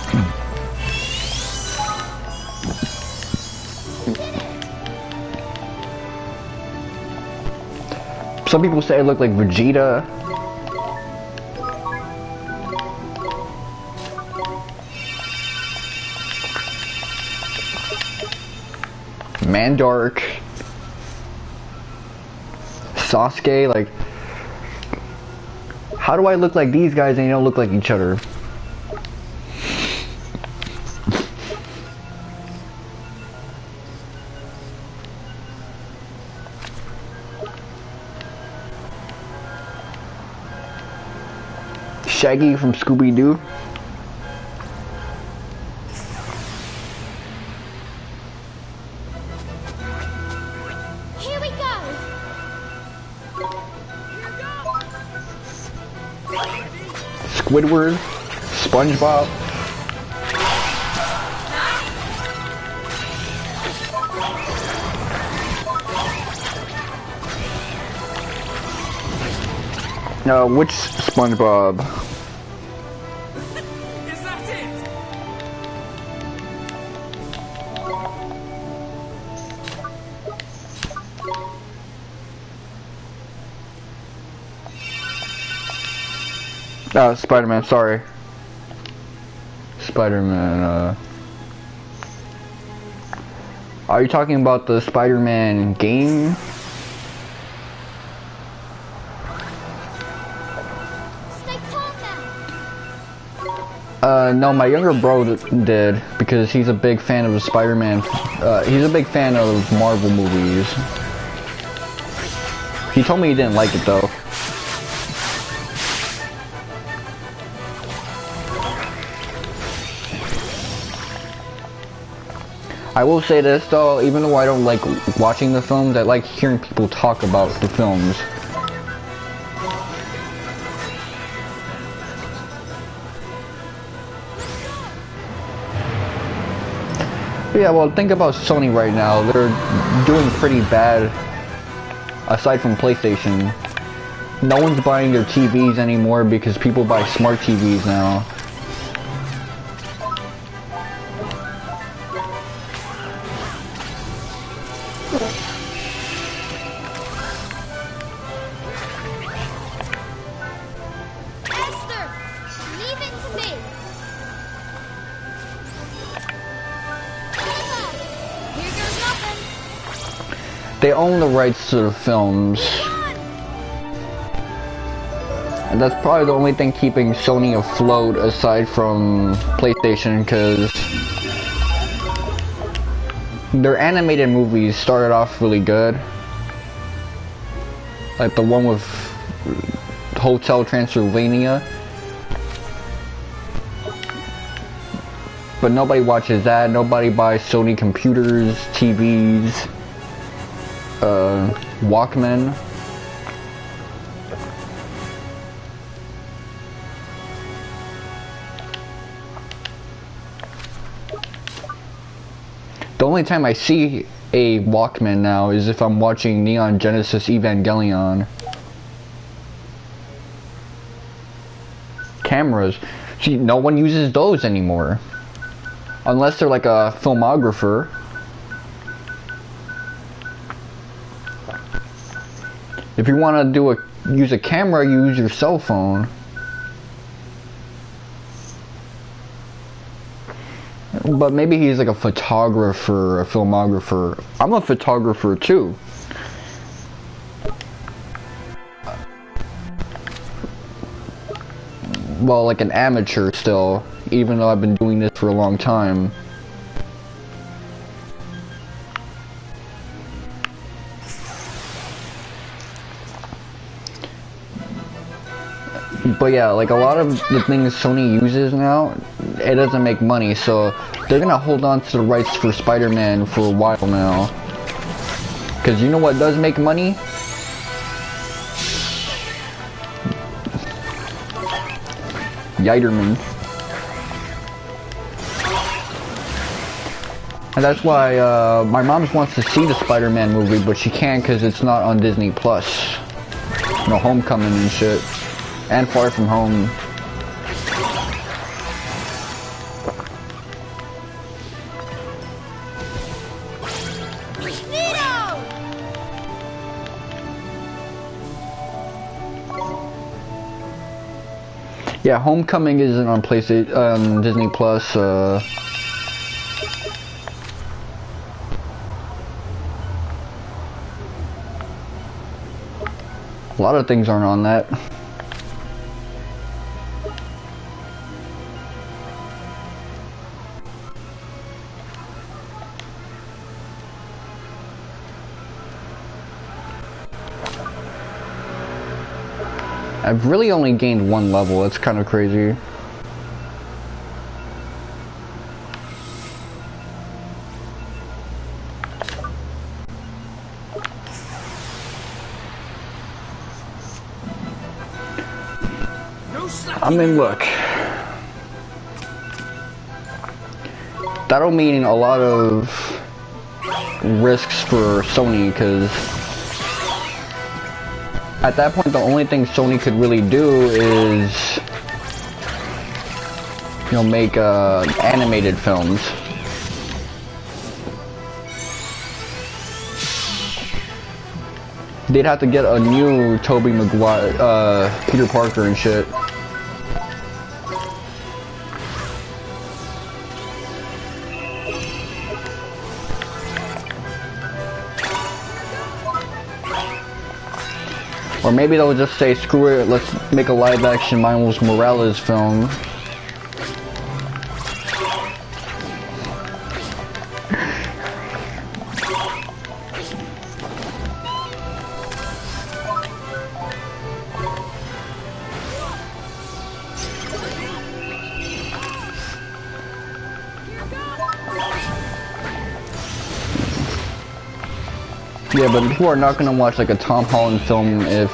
Some people say I look like Vegeta. Mandark. Sasuke, like... how do I look like these guys and they don't look like each other? Shaggy from Scooby-Doo. Here we go! Squidward. SpongeBob. No, which SpongeBob? Is that it? Spider-Man, sorry. Spider-Man, are you talking about the Spider-Man game? Stay calm now! No, my younger bro did, because he's a big fan of the Spider-Man, he's a big fan of Marvel movies. He told me he didn't like it though. I will say this though, even though I don't like watching the films, I like hearing people talk about the films. But yeah, well, think about Sony right now. They're doing pretty bad, aside from PlayStation. No one's buying their TVs anymore because people buy smart TVs now. They own the rights to the films. And that's probably the only thing keeping Sony afloat aside from PlayStation, because their animated movies started off really good. Like the one with Hotel Transylvania. But nobody watches that. Nobody buys Sony computers, TVs, Walkman. only time I see a Walkman now is if I'm watching Neon Genesis Evangelion. Cameras. See, no one uses those anymore. Unless they're like a filmographer. If you want to use a camera, you use your cell phone. But maybe he's like a photographer, a filmographer. I'm a photographer too. Well, like an amateur still, even though I've been doing this for a long time. But yeah, like a lot of the things Sony uses now, it doesn't make money, so they're gonna hold on to the rights for Spider-Man for a while now. Cause you know what does make money? Yiderman. And that's why my mom wants to see the Spider-Man movie, but she can't cause it's not on Disney Plus. You know, Homecoming and shit. And Far From Home. Yeah, Homecoming isn't on PlayStation, Disney Plus. A lot of things aren't on that. I've really only gained one level, that's kind of crazy. I mean, look. That'll mean a lot of risks for Sony, because at that point, the only thing Sony could really do is, you know, make animated films. They'd have to get a new Tobey Maguire, Peter Parker and shit. Or maybe they'll just say, screw it, let's make a live-action Miles Morales film. Yeah, but people are not going to watch like a Tom Holland film if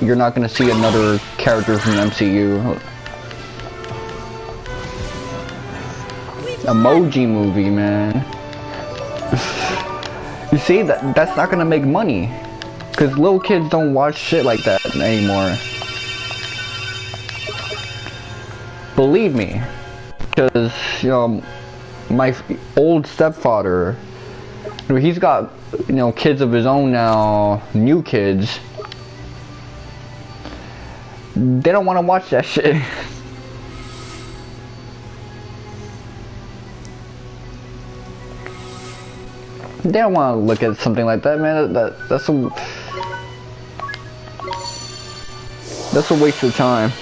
you're not going to see another character from the MCU. Emoji movie, man. You see, that's not going to make money. Because little kids don't watch shit like that anymore. Believe me. Because, you know, my old stepfather, he's got, you know, kids of his own now, new kids. They don't want to watch that shit. They don't want to look at something like that, man. That's a waste of time.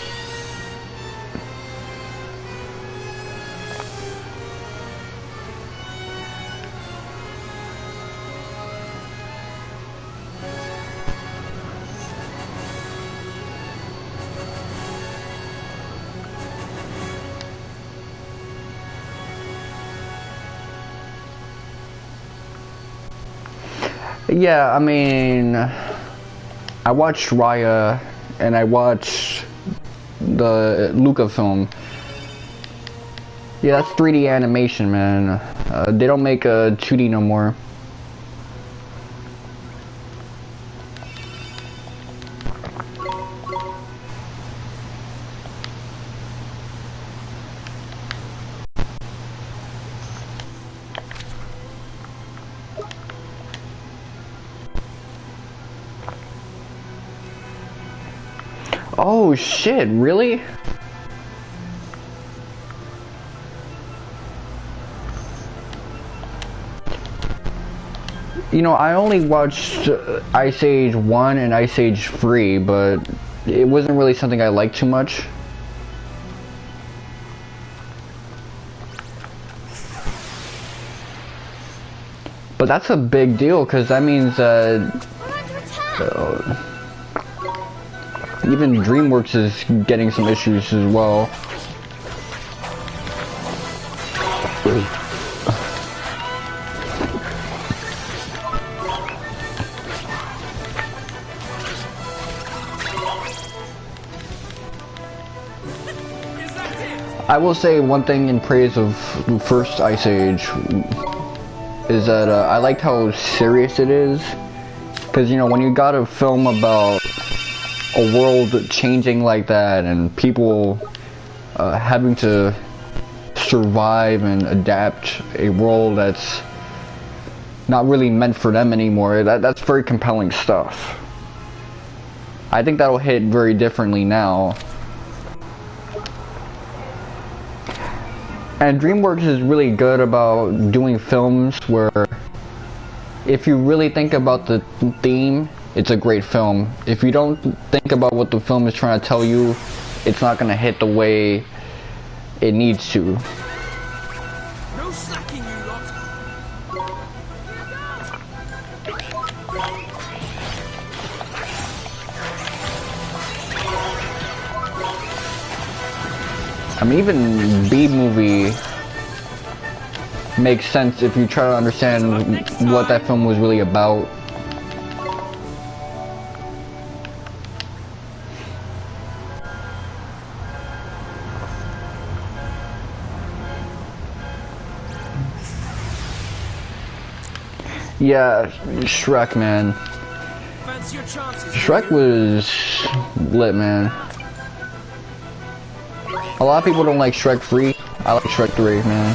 Yeah, I mean, I watched Raya and I watched the Luca film. Yeah, that's 3D animation, man. They don't make 2D no more. Oh shit, really? You know, I only watched Ice Age 1 and Ice Age 3, but it wasn't really something I liked too much. But that's a big deal, because that means even DreamWorks is getting some issues as well. I will say one thing in praise of the first Ice Age is that I liked how serious it is. Because, you know, when you got a film about a world changing like that and people having to survive and adapt a world that's not really meant for them anymore, that's very compelling stuff. I think that'll hit very differently now. And DreamWorks is really good about doing films where if you really think about the theme, it's a great film. If you don't think about what the film is trying to tell you, it's not gonna hit the way it needs to. No slacking, you lot. I mean, even B-movie makes sense if you try to understand what that film was really about. Yeah, Shrek, man. Fancy your chances. Shrek was lit, man. A lot of people don't like Shrek 3. I like Shrek 3, man.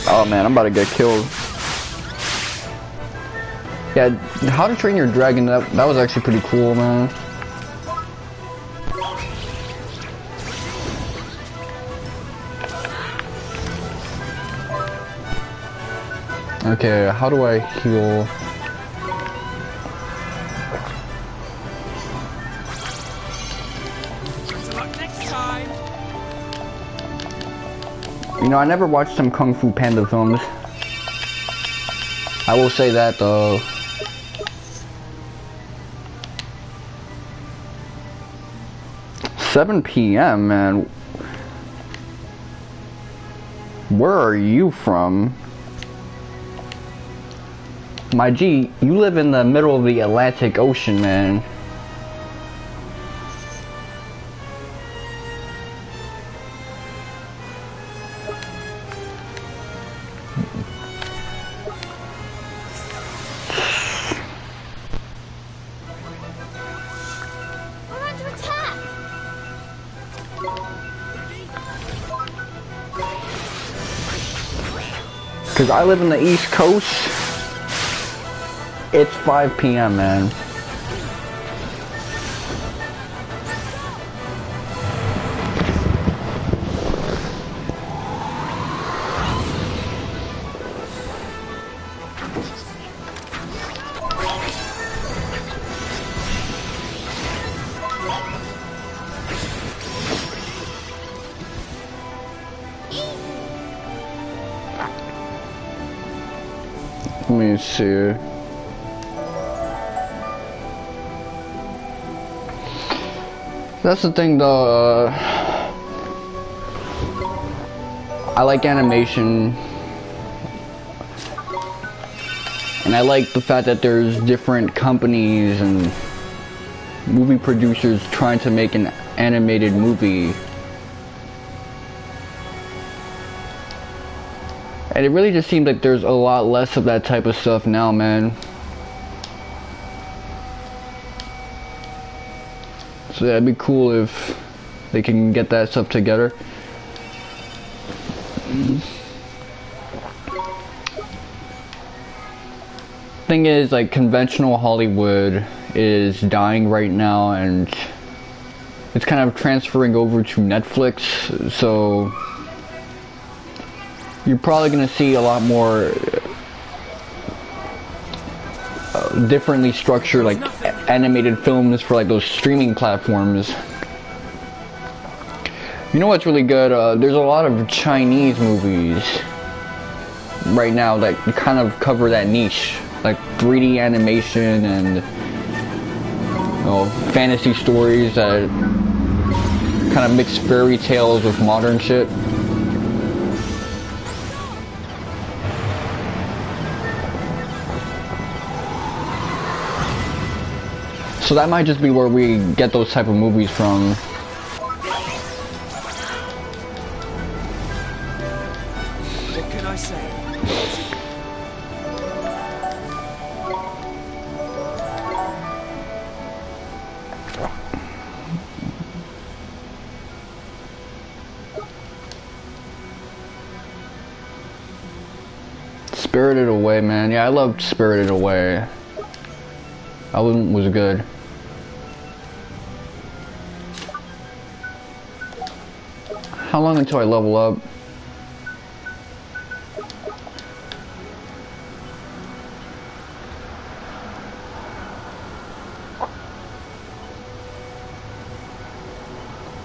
Oh man, I'm about to get killed. Yeah, How to Train Your Dragon, that was actually pretty cool, man. Okay, how do I heal? Good luck next time. You know, I never watched some Kung Fu Panda films. I will say that though. "7 p.m. man. Where are you from? My G, you live in the middle of the Atlantic Ocean, man." We're under attack! Cause I live in the East Coast. It's 5 p.m. man. Let me see. That's the thing though, I like animation, and I like the fact that there's different companies and movie producers trying to make an animated movie. And it really just seems like there's a lot less of that type of stuff now, man. So yeah, it'd be cool if they can get that stuff together. Thing is, like, conventional Hollywood is dying right now, and it's kind of transferring over to Netflix, so you're probably gonna see a lot more differently structured, like, animated films for, like, those streaming platforms. You know what's really good? There's a lot of Chinese movies right now that kind of cover that niche, like 3D animation and, you know, fantasy stories that kind of mix fairy tales with modern shit. So that might just be where we get those type of movies from. What can I say? Spirited Away, man. Yeah, I loved Spirited Away. That one was good. How long until I level up?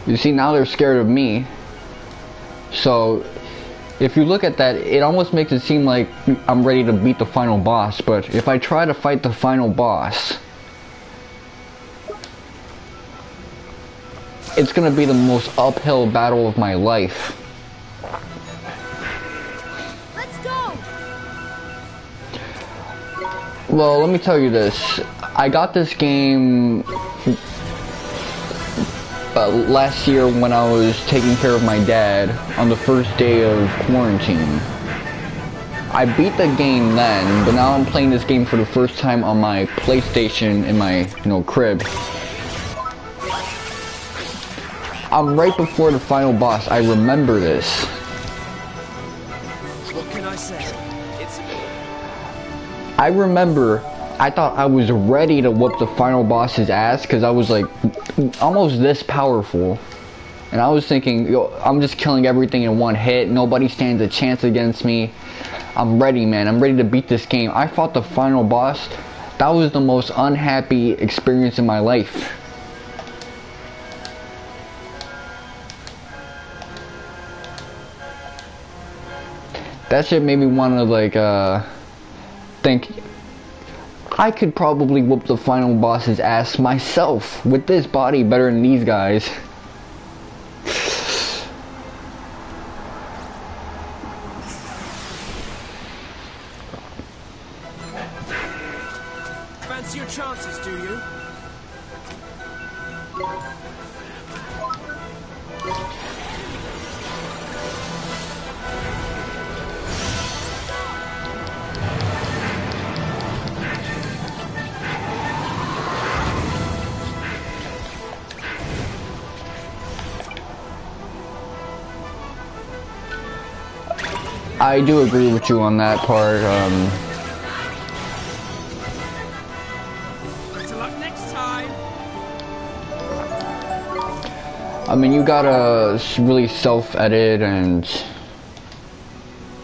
You see, now they're scared of me. So, if you look at that, it almost makes it seem like I'm ready to beat the final boss, but if I try to fight the final boss, it's gonna be the most uphill battle of my life. Let's go! Well, let me tell you this. I got this game last year when I was taking care of my dad on the first day of quarantine. I beat the game then, but now I'm playing this game for the first time on my PlayStation in my, crib. I'm right before the final boss. I remember this. What can I say? I remember I thought I was ready to whoop the final boss's ass because I was like almost this powerful. And I was thinking, yo, I'm just killing everything in one hit. Nobody stands a chance against me. I'm ready, man. I'm ready to beat this game. I fought the final boss. That was the most unhappy experience in my life. That shit made me want to like think I could probably whoop the final boss's ass myself with this body better than these guys. Fancy your chances, do you? I do agree with you on that part. Better luck next time. I mean, you gotta really self-edit and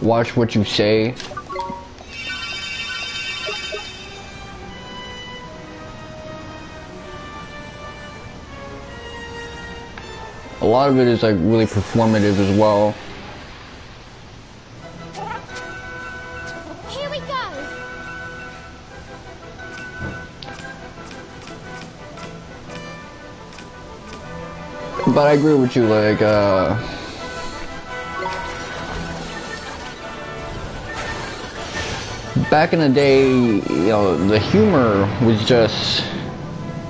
watch what you say. A lot of it is like really performative as well. Here we go! But I agree with you, like, back in the day, you know, the humor was just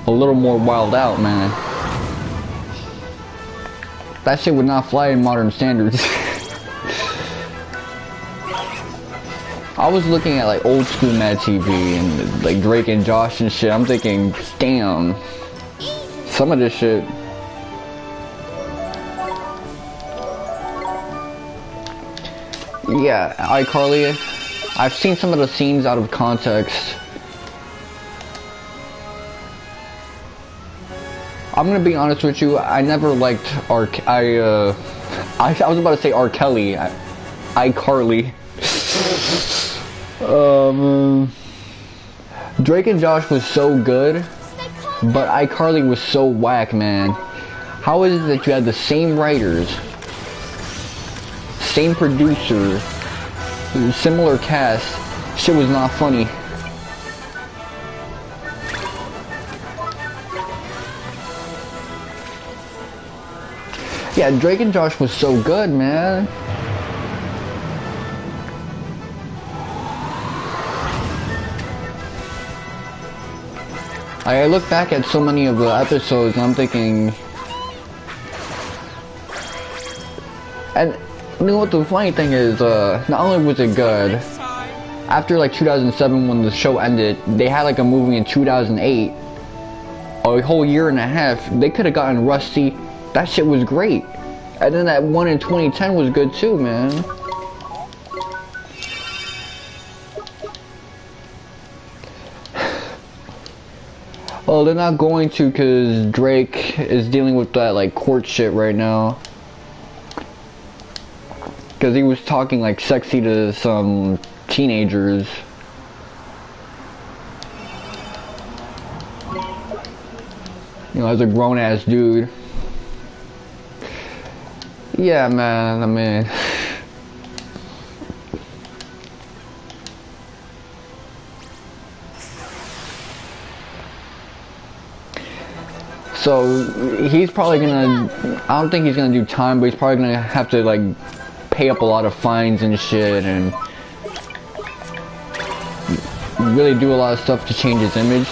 a little more wild out, man. That shit would not fly in modern standards. I was looking at like old school Mad TV and like Drake and Josh and shit. I'm thinking, damn, some of this shit. Yeah, iCarly. I've seen some of the scenes out of context. I'm gonna be honest with you. I never liked I was about to say R. Kelly. iCarly. Drake and Josh was so good, but iCarly was so whack, man. How is it that you had the same writers, same producer, similar cast, shit was not funny? Yeah, Drake and Josh was so good, man. I look back at so many of the episodes and I'm thinking, and you know what the funny thing is, not only was it good, after like 2007 when the show ended, they had like a movie in 2008, a whole year and a half. They could have gotten Rusty. That shit was great. And then that one in 2010 was good too, man. Well, they're not going to because Drake is dealing with that like court shit right now. Because he was talking like sexy to some teenagers. You know, as a grown ass dude. Yeah, man, I mean. So he's probably gonna, I don't think he's gonna do time, but he's probably gonna have to like pay up a lot of fines and shit and really do a lot of stuff to change his image.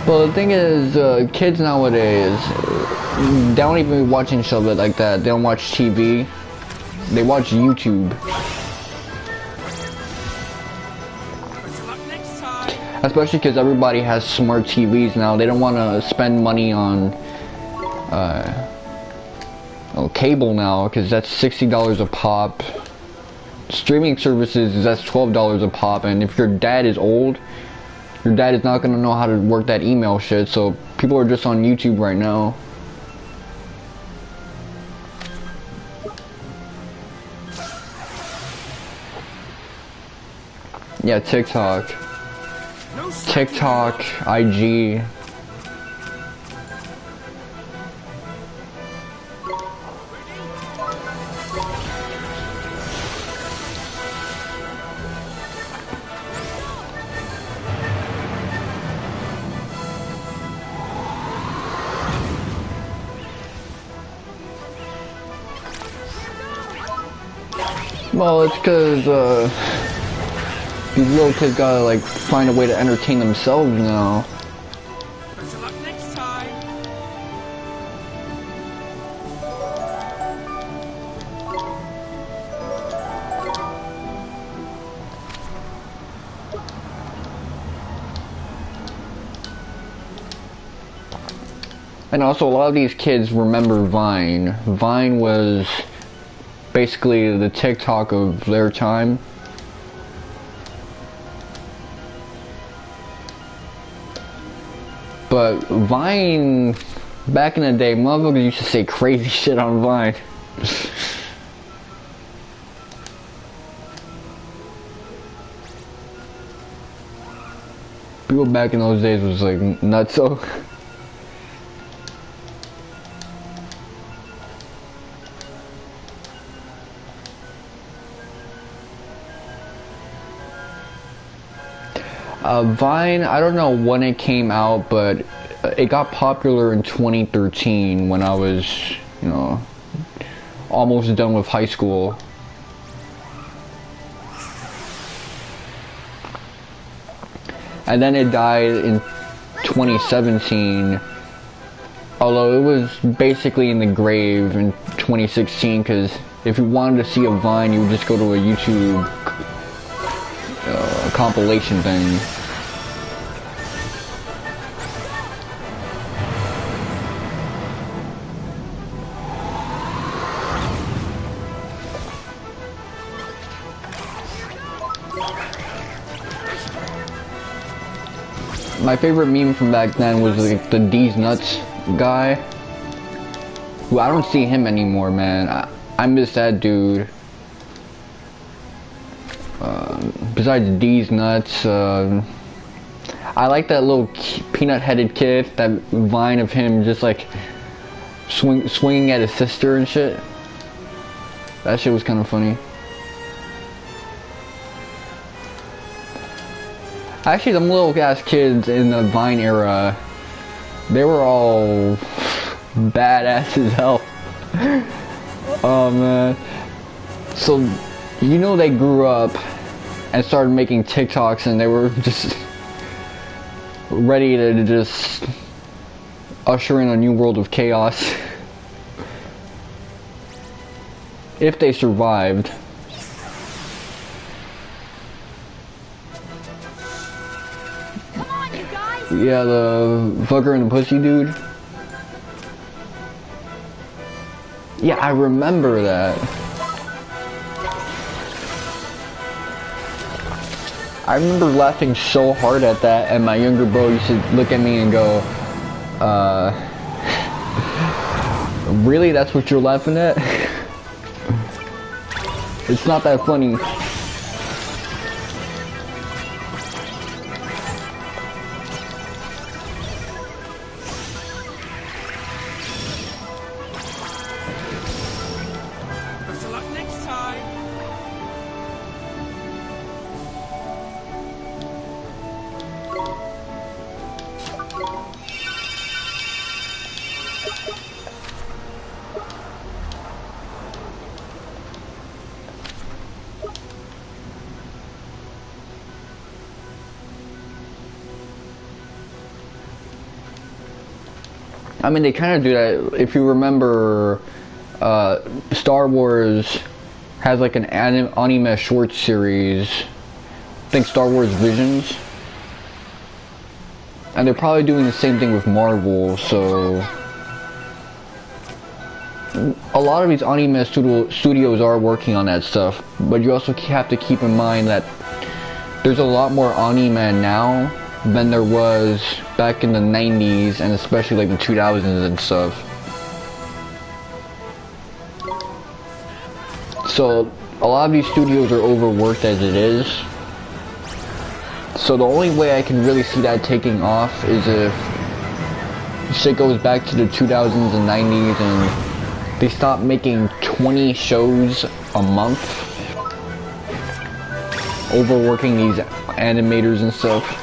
Well, the thing is, kids nowadays, they don't even be watching shows like that. They don't watch TV. They watch YouTube. Especially because everybody has smart TVs now. They don't want to spend money on cable now, because that's $60 a pop. Streaming services, that's $12 a pop. And if your dad is old, your dad is not going to know how to work that email shit. So people are just on YouTube right now. Yeah, TikTok, IG. Well, it's because these little kids gotta like find a way to entertain themselves now. Better luck next time. And also, a lot of these kids remember Vine. Vine was basically the TikTok of their time. But Vine, back in the day, motherfuckers used to say crazy shit on Vine. People back in those days was like nutso. Vine, I don't know when it came out, but it got popular in 2013 when I was, you know, almost done with high school. And then it died in 2017. Although it was basically in the grave in 2016, because if you wanted to see a Vine, you would just go to a YouTube compilation thing. My favorite meme from back then was like the D's Nuts guy, who I don't see him anymore, man. I miss that dude. Besides D's Nuts, I like that little peanut-headed kid, that Vine of him just like swinging at his sister and shit. That shit was kind of funny. Actually, them little ass kids in the Vine era, they were all badass as hell. Oh man. So, you know, they grew up and started making TikToks, and they were just ready to just usher in a new world of chaos. If they survived. Yeah, the fucker and the pussy dude. Yeah, I remember that. I remember laughing so hard at that, and my younger bro used to look at me and go, really? That's what you're laughing at? It's not that funny. I mean, they kind of do that. If you remember, Star Wars has like an anime short series. I think Star Wars Visions. And they're probably doing the same thing with Marvel, so a lot of these anime studios are working on that stuff, but you also have to keep in mind that there's a lot more anime now than there was back in the 90s, and especially like the 2000s and stuff. So a lot of these studios are overworked as it is. So the only way I can really see that taking off is if shit goes back to the 2000s and 90s and they stop making 20 shows a month, overworking these animators and stuff.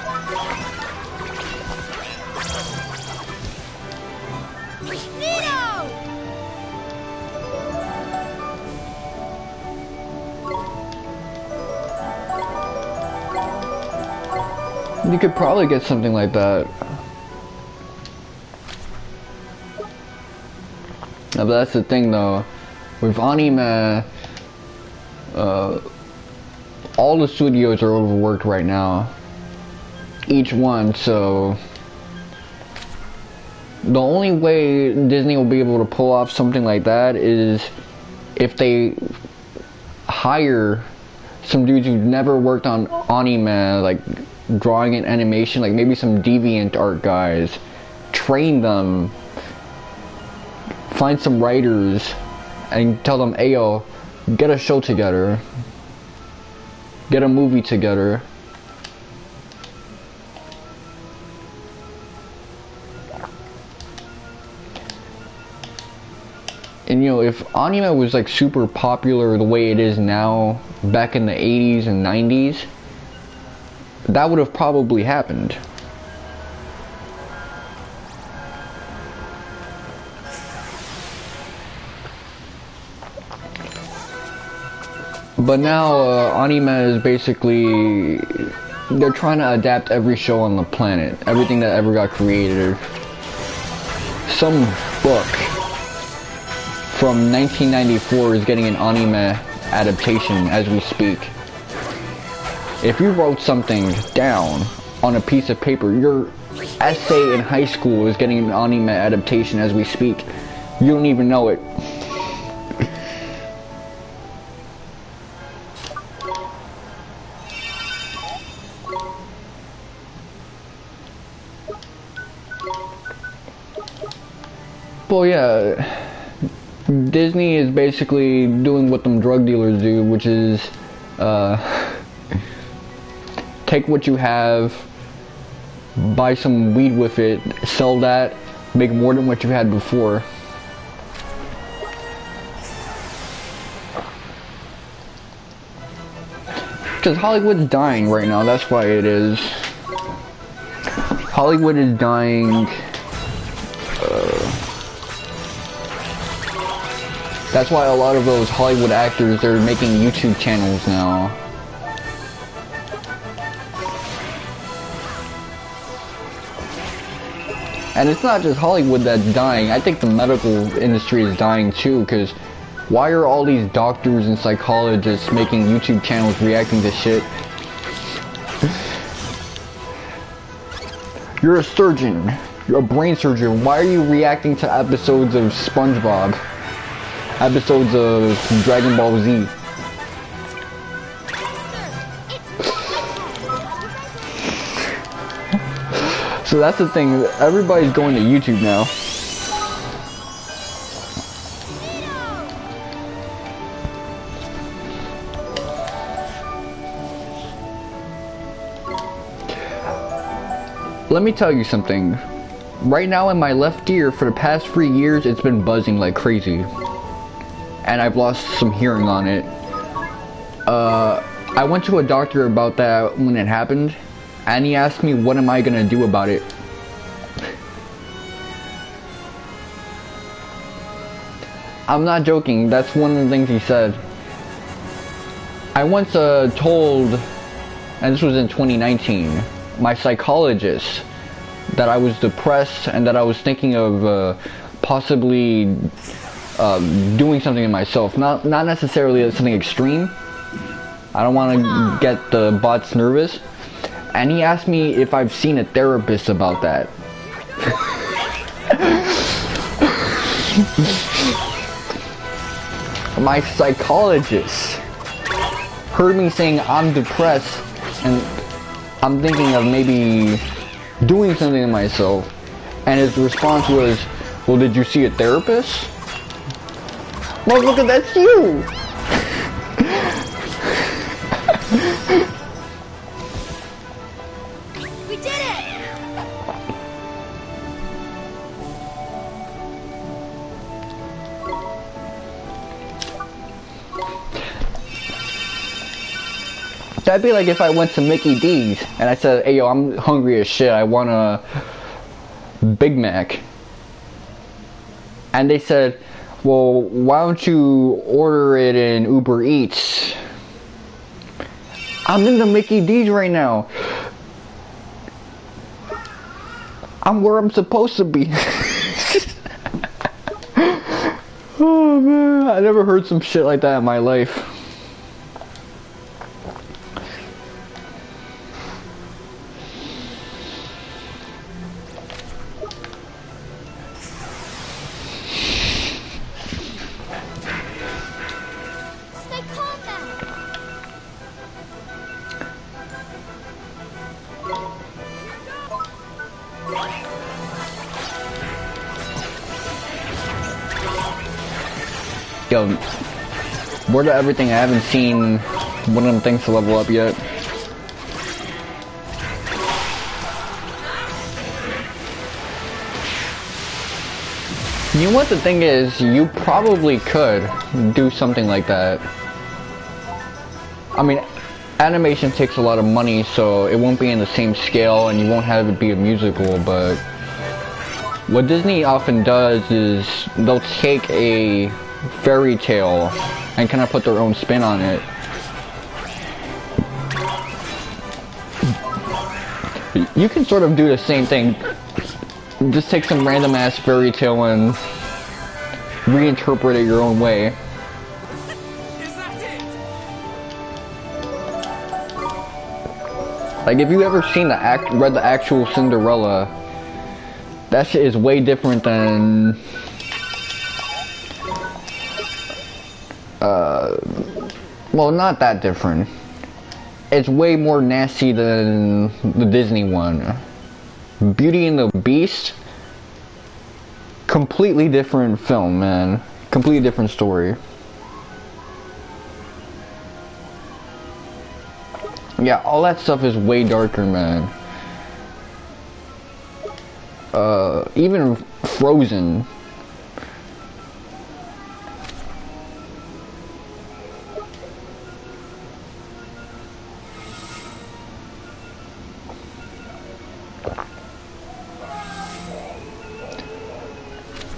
You could probably get something like that. Now, but that's the thing though. With anime, all the studios are overworked right now. Each one, so the only way Disney will be able to pull off something like that is if they hire some dudes who've never worked on anime, like drawing and animation, like maybe some deviant art guys, train them, find some writers, and tell them, hey yo, get a show together, get a movie together. And you know, if anime was like super popular the way it is now, back in the 80s and 90s, that would have probably happened. But now anime is basically, they're trying to adapt every show on the planet, everything that ever got created. Some book from 1994 is getting an anime adaptation as we speak. If you wrote something down on a piece of paper, your essay in high school is getting an anime adaptation as we speak. You don't even know it. Well, yeah, Disney is basically doing what them drug dealers do, which is take what you have, buy some weed with it, sell that, make more than what you had before. Because Hollywood's dying right now, that's why it is. Hollywood is dying. That's why a lot of those Hollywood actors, they're making YouTube channels now. And it's not just Hollywood that's dying. I think the medical industry is dying too, because why are all these doctors and psychologists making YouTube channels reacting to shit? You're a surgeon. You're a brain surgeon. Why are you reacting to episodes of SpongeBob? Episodes of Dragon Ball Z? So that's the thing, everybody's going to YouTube now. Let me tell you something. Right now in my left ear, for the past 3 years, it's been buzzing like crazy. And I've lost some hearing on it. I went to a doctor about that when it happened. And he asked me, what am I gonna do about it? I'm not joking, that's one of the things he said. I once told, and this was in 2019, my psychologist that I was depressed and that I was thinking of possibly doing something to myself. Not necessarily something extreme. I don't want to get the bots nervous. And he asked me if I've seen a therapist about that. My psychologist heard me saying I'm depressed and I'm thinking of maybe doing something to myself. And his response was, well, did you see a therapist? Motherfucker, that's you! That'd be like if I went to Mickey D's and I said, hey yo, I'm hungry as shit, I want a Big Mac. And they said, well, why don't you order it in Uber Eats? I'm in the Mickey D's right now. I'm where I'm supposed to be. Oh man, I never heard some shit like that in my life. Yo, word of everything, I haven't seen one of them things to level up yet. You know what the thing is, you probably could do something like that. I mean, animation takes a lot of money, so it won't be in the same scale and you won't have it be a musical, but what Disney often does is they'll take a fairy tale and kind of put their own spin on it. You can sort of do the same thing. Just take some random ass fairy tale and reinterpret it your own way. Is that it? Like if you ever seen read the actual Cinderella, that shit is way different than well, not that different. It's way more nasty than the Disney one. Beauty and the Beast, completely different film, man. Completely different story. Yeah, all that stuff is way darker, man. Even Frozen.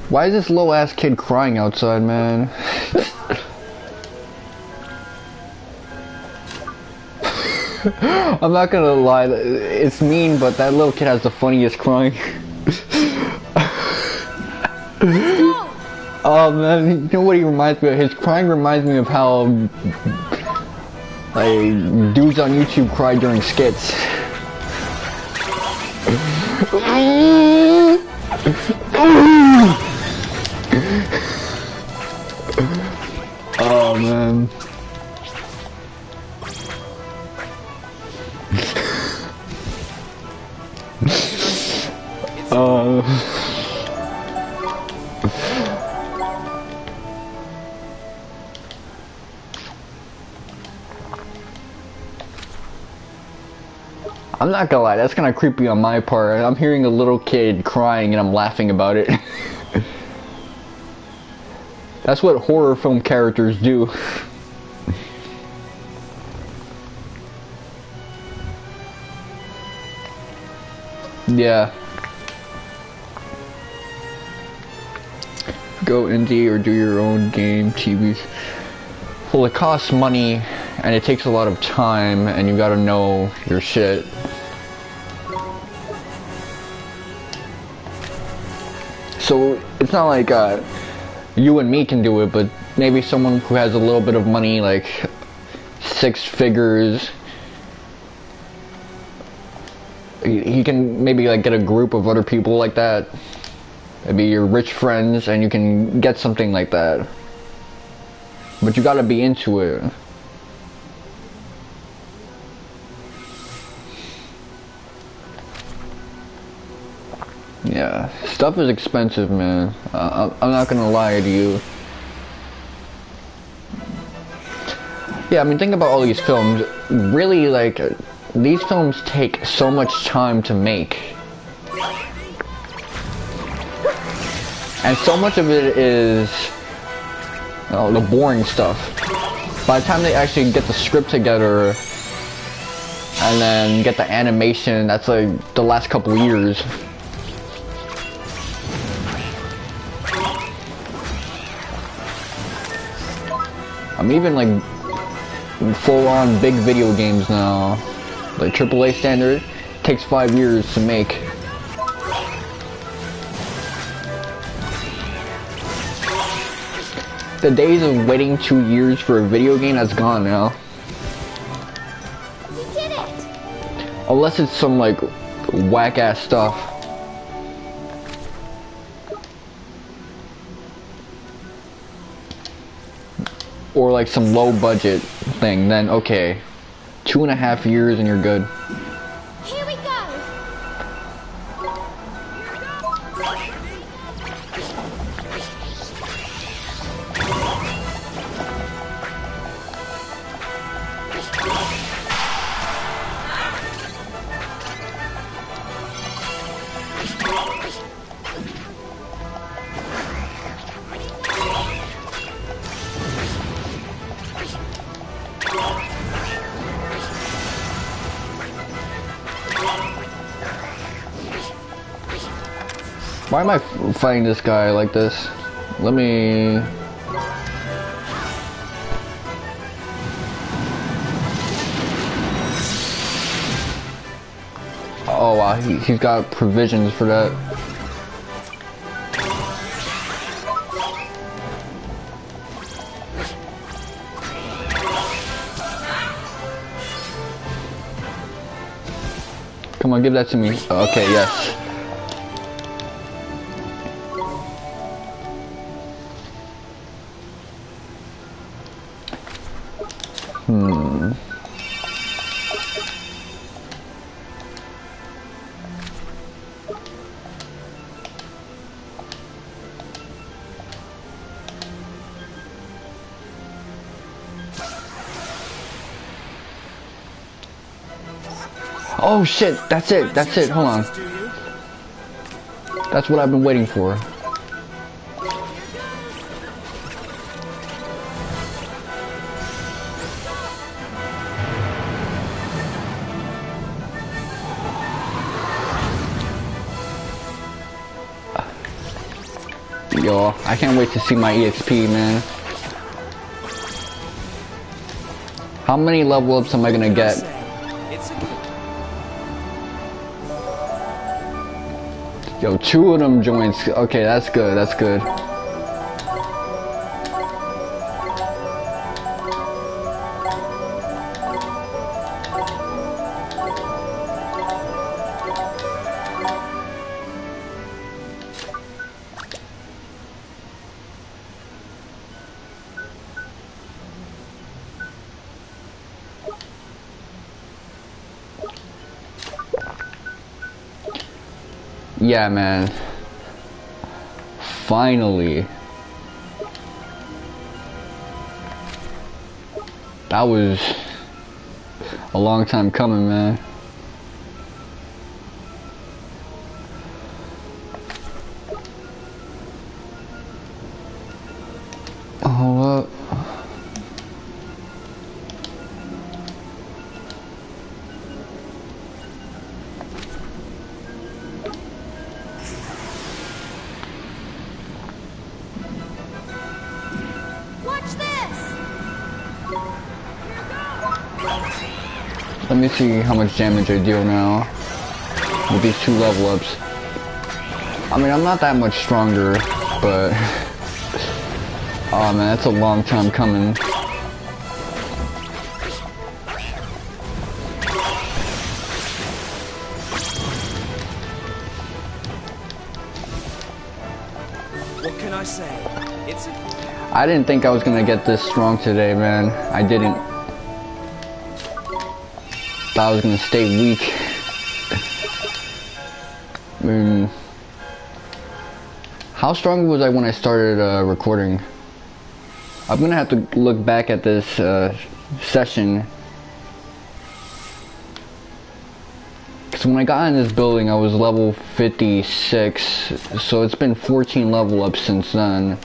Why is this little ass kid crying outside, man? I'm not gonna lie, it's mean, but that little kid has the funniest crying. Oh man, you know what he reminds me of? His crying reminds me of how like dudes on YouTube cry during skits. Oh man. I'm not gonna lie, that's kinda creepy on my part. I'm hearing a little kid crying and I'm laughing about it. That's what horror film characters do. Yeah. Go indie or do your own game, TVs. Well, it costs money and it takes a lot of time and you gotta know your shit. So it's not like you and me can do it, but maybe someone who has a little bit of money, like 6 figures, he can maybe like get a group of other people like that. Maybe your rich friends, and you can get something like that. But you gotta be into it. Yeah, stuff is expensive, man. I'm not gonna lie to you. Yeah, I mean, think about all these films. Really, like, these films take so much time to make. And so much of it is the boring stuff. By the time they actually get the script together and then get the animation, that's like the last couple years. I'm even like full-on big video games now, like AAA standard, takes 5 years to make. The days of waiting 2 years for a video game, that's gone now. You did it! Unless it's some like whack-ass stuff. Or like some low-budget thing, then okay. 2.5 years and you're good. Here we go! Why am I fighting this guy like this? Let me... Oh wow, he's got provisions for that. Come on, give that to me. Okay, yes. Oh shit, that's it, hold on. That's what I've been waiting for. Yo, I can't wait to see my EXP, man. How many level ups am I gonna get? Yo, 2 of them joints. Okay, that's good, that's good. Yeah, man. Finally. That was a long time coming, man. Oh, let me see how much damage I deal now with these 2 level ups. I mean, I'm not that much stronger, but oh man, that's a long time coming. What can I say? I didn't think I was gonna get this strong today, man. I didn't. Thought I was gonna stay weak. How strong was I when I started recording? I'm gonna have to look back at this session. Because when I got in this building, I was level 56, so it's been 14 level ups since then.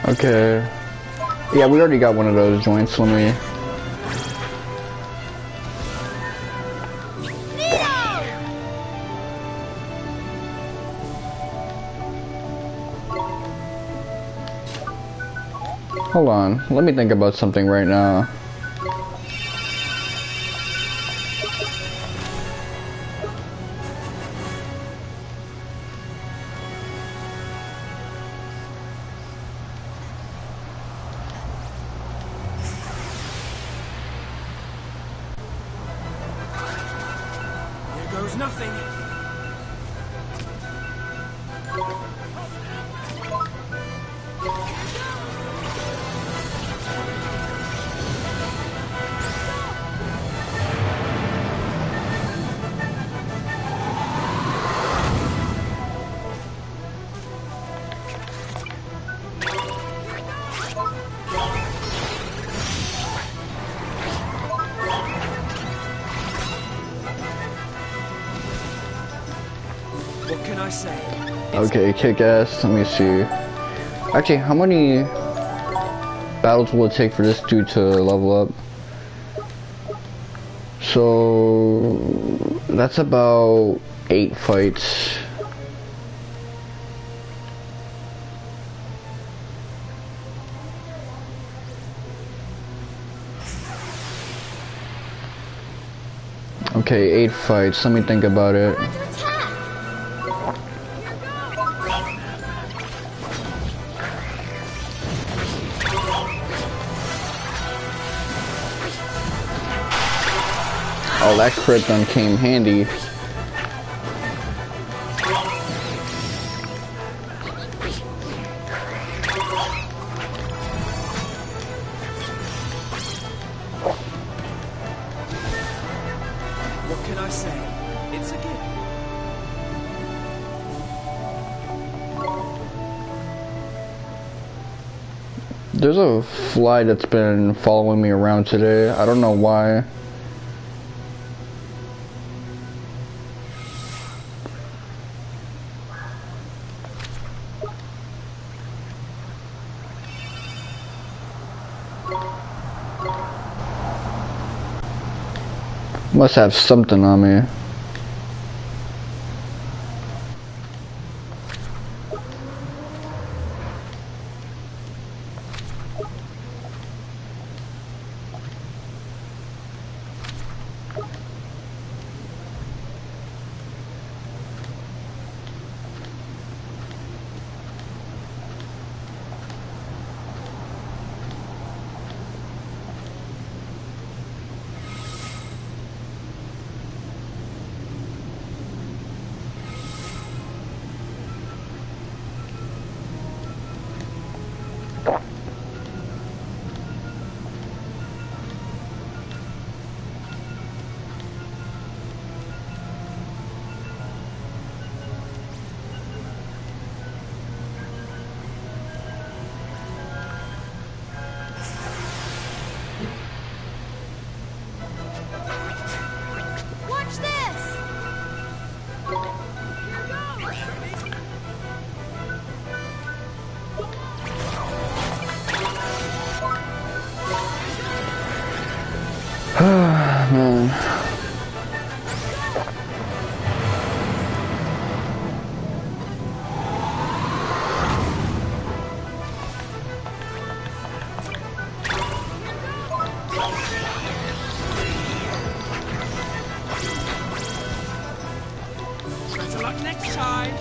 Okay. Yeah, we already got one of those joints. Let me Hold on, let me think about something right now. Here goes nothing. What can I say? Okay, kick ass. Let me see. Actually, how many battles will it take for this dude to level up? So that's about 8 fights. Okay, 8 fights. Let me think about it. Under attack! Oh, that crit gun came handy. What can I say? It's a gift. There's a fly that's been following me around today. I don't know why. Must have something on me. Watch this! Man. Better luck next time.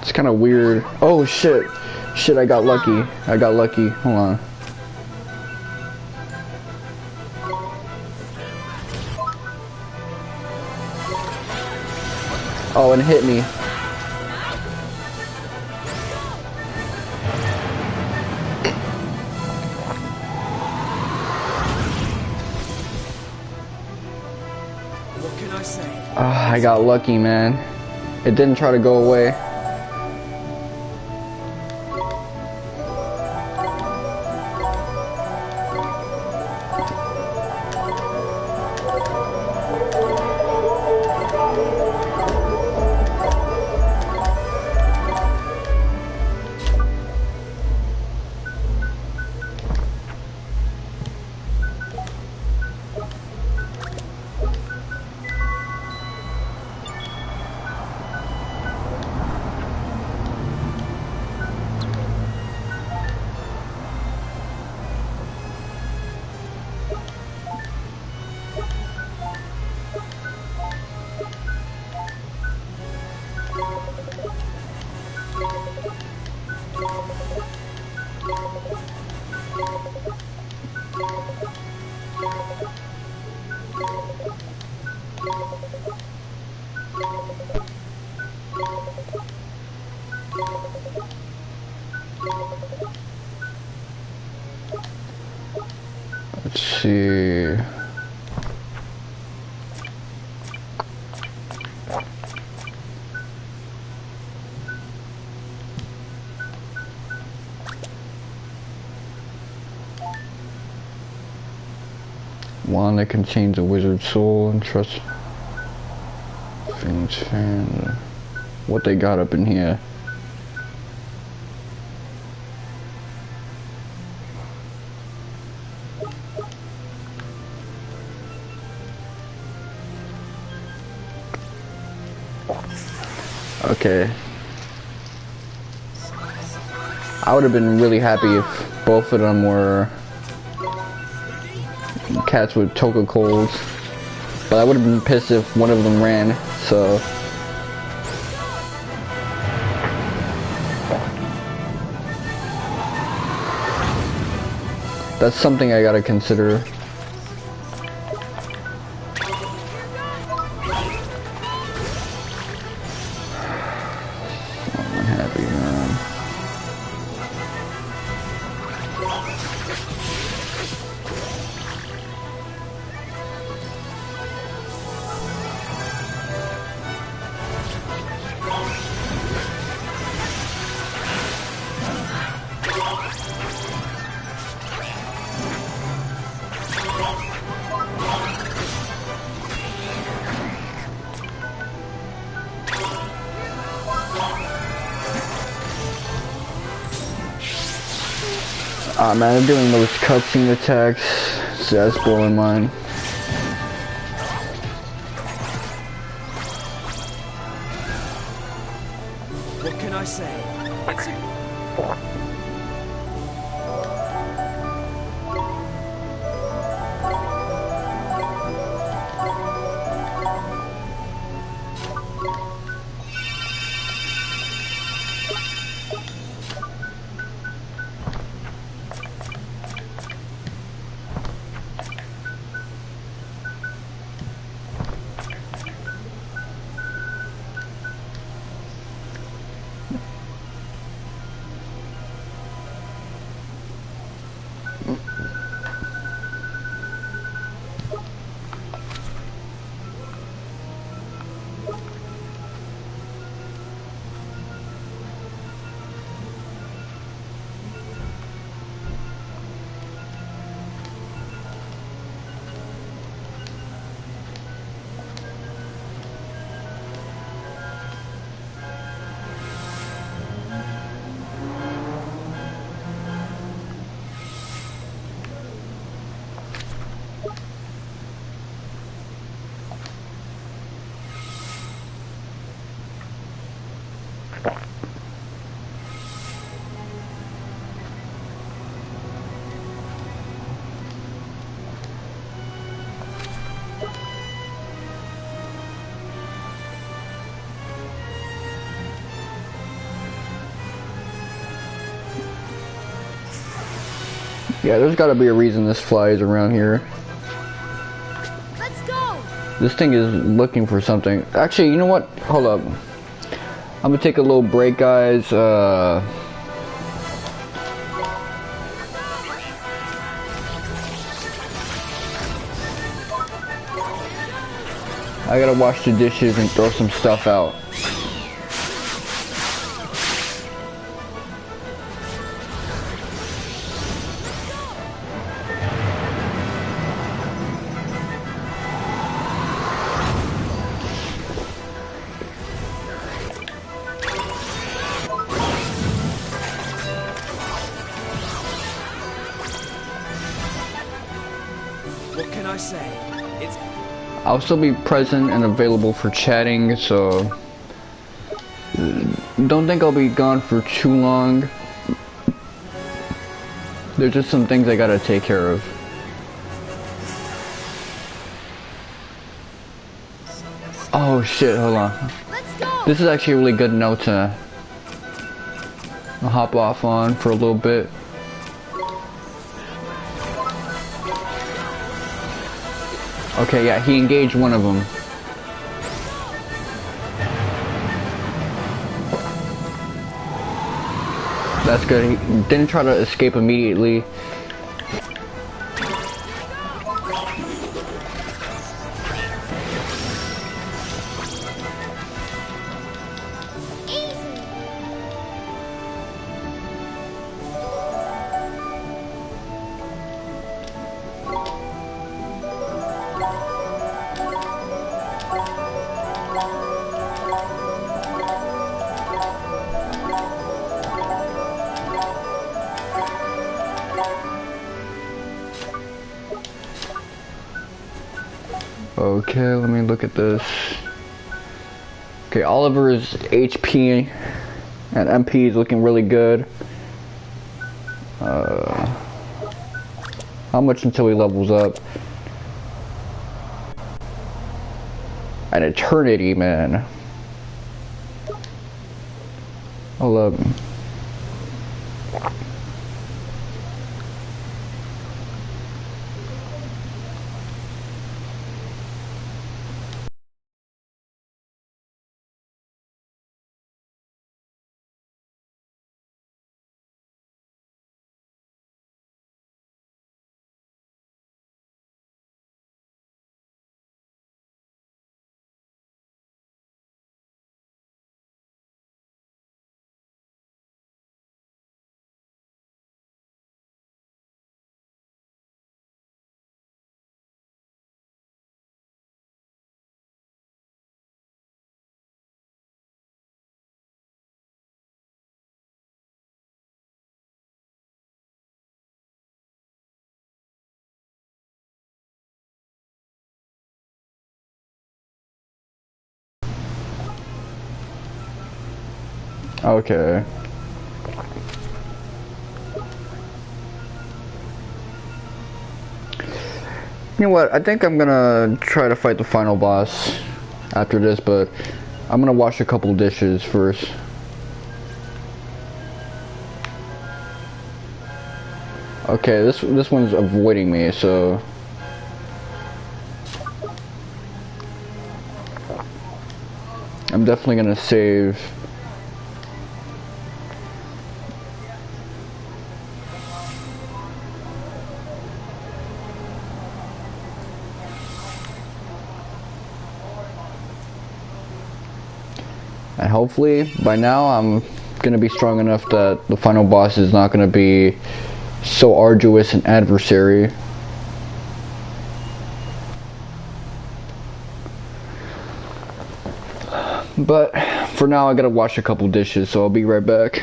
It's kind of weird. Oh shit. Shit, I got lucky. I got lucky. Hold on. Oh, and it hit me. What can I say? I got lucky, man. It didn't try to go away. Let's see. Wand that contains a wizard's soul and trust. Phoenix fan. What they got up in here? Okay. I would have been really happy if both of them were cats with toka colds, but I would have been pissed if one of them ran, so. That's something I gotta consider. I'm happy, man. Ah man, I'm doing those cutscene attacks, so that's blowing mine. What can I say? It's... Yeah, there's gotta be a reason this flies around here. Let's go! This thing is looking for something. Actually, you know what? Hold up. I'm gonna take a little break, guys. I gotta wash the dishes and throw some stuff out. What can I say? It's... I'll still be present and available for chatting, so don't think I'll be gone for too long. There's just some things I gotta take care of. Oh shit, hold on. Let's go! This is actually a really good note to I'll hop off on for a little bit. Okay, yeah, he engaged one of them. That's good. He didn't try to escape immediately. Okay, let me look at this. Okay, Oliver's HP and MP is looking really good. How much until he levels up? An eternity, man. 11. Okay. You know what? I think I'm gonna try to fight the final boss after this, but I'm gonna wash a couple dishes first. Okay, this one's avoiding me, so I'm definitely gonna save. And hopefully, by now, I'm gonna be strong enough that the final boss is not gonna be so arduous an adversary. But for now, I gotta wash a couple dishes, so I'll be right back.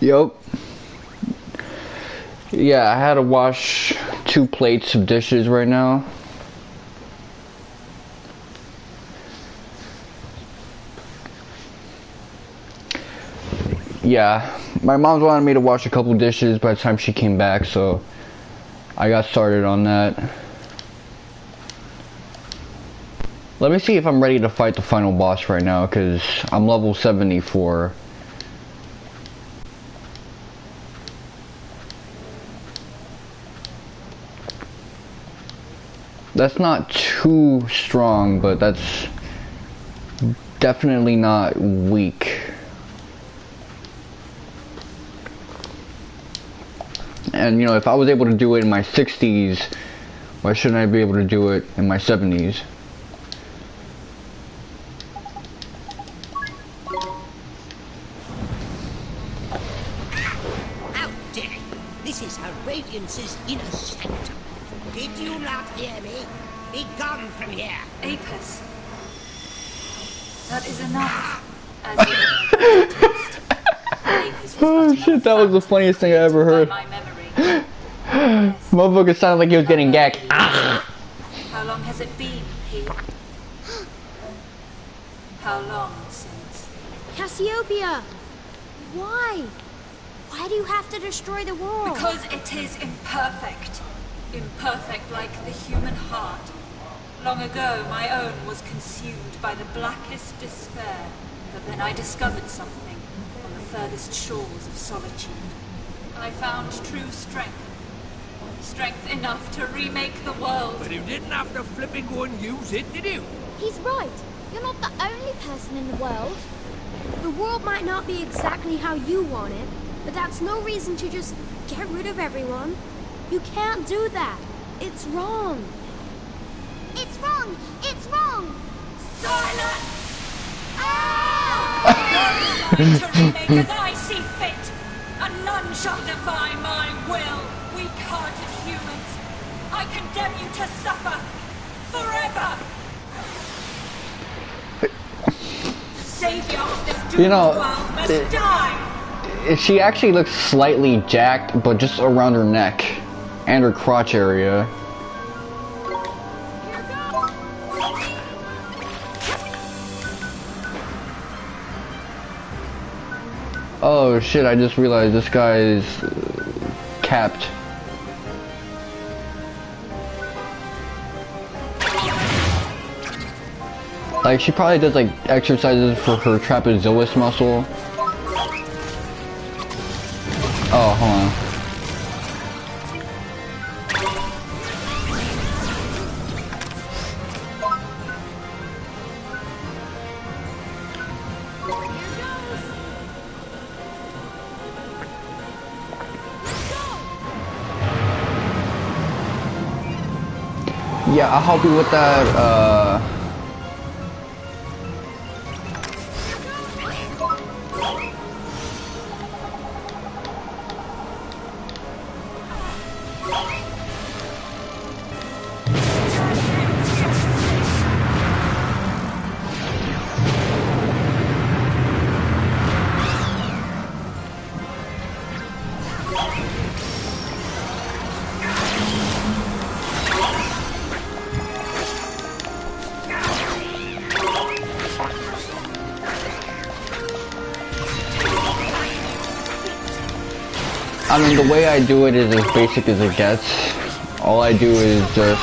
Yup. Yeah, I had to wash 2 plates of dishes right now. Yeah, my mom wanted me to wash a couple dishes by the time she came back, so I got started on that. Let me see if I'm ready to fight the final boss right now, because I'm level 74. That's not too strong, but that's definitely not weak. And you know, if I was able to do it in my 60s, why shouldn't I be able to do it in my 70s? How dare you! This is Her Radiance's inner sanctum. Did you not hear me? Be gone from here! Apis. That is enough. As you taste. Apis was Oh not shit, enough that was the fat funniest thing I ever by heard. my memory. Yes. Motherfucker sounded like he was getting gagged. How long has it been, Pete? How long since? Cassiopea! Why? Why do you have to destroy the world? Because it is imperfect. Imperfect like the human heart. Long ago, my own was consumed by the blackest despair. But then I discovered something on the furthest shores of solitude. I found true strength. Strength enough to remake the world. But you didn't have to flipping go and use it, did you? He's right. You're not the only person in the world. The world might not be exactly how you want it, but that's no reason to just get rid of everyone. You can't do that. It's wrong. It's wrong! It's wrong! Silence! Ah! I'm going to remake as I see fit, and none shall defy my will. Weak-hearted humans, I condemn you to suffer forever. The savior of this doomed You know, world must die. She actually looks slightly jacked, but just around her neck and her crotch area. Oh shit, I just realized this guy is capped. Like, she probably does like exercises for her trapezoidal muscle. Oh, hold on. Yeah, I'll help you with that, I mean, the way I do it is as basic as it gets. All I do is just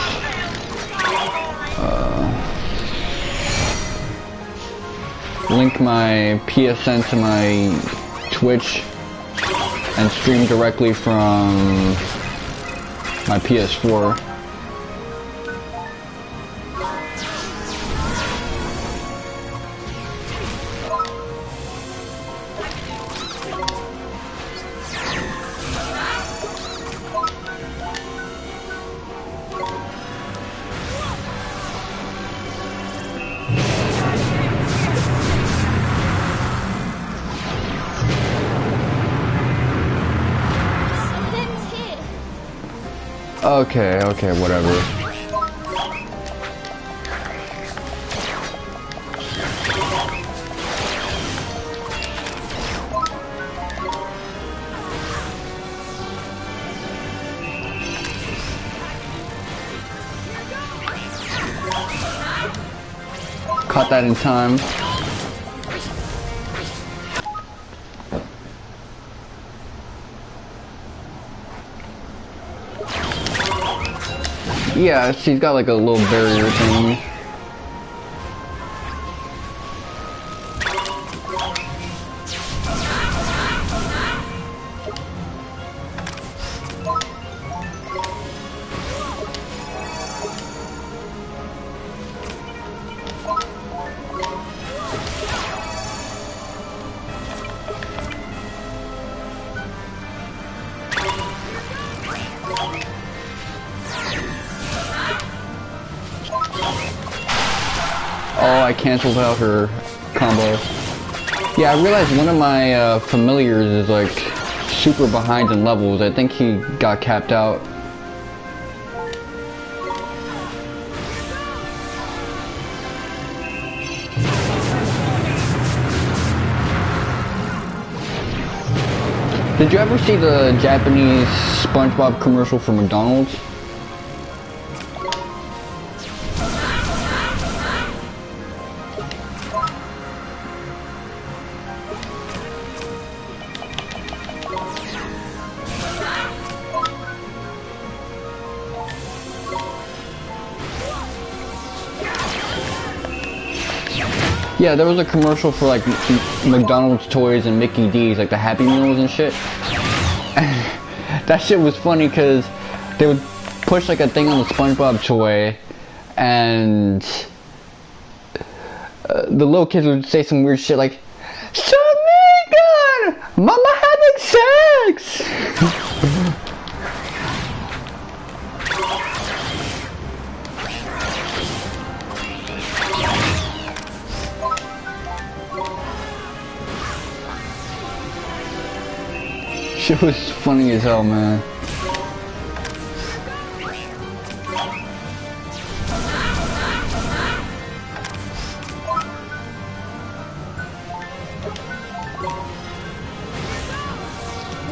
link my PSN to my Twitch and stream directly from my PS4. Okay, whatever. caught that in time. Yeah, she's got like a little barrier thing. Oh, I canceled out her combo. Yeah, I realized one of my familiars is like super behind in levels. I think he got capped out. Did you ever see the Japanese SpongeBob commercial for McDonald's? Yeah, there was a commercial for like McDonald's toys and Mickey D's, like the Happy Meals and shit. That shit was funny because they would push like a thing on the SpongeBob toy, and the little kids would say some weird shit like, "Megan, Mama having sex." Shit was funny as hell, man.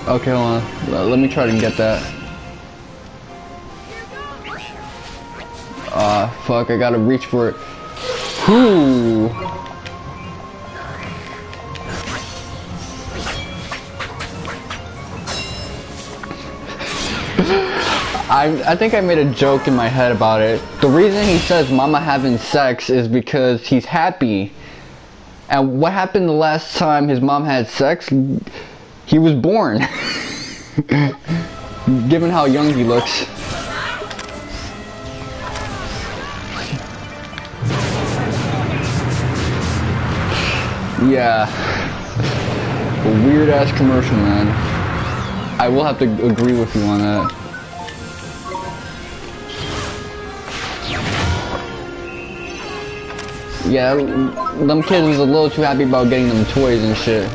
Okay, hold on. Let me try to get that. Fuck, I gotta reach for it. Whoo! I think I made a joke in my head about it. The reason he says Mama having sex is because he's happy. And what happened the last time his mom had sex? He was born. Given how young he looks. Yeah. A weird ass commercial, man. I will have to agree with you on that. Yeah, them kids was a little too happy about getting them toys and shit.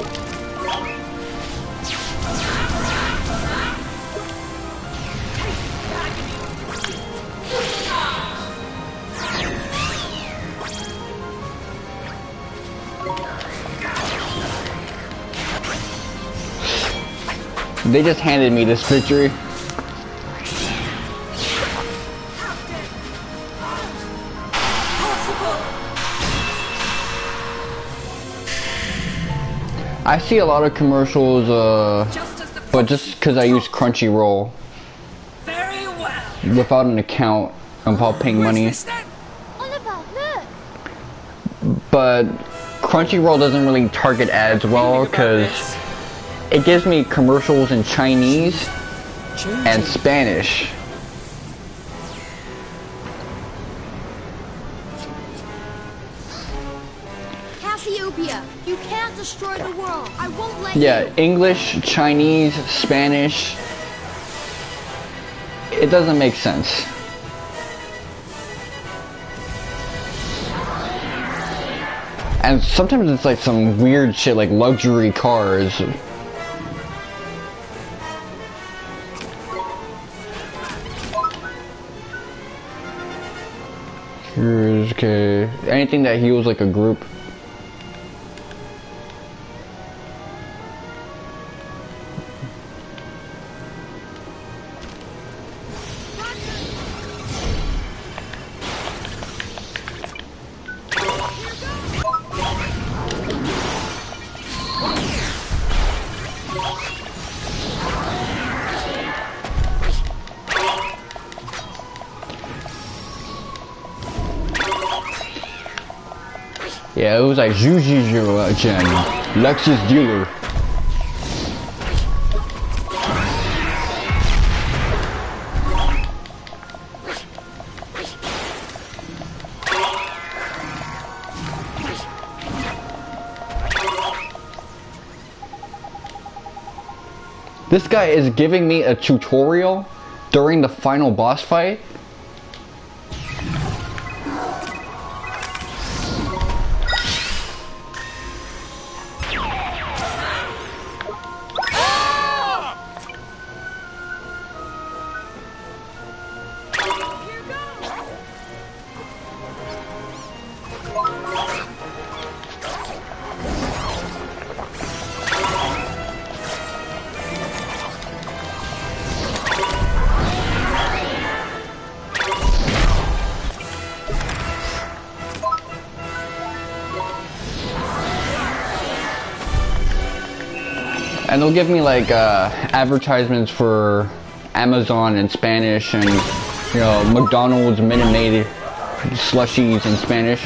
They just handed me this victory. I see a lot of commercials, but just because I use Crunchyroll. Very well. Without an account, without paying money. Oliver, look! But Crunchyroll doesn't really target ads well, because it gives me commercials in Chinese and Spanish. Cassiopea, you can't destroy the world. I won't let you. Yeah, English, Chinese, Spanish. It doesn't make sense. And sometimes it's like some weird shit like luxury cars. Here's, okay, anything that heals like a group. Yeah, it was like Zhuji Gen, Lexus dealer. This guy is giving me a tutorial during the final boss fight. And they'll give me like advertisements for Amazon in Spanish and, you know, McDonald's Minute Maid slushies in Spanish.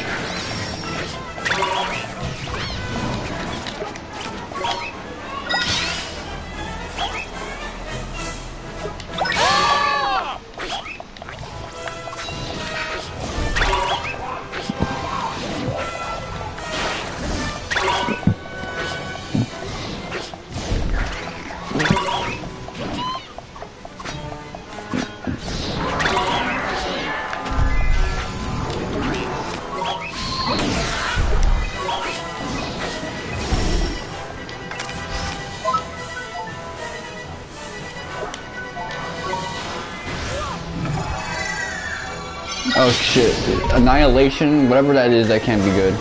Oh shit, Annihilation, whatever that is, that can't be good.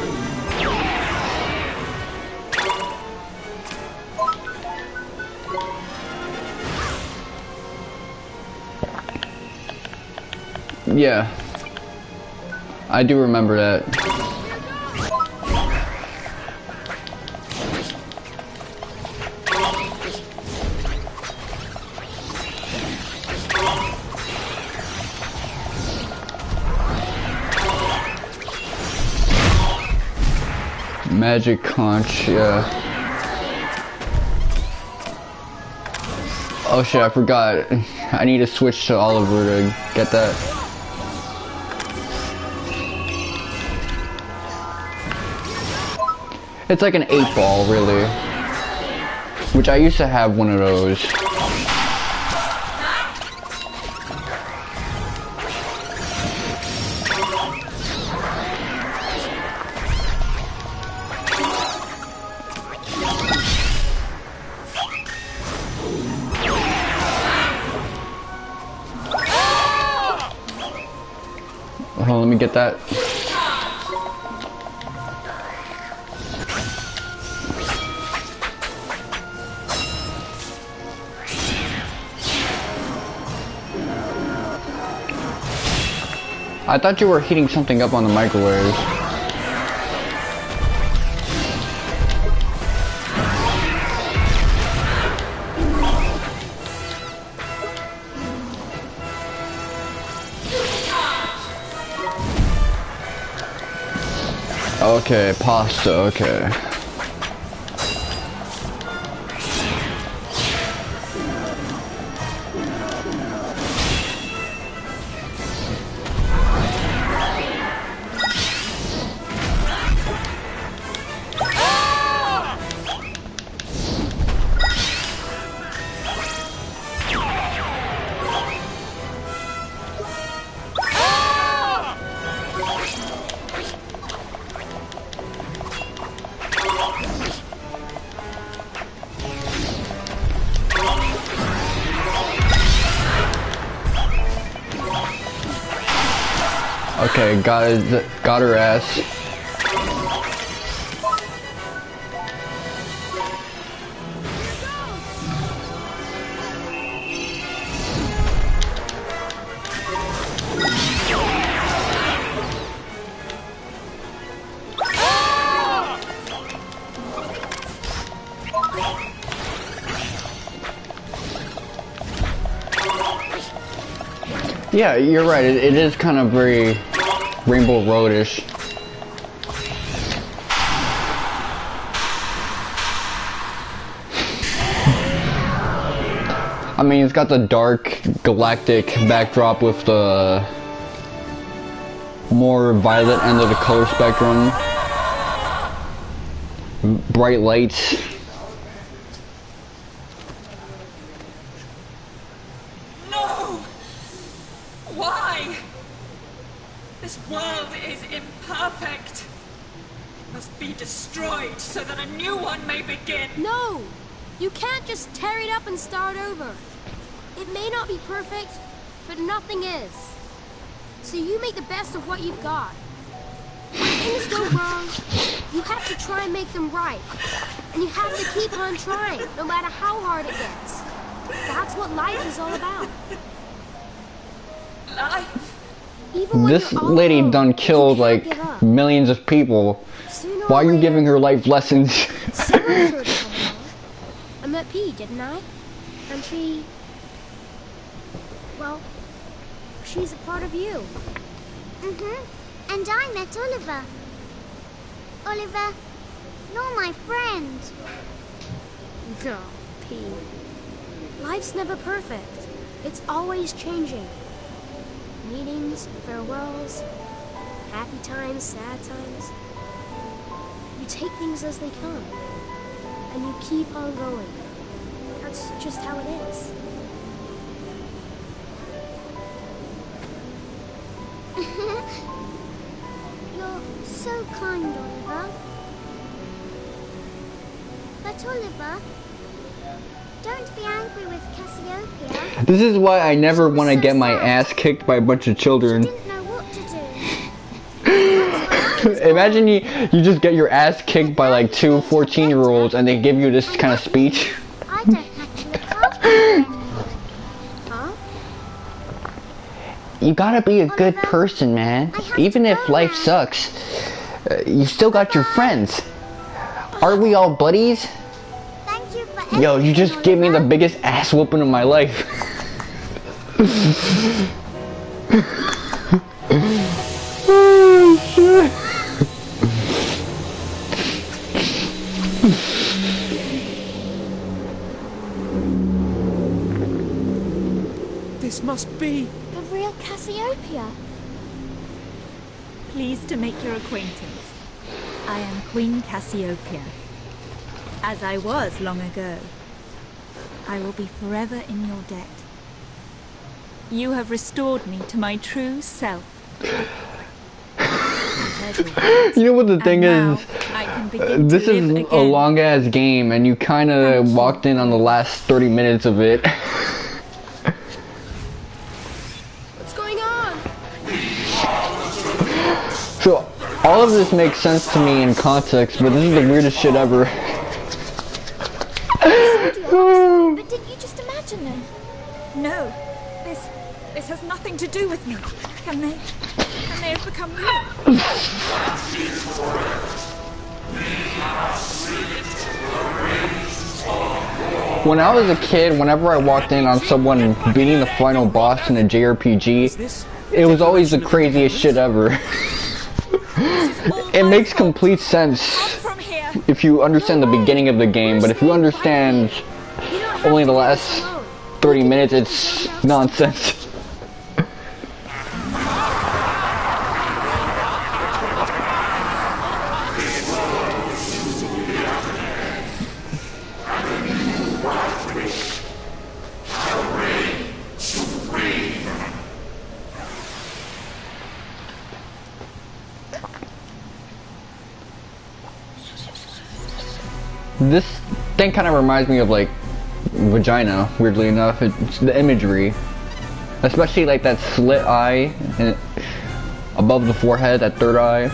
Yeah, I do remember that. Magic conch, yeah. Oh shit, I forgot. I need to switch to Oliver to get that. It's like an 8-ball, really. Which I used to have one of those. Hold on, let me get that. I thought you were heating something up on the microwave. Okay, pasta, okay. Okay, got her ass. Yeah, you're right. It is kind of very Rainbow Road-ish. I mean, it's got the dark galactic backdrop with the more violet end of the color spectrum. Bright lights. No! Why? This world is imperfect. Must be destroyed so that a new one may begin. No! You can't just tear it up and start over. It may not be perfect, but nothing is. So you make the best of what you've got. When things go wrong, you have to try and make them right. And you have to keep on trying, no matter how hard it gets. That's what life is all about. Life? Even when This you're all lady alone, done you killed can't like give up. millions of people. Sooner Why or are you later, giving her life lessons? someone sure to come along. I met P, didn't I? And she... well, she's a part of you. Mm-hmm. And I met Oliver. Oliver, you're my friend. No, P. Life's never perfect. It's always changing. Meetings, farewells, happy times, sad times. You take things as they come, and you keep on going. That's just how it is. You're so kind, Oliver. But Oliver, don't be angry with Cassiopea. This is why I never want to get my ass kicked by a bunch of She children. didn't know what to do. Imagine you just get your ass kicked by like two 14-year-olds and they give you this kind of speech. I don't have to look after you anymore. Huh? You gotta be a good Oliver, person, man. I have Even to if go life now. sucks, you still got your friends. Aren't we all buddies? Thank you for Yo, you everything, just gave me the Oliver. biggest ass whooping of my life. Oh, shit. This must be... The real Cassiopea. Pleased to make your acquaintance. I am Queen Cassiopea. As I was long ago. I will be forever in your debt. You have restored me to my true self. You know what the thing And is? now I can begin This to is live a again. long ass game and you kinda Thank you. walked in on the last 30 minutes of it. What's going on? So, all of this makes sense to me in context, but this is the weirdest shit ever. Zodiacs. But didn't you just imagine them? No, this has nothing to do with me. Can they have become real? When I was a kid, whenever I walked in on someone beating the final boss in a JRPG, it was always the craziest shit ever. It makes complete sense From here. if you understand the beginning of the game, but if you understand You don't have only to the do last this alone. 30 minutes, it's nonsense. This thing kind of reminds me of like vagina, weirdly enough. It's the imagery, especially like that slit eye and above the forehead, that third eye.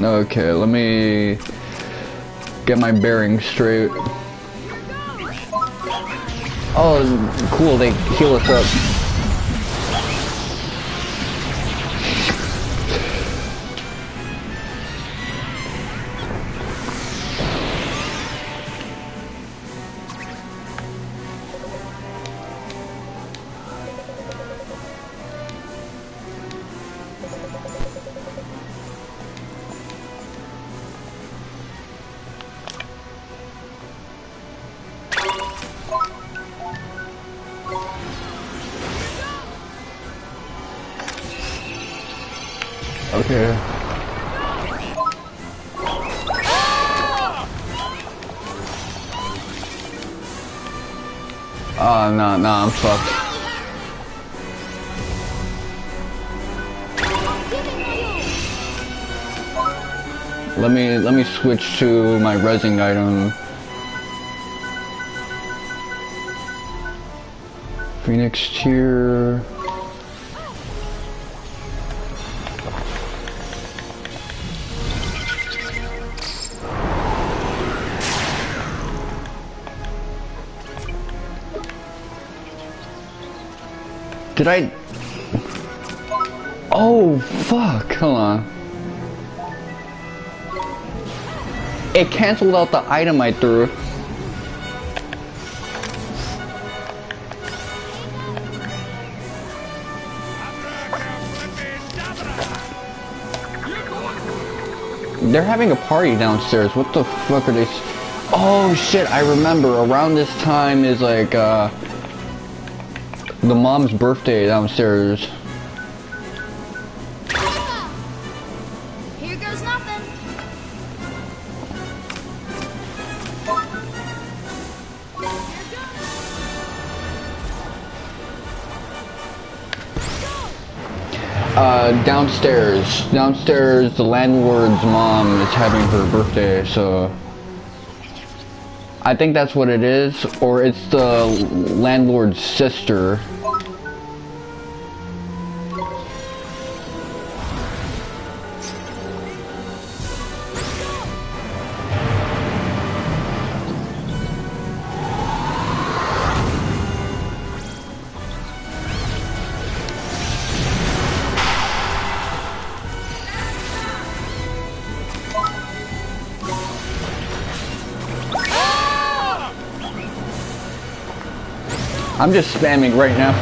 Okay, let me get my bearings straight. Oh, cool, they heal us up. Okay. Oh, no, I'm fucked. Let me switch to my resing item. Phoenix tier. Did I? Oh fuck! Hold on. It canceled out the item I threw. They're having a party downstairs. What the fuck are they? Oh shit! I remember. Around this time is like the mom's birthday downstairs. Here goes nothing. Downstairs, the landlord's mom is having her birthday, so I think that's what it is, or it's the landlord's sister. I'm just spamming right now.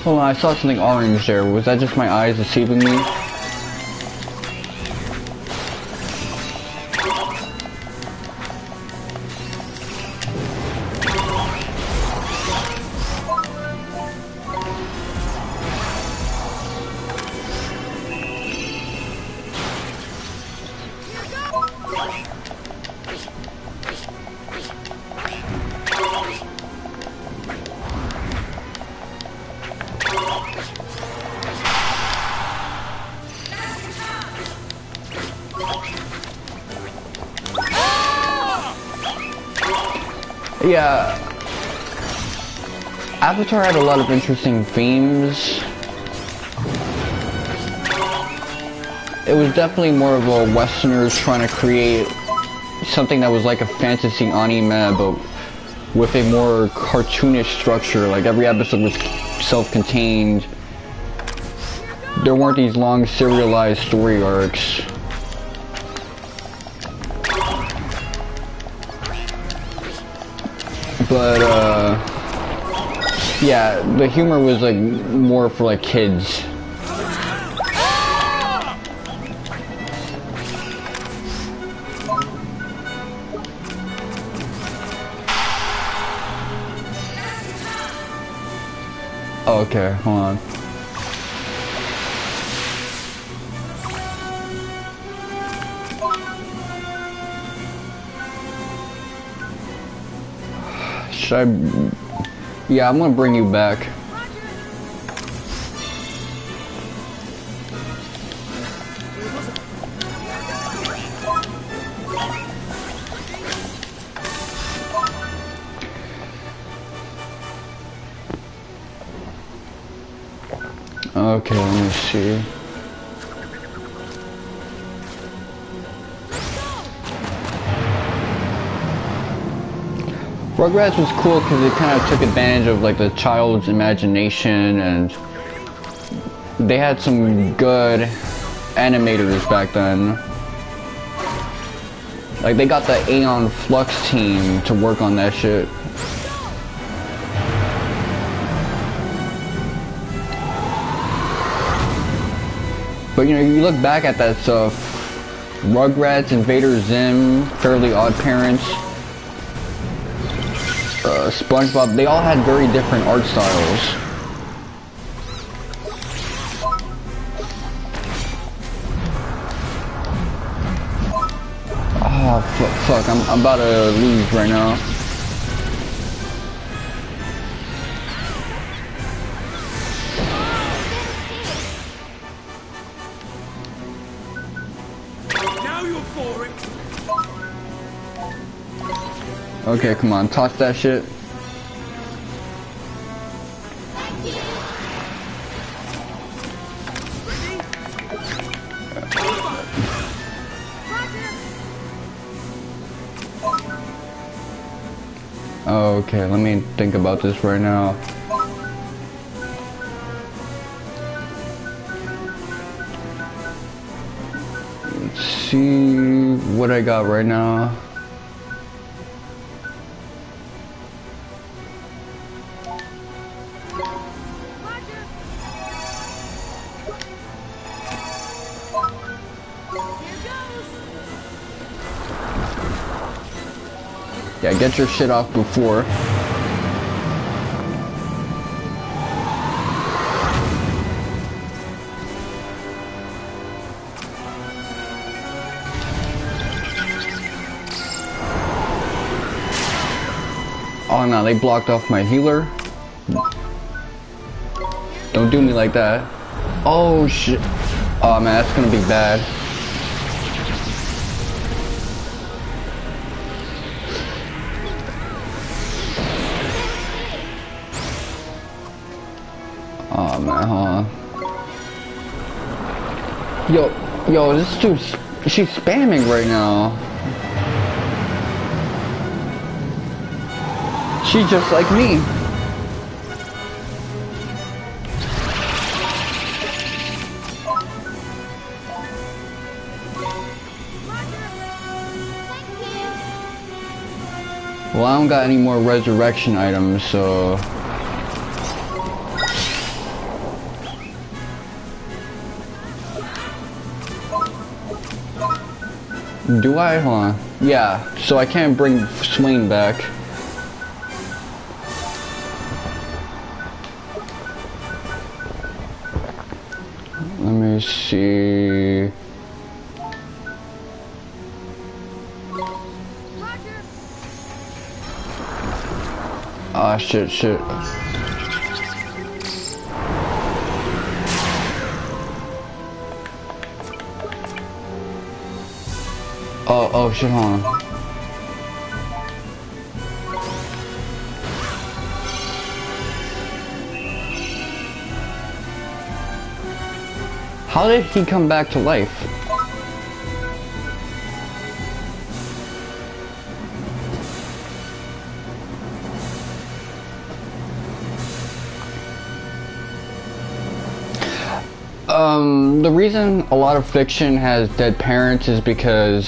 Hold on, I saw something orange there. Was that just my eyes deceiving me? Yeah, Avatar had a lot of interesting themes. It was definitely more of a Westerners trying to create something that was like a fantasy anime, but with a more cartoonish structure. Like every episode was self-contained. There weren't these long serialized story arcs. But yeah, the humor was like more for like kids. Oh, okay, hold on. Should I? Yeah, I'm gonna bring you back. Okay, let me see. Rugrats was cool because it kind of took advantage of like the child's imagination, and they had some good animators back then. Like they got the Aeon Flux team to work on that shit. But you know, you look back at that stuff, Rugrats, Invader Zim, Fairly Odd Parents, SpongeBob, they all had very different art styles. Oh, fuck, I'm about to lose right now. Okay, come on, toss that shit. Okay, let me think about this right now. Let's see what I got right now. Yeah, get your shit off before. Oh no, they blocked off my healer. Don't do me like that. Oh shit. Oh man, that's gonna be bad. Oh man, hold on. Yo, this dude, she's spamming right now. She's just like me. Well, I don't got any more resurrection items, so... Do I? Hold on. Yeah, so I can't bring Swain back. Let me see... Ah, shit. Oh shit, hold on. How did he come back to life? The reason a lot of fiction has dead parents is because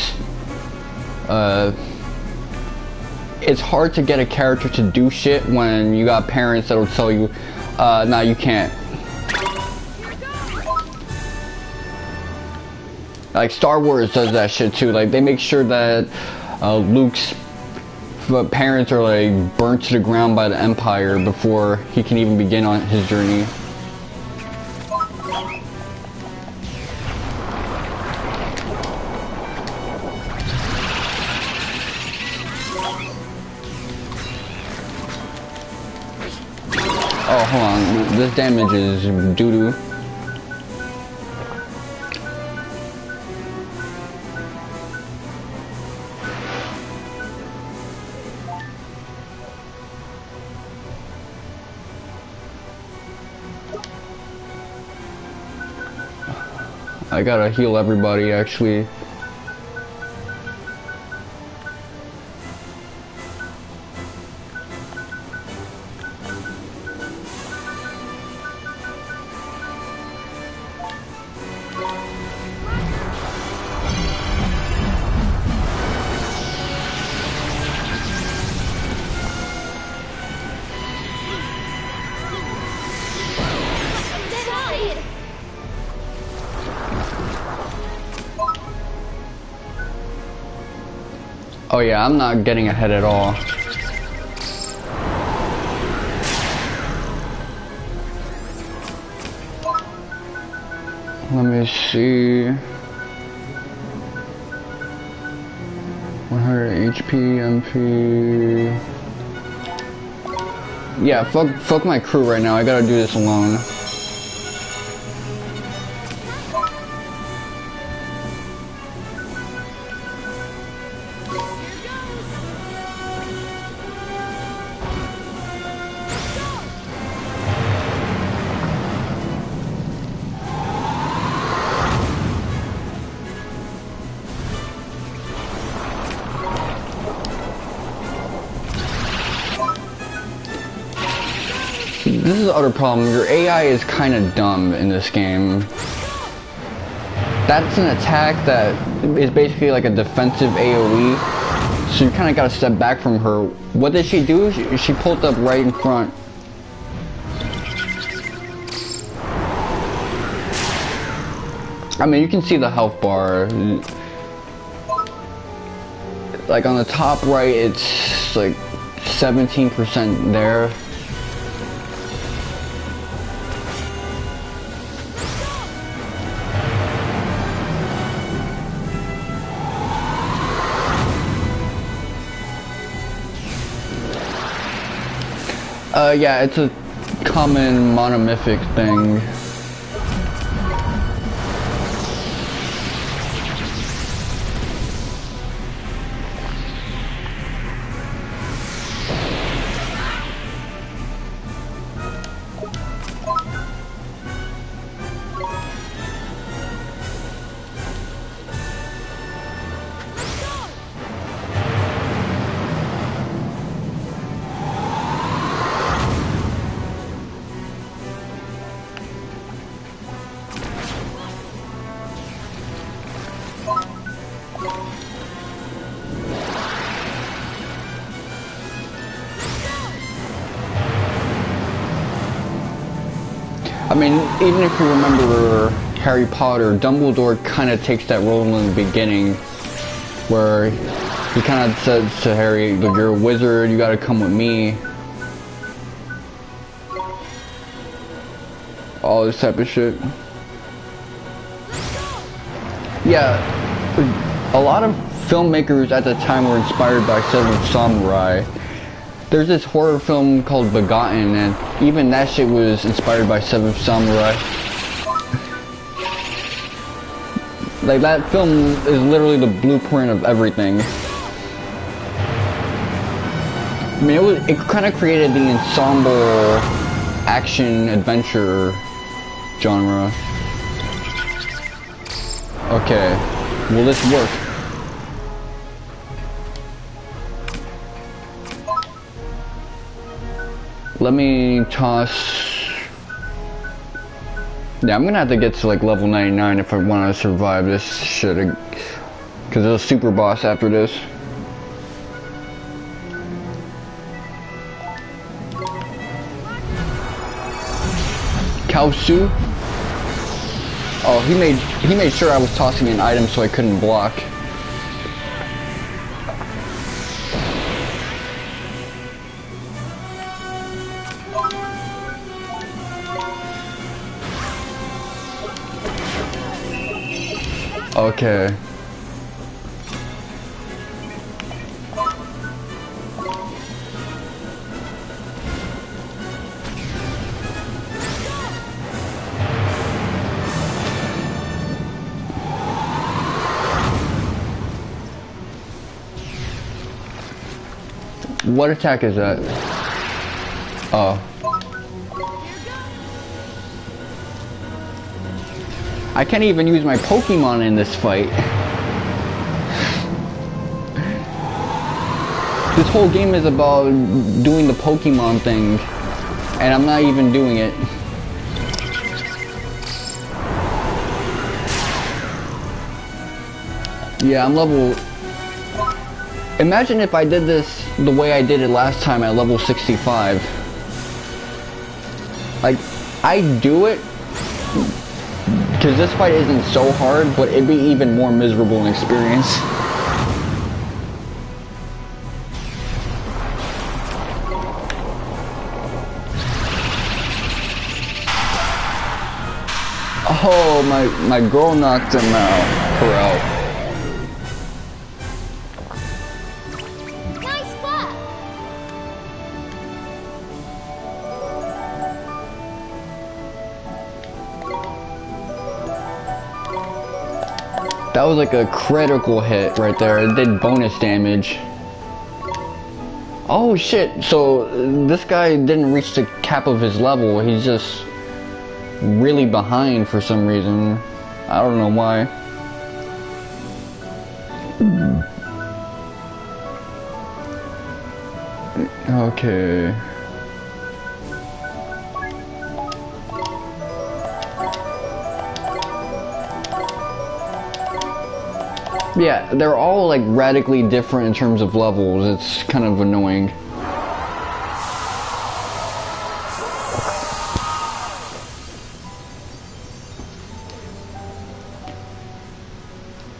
it's hard to get a character to do shit when you got parents that'll tell you, nah, you can't. Like Star Wars does that shit too. Like they make sure that Luke's parents are like burnt to the ground by the Empire before he can even begin on his journey. Oh, hold on. This damage is doo-doo. I gotta heal everybody, actually. Oh yeah, I'm not getting ahead at all. Let me see. 100 HP, MP. Yeah, fuck my crew right now. I gotta do this alone. This is the other problem. Your AI is kind of dumb in this game. That's an attack that is basically like a defensive AoE. So you kind of got to step back from her. What did she do? She pulled up right in front. I mean, you can see the health bar. Like on the top right, it's like 17% there. Yeah, it's a common monomythic thing. I mean, even if you remember Harry Potter, Dumbledore kind of takes that role in the beginning, where he kind of says to Harry, "Look, you're a wizard, you gotta come with me." All this type of shit. Yeah, a lot of filmmakers at the time were inspired by Seven Samurai. There's this horror film called Begotten, and even that shit was inspired by Seven Samurai. Like, that film is literally the blueprint of everything. I mean, it kind of created the ensemble action adventure genre. Okay, will this work? Let me toss... Yeah, I'm gonna have to get to like level 99 if I want to survive this shit. Because there's a super boss after this. Kaosu? Oh, he made sure I was tossing an item so I couldn't block. Okay. What attack is that? Oh. I can't even use my Pokemon in this fight. This whole game is about doing the Pokemon thing, and I'm not even doing it. Yeah, I'm level... Imagine if I did this the way I did it last time at level 65. Like, I do it because this fight isn't so hard, but it'd be even more miserable in experience. Oh, my girl knocked him out. Her out. Nice work! That was like a critical hit right there. It did bonus damage. Oh shit, so this guy didn't reach the cap of his level. He's just really behind for some reason. I don't know why. Okay. Yeah, they're all like radically different in terms of levels. It's kind of annoying.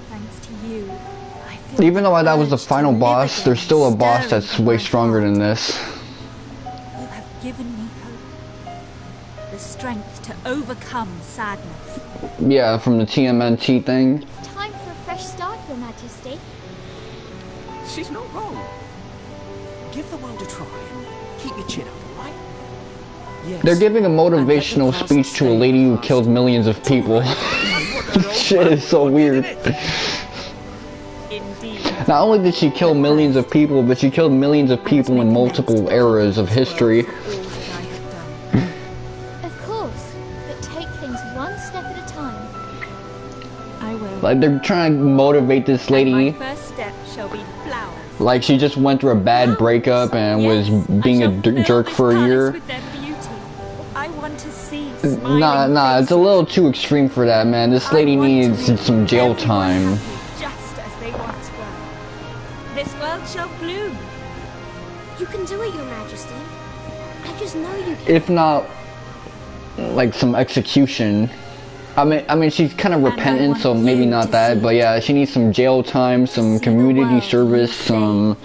Thanks to you, I feel Even though that was the urge to final live boss, again, there's still a boss stirring that's from way my stronger heart. than this. You have given me hope. The strength to overcome sadness. Yeah, from the TMNT thing. It's time for a fresh start, Your Majesty. She's not wrong. Give the world a try and keep your chin up, alright? Yes. They're giving a And let the motivational past speech to a stay lady who past. killed millions of people. Shit is so weird. Indeed. Not only did she kill millions of people, but she killed millions of people in multiple eras of history. For all that I have done. Of course, but take things one step at a time. I will. Like, they're trying to motivate this My lady. first step shall be flowers. Like, she just went through a bad breakup and was being a jerk for a year. With their beauty. I want to see Nah, it's a little too extreme for that, man. This lady needs some jail time. Just as they once were. This world shall bloom. You can do it, Your Majesty. I just know you can. If not, like, some execution. I mean, she's kind of repentant, so maybe not that, but yeah, she needs some jail time, some community service, some,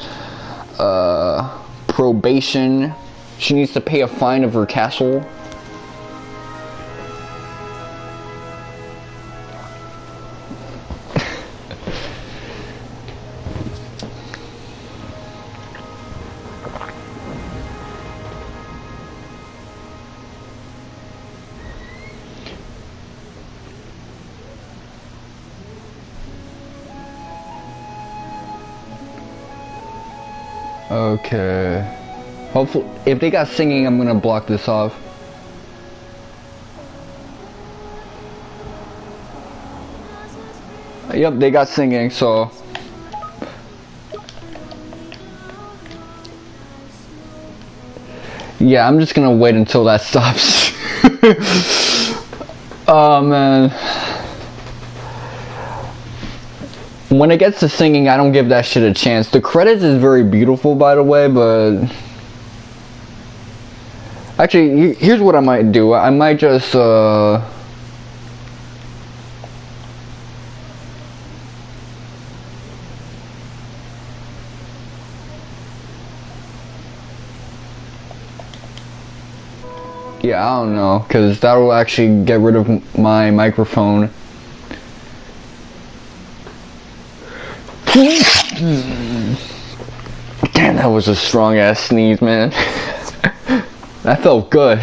probation. She needs to pay a fine of her castle. Okay. Hopefully, if they got singing, I'm gonna block this off. Yep, they got singing, so. Yeah, I'm just gonna wait until that stops. Oh man. When it gets to singing, I don't give that shit a chance. The credits is very beautiful, by the way, but... Actually, here's what I might do. I might just, yeah, I don't know, because that will actually get rid of my microphone. Damn, that was a strong ass sneeze, man. That felt good.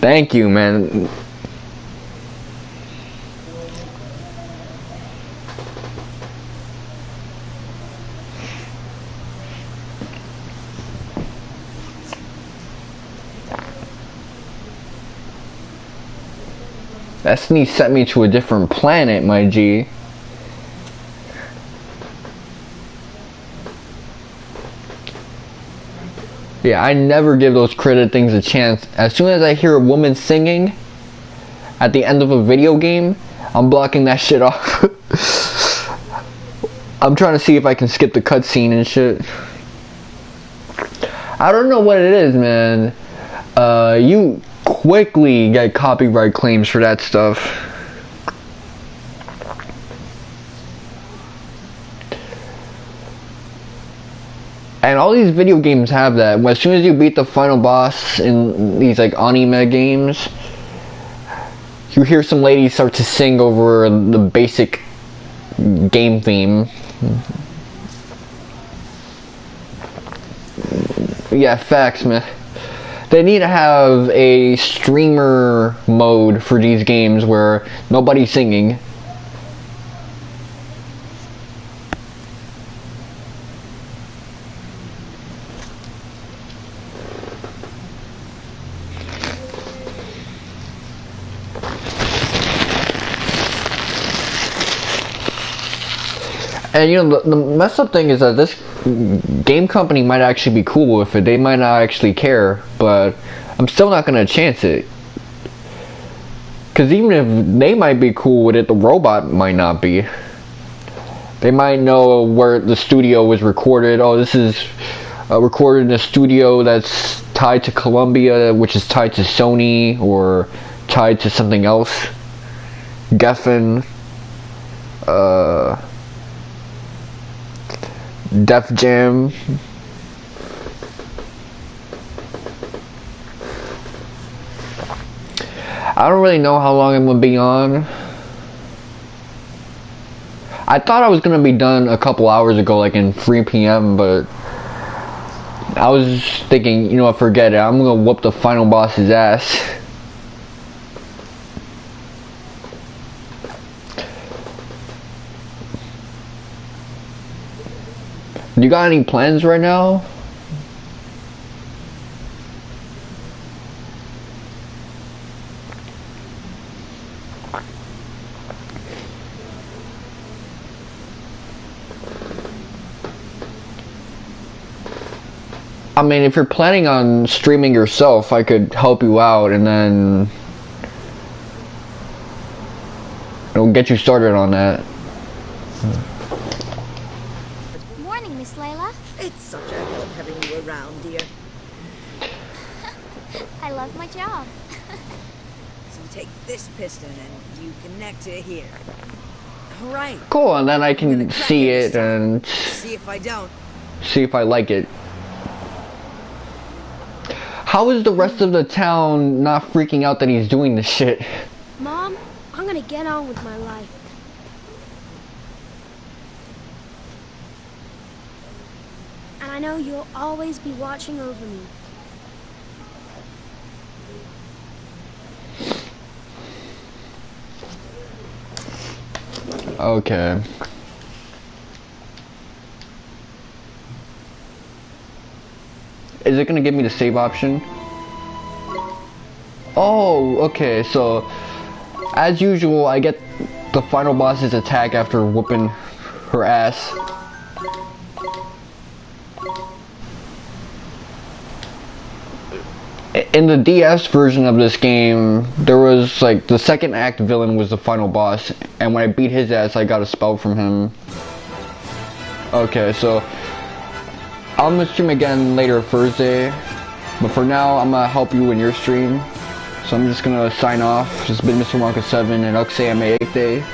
Thank you, man. That sneeze sent me to a different planet, my G. Yeah, I never give those credit things a chance. As soon as I hear a woman singing at the end of a video game, I'm blocking that shit off. I'm trying to see if I can skip the cutscene and shit. I don't know what it is, man. You quickly get copyright claims for that stuff. And all these video games have that. As soon as you beat the final boss in these like anime games, you hear some lady start to sing over the basic game theme. Yeah, facts, man. They need to have a streamer mode for these games where nobody's singing. And you know, the messed up thing is that this game company might actually be cool with it. They might not actually care, but I'm still not gonna chance it. Cause even if they might be cool with it, the robot might not be. They might know where the studio was recorded. Oh, this is recorded in a studio that's tied to Columbia, which is tied to Sony, or tied to something else. Geffen. Def Jam. I don't really know how long I'm gonna be on. I thought I was gonna be done a couple hours ago, like in 3 p.m., but I was thinking, you know what, forget it. I'm gonna whoop the final boss's ass. You got any plans right now? I mean, if you're planning on streaming yourself, I could help you out and then it'll get you started on that. Morning, Miss Layla. It's such a help having you around, dear. I love my job. So take this piston and you connect it here. Alright. Cool, and then I can see it and see if I don't. See if I like it. How is the rest of the town not freaking out that he's doing this shit? Mom, I'm gonna get on with my life. And I know you'll always be watching over me. Okay. Is it gonna give me the save option? Oh, okay, so as usual, I get the final boss's attack after whooping her ass. In the DS version of this game, there was like the second act villain was the final boss, and when I beat his ass, I got a spell from him. Okay, so I'm gonna stream again later Thursday, but for now I'm gonna help you in your stream. So I'm just gonna sign off. This has been Mr. Wonka 7 and Uxay Day.